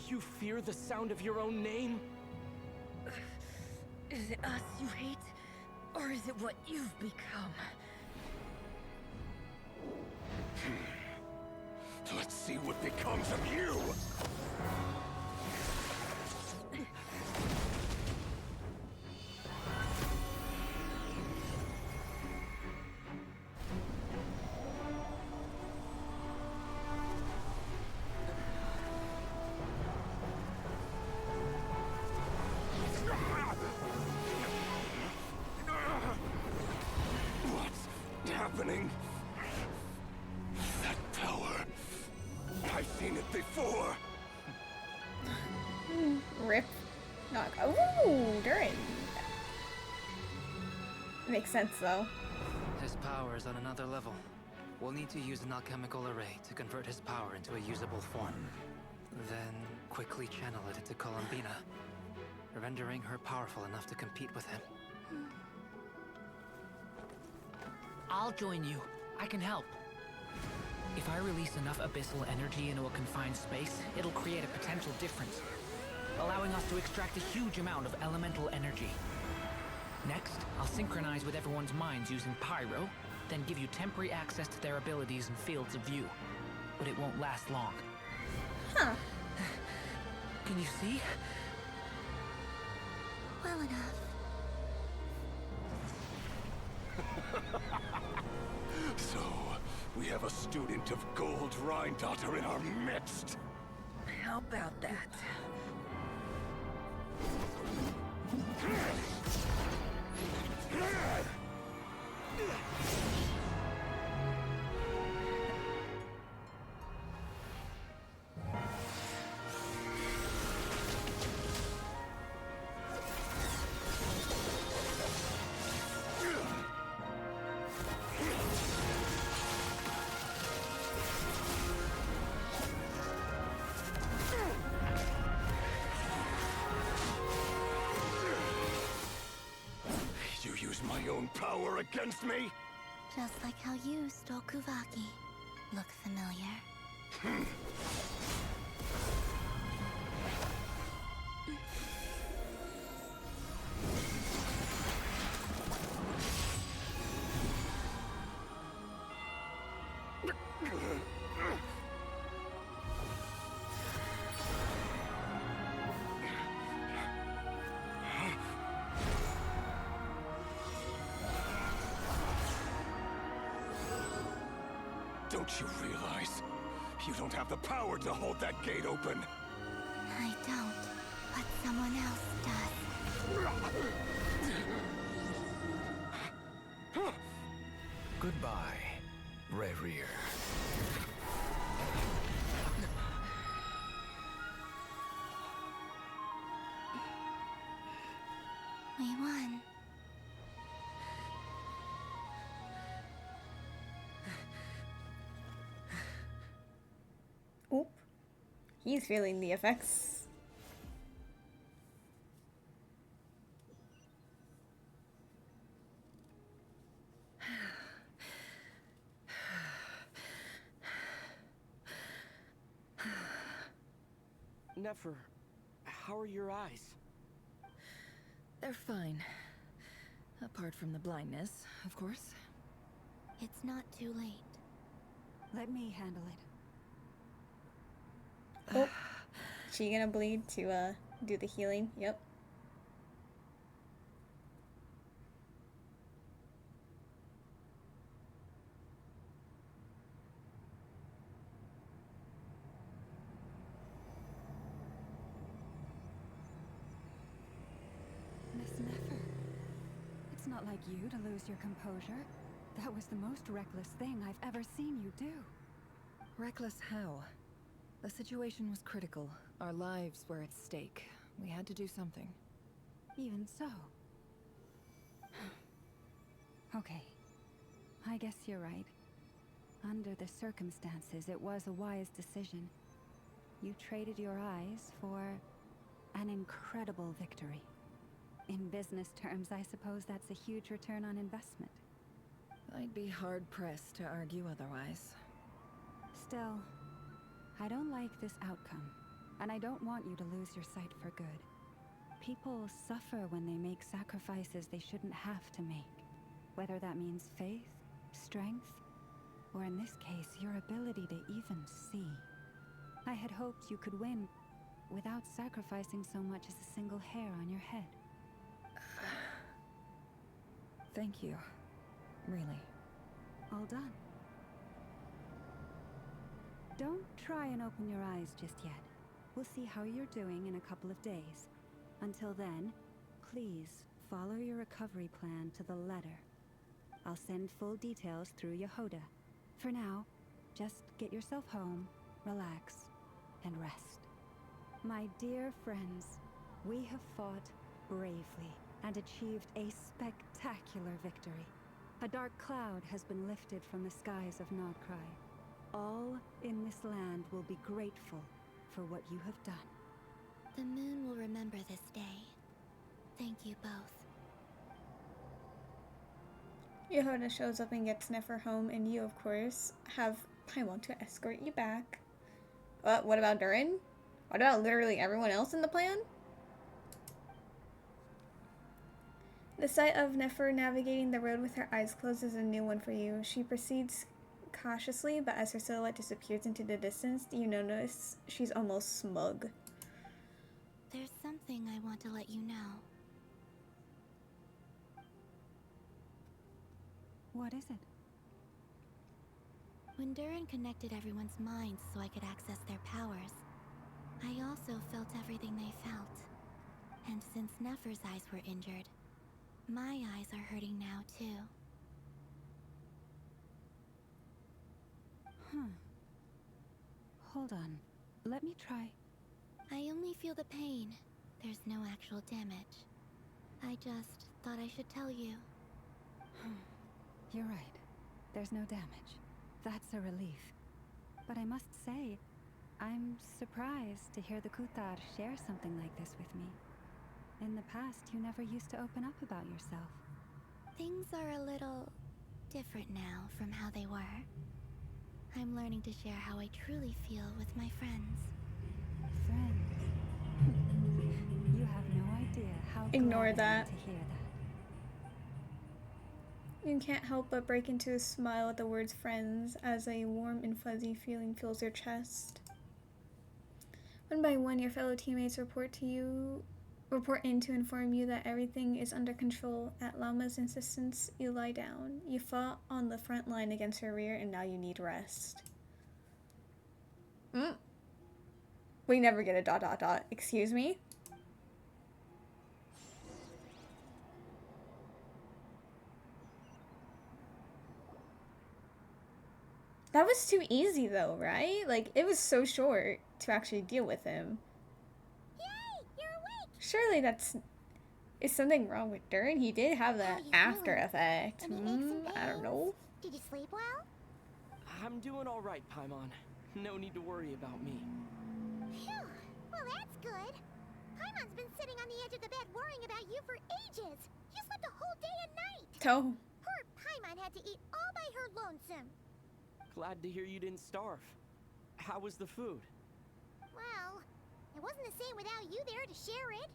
You fear the sound of your own name? Is it us you hate? Or is it what you've become? Let's see what becomes of you! What's happening? That power. I've seen it before. Rip. Not. Ooh, Durin. Makes sense though. His power is on another level. We'll need to use an alchemical array to convert his power into a usable form. Then quickly channel it into Columbina, rendering her powerful enough to compete with him. I'll join you. I can help. If I release enough abyssal energy into a confined space, it'll create a potential difference, allowing us to extract a huge amount of elemental energy. Next, I'll synchronize with everyone's minds using Pyro, then give you temporary access to their abilities and fields of view. But it won't last long. Huh. Can you see? Well enough. So, we have a student of Gold Rheindotter in our midst. How about that? use my own power against me? Just like how you stole Kuvaki. Look familiar? Don't you realize? You don't have the power to hold that gate open. I don't, but someone else does. Goodbye, Rerir. We won. Oop. He's feeling the effects. Nefer, how are your eyes? They're fine. Apart from the blindness, of course. It's not too late. Let me handle it. Oh. She gonna bleed to do the healing? Yep. Miss Nefer, it's not like you to lose your composure. That was the most reckless thing I've ever seen you do. Reckless how? The situation was critical. Our lives were at stake. We had to do something. Even so. Okay. I guess you're right. Under the circumstances, it was a wise decision. You traded your eyes for an incredible victory. In business terms, I suppose that's a huge return on investment. I'd be hard-pressed to argue otherwise. Still, I don't like this outcome, and I don't want you to lose your sight for good. People suffer when they make sacrifices they shouldn't have to make. Whether that means faith, strength, or in this case, your ability to even see. I had hoped you could win without sacrificing so much as a single hair on your head. Thank you. Really. All done. Don't try and open your eyes just yet. We'll see how you're doing in a couple of days. Until then, please follow your recovery plan to the letter. I'll send full details through Yehoda. For now, just get yourself home, relax, and rest. My dear friends, we have fought bravely and achieved a spectacular victory. A dark cloud has been lifted from the skies of Krai. All in this land will be grateful for what you have done. The moon will remember this day. Thank you both. Yehoda shows up and gets Nefer home, and you, of course, have Paimon to escort you back. What about Durin? What about literally everyone else in the plan? The sight of Nefer navigating the road with her eyes closed is a new one for you. She proceeds cautiously, but as her silhouette disappears into the distance, you notice she's almost smug. There's something I want to let you know. What is it? When Durin connected everyone's minds so I could access their powers, I also felt everything they felt. And since Nefer's eyes were injured, my eyes are hurting now too. Hold on. Let me try. I only feel the pain. There's no actual damage. I just thought I should tell you. You're right. There's no damage. That's a relief. But I must say, I'm surprised to hear the Kuthar share something like this with me. In the past, you never used to open up about yourself. are a little different now from how they were. I'm learning to share how I truly feel with my friends. Friends? You have no idea how Ignore glad I am that. to hear that. You can't help but break into a smile at the words friends as a warm and fuzzy feeling fills your chest. One by one, your fellow teammates report in to inform you that everything is under control. At Llama's insistence, you lie down. You fought on the front line against her rear, and now you need rest. We never get a ... Excuse me? That was too easy though, right? Like, it was so short to actually deal with him. Yay! You're awake! Surely is something wrong with Durin? He did have that after effect. I don't know. Did you sleep well? I'm doing all right, Paimon. No need to worry about me. Phew. Well, that's good. Paimon's been sitting on the edge of the bed worrying about you for ages. You slept a whole day and night. Oh. Poor Paimon had to eat all by her lonesome. Glad to hear you didn't starve. How was the food? Well, it wasn't the same without you there to share it.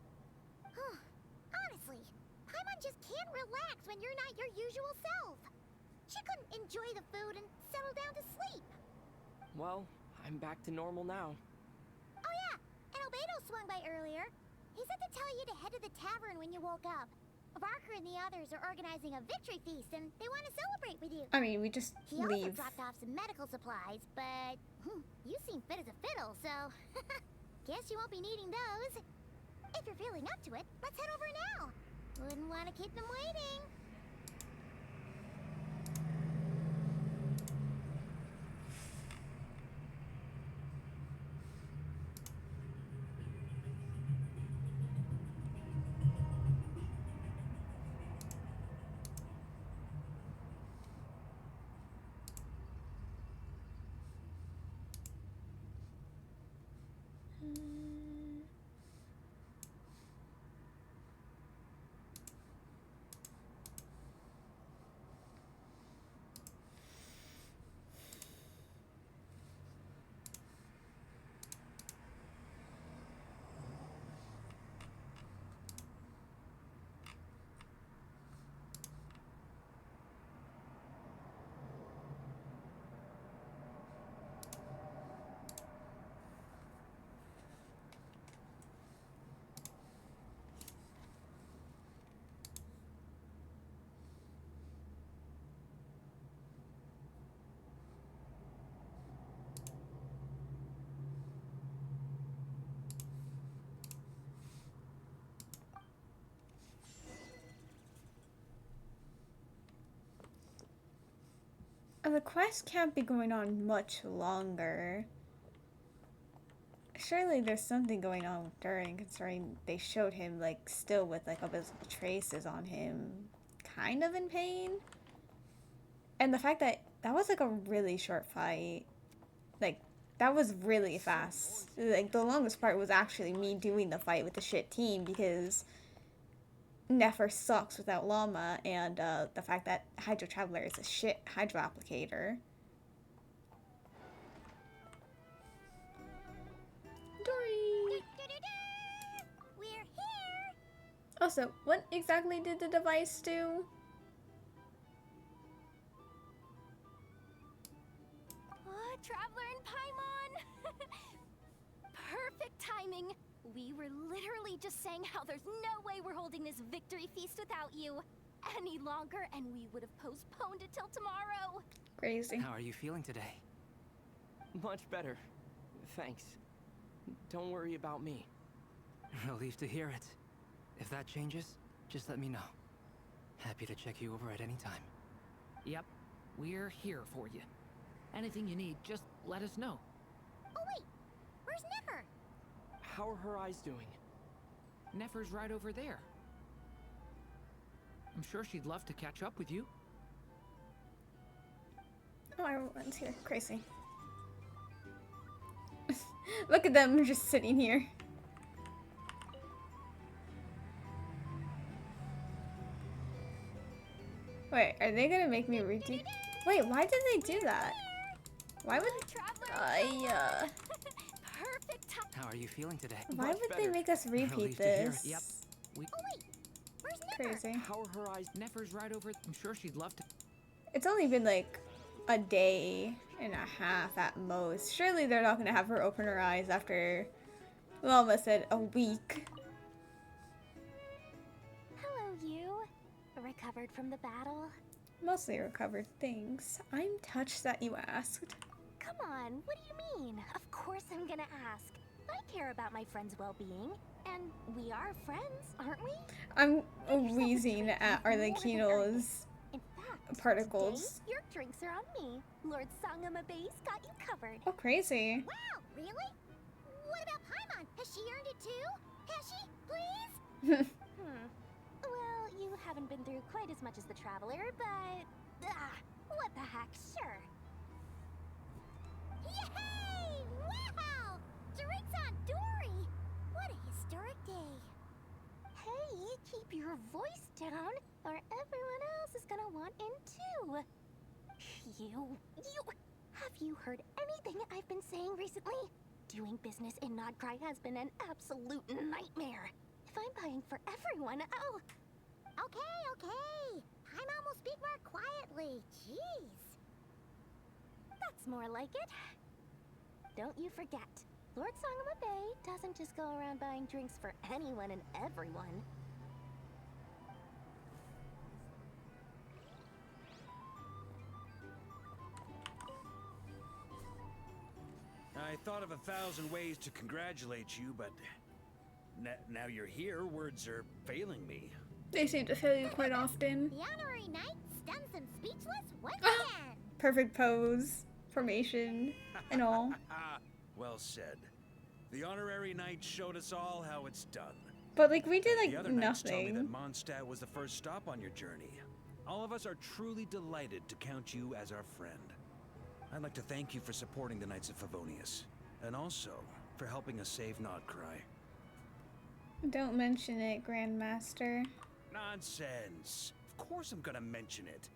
Honestly, Paimon just can't relax when you're not your usual self. She couldn't enjoy the food and settle down to sleep. Well, I'm back to normal now. Oh yeah, and Albedo swung by earlier. He said to tell you to head to the tavern when you woke up. Barker and the others are organizing a victory feast and they want to celebrate with you. I mean, we just He leave. also dropped off some medical supplies, but you seem fit as a fiddle, so guess you won't be needing those. If you're feeling up to it, let's head over now. Wouldn't want to keep them waiting. The quest can't be going on much longer. Surely there's something going on with Durin, considering they showed him, like, still with, like, visible traces on him, kind of in pain. And the fact that was, like, a really short fight. Like, that was really fast. Like, the longest part was actually me doing the fight with the shit team, because Nefer sucks without Llama, and the fact that Hydro Traveler is a shit Hydro Applicator. Dory! We're here! Also, what exactly did the device do? Oh, Traveler and Paimon! Perfect timing! We were literally just saying how there's no way we're holding this victory feast without you any longer, and we would have postponed it till tomorrow. Crazy. How are you feeling today? Much better. Thanks. Don't worry about me. Relieved to hear it. If that changes, just let me know. Happy to check you over at any time. Yep, we're here for you. Anything you need, just let us know. Oh wait, where's Nefer? How are her eyes doing? Nefer's right over there. I'm sure she'd love to catch up with you. Oh, everyone's here. Crazy. Look at them just sitting here. Wait, are they gonna make me redo? Wait, why did they do that? Why would Perfect time. How are you feeling today? why would they make us repeat Relieved to hear this? it. Yep. We Crazy. How are her eyes? Nefer's right over. I'm sure she'd love to. It's only been like a day and a half at most. Surely they're not gonna have her open her eyes after, well, almost said a week. Hello, you. Recovered from the battle? Mostly recovered things. I'm touched that you asked. Come on, what do you mean? Of course I'm gonna ask. I care about my friend's well-being, and we are friends, aren't we? I'm wheezing at Arlecchino's particles. Today, your drinks are on me. Lord Sangama Base got you covered. Oh, crazy. Wow, really? What about Paimon? Has she earned it too? Has she? Please? Well, you haven't been through quite as much as the Traveler, but... what the heck, sure. Yay! Wow! Drinks on Dory! What a historic day. Hey, keep your voice down, or everyone else is gonna want in too. Have you heard anything I've been saying recently? Doing business in Krai has been an absolute nightmare. If I'm buying for everyone, oh... Okay. Paimon will speak more quietly. Jeez. That's more like it. Don't you forget, Lord Sangama Bay doesn't just go around buying drinks for anyone and everyone. I thought of 1,000 ways to congratulate you, but now you're here, words are failing me. They seem to fail you quite often. The honorary knight stuns them speechless once again. Perfect pose, formation, and all. Well said. The honorary knight showed us all how it's done. But like we did The like other knights told me that nothing. Mondstadt was the first stop on your journey. All of us are truly delighted to count you as our friend. I'd like to thank you for supporting the Knights of Favonius, and also for helping us save Krai. Don't mention it, Grandmaster. Nonsense. Of course I'm gonna mention it.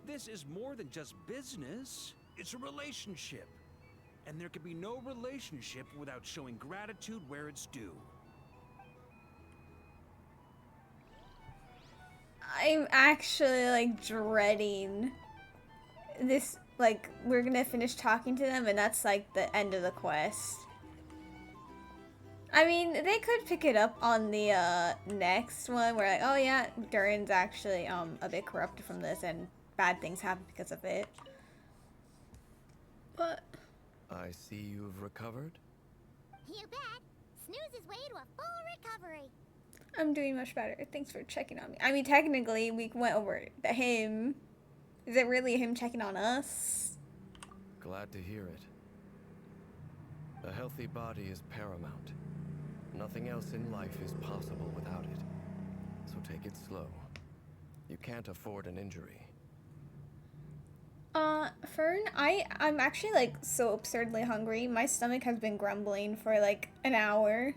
This is more than just business. It's a relationship. And there can be no relationship without showing gratitude where it's due. I'm actually like dreading this, like we're gonna finish talking to them and that's like the end of the quest. I mean, they could pick it up on the next one where like, oh yeah, Durin's actually a bit corrupted from this and bad things happen because of it. But I see you've recovered. You bet. Snooze his way to a full recovery. I'm doing much better. Thanks for checking on me. I mean, technically, we went over him. Is it really him checking on us? Glad to hear it. A healthy body is paramount. Nothing else in life is possible without it. So take it slow. You can't afford an injury. Fern, I'm actually like so absurdly hungry. My stomach has been grumbling for like an hour.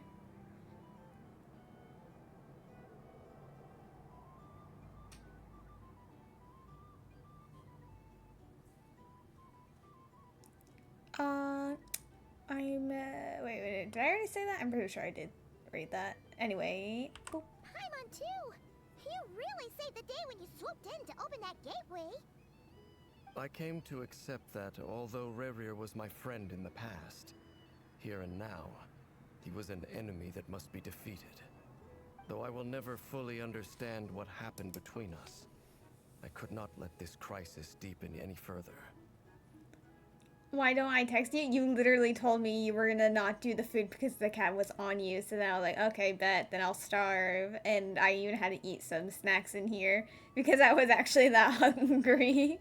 Wait, did I already say that? I'm pretty sure I did read that. Anyway. Boop. Paimon too. You really saved the day when you swooped in to open that gateway. I came to accept that although Rerir was my friend in the past, here and now, he was an enemy that must be defeated. Though I will never fully understand what happened between us, I could not let this crisis deepen any further. Why don't I text you? You literally told me you were gonna not do the food because the cat was on you. So then I was like, okay, bet. Then I'll starve. And I even had to eat some snacks in here because I was actually that hungry.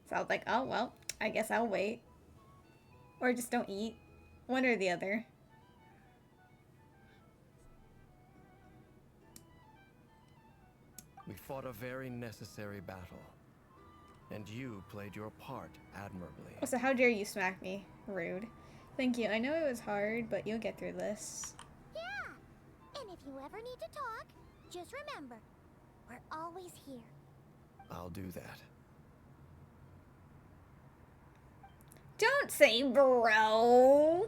So I was like, oh, well, I guess I'll wait. Or just don't eat. One or the other. We fought a very necessary battle. And you played your part admirably. Oh, so how dare you smack me? Rude. Thank you. I know it was hard, but you'll get through this. Yeah. And if you ever need to talk, just remember, We're always here. I'll do that. Don't say bro.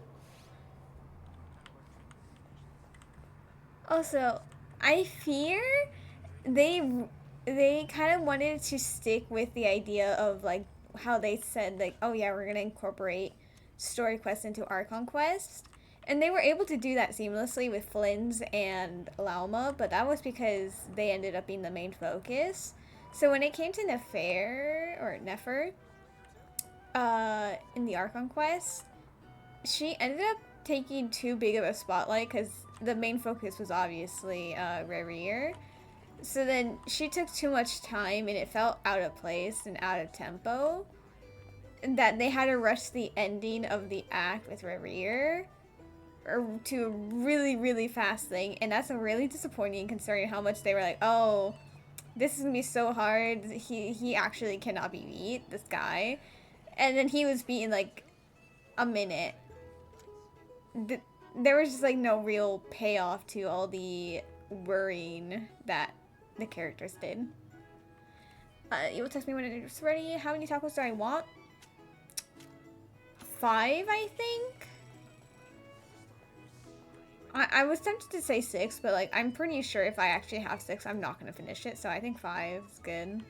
Also, I fear they kind of wanted to stick with the idea of like how they said like, oh yeah, we're gonna incorporate story quests into Archon quests, and they were able to do that seamlessly with Flynn's and Lauma, but that was because they ended up being the main focus. So when it came to Nefer, in the Archon quest, she ended up taking too big of a spotlight because the main focus was obviously Rerir. So then she took too much time and it felt out of place and out of tempo that they had to rush the ending of the act with Rerir to a really, really fast thing. And that's really disappointing considering how much they were like, oh, this is gonna be so hard. He actually cannot be beat, this guy. And then he was beaten like a minute. There was just like no real payoff to all the worrying that the characters did. You will text me when it's ready. How many tacos do I want? 5, I think. I was tempted to say 6, but like I'm pretty sure if I actually have 6, I'm not gonna finish it. So I think 5 is good.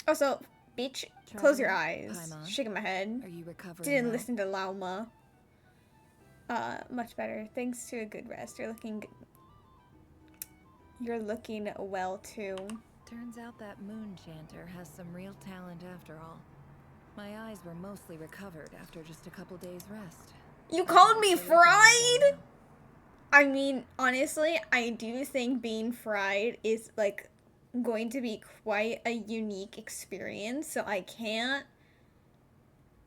Also, bitch, close your eyes. Paimon, Shaking my head. Are you recovering? Didn't well? listen to Lauma. Much better. Thanks to a good rest. You're looking well too. Turns out that moon chanter has some real talent after all. My eyes were mostly recovered after just a couple days rest. You called me fried? I mean, honestly, I do think being fried is like going to be quite a unique experience, so I can't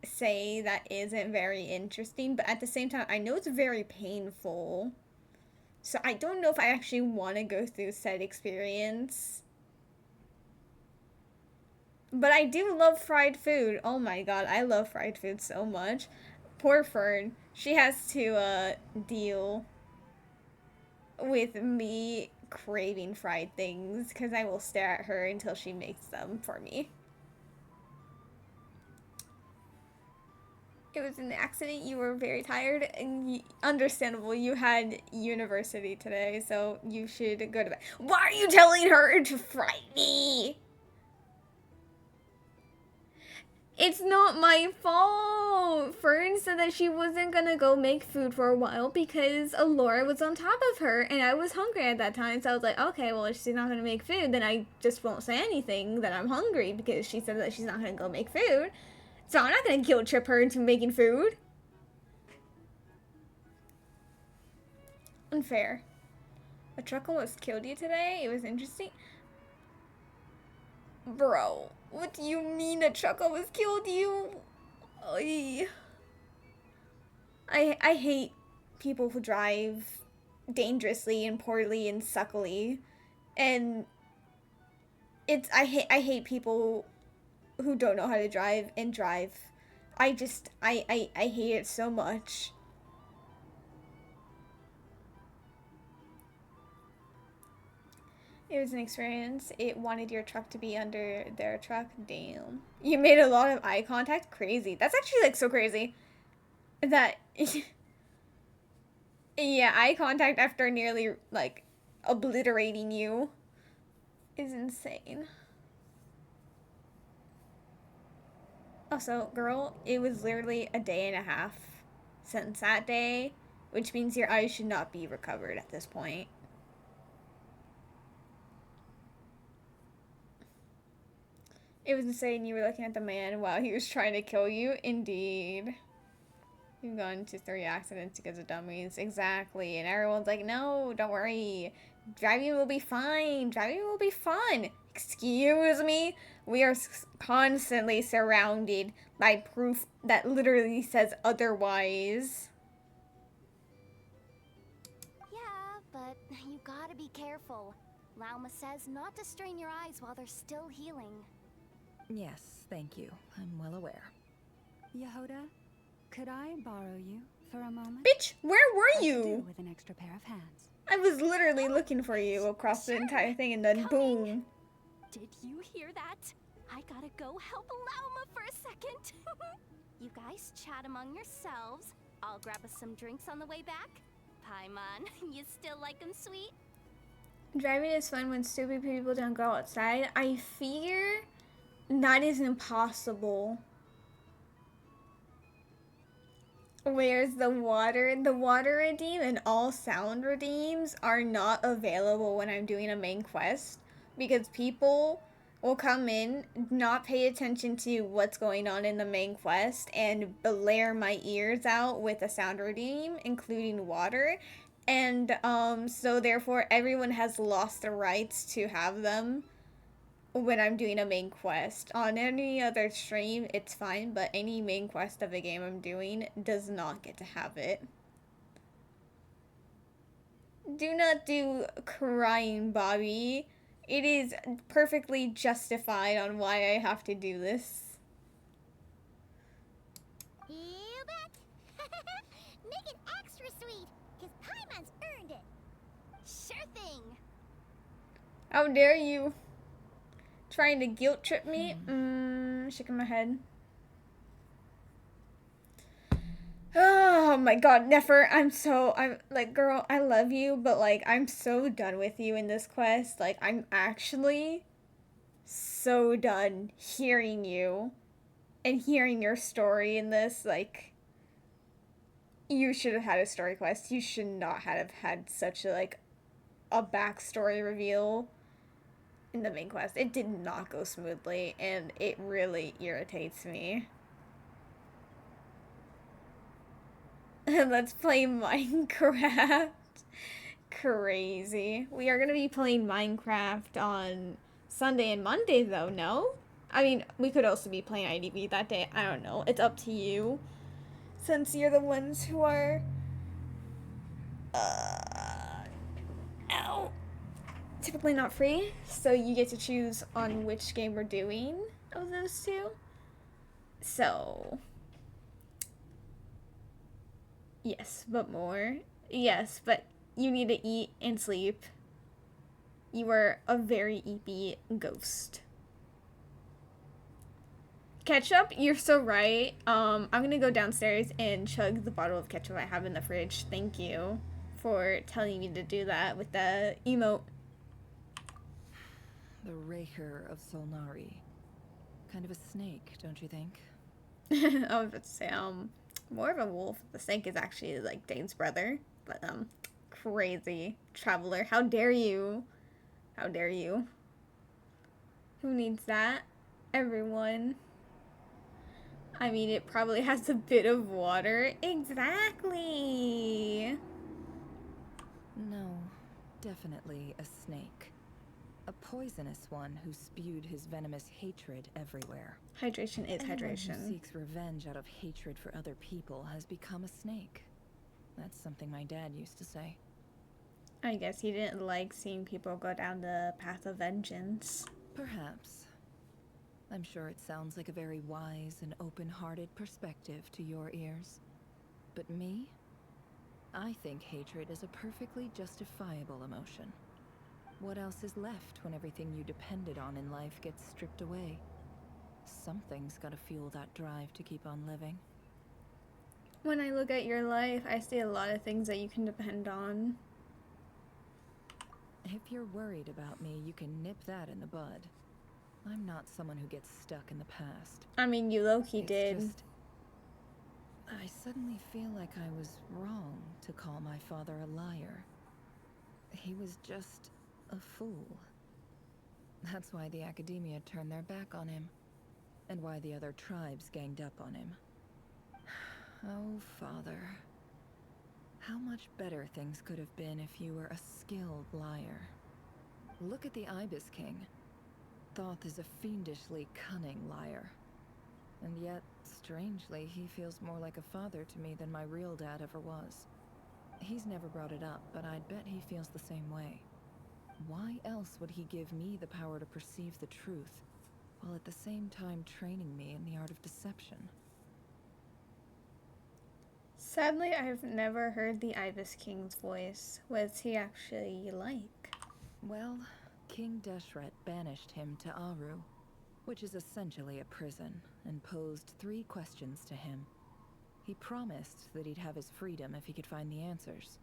say that isn't very interesting, but at the same time I know it's very painful, so I don't know if I actually want to go through said experience. But I do love fried food. Oh my god, I love fried food so much. Poor Fern, she has to deal with me craving fried things because I will stare at her until she makes them for me. It was an accident. You were very tired and understandable. You had university today, so you should go to bed. Why are you telling her to fright me? It's not my fault. Fern said that she wasn't gonna go make food for a while because Alora was on top of her and I was hungry at that time. So I was like, okay, well, if she's not gonna make food, then I just won't say anything that I'm hungry because she said that she's not gonna go make food. So I'm not gonna guilt trip her into making food. Unfair. A truck almost killed you today? It was interesting. Bro, what do you mean a truck almost killed you? I hate people who drive dangerously and poorly and suckily. And I hate people who don't know how to drive and drive. I hate it so much. It was an experience. It wanted your truck to be under their truck. Damn. You made a lot of eye contact? Crazy. That's actually like so crazy. That yeah, eye contact after nearly like obliterating you is insane. Also, girl, it was literally a day and a half since that day, which means your eyes should not be recovered at this point. It was insane. You were looking at the man while he was trying to kill you. Indeed. You've gone into 3 accidents because of dummies. Exactly. And everyone's like, no, don't worry. Driving will be fine. Driving will be fun. Excuse me? We are constantly surrounded by proof that literally says otherwise. Yeah, but you gotta be careful. Lauma says not to strain your eyes while they're still healing. Yes, thank you. I'm well aware. Yehoda, could I borrow you for a moment? Bitch, where were you? I could do with an extra pair of hands. I was literally looking for you across the entire thing, and then boom. Did you hear that? I gotta go help Lauma for a second. You guys chat among yourselves. I'll grab us some drinks on the way back. Paimon, you still like 'em sweet? Driving is fun when stupid people don't go outside. I fear that is impossible. Where's the water? The water redeem and all sound redeems are not available when I'm doing a main quest because people will come in, not pay attention to what's going on in the main quest, and blare my ears out with a sound redeem, including water. And so therefore everyone has lost the rights to have them when I'm doing a main quest. On any other stream, it's fine, but any main quest of a game I'm doing does not get to have it. Do not do crying, Bobby. It is perfectly justified on why I have to do this. You bet. Make it extra sweet, because Paimon's earned it. Sure thing. How dare you? Trying to guilt trip me? Shaking my head. Oh my god, Nefer, I'm like, girl, I love you, but like, I'm so done with you in this quest. Like, I'm actually so done hearing you and hearing your story in this. Like, you should have had a story quest. You should not have had such a, like, a backstory reveal in the main quest. It did not go smoothly, and it really irritates me. Let's play Minecraft. Crazy. We are gonna be playing Minecraft on Sunday and Monday, though, no? I mean, we could also be playing IDV that day. I don't know. It's up to you. Since you're the ones who are... Ow. Typically not free, so you get to choose on which game we're doing of those two. So... Yes, but more. Yes, but you need to eat and sleep. You are a very eepy ghost. Ketchup, you're so right. I'm gonna go downstairs and chug the bottle of ketchup I have in the fridge. Thank you for telling me to do that with the emote. The Raker of Solnari. Kind of a snake, don't you think? I was about to say, more of a wolf. The snake is actually like Dane's brother, but crazy traveler. How dare you? How dare you? Who needs that? Everyone. I mean, it probably has a bit of water. Exactly. No, definitely a snake. A poisonous one who spewed his venomous hatred everywhere. Hydration is Anyone hydration. who seeks revenge out of hatred for other people has become a snake. That's something my dad used to say. I guess he didn't like seeing people go down the path of vengeance. Perhaps. I'm sure it sounds like a very wise and open-hearted perspective to your ears. But me? I think hatred is a perfectly justifiable emotion. What else is left when everything you depended on in life gets stripped away? Something's gotta fuel that drive to keep on living. When I look at your life, I see a lot of things that you can depend on. If you're worried about me, you can nip that in the bud. I'm not someone who gets stuck in the past. I mean, you low-key did. Just, I suddenly feel like I was wrong to call my father a liar. He was just a fool. That's why the Academia turned their back on him, and why the other tribes ganged up on him. Oh, Father. How much better things could have been if you were a skilled liar. Look at the Ibis King. Thoth is a fiendishly cunning liar. And yet, strangely, he feels more like a father to me than my real dad ever was. He's never brought it up, but I'd bet he feels the same way. Why else would he give me the power to perceive the truth, while at the same time training me in the art of deception? Sadly, I've never heard the Ibis King's voice. What's he actually like? Well, King Deshret banished him to Aru, which is essentially a prison, and posed 3 questions to him. He promised that he'd have his freedom if he could find the answers.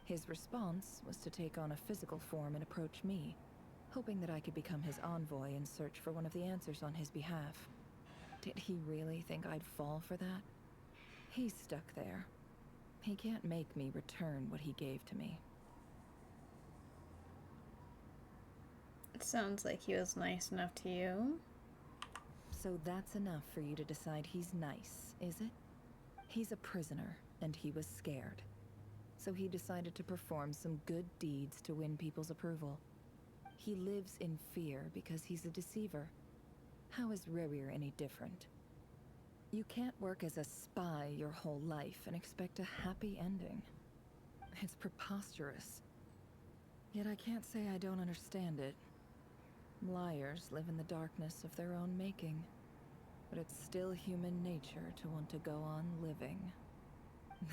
His response was to take on a physical form and approach me, hoping that I could become his envoy and search for one of the answers on his behalf. Did he really think I'd fall for that? He's stuck there. He can't make me return what he gave to me. It sounds like he was nice enough to you. So that's enough for you to decide he's nice, is it? He's a prisoner, and he was scared. So he decided to perform some good deeds to win people's approval. He lives in fear because he's a deceiver. How is Rerir any different? You can't work as a spy your whole life and expect a happy ending. It's preposterous. Yet I can't say I don't understand it. Liars live in the darkness of their own making. But it's still human nature to want to go on living.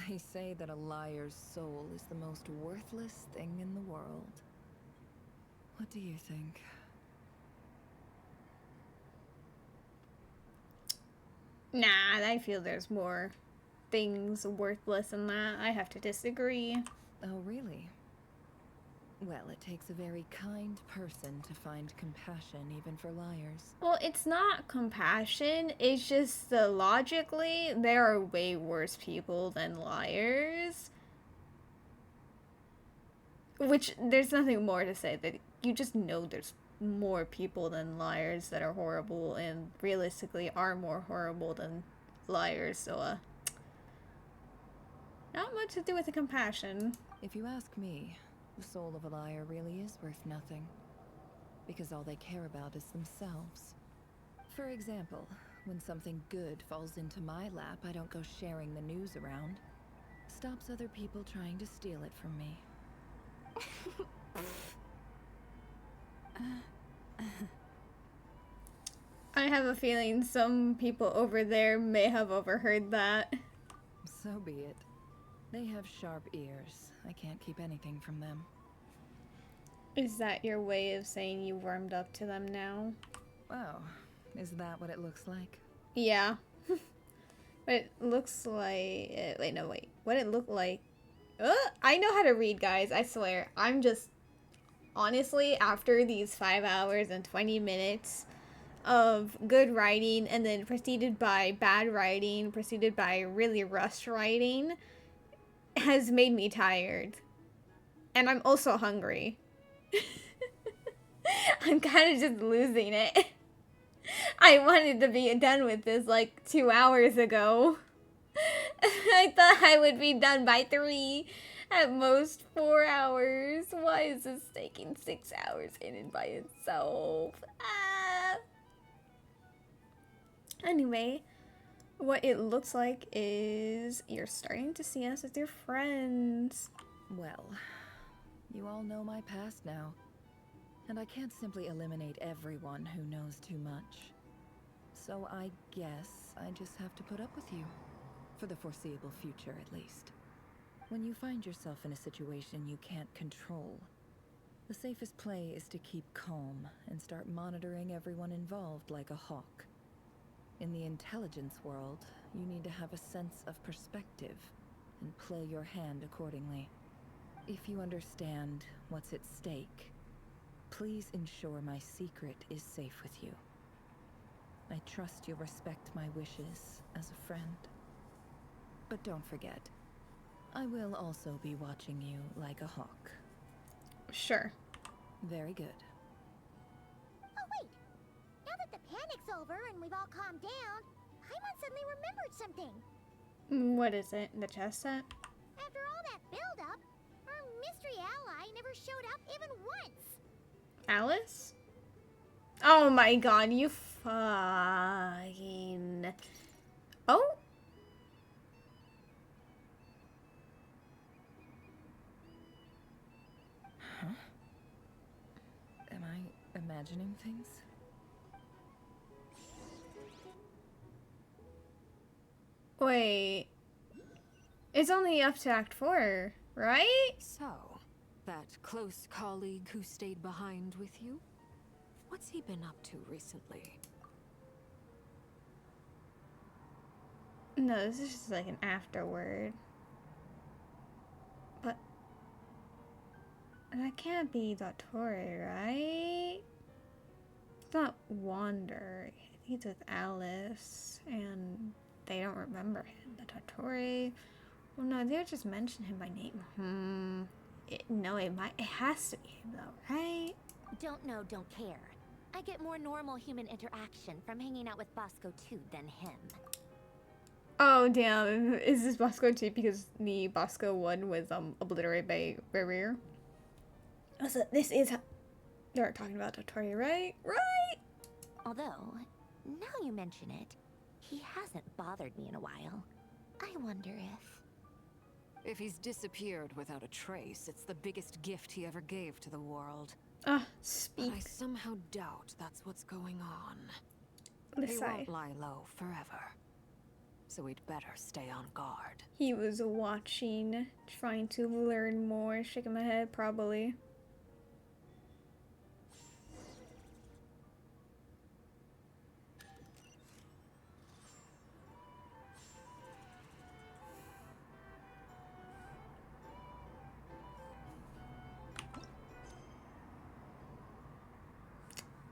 They say that a liar's soul is the most worthless thing in the world. What do you think? Nah, I feel there's more things worthless than that. I have to disagree. Oh, really? Well, it takes a very kind person to find compassion even for liars. Well, it's not compassion. It's just logically, there are way worse people than liars. Which, there's nothing more to say. That you just know there's more people than liars that are horrible and realistically are more horrible than liars. So, not much to do with the compassion. If you ask me, the soul of a liar really is worth nothing, because all they care about is themselves. For example, when something good falls into my lap, I don't go sharing the news around. Stops other people trying to steal it from me. I have a feeling some people over there may have overheard that. So be it. They have sharp ears. I can't keep anything from them. Is that your way of saying you warmed up to them now? Oh, is that what it looks like? Yeah. But it looks like... wait, no, wait. What it looked like... I know how to read, guys. I swear. I'm just... Honestly, after these 5 hours and 20 minutes of good writing, and then preceded by bad writing, preceded by really rushed writing, has made me tired. And I'm also hungry. I'm kind of just losing it. I wanted to be done with this like 2 hours ago. I thought I would be done by 3, at most 4 hours. Why is this taking 6 hours in and by itself? Anyway, what it looks like is you're starting to see us as your friends. Well, you all know my past now, and I can't simply eliminate everyone who knows too much. So I guess I just have to put up with you. For the foreseeable future, at least. When you find yourself in a situation you can't control, the safest play is to keep calm and start monitoring everyone involved like a hawk. In the intelligence world, you need to have a sense of perspective and play your hand accordingly. If you understand what's at stake, please ensure my secret is safe with you. I trust you'll respect my wishes as a friend. But don't forget, I will also be watching you like a hawk. Sure. Very good. Oh, wait! Now that the panic's over and we've all calmed down, Paimon suddenly remembered something. What is it? The chess set? After all that build-up, our mystery ally never showed up even once. Alice? Oh my god, you fucking... Oh? Huh? Am I imagining things? Wait. It's only up to Act 4, right? So, that close colleague who stayed behind with you? What's he been up to recently? No, this is just like an afterword. But that can't be Dottore, right? It's not Wander. I think it's with Alice, and they don't remember him. But Dottore, well, no, they would just mention him by name. No, it has to be him though, right? Don't know, don't care. I get more normal human interaction from hanging out with Bosco 2 than him. Oh damn, is this Bosco 2 because the Bosco 1 was obliterated by Rerir? Also, this is they're talking about Dottore, right? Right! Although, now you mention it, he hasn't bothered me in a while. I wonder if... If he's disappeared without a trace, it's the biggest gift he ever gave to the world. Speak. But I somehow doubt that's what's going on. He Listen. won't lie low forever. So we'd better stay on guard. He was watching, trying to learn more, shaking my head, probably.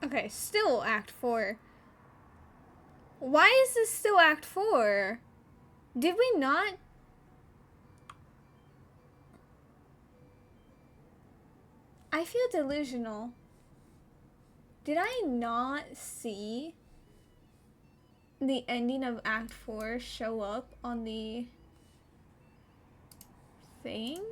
Okay, still Act 4. Why is this still Act 4? Did we not? I feel delusional. Did I not see the ending of Act 4 show up on the thing?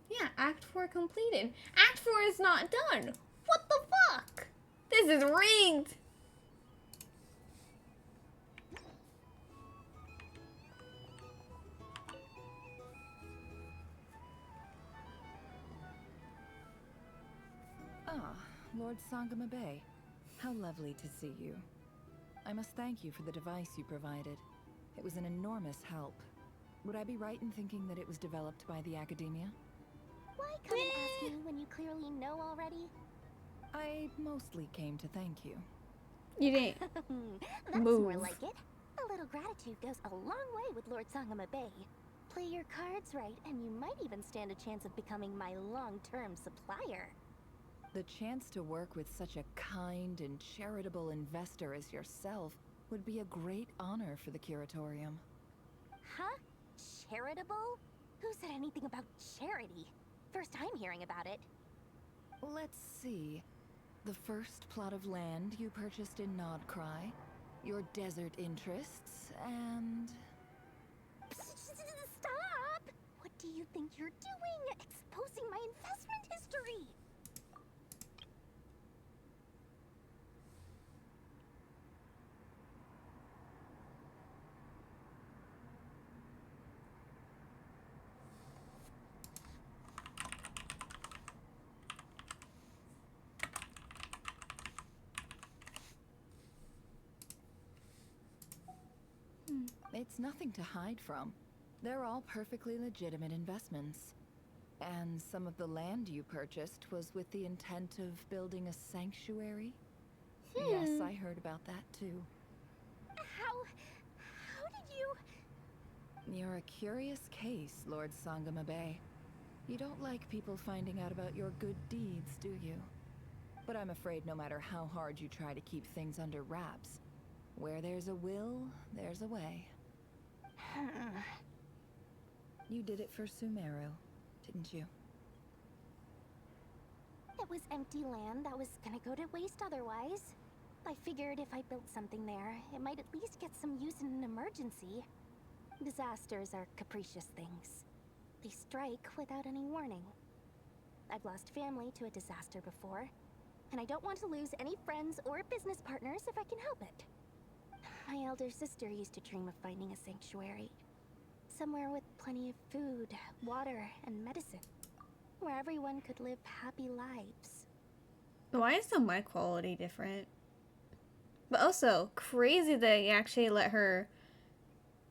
Yeah, Act 4 completed. Act 4 is not done. What the fuck? This is rigged. Ah, Lord Sangama Bay. How lovely to see you. I must thank you for the device you provided. It was an enormous help. Would I be right in thinking that it was developed by the Academia? Why come and ask me when you clearly know already? I mostly came to thank you. You didn't That's move. more like it. A little gratitude goes a long way with Lord Sangama Bay. Play your cards right, and you might even stand a chance of becoming my long-term supplier. The chance to work with such a kind and charitable investor as yourself would be a great honor for the Curatorium. Huh? Charitable? Who said anything about charity? First time hearing about it. Let's see. The first plot of land you purchased in Krai, your desert interests, and... Stop! What do you think you're doing? Exposing my investment history! It's nothing to hide from. They're all perfectly legitimate investments. And some of the land you purchased was with the intent of building a sanctuary? Yes, I heard about that too. How did you... You're a curious case, Lord Sangama Bay. You don't like people finding out about your good deeds, do you? But I'm afraid no matter how hard you try to keep things under wraps, where there's a will, there's a way. You did it for Sumeru, didn't you? It was empty land that was gonna go to waste otherwise. I figured if I built something there, it might at least get some use in an emergency. Disasters are capricious things. They strike without any warning. I've lost family to a disaster before, and I don't want to lose any friends or business partners if I can help it. My elder sister used to dream of finding a sanctuary. Somewhere with plenty of food, water, and medicine. Where everyone could live happy lives. Why is the mic quality different? But also, crazy that they actually let her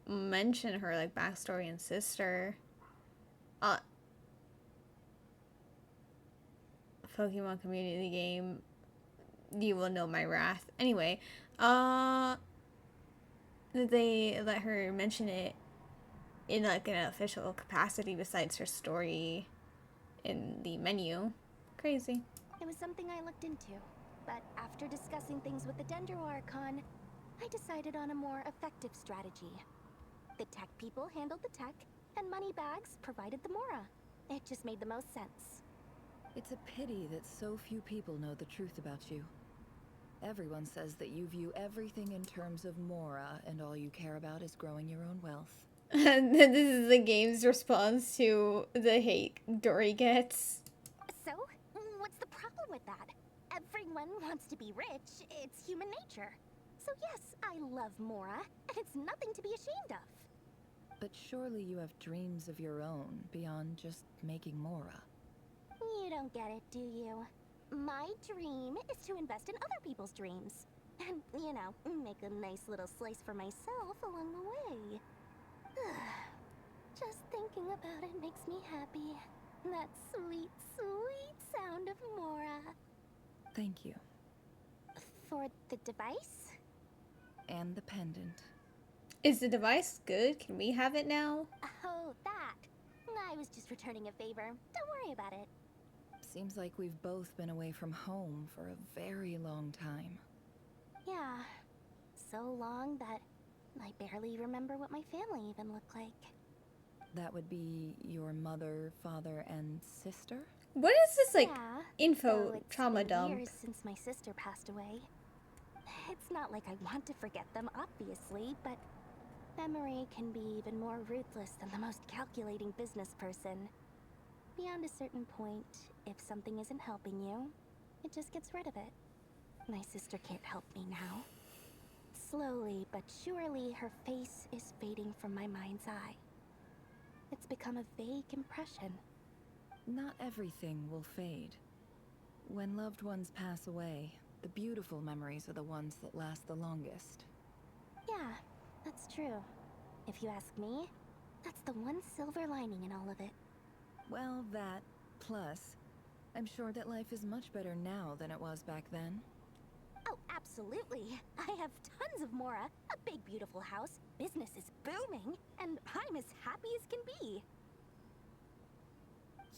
mention her, like, backstory and sister. Pokemon community game. You will know my wrath. Anyway, they let her mention it in, like, an official capacity besides her story in the menu. Crazy. It was something I looked into, but after discussing things with the Dendro Archon, I decided on a more effective strategy. The tech people handled the tech, and Moneybags provided the Mora. It just made the most sense. It's a pity that so few people know the truth about you. Everyone says that you view everything in terms of Mora, and all you care about is growing your own wealth. And this is the game's response to the hate Dory gets. So, what's the problem with that? Everyone wants to be rich. It's human nature. So yes, I love Mora, and it's nothing to be ashamed of. But surely you have dreams of your own beyond just making Mora. You don't get it, do you? My dream is to invest in other people's dreams. And, you know, make a nice little slice for myself along the way. Just thinking about it makes me happy. That sweet, sweet sound of Mora. Thank you. For the device? And the pendant. Is the device good? Can we have it now? Oh, that. I was just returning a favor. Don't worry about it. Seems like we've both been away from home for a very long time. Yeah. So long that I barely remember what my family even looked like. That would be your mother, father, and sister? What is this, like, yeah, info it's trauma been dump? years since my sister passed away. It's not like I want to forget them, obviously, but memory can be even more ruthless than the most calculating business person. Beyond a certain point, if something isn't helping you, it just gets rid of it. My sister can't help me now. Slowly but surely, her face is fading from my mind's eye. It's become a vague impression. Not everything will fade. When loved ones pass away, the beautiful memories are the ones that last the longest. Yeah, that's true. If you ask me, that's the one silver lining in all of it. Well, that, plus, I'm sure that life is much better now than it was back then. Oh, absolutely. I have tons of Mora, a big beautiful house, business is booming, and I'm as happy as can be.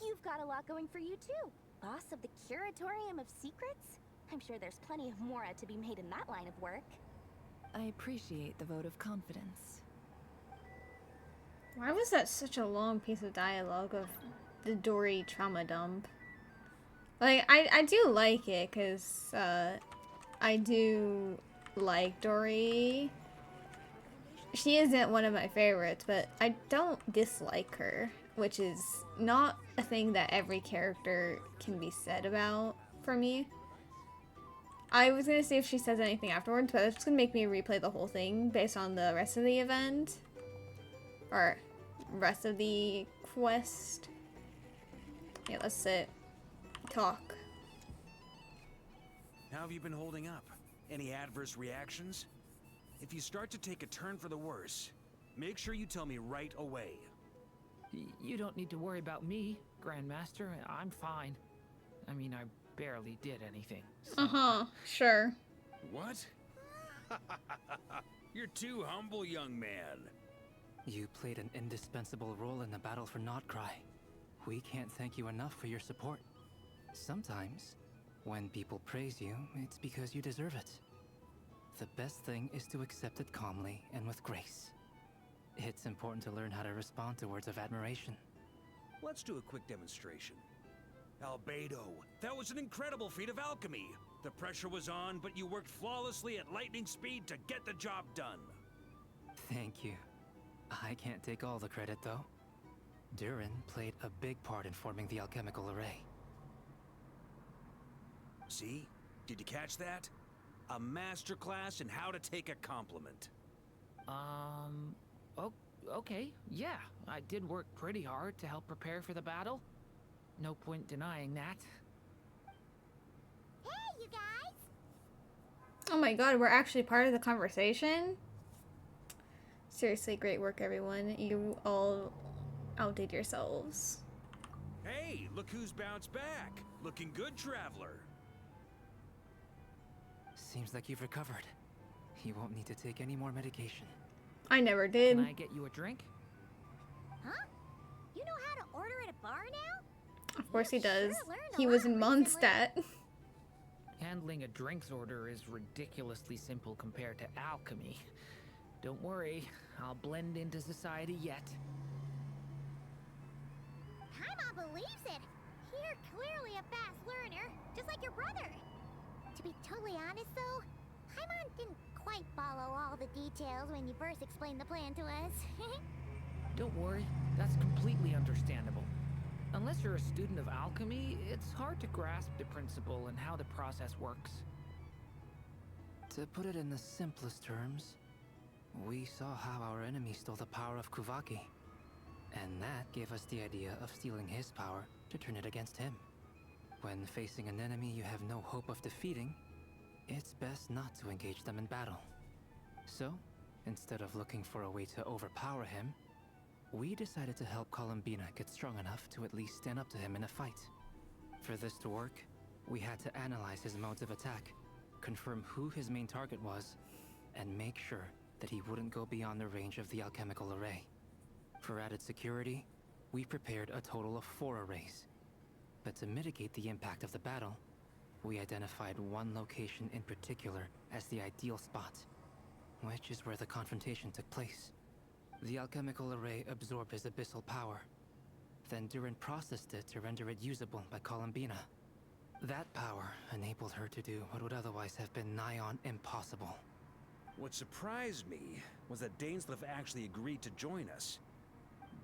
You've got a lot going for you too. Boss of the Curatorium of Secrets? I'm sure there's plenty of Mora to be made in that line of work. I appreciate the vote of confidence. Why was that such a long piece of dialogue of the Dory trauma dump? Like, I do like it, because, I do like Dory. She isn't one of my favorites, but I don't dislike her, which is not a thing that every character can be said about for me. I was gonna see if she says anything afterwards, but it's gonna make me replay the whole thing based on the rest of the event. Or rest of the quest. Yeah, let's sit. Talk. How have you been holding up? Any adverse reactions? If you start to take a turn for the worse, make sure you tell me right away. You don't need to worry about me, Grandmaster. I'm fine. I mean, I barely did anything. So. Uh-huh, sure. What? You're too humble, young man. You played an indispensable role in the battle for Krai. We can't thank you enough for your support. Sometimes, when people praise you, it's because you deserve it. The best thing is to accept it calmly and with grace. It's important to learn how to respond to words of admiration. Let's do a quick demonstration. Albedo, that was an incredible feat of alchemy. The pressure was on, but you worked flawlessly at lightning speed to get the job done. Thank you. I can't take all the credit, though. Durin played a big part in forming the alchemical array. See? Did you catch that? A masterclass in how to take a compliment. Okay, yeah, I did work pretty hard to help prepare for the battle. No point denying that. Hey, you guys! Oh my god, we're actually part of the conversation? Seriously, great work, everyone. You all outdid yourselves. Hey, look who's bounced back. Looking good, traveler. Seems like you've recovered. You won't need to take any more medication. I never did. Can I get you a drink? Huh? You know how to order at a bar now? Of course he does. Sure learned a He was lot in recently. Mondstadt. Handling a drinks order is ridiculously simple compared to alchemy. Don't worry, I'll blend into society yet. Paimon believes it. You're clearly a fast learner, just like your brother. To be totally honest, though, Paimon didn't quite follow all the details when you first explained the plan to us. Don't worry, that's completely understandable. Unless you're a student of alchemy, it's hard to grasp the principle and how the process works. To put it in the simplest terms, we saw how our enemy stole the power of Kuvaki. And that gave us the idea of stealing his power to turn it against him. When facing an enemy you have no hope of defeating, it's best not to engage them in battle. So, instead of looking for a way to overpower him, we decided to help Columbina get strong enough to at least stand up to him in a fight. For this to work, we had to analyze his modes of attack, confirm who his main target was, and make sure that he wouldn't go beyond the range of the alchemical array. For added security, we prepared a total of 4 arrays. But to mitigate the impact of the battle, we identified one location in particular as the ideal spot, which is where the confrontation took place. The alchemical array absorbed his abyssal power. Then Durin processed it to render it usable by Columbina. That power enabled her to do what would otherwise have been nigh on impossible. What surprised me was that Dainsleif actually agreed to join us.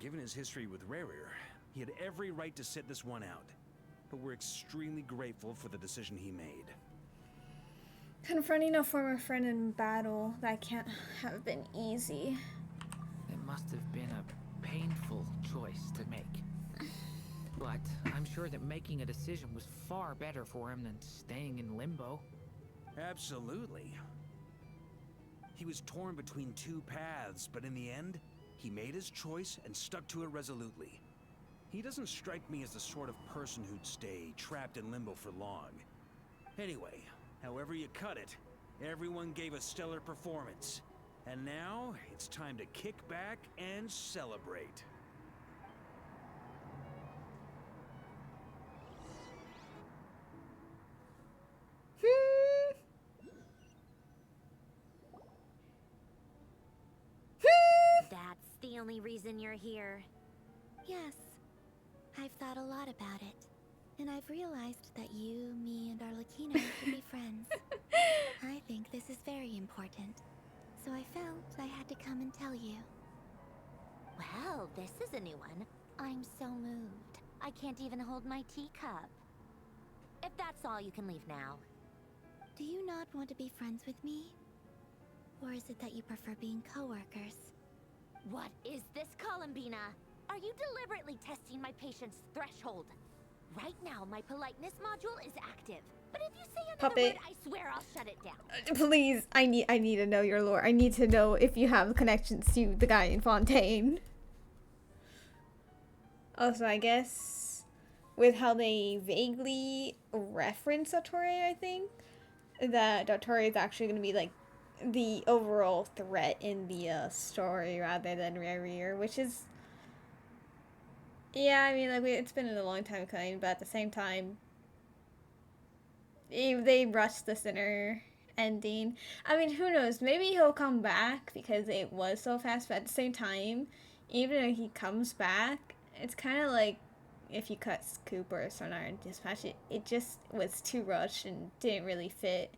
Given his history with Rerir, he had every right to sit this one out. But we're extremely grateful for the decision he made. Confronting a former friend in battle, that can't have been easy. It must have been a painful choice to make. But I'm sure that making a decision was far better for him than staying in limbo. Absolutely. He was torn between 2 paths, but in the end, he made his choice and stuck to it resolutely. He doesn't strike me as the sort of person who'd stay trapped in limbo for long. Anyway, however you cut it, everyone gave a stellar performance. And now, it's time to kick back and celebrate. That's the only reason you're here. Yes. I've thought a lot about it. And I've realized that you, me, and Arlecchino should be friends. I think this is very important. So I felt I had to come and tell you. Well, this is a new one. I'm so moved. I can't even hold my teacup. If that's all, you can leave now. Do you not want to be friends with me? Or is it that you prefer being co-workers? What is this, Columbina? Are you deliberately testing my patience threshold? Right now, my politeness module is active. But if you say another Puppet. word, I swear I'll shut it down. Please, I need to know your lore. I need to know if you have connections to the guy in Fontaine. Also, I guess with how they vaguely reference Dottore, I think that Dottore is actually going to be like the overall threat in the story rather than Rerir, which is, yeah, I mean, like it's been a long time coming, but at the same time, they rushed the Sinner ending. I mean, who knows? Maybe he'll come back because it was so fast, but at the same time, even if he comes back, it's kind of like if you cut Scoop or Sonar and Dispatch, it just was too rushed and didn't really fit.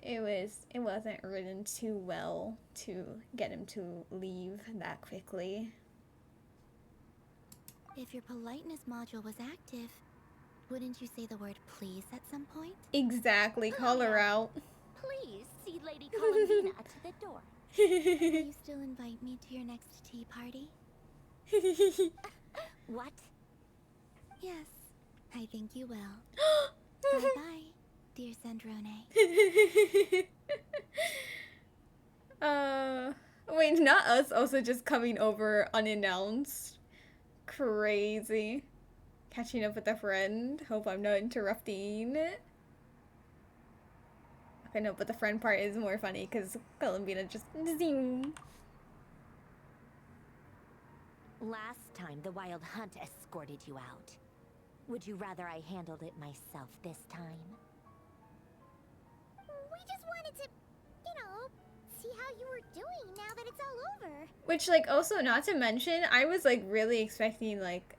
It wasn't written too well to get him to leave that quickly. If your politeness module was active, wouldn't you say the word please at some point? Exactly, call her out. Please see Lady Columbina to the door. Will you still invite me to your next tea party? What? Yes, I think you will. Bye-bye, dear Sandrone. Wait, not us also just coming over unannounced. Crazy. Catching up with a friend. Hope I'm not interrupting. Okay, no, but the friend part is more funny because Columbina just zoom. Last time, the Wild Hunt escorted you out. Would you rather I handled it myself this time? We just wanted to, see how you were doing now that it's all over. Which, like, also not to mention, I was, like, really expecting, like,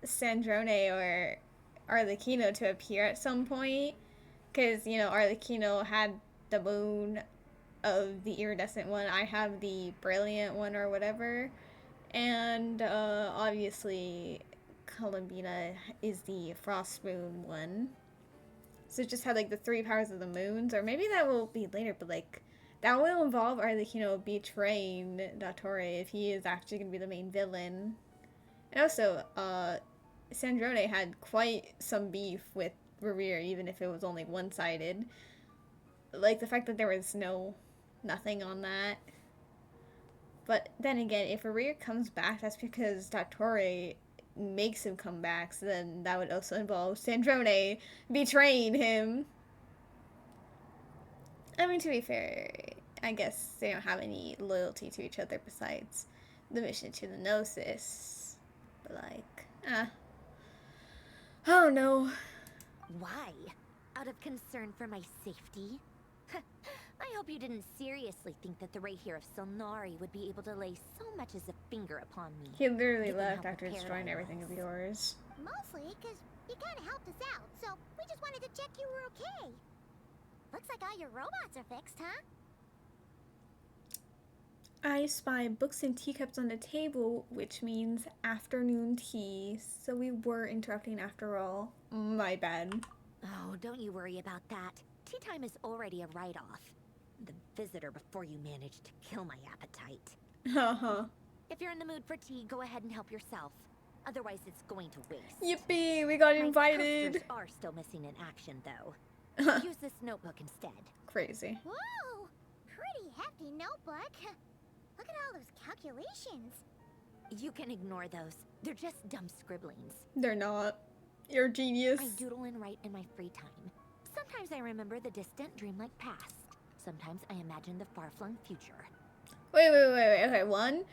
Sandrone or Arlecchino to appear at some point. Because, Arlecchino had the moon of the iridescent one. I have the brilliant one or whatever. And, obviously, Columbina is the frost moon one. So it just had, like, the 3 powers of the moons. Or maybe that will be later, but, like, that will involve Arlecchino betraying Dottore if he is actually going to be the main villain. And also, Sandrone had quite some beef with Rerir, even if it was only one-sided. Like, the fact that there was nothing on that. But then again, if Rerir comes back, that's because Dottore makes him come back, so then that would also involve Sandrone betraying him. I mean, to be fair, I guess they don't have any loyalty to each other besides the mission to the Gnosis. But, like, oh no. Why? Out of concern for my safety? I hope you didn't seriously think that the Rahier of Solnari would be able to lay so much as a finger upon me. He literally left after destroying everything of yours. Mostly because you kind of helped us out, so we just wanted to check you were okay. Looks like all your robots are fixed, huh? I spy books and teacups on the table, which means afternoon tea. So we were interrupting after all. My bad. Oh, don't you worry about that. Tea time is already a write-off. The visitor before you managed to kill my appetite. Uh-huh. If you're in the mood for tea, go ahead and help yourself. Otherwise, it's going to waste. Yippee! We got invited! My coasters are still missing in action, though. Use this notebook instead. Crazy. Whoa! Pretty hefty notebook. Look at all those calculations. You can ignore those. They're just dumb scribblings. They're not. You're a genius. I doodle and write in my free time. Sometimes I remember the distant dreamlike past. Sometimes I imagine the far-flung future. Wait. Okay, 1,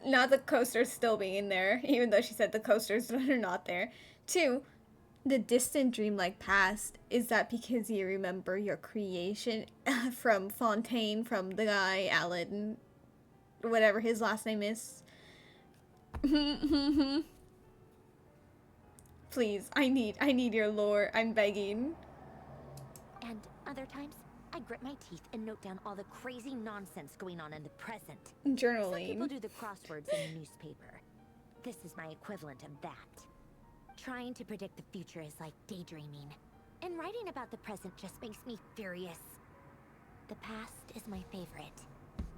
not the coasters still being there, even though she said the coasters are not there. 2, the distant dreamlike past. Is that because you remember your creation from Fontaine, from the guy, Alan, whatever his last name is? Please, I need your lore. I'm begging. And other times, I grit my teeth and note down all the crazy nonsense going on in the present. Journaling. Some people do the crosswords in the newspaper. This is my equivalent of that. Trying to predict the future is like daydreaming. And writing about the present just makes me furious. The past is my favorite.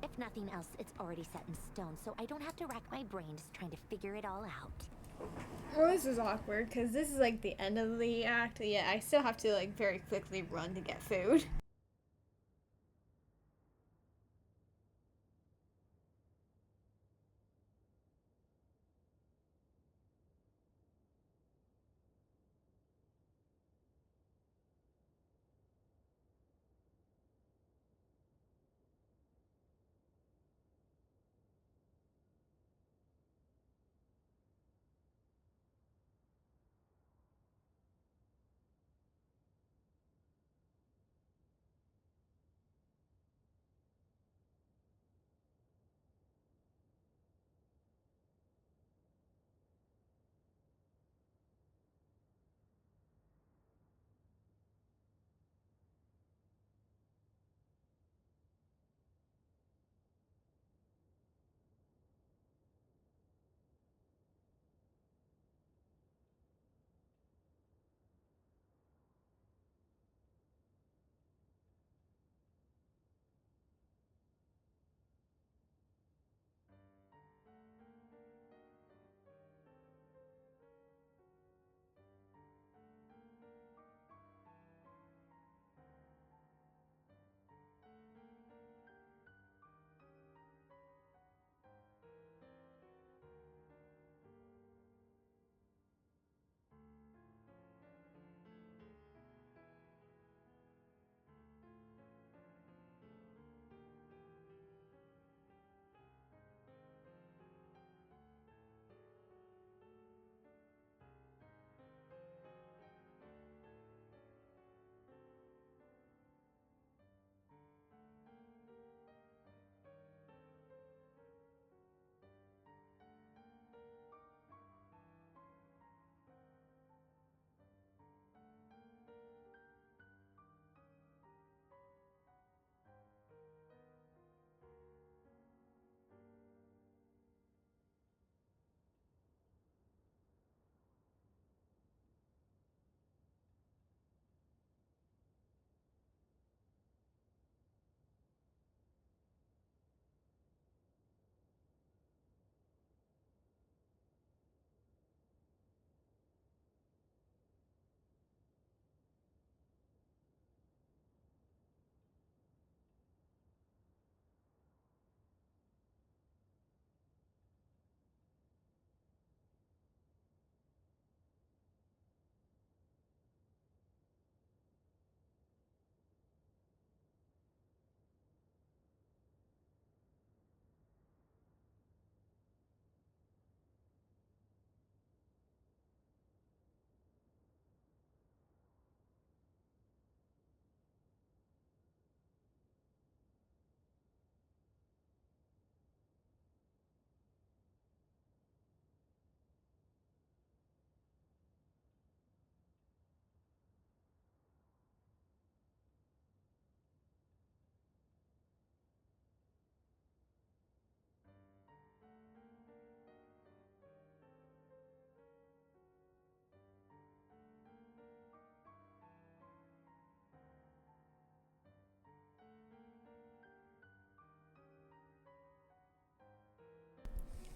If nothing else, it's already set in stone, so I don't have to rack my brains trying to figure it all out. Well, this is awkward, because this is, like, the end of the act. Yeah, I still have to, like, very quickly run to get food.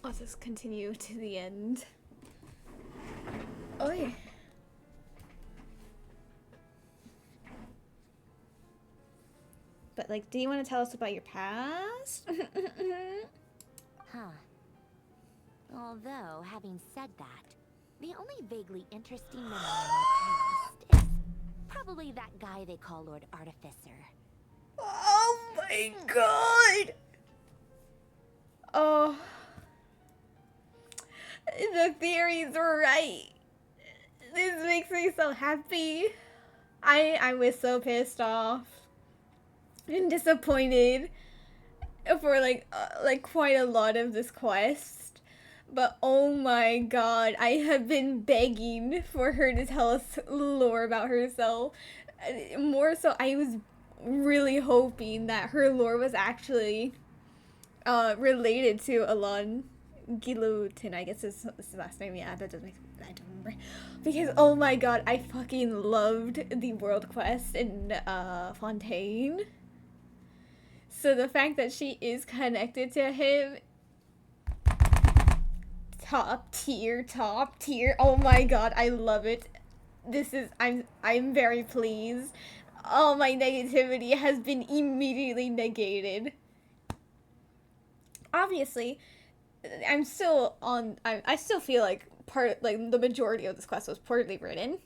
I'll just continue to the end. Oh yeah. But like, do you want to tell us about your past? Huh. Although, having said that, the only vaguely interesting memory of my past is probably that guy they call Lord Artificer. Oh my god! Oh. The theories were right. This makes me so happy. I was so pissed off and disappointed for like quite a lot of this quest. But oh my god, I have been begging for her to tell us lore about herself. More so, I was really hoping that her lore was actually related to Alon Gilutin, I guess is his last name. Yeah, that doesn't make sense. I don't remember. Because oh my god, I fucking loved the world quest in Fontaine. So the fact that she is connected to him, top tier. Oh my god, I love it. I'm very pleased. All my negativity has been immediately negated. Obviously, I'm still on. I still feel like the majority of this quest was poorly written,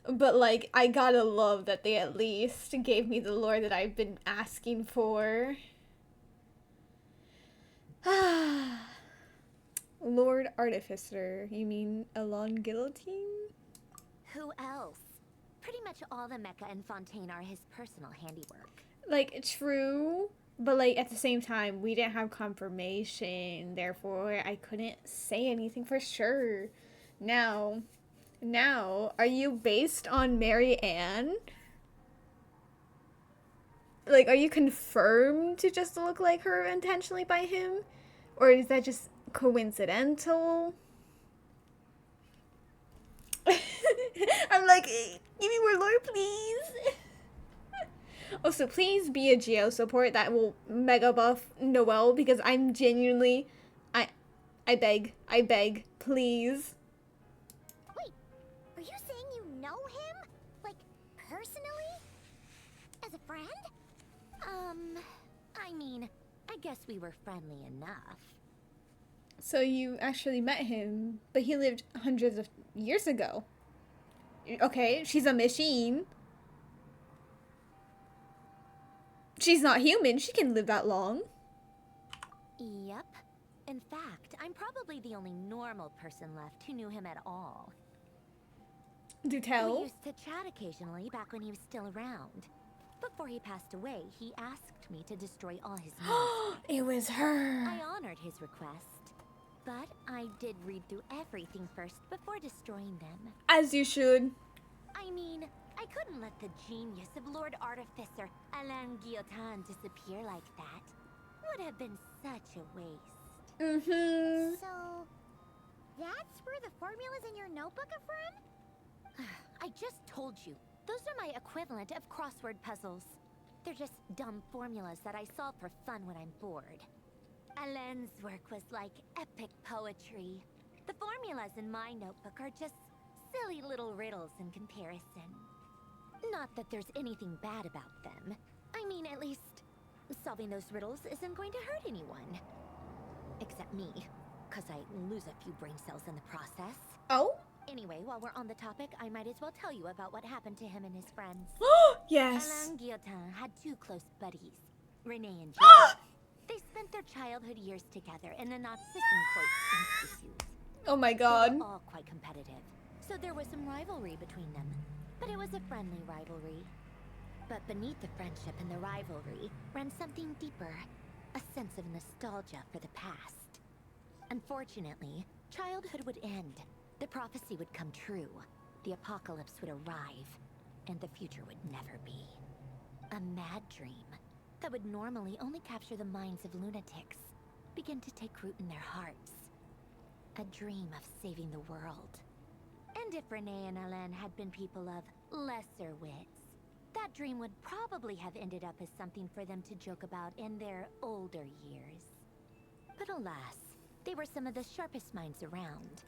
but like I gotta love that they at least gave me the lore that I've been asking for. Lord Artificer, you mean Alon Guillotine? Who else? Pretty much all the mecha in Fontaine are his personal handiwork. Like, true, but like at the same time, we didn't have confirmation, therefore I couldn't say anything for sure. Now, are you based on Mary Ann? Like, are you confirmed to just look like her intentionally by him? Or is that just coincidental? I'm like, give me more lore, please. Also, please be a Geo support that will mega buff Noelle, because I'm genuinely, I beg, please. Wait, are you saying you know him? Like, personally? As a friend? I mean, I guess we were friendly enough. So you actually met him, but he lived hundreds of years ago. Okay, she's a machine. She's not human. She can live that long. Yep. In fact, I'm probably the only normal person left who knew him at all. Do tell. We used to chat occasionally back when he was still around. Before he passed away, he asked me to destroy all his notes. It was her. I honored his request, but I did read through everything first before destroying them. As you should. I mean, I couldn't let the genius of Lord Artificer Alain Guillotin disappear like that. Would have been such a waste. Mm-hmm. So, that's where the formulas in your notebook are from? I just told you. Those are my equivalent of crossword puzzles. They're just dumb formulas that I solve for fun when I'm bored. Alain's work was like epic poetry. The formulas in my notebook are just silly little riddles in comparison. Not that there's anything bad about them. I mean, at least solving those riddles isn't going to hurt anyone. Except me, because I lose a few brain cells in the process. Oh? Anyway, while we're on the topic, I might as well tell you about what happened to him and his friends. Yes. Alain Guillotin had two close buddies, Renee and Jacob. They spent their childhood years together in the Nazi Institute. Oh my god. They were all quite competitive, so there was some rivalry between them. But it was a friendly rivalry. But beneath the friendship and the rivalry ran something deeper, a sense of nostalgia for the past. Unfortunately, childhood would end. The prophecy would come true, the apocalypse would arrive, and the future would never be. A mad dream that would normally only capture the minds of lunatics began to take root in their hearts. A dream of saving the world. And if Renee and Alain had been people of lesser wits, that dream would probably have ended up as something for them to joke about in their older years. But alas, They were some of the sharpest minds around.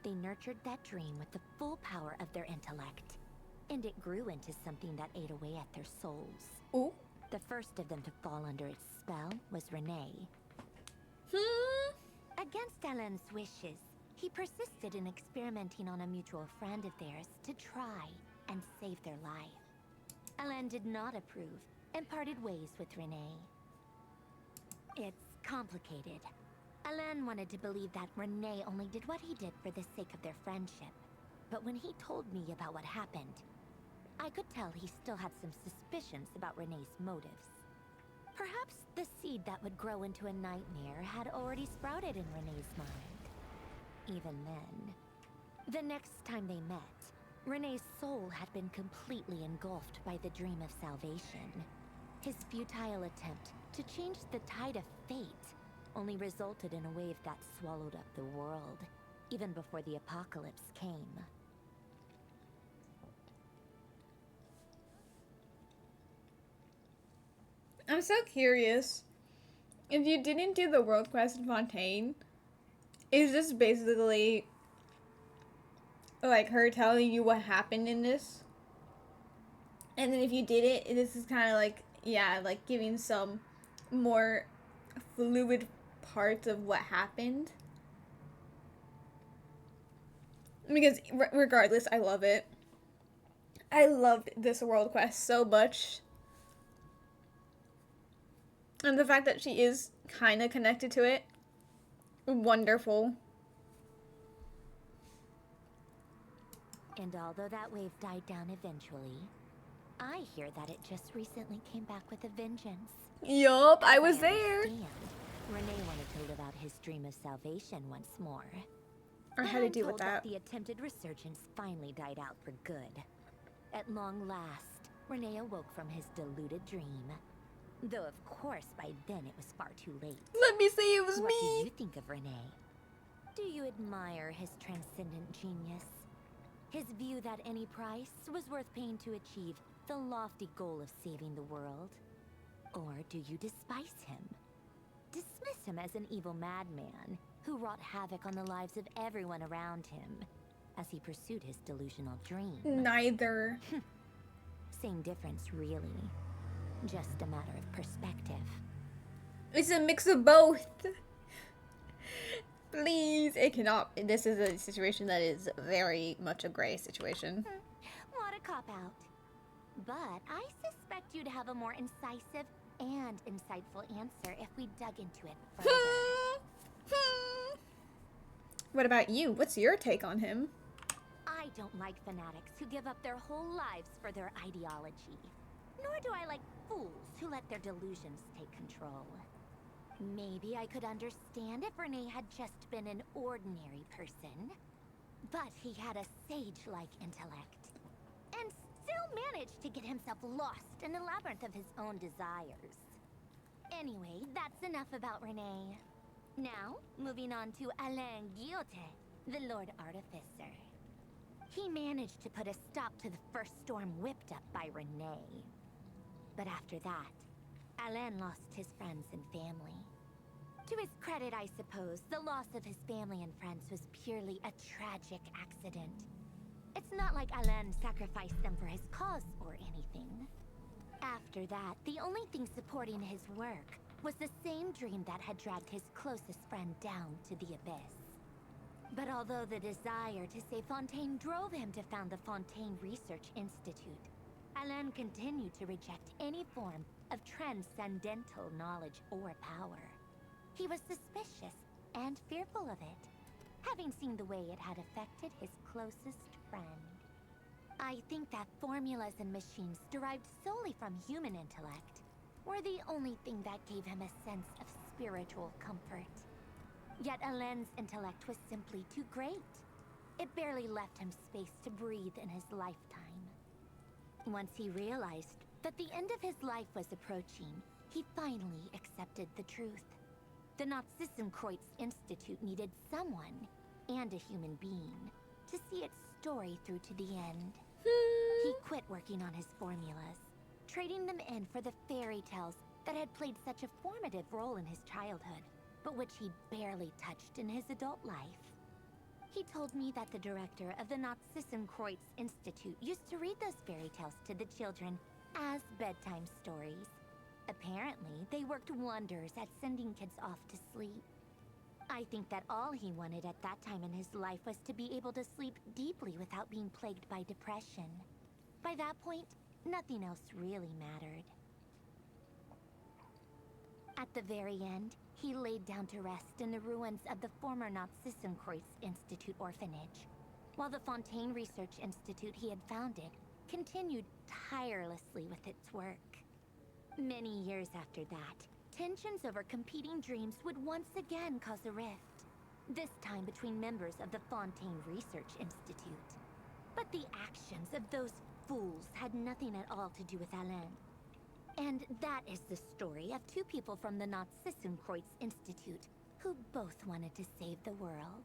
They nurtured that dream with the full power of their intellect, and it grew into something that ate away at their souls. Ooh. The first of them to fall under its spell was Renee. Against Alain's wishes, he persisted in experimenting on a mutual friend of theirs to try and save their life. Alain did not approve and parted ways with Renee. It's complicated. Alain wanted to believe that Renee only did what he did for the sake of their friendship. But when he told me about what happened, I could tell he still had some suspicions about Renee's motives. Perhaps the seed that would grow into a nightmare had already sprouted in Renee's mind. Even then, the next time they met, Renee's soul had been completely engulfed by the dream of salvation. His futile attempt to change the tide of fate only resulted in a wave that swallowed up the world, even before the apocalypse came. I'm so curious. If you didn't do the world quest in Fontaine, is this basically like her telling you what happened in this? And then if you did it, this is kind of like, yeah, like giving some more fluid parts of what happened. Because regardless, I love it. I loved this world quest so much. And the fact that she is kind of connected to it, wonderful. And although that wave died down eventually, I hear that it just recently came back with a vengeance. Yup, I was there. Renee wanted to live out his dream of salvation once more. Or how to deal with that. The attempted resurgence finally died out for good. At long last, Renee awoke from his deluded dream. Though of course by then it was far too late. Let me say it was what me. What do you think of Renee? Do you admire his transcendent genius? His view that any price was worth paying to achieve the lofty goal of saving the world? Or do you despise him? Dismiss him as an evil madman who wrought havoc on the lives of everyone around him as he pursued his delusional dream? Neither. Same difference, really. Just a matter of perspective. It's a mix of both. Please, it cannot. This is a situation that is very much a gray situation. What a cop-out. But I suspect you'd have a more incisive and insightful answer if we dug into it further. What about you? What's your take on him? I don't like fanatics who give up their whole lives for their ideology. Nor do I like fools who let their delusions take control. Maybe I could understand if Renee had just been an ordinary person. But he had a sage-like intellect. And still managed to get himself lost in the labyrinth of his own desires. Anyway, that's enough about Renee. Now, moving on to Alain Guillotin, the Lord Artificer. He managed to put a stop to the first storm whipped up by Renee. But after that, Alain lost his friends and family. To his credit, I suppose, the loss of his family and friends was purely a tragic accident. It's not like Alain sacrificed them for his cause or anything. After that, the only thing supporting his work was the same dream that had dragged his closest friend down to the abyss. But although the desire to save Fontaine drove him to found the Fontaine Research Institute, Alain continued to reject any form of transcendental knowledge or power. He was suspicious and fearful of it, having seen the way it had affected his closest friend. I think that formulas and machines derived solely from human intellect were the only thing that gave him a sense of spiritual comfort. Yet Alain's intellect was simply too great. It barely left him space to breathe in his lifetime. Once he realized that the end of his life was approaching, he finally accepted the truth. The Nazissenkreuz Institute needed someone, and a human being, to see its story through to the end. He quit working on his formulas, trading them in for the fairy tales that had played such a formative role in his childhood. but which he barely touched in his adult life. He told me that the director of the Kreuz Institute used to read those fairy tales to the children as bedtime stories. Apparently, they worked wonders at sending kids off to sleep. I think that all he wanted at that time in his life was to be able to sleep deeply without being plagued by depression. By that point, nothing else really mattered. At the very end, he laid down to rest in the ruins of the former Kreuz Institute orphanage, while the Fontaine Research Institute he had founded continued tirelessly with its work. Many years after that, tensions over competing dreams would once again cause a rift, this time between members of the Fontaine Research Institute. But the actions of those fools had nothing at all to do with Alain. And that is the story of two people from the Kreuz Institute who both wanted to save the world.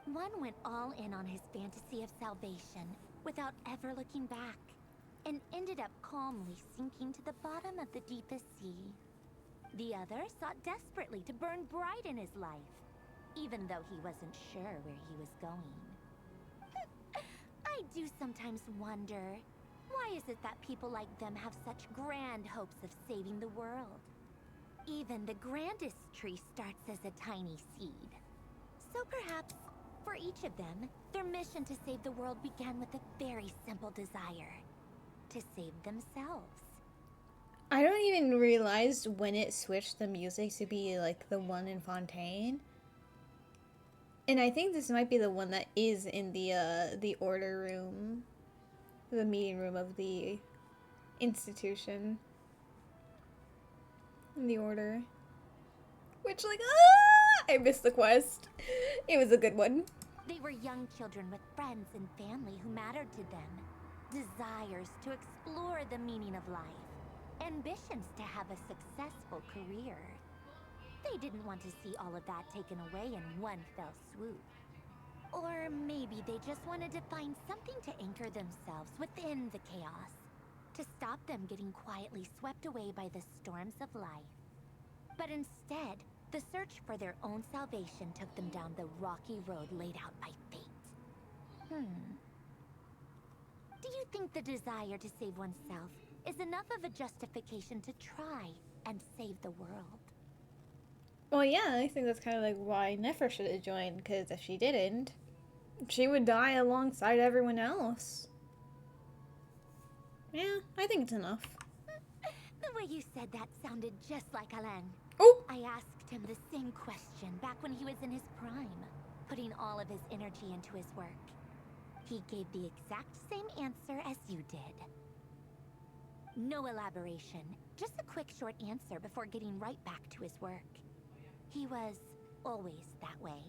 One went all in on his fantasy of salvation without ever looking back, and ended up calmly sinking to the bottom of the deepest sea. The other sought desperately to burn bright in his life, even though he wasn't sure where he was going. I do sometimes wonder, why is it that people like them have such grand hopes of saving the world? Even the grandest tree starts as a tiny seed. So perhaps, for each of them, their mission to save the world began with a very simple desire: to save themselves. I don't even realize when it switched the music to be like the one in Fontaine. And I think this might be the one that is in the order room, the meeting room of the institution, in the order. Which, like, I missed the quest. It was a good one. They were young children with friends and family who mattered to them, desires to explore the meaning of life, ambitions to have a successful career. They didn't want to see all of that taken away in one fell swoop. Or maybe they just wanted to find something to anchor themselves within the chaos, to stop them getting quietly swept away by the storms of life. But instead, the search for their own salvation took them down the rocky road laid out by fate. Do you think the desire to save oneself is enough of a justification to try and save the world? Well, yeah, I think that's kind of like why Nefer should have joined, because if she didn't, she would die alongside everyone else. Yeah, I think it's enough. The way you said that sounded just like Alain. Oh! I asked him the same question back when he was in his prime, putting all of his energy into his work. He gave the exact same answer as you did. No elaboration, just a quick short answer before getting right back to his work. He was always that way.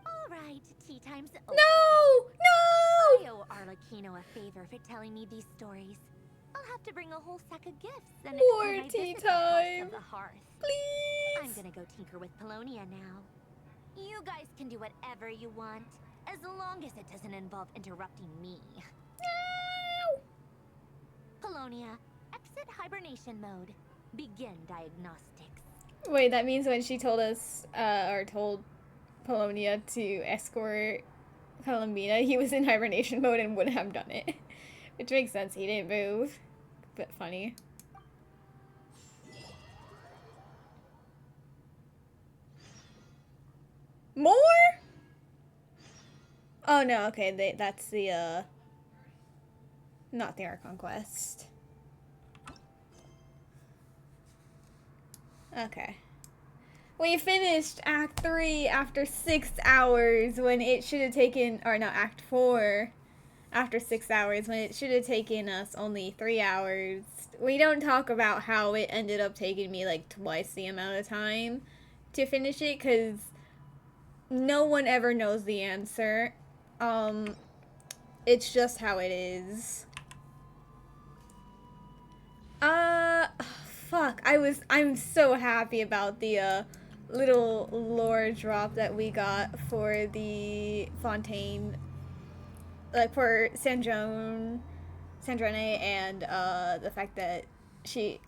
All right, tea time's over. No! No! I owe Arlecchino a favor for telling me these stories. I'll have to bring a whole sack of gifts and More extend my tea visit to the House time. of the Hearth. Please! I'm gonna go tinker with Polonia now. You guys can do whatever you want, as long as it doesn't involve interrupting me. No! Polonia, exit hibernation mode. Begin diagnostics. Wait, that means when she told us, or told Polonia to escort Columbina, he was in hibernation mode and wouldn't have done it. Which makes sense, he didn't move. But funny. More? Oh no, okay, that's the, not the Archon quest. Okay. We finished Act 3 after 6 hours when it should have taken, or no, Act 4 after 6 hours when it should have taken us only 3 hours. We don't talk about how it ended up taking me like twice the amount of time to finish it, because no one ever knows the answer. It's just how it is. Fuck, I'm so happy about the, little lore drop that we got for the Fontaine, like for Sandrone, and, the fact that she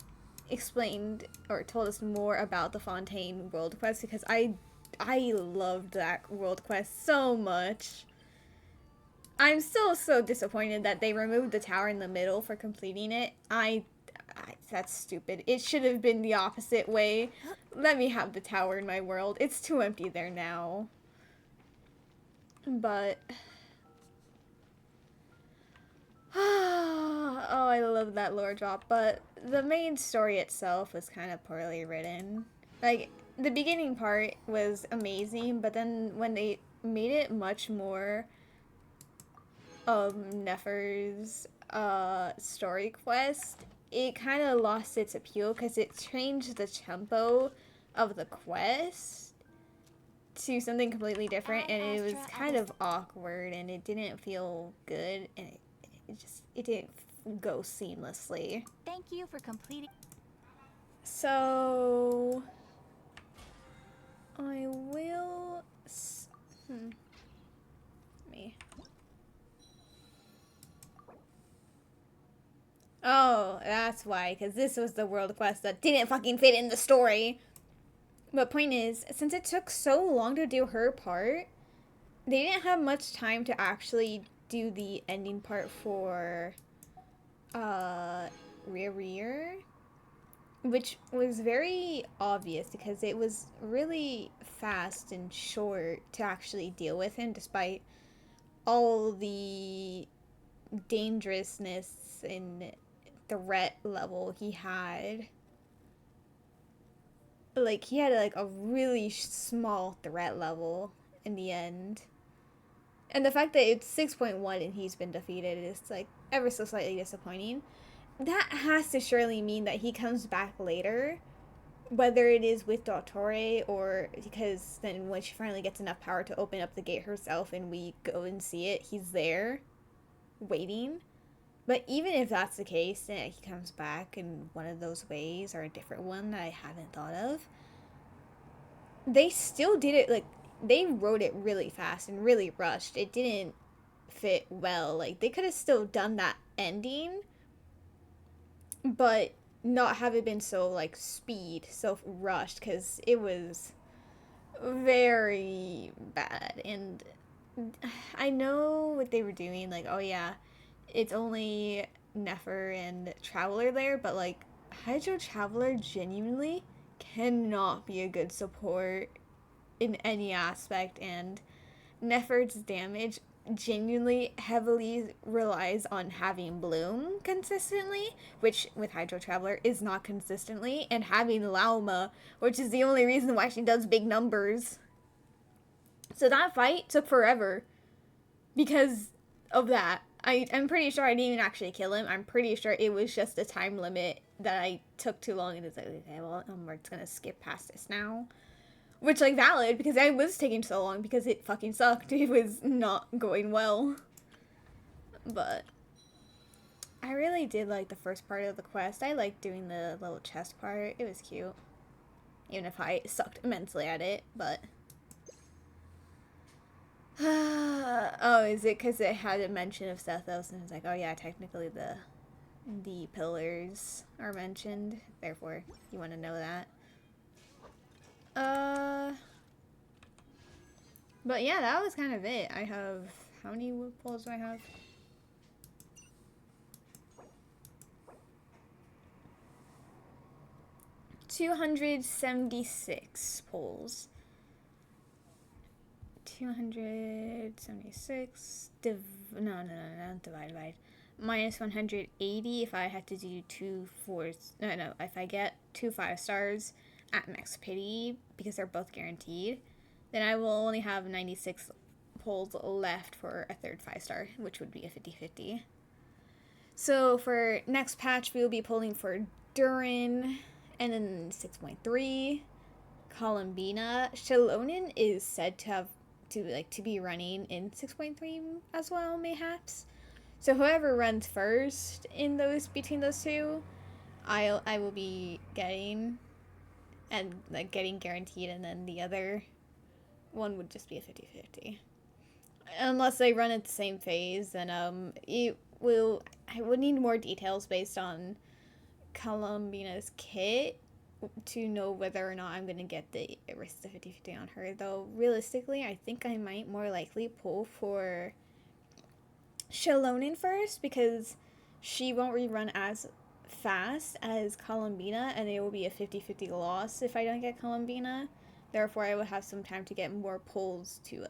explained or told us more about the Fontaine world quest, because I loved that world quest so much. I'm still so disappointed that they removed the tower in the middle for completing it. That's stupid. It should have been the opposite way. Let me have the tower in my world. It's too empty there now. But oh, I love that lore drop. But the main story itself was kind of poorly written. Like, the beginning part was amazing, but then when they made it much more of Nefer's story quest, it kind of lost its appeal because it changed the tempo of the quest to something completely different, and it was kind of awkward, and it didn't feel good, and it didn't go seamlessly. Thank you for completing. So I will me. Oh, that's why, because this was the world quest that didn't fucking fit in the story. But point is, since it took so long to do her part, they didn't have much time to actually do the ending part for Rear, which was very obvious because it was really fast and short to actually deal with him, despite all the dangerousness and threat level he had. Like, he had like a really small threat level in the end. And the fact that it's 6.1 and he's been defeated is like ever so slightly disappointing. That has to surely mean that he comes back later, whether it is with Dottore or because then when she finally gets enough power to open up the gate herself and we go and see it, he's there waiting. But even if that's the case, and he comes back in one of those ways or a different one that I haven't thought of, they still did it, like, they wrote it really fast and really rushed. It didn't fit well. Like, they could have still done that ending, but not have it been so, like, so rushed, because it was very bad. And I know what they were doing, like, oh yeah, it's only Nefer and Traveler there, but like Hydro Traveler genuinely cannot be a good support in any aspect, and Nefer's damage genuinely heavily relies on having Bloom consistently, which with Hydro Traveler is not consistently, and having Lauma, which is the only reason why she does big numbers. So that fight took forever because of that. I'm pretty sure I didn't even actually kill him. I'm pretty sure it was just a time limit that I took too long, and it's like, okay, well, we're just gonna skip past this now. Which, like, valid, because I was taking so long because it fucking sucked. It was not going well. But I really did like the first part of the quest. I liked doing the little chest part. It was cute. Even if I sucked immensely at it, but... oh, is it because it had a mention of Sethos, and it's like, oh yeah, technically the pillars are mentioned, therefore you want to know that. But yeah, that was kind of it. I have, how many wood poles do I have? $276 poles. 276 no, divide. Minus 180 if I had to do 2 4s. No, if I get 2 5-stars at max pity, because they're both guaranteed, then I will only have 96 pulls left for a third 5-star, which would be a 50-50. So for next patch, we will be pulling for Durin, and then 6.3, Columbina. Shalonen is said to have to be running in 6.3 as well, mayhaps. So whoever runs first in those between those two, I will be getting, and like getting guaranteed, and then the other one would just be a 50-50. Unless they run at the same phase, then I would need more details based on Columbina's kit to know whether or not I'm gonna get the Arista 50/50 on her. Though realistically, I think I might more likely pull for Shalonin first because she won't rerun as fast as Columbina, and it will be a 50/50 loss if I don't get Columbina. Therefore, I will have some time to get more pulls to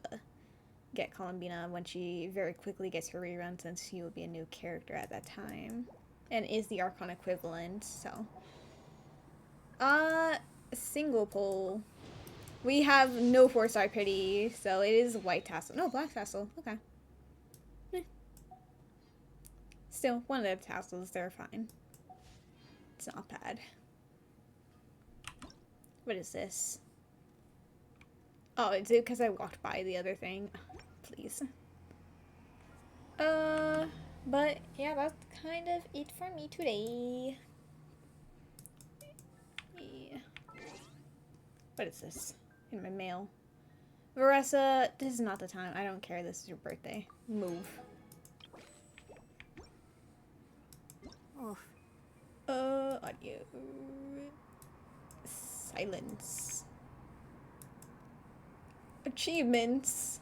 get Columbina when she very quickly gets her rerun, since she will be a new character at that time and is the Archon equivalent. So single pull. We have no 4-star pity, so it is white tassel. No, black tassel. Okay. Still, one of the tassels, they're fine. It's not bad. What is this? Oh, it's because I walked by the other thing. Please. But yeah, that's kind of it for me today. Yeah. What is this? In my mail. Varessa, this is not the time. I don't care. This is your birthday. Move. Audio. Silence. Achievements.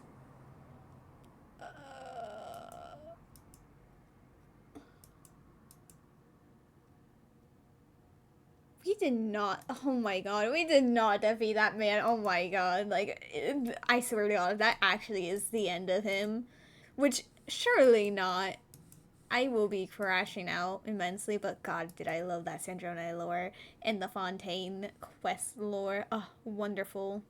We did not. Oh my god. We did not defeat that man. Oh my god. Like, I swear to god, that actually is the end of him. Which, surely not. I will be crashing out immensely, but god, did I love that Sandrone lore and the Fontaine quest lore. Oh, wonderful.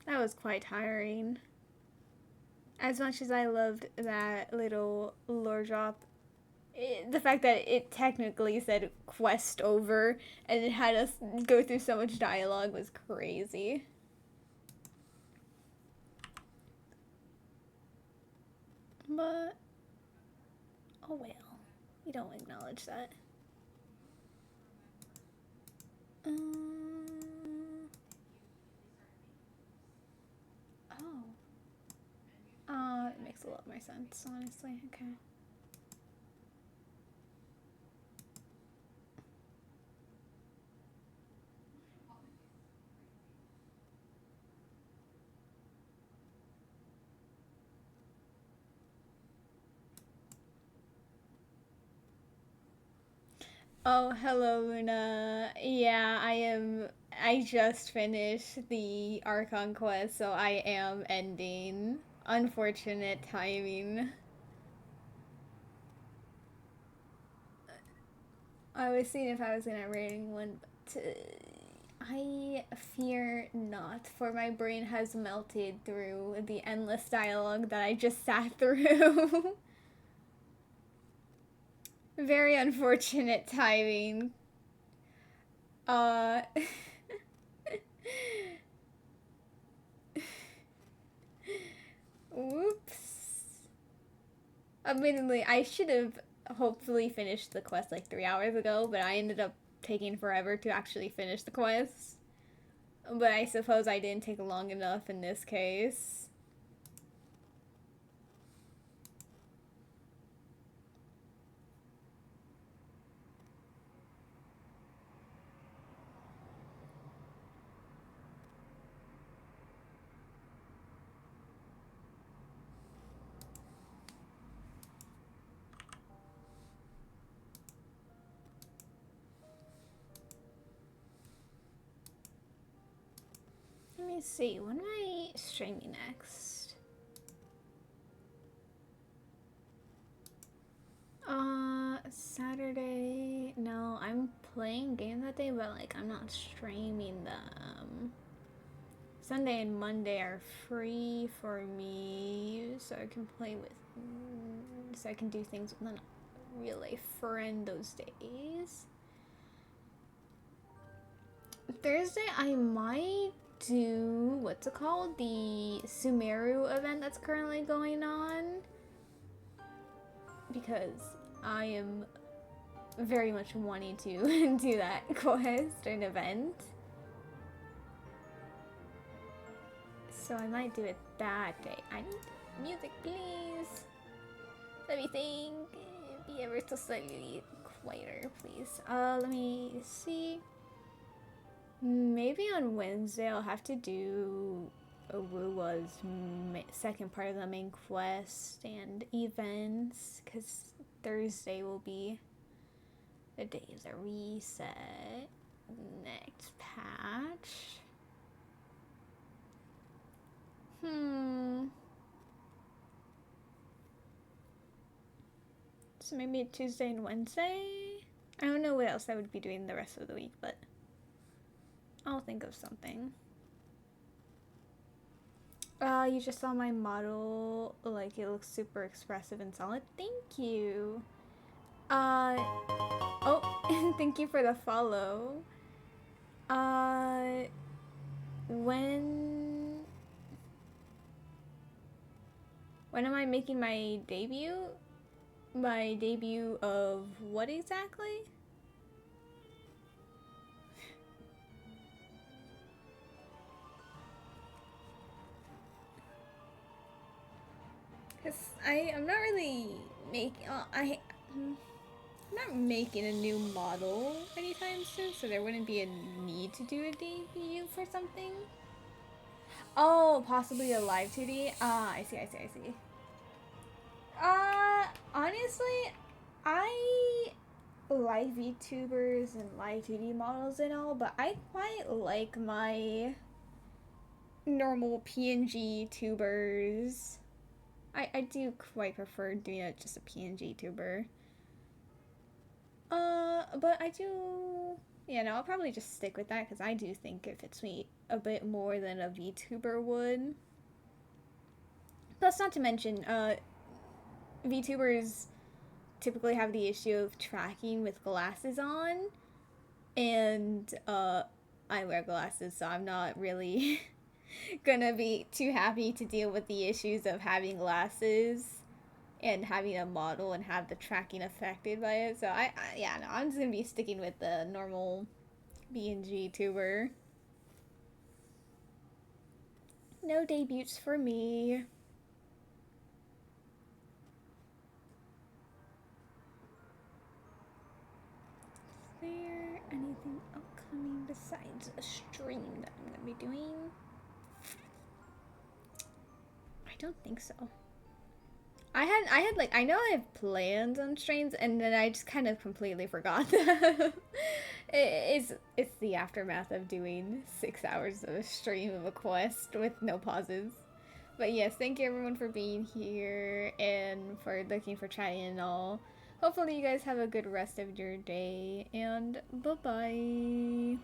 That was quite tiring. As much as I loved that little lore drop, the fact that it technically said quest over and it had us go through so much dialogue was crazy. But, oh well, we don't acknowledge that. It makes a lot more sense, honestly. Okay. Oh, hello, Luna. Yeah, I just finished the Archon quest, so I am ending. Unfortunate timing. I was seeing if I was gonna rating one, but I fear not, for my brain has melted through the endless dialogue that I just sat through. Very unfortunate timing. Whoops. Admittedly, I should have hopefully finished the quest like 3 hours ago, but I ended up taking forever to actually finish the quest. But I suppose I didn't take long enough in this case. Let me see, when am I streaming next? Saturday. No, I'm playing game that day, but like I'm not streaming them. Sunday and Monday are free for me, so I can play with, so I can do things with a real life friend those days. Thursday, I might do, what's it called? The Sumeru event that's currently going on. Because I am very much wanting to do that quest or an event. So I might do it that day. I need music, please. Let me think. Be ever so slightly quieter, please. Let me see. Maybe on Wednesday I'll have to do Awuwa's second part of the main quest and events, because Thursday will be the day of the reset. Next patch. So maybe Tuesday and Wednesday? I don't know what else I would be doing the rest of the week, but I'll think of something. You just saw my model. Like, it looks super expressive and solid. Thank you. Oh, thank you for the follow. When am I making my debut? My debut of what exactly? Cause I'm not really making I'm not making a new model anytime soon, so there wouldn't be a need to do a debut for something. Oh, possibly a live 2D. Ah, I see. Honestly, I like VTubers and live 2D models and all, but I quite like my normal PNG tubers. I do quite prefer doing it just a PNG tuber. But I do, yeah, no, I'll probably just stick with that because I do think it fits me a bit more than a VTuber would. Plus, not to mention, VTubers typically have the issue of tracking with glasses on, and I wear glasses, so I'm not really gonna be too happy to deal with the issues of having glasses and having a model and have the tracking affected by it. So yeah, no, I'm just gonna be sticking with the normal BNG tuber. No debuts for me. Is there anything upcoming besides a stream that I'm gonna be doing? I don't think so. I had like, I know I have plans on streams, and then I just kind of completely forgot them. It's the aftermath of doing 6 hours of a stream of a quest with no pauses. But yes, thank you everyone for being here and for looking for chatting and all. Hopefully you guys have a good rest of your day, and bye-bye.